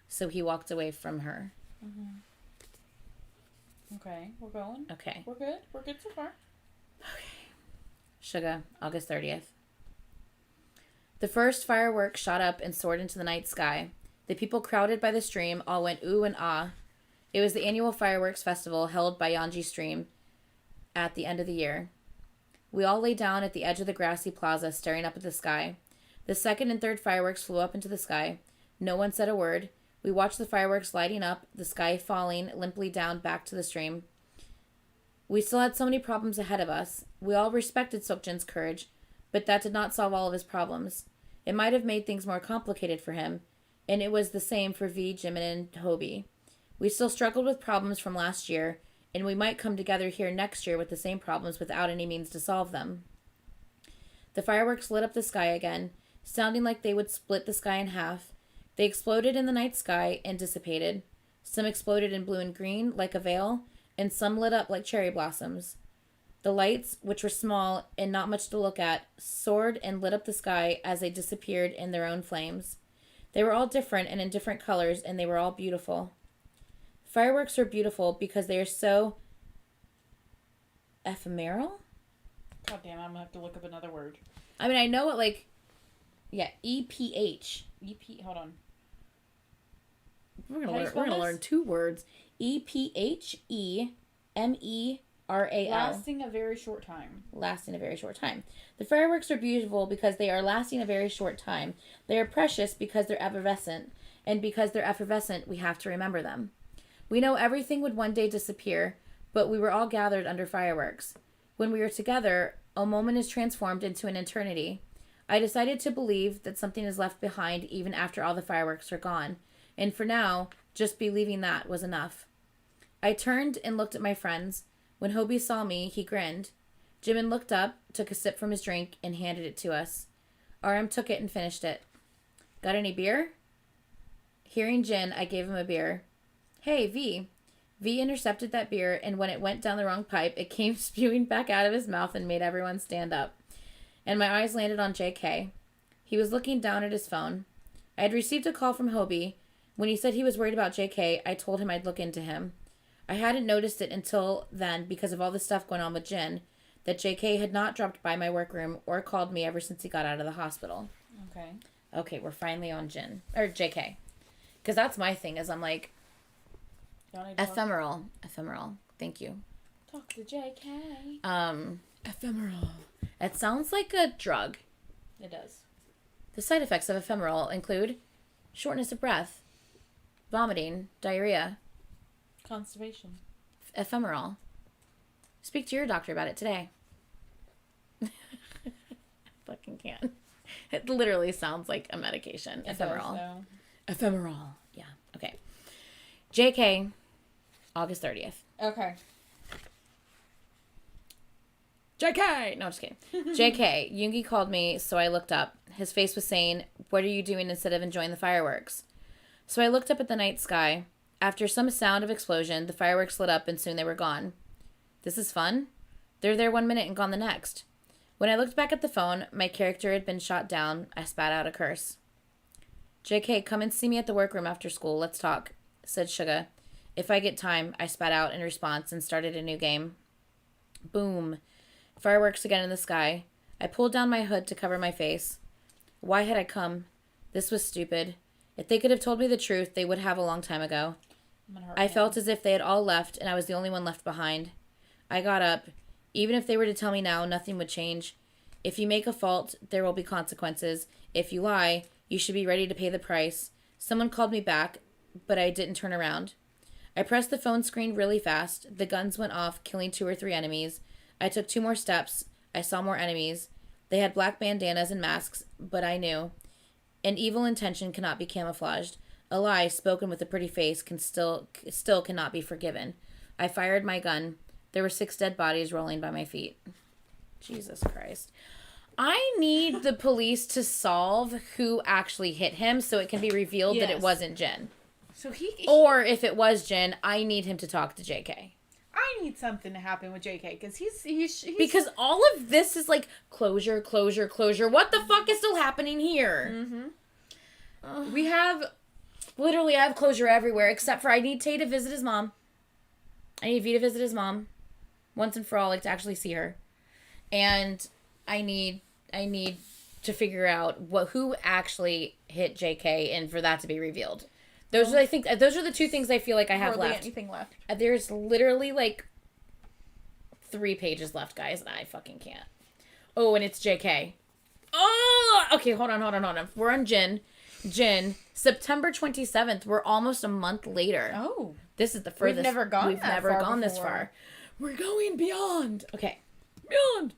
So he walked away from her. Mm-hmm. Okay, we're going. Okay. We're good. We're good so far. Okay. Sugar, August 30th. The first fireworks shot up and soared into the night sky. The people crowded by the stream all went ooh and ah. It was the annual fireworks festival held by Yeonji Stream at the end of the year. We all lay down at the edge of the grassy plaza staring up at the sky. The second and third fireworks flew up into the sky. No one said a word. We watched the fireworks lighting up, the sky falling limply down back to the stream. We still had so many problems ahead of us. We all respected Seokjin's courage, but that did not solve all of his problems. It might have made things more complicated for him, and it was the same for V, Jimin, and Hobie. We still struggled with problems from last year, and we might come together here next year with the same problems without any means to solve them. The fireworks lit up the sky again, sounding like they would split the sky in half. They exploded in the night sky and dissipated. Some exploded in blue and green, like a veil, and some lit up like cherry blossoms. The lights, which were small and not much to look at, soared and lit up the sky as they disappeared in their own flames. They were all different and in different colors, and they were all beautiful. Fireworks are beautiful because they are so ephemeral? God damn, I'm gonna have to look up another word. I mean, I know it like... Yeah, EPH. Hold on. We're gonna learn 2 words. EPHEMERAL. Lasting a very short time. Lasting a very short time. The fireworks are beautiful because they are lasting a very short time. They are precious because they're effervescent. And because they're effervescent, we have to remember them. We know everything would one day disappear, but we were all gathered under fireworks. When we are together, a moment is transformed into an eternity. I decided to believe that something is left behind even after all the fireworks are gone. And for now, just believing that was enough. I turned and looked at my friends. When Hobie saw me, he grinned. Jimin looked up, took a sip from his drink, and handed it to us. RM took it and finished it. Got any beer? Hearing Jin, I gave him a beer. Hey, V. V intercepted that beer, and when it went down the wrong pipe, it came spewing back out of his mouth and made everyone stand up. And my eyes landed on JK. He was looking down at his phone. I had received a call from Hobie. When he said he was worried about JK, I told him I'd look into him. I hadn't noticed it until then because of all the stuff going on with Jin, that JK had not dropped by my workroom or called me ever since he got out of the hospital. Okay. Okay, we're finally on Jin. Or JK. Because that's my thing, is I'm like, ephemeral. Thank you. Talk to JK. Ephemeral. It sounds like a drug. It does. The side effects of ephemeral include shortness of breath, vomiting, diarrhea. Constipation. Ephemeral. Speak to your doctor about it today. Fucking can't. It literally sounds like a medication. It Ephemeral. does, though. Ephemeral. Yeah. Okay. JK, August 30th. Okay. JK! No, just kidding. JK, Yoongi called me, so I looked up. His face was saying, "What are you doing instead of enjoying the fireworks?" So I looked up at the night sky. After some sound of explosion, the fireworks lit up and soon they were gone. This is fun. They're there 1 minute and gone the next. When I looked back at the phone, my character had been shot down. I spat out a curse. JK, come and see me at the workroom after school. Let's talk, said Suga. If I get time, I spat out in response and started a new game. Boom. Fireworks again in the sky. I pulled down my hood to cover my face. Why had I come? This was stupid. If they could have told me the truth, they would have a long time ago. I felt as if they had all left and I was the only one left behind. I got up. Even if they were to tell me now, nothing would change. If you make a fault, there will be consequences. If you lie, you should be ready to pay the price. Someone called me back, but I didn't turn around. I pressed the phone screen really fast. The guns went off, killing 2 or 3 enemies. I took 2 more steps. I saw more enemies. They had black bandanas and masks, but I knew. An evil intention cannot be camouflaged. A lie spoken with a pretty face still cannot be forgiven. I fired my gun. There were 6 dead bodies rolling by my feet. Jesus Christ. I need the police to solve who actually hit him so it can be revealed that it wasn't Jin. So or if it was Jin, I need him to talk to JK. I need something to happen with JK because he's because all of this is like closure. What the fuck is still happening here? Mm-hmm. We have literally I have closure everywhere except for I need Tay to visit his mom. I need V to visit his mom once and for all, like to actually see her, and I need to figure out who actually hit JK and for that to be revealed. Those are the 2 things I feel like I have left. Anything left. There's literally like 3 pages left, guys, and I fucking can't. Oh, and it's JK. Oh, okay, hold on. We're on Jin, September 27th. We're almost a month later. Oh, this is the furthest. We've never gone this far. We're going beyond. Okay, beyond.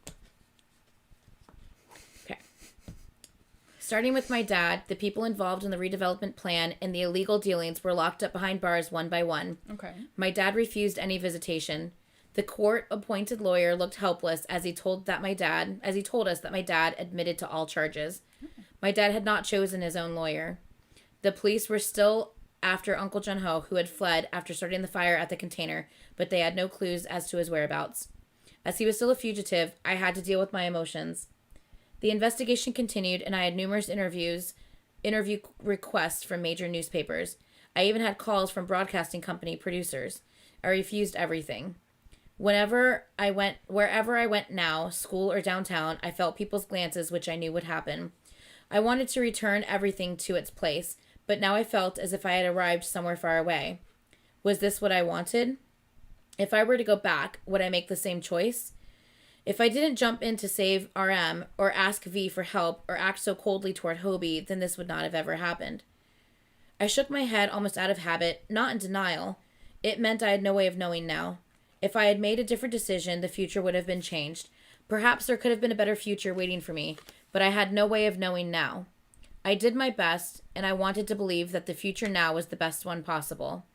Starting with my dad, the people involved in the redevelopment plan and the illegal dealings were locked up behind bars one by one. Okay. My dad refused any visitation. The court-appointed lawyer looked helpless as he told us that my dad admitted to all charges. My dad had not chosen his own lawyer. The police were still after Uncle Jun-ho, who had fled after starting the fire at the container, but they had no clues as to his whereabouts. As he was still a fugitive, I had to deal with my emotions. The investigation continued, and I had numerous interview requests from major newspapers. I even had calls from broadcasting company producers. I refused everything. Wherever I went now, school or downtown, I felt people's glances, which I knew would happen. I wanted to return everything to its place, but now I felt as if I had arrived somewhere far away. Was this what I wanted? If I were to go back, would I make the same choice? If I didn't jump in to save RM, or ask V for help, or act so coldly toward Hobie, then this would not have ever happened. I shook my head almost out of habit, not in denial. It meant I had no way of knowing now. If I had made a different decision, the future would have been changed. Perhaps there could have been a better future waiting for me, but I had no way of knowing now. I did my best, and I wanted to believe that the future now was the best one possible.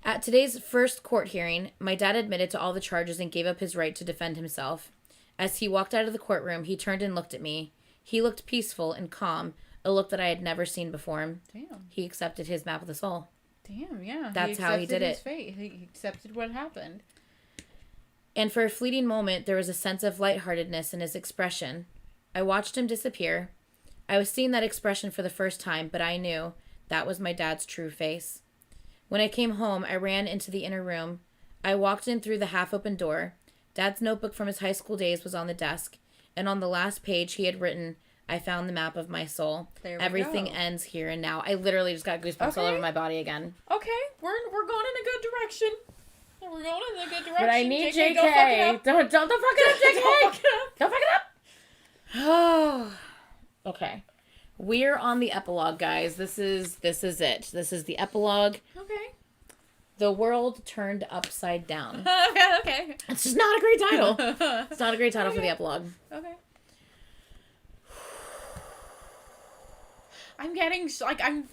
At today's first court hearing, my dad admitted to all the charges and gave up his right to defend himself. As he walked out of the courtroom, he turned and looked at me. He looked peaceful and calm, a look that I had never seen before. Damn. He accepted his map of the soul. Damn, yeah. That's how he did it. His fate. He accepted what happened. And for a fleeting moment, there was a sense of lightheartedness in his expression. I watched him disappear. I was seeing that expression for the first time, but I knew that was my dad's true face. When I came home, I ran into the inner room. I walked in through the half-open door. Dad's notebook from his high school days was on the desk, and on the last page he had written, "I found the map of my soul. Everything ends here and now." I literally just got goosebumps all over my body again. Okay, we're going in a good direction. We're going in a good direction. But I need JK. Don't fuck it up. Don't fuck it up, JK. Don't fuck it up. Don't fuck it up. Oh. Okay. We're on the epilogue, guys. This is it. This is the epilogue. Okay. The world turned upside down. Okay. It's just not a great title. It's not a great title for the epilogue. Okay. I'm getting I'm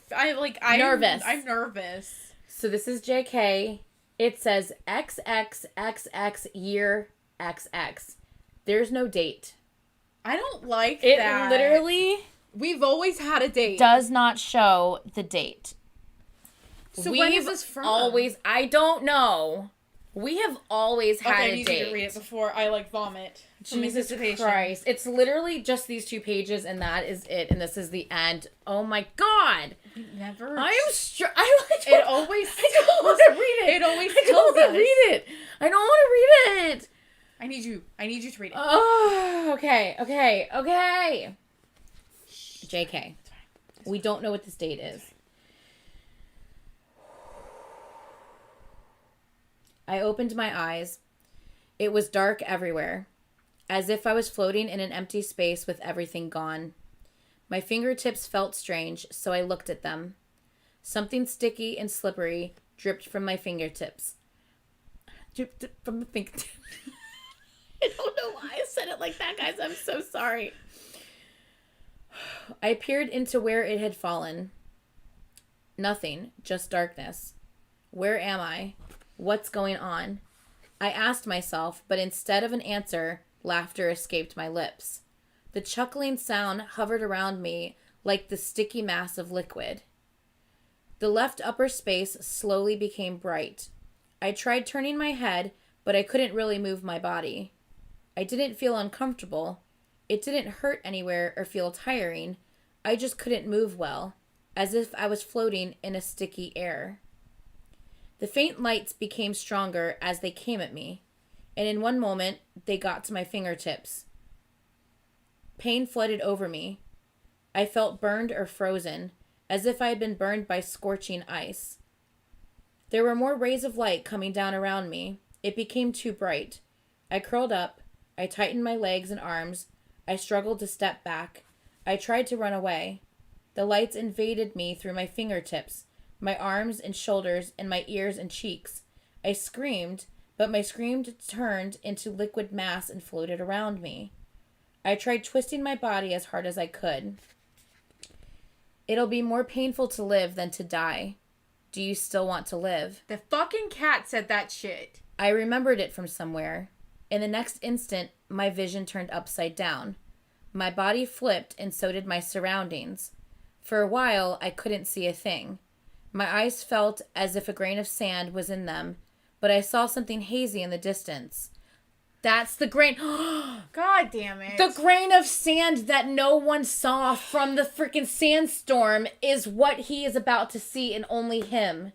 nervous. I'm nervous. So this is JK. It says XXXX year XX. There's no date. I don't like it. That. It literally. We've always had a date. Does not show the date. So when is this from? I don't know. We have always had a date. I need you to read it before I vomit. Jesus Christ. It's literally just these 2 pages and that is it. And this is the end. Oh my God. Never. I am it always I don't want to read it. It always I don't want to read it. I don't want to read it. I need you to read it. Oh, okay. JK. We don't know what this date is. I opened my eyes. It was dark everywhere, as if I was floating in an empty space with everything gone. My fingertips felt strange, so I looked at them. Something sticky and slippery dripped from my fingertips. Dripped from the fingertips. I don't know why I said it like that, guys. I'm so sorry. I peered into where it had fallen. Nothing, just darkness. Where am I? What's going on? I asked myself, but instead of an answer, laughter escaped my lips. The chuckling sound hovered around me like the sticky mass of liquid. The left upper space slowly became bright. I tried turning my head, but I couldn't really move my body. I didn't feel uncomfortable. It didn't hurt anywhere or feel tiring. I just couldn't move well, as if I was floating in a sticky air. The faint lights became stronger as they came at me, and in one moment, they got to my fingertips. Pain flooded over me. I felt burned or frozen, as if I had been burned by scorching ice. There were more rays of light coming down around me. It became too bright. I curled up. I tightened my legs and arms. I struggled to step back. I tried to run away. The lights invaded me through my fingertips, my arms and shoulders, and my ears and cheeks. I screamed, but my scream turned into liquid mass and floated around me. I tried twisting my body as hard as I could. It'll be more painful to live than to die. Do you still want to live? The fucking cat said that shit. I remembered it from somewhere. In the next instant, my vision turned upside down. My body flipped, and so did my surroundings. For a while, I couldn't see a thing. My eyes felt as if a grain of sand was in them, but I saw something hazy in the distance. That's the grain. God damn it. The grain of sand that no one saw from the freaking sandstorm is what he is about to see, and only him.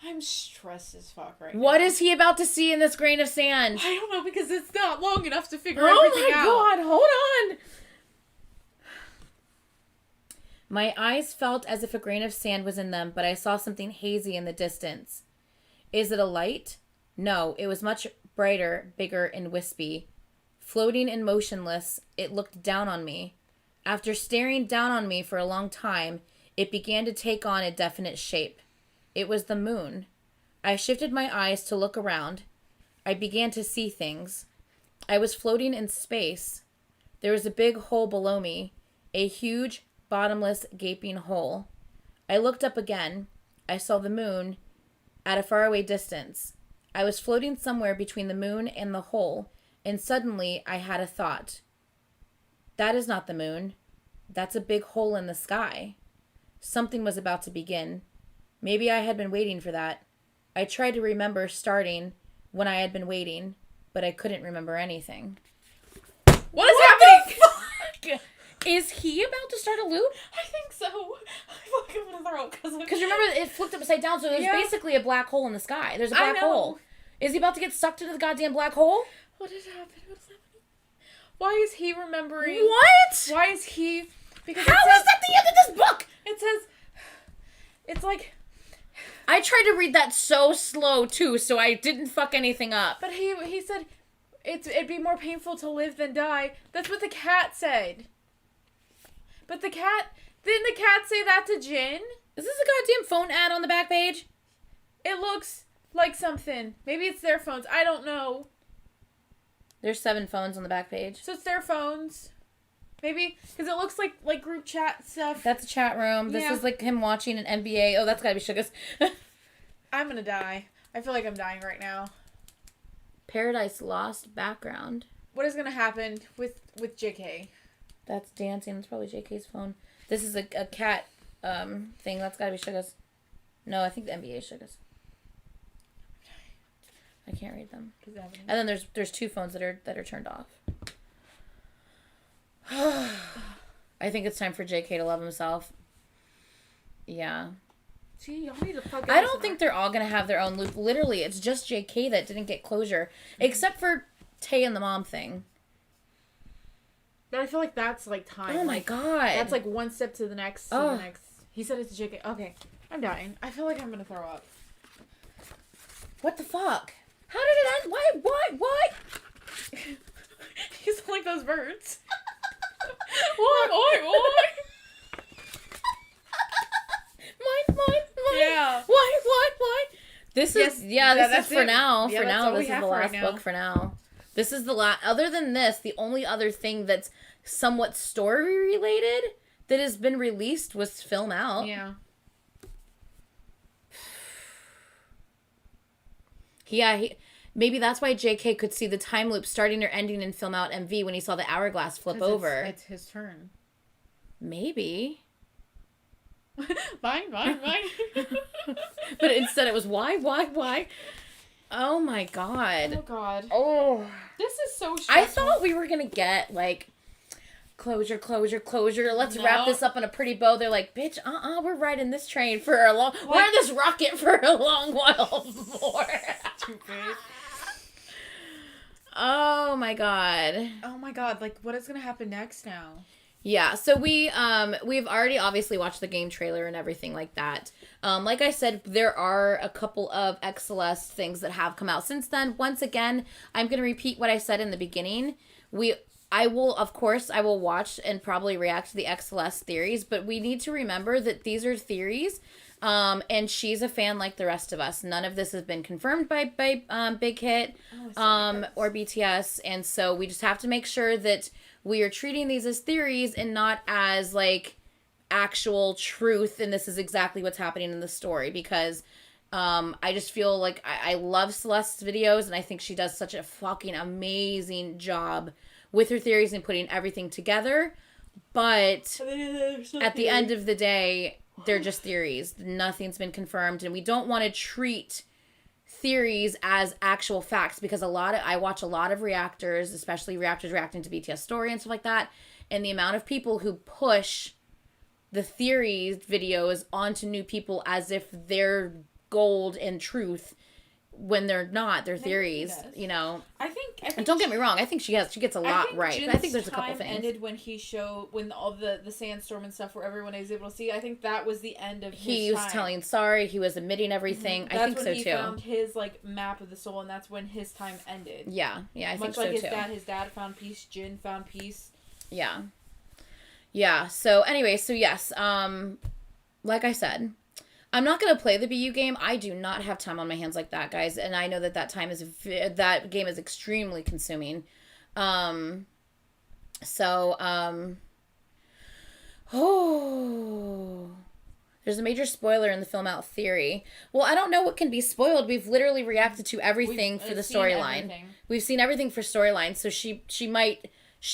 I'm stressed as fuck right now. What is he about to see in this grain of sand? I don't know, because it's not long enough to figure everything out. Oh my god, hold on. My eyes felt as if a grain of sand was in them, but I saw something hazy in the distance. Is it a light? No, it was much brighter, bigger, and wispy. Floating and motionless, it looked down on me. After staring down on me for a long time, it began to take on a definite shape. It was the moon. I shifted my eyes to look around. I began to see things. I was floating in space. There was a big hole below me, a huge, bottomless, gaping hole. I looked up again. I saw the moon at a faraway distance. I was floating somewhere between the moon and the hole, and suddenly I had a thought. That is not the moon. That's a big hole in the sky. Something was about to begin. Maybe I had been waiting for that. I tried to remember starting when I had been waiting, but I couldn't remember anything. What is happening? The fuck? Is he about to start a loop? I think so. I fucking want to throw up because remember it flipped upside down, so there's basically a black hole in the sky. There's a black hole. Is he about to get sucked into the goddamn black hole? What is happening? What's happening? Why is he remembering? What? Why is he? Because how is that the end of this book? It says, it's like. I tried to read that so slow too, so I didn't fuck anything up. But he said, it'd be more painful to live than die. That's what the cat said. But the cat, didn't the cat say that to Jin? Is this a goddamn phone ad on the back page? It looks like something. Maybe it's their phones. I don't know. There's 7 phones on the back page. So it's their phones. Maybe, because it looks like group chat stuff. That's a chat room. This is like him watching an NBA. Oh, that's gotta be Sugar's. I'm gonna die. I feel like I'm dying right now. Paradise Lost background. What is gonna happen with JK? That's dancing. That's probably JK's phone. This is a cat thing. That's gotta be Sugar's. No, I think the NBA is Sugar's. I can't read them. And then there's 2 phones that are turned off. I think it's time for JK to love himself. Yeah. See, y'all need to fuck. I don't think they're all gonna have their own loop. Literally, it's just JK that didn't get closure, except for Tay and the mom thing. But I feel like that's like time. Oh my god. That's like one step to the next. To the next. He said it's JK. Okay, I'm dying. I feel like I'm gonna throw up. What the fuck? How did it end? What? He's like those birds. Oi. Mine. Yeah. Why? This is this is for now. Yeah, for now, this is the last right book for now. This is the last. Other than this, the only other thing that's somewhat story related that has been released was Film Out. Yeah. Yeah, maybe that's why JK could see the time loop starting or ending in Film Out MV when he saw the hourglass flip over. It's his turn. Maybe. Mine. But instead it was why? Oh my god. Oh god. Oh. This is so stressful. I thought we were gonna get like closure. Let's wrap this up in a pretty bow. They're like, bitch, we're riding this train for a long we're in this rocket for a long while more. Stupid. Oh my god. Like what is gonna happen next now? Yeah, so we've already obviously watched the game trailer and everything like that. Like I said, there are a couple of XLS things that have come out since then. Once again, I'm going to repeat what I said in the beginning. I will watch and probably react to the XLS theories, but we need to remember that these are theories, and she's a fan like the rest of us. None of this has been confirmed by Big Hit or BTS, and so we just have to make sure that we are treating these as theories and not as like actual truth, and this is exactly what's happening in the story, because I just feel like I love Celeste's videos, and I think she does such a fucking amazing job with her theories and putting everything together, but at the end of the day, they're just theories. Nothing's been confirmed, and we don't want to treat theories as actual facts, because I watch a lot of reactors, especially reactors reacting to BTS story and stuff like that, and the amount of people who push the theories videos onto new people as if they're gold and truth when they're not. They're theories, you know. I think and don't get me wrong, I think she gets a lot right. But I think there's a couple things. Ended when all the sandstorm and stuff where everyone is able to see. I think that was the end of his time. He was telling sorry, he was admitting everything. I think so too. That's when he found his like map of the soul, and that's when his time ended. Yeah, I think so too. Much like his dad found peace, Jin found peace. Yeah, so anyway, so yes, like I said, I'm not going to play the BU game. I do not have time on my hands like that, guys. And I know that that game is extremely consuming. Oh, there's a major spoiler in the film out theory. Well, I don't know what can be spoiled. We've literally reacted to everything for the storyline. We've seen everything for storyline. So she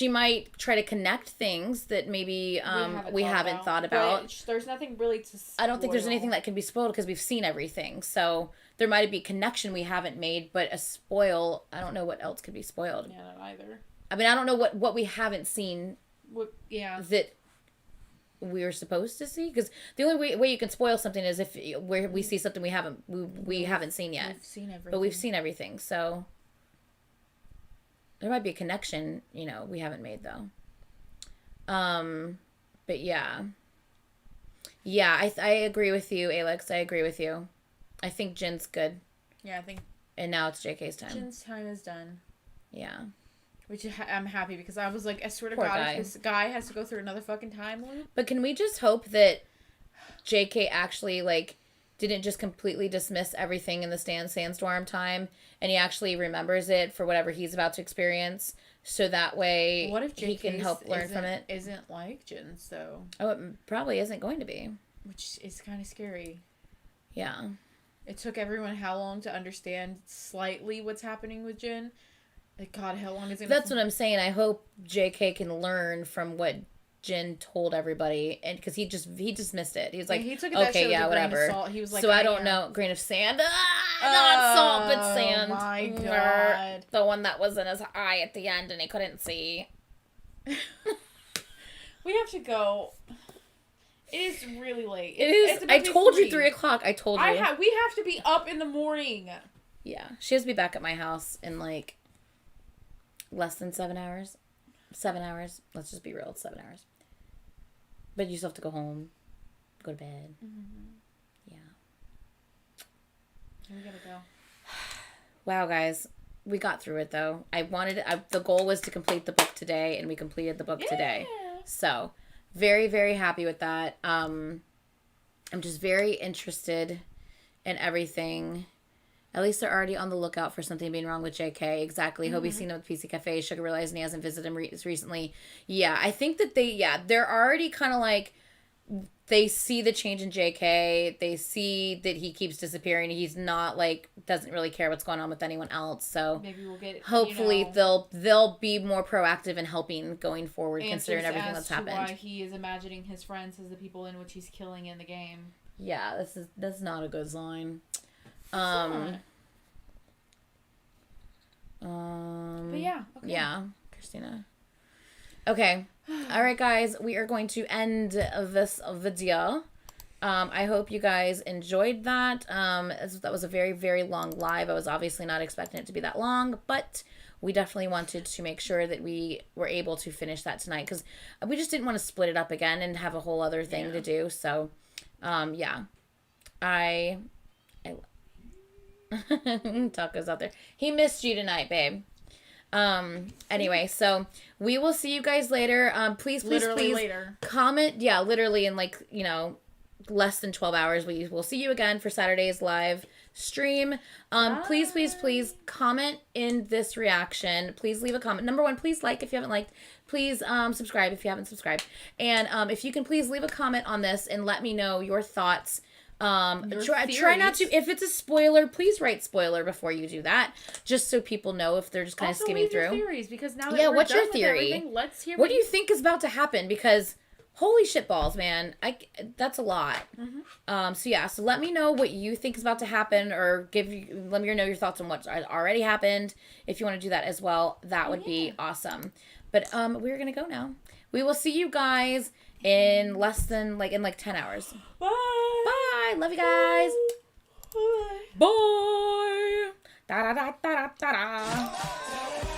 might try to connect things that maybe we haven't thought about. But there's nothing really to spoil. I don't think there's anything that can be spoiled because we've seen everything. So there might be a connection we haven't made, but a spoil, I don't know what else could be spoiled. Yeah, not either. I mean, I don't know what we haven't seen that we were supposed to see. Because the only way you can spoil something is if we see something we haven't seen yet. We've seen everything. But we've seen everything, so... There might be a connection, you know, we haven't made, though. But yeah. Yeah, I agree with you, Alex. I agree with you. I think Jin's good. Yeah, I think... And now it's JK's time. Jin's time is done. Yeah. Which I'm happy, because I was like, I swear to Poor God, guy. if this guy has to go through another fucking time loop. But can we just hope that JK actually, like, didn't just completely dismiss everything in the sandstorm time, and he actually remembers it for whatever he's about to experience, so that way what if he can help learn from it. Isn't like Jin's, though? Oh, it probably isn't going to be. Which is kind of scary. Yeah. It took everyone how long to understand slightly what's happening with Jin? Like, God, how long is it? That's what I'm saying. I hope JK can learn from what Jin told everybody, and because he dismissed it. He was like, he took it okay, yeah, whatever. Salt. He was like, so I don't know. Grain of sand. Not salt, but sand. Oh my God. The one that was in his eye at the end, and he couldn't see. We have to go. It is really late. It is. I told you 3:00. I told you. We have to be up in the morning. Yeah, she has to be back at my house in like less than 7 hours. 7 hours. Let's just be real. It's 7 hours. But you still have to go home, go to bed. Mm-hmm. Yeah. We gotta go. Wow, guys. We got through it, though. The goal was to complete the book today, and we completed the book today. So, very, very happy with that. I'm just very interested in everything. At least they're already on the lookout for something being wrong with JK. Exactly. Mm-hmm. Hobie's seen him with PC Cafe. Sugar realizing he hasn't visited him recently. Yeah, I think that they're already kind of like, they see the change in JK. They see that he keeps disappearing. He's not like, doesn't really care what's going on with anyone else. So maybe we'll get, hopefully they'll be more proactive in helping going forward, considering everything that's happened. Why he is imagining his friends as the people in which he's killing in the game. Yeah, that's not a good sign. But yeah. Okay. Yeah, Christina. Okay. All right, guys. We are going to end this video. I hope you guys enjoyed that. That was a very, very long live. I was obviously not expecting it to be that long, but we definitely wanted to make sure that we were able to finish that tonight, because we just didn't want to split it up again and have a whole other thing to do. So, yeah. Taco's out there. He missed you tonight, babe. Anyway, so we will see you guys later. Please later. Comment. Yeah, literally in like, less than 12 hours. We will see you again for Saturday's live stream. Please comment in this reaction. Please leave a comment. Number 1, please like if you haven't liked. Please subscribe if you haven't subscribed. And if you can please leave a comment on this and let me know your thoughts. Try not to, if it's a spoiler, please write spoiler before you do that, just so people know if they're just kind of skimming through. Theories, because now that we're what's done your theory? Let's hear what do you think is about to happen? Because Holy shit balls, man. That's a lot. So let me know what you think is about to happen, or let me know your thoughts on what's already happened. If you want to do that as well, that would be awesome. But we're gonna go now. We will see you guys in less than in 10 hours. Bye. Bye. Love you guys. Bye. Bye. Da da da da da da.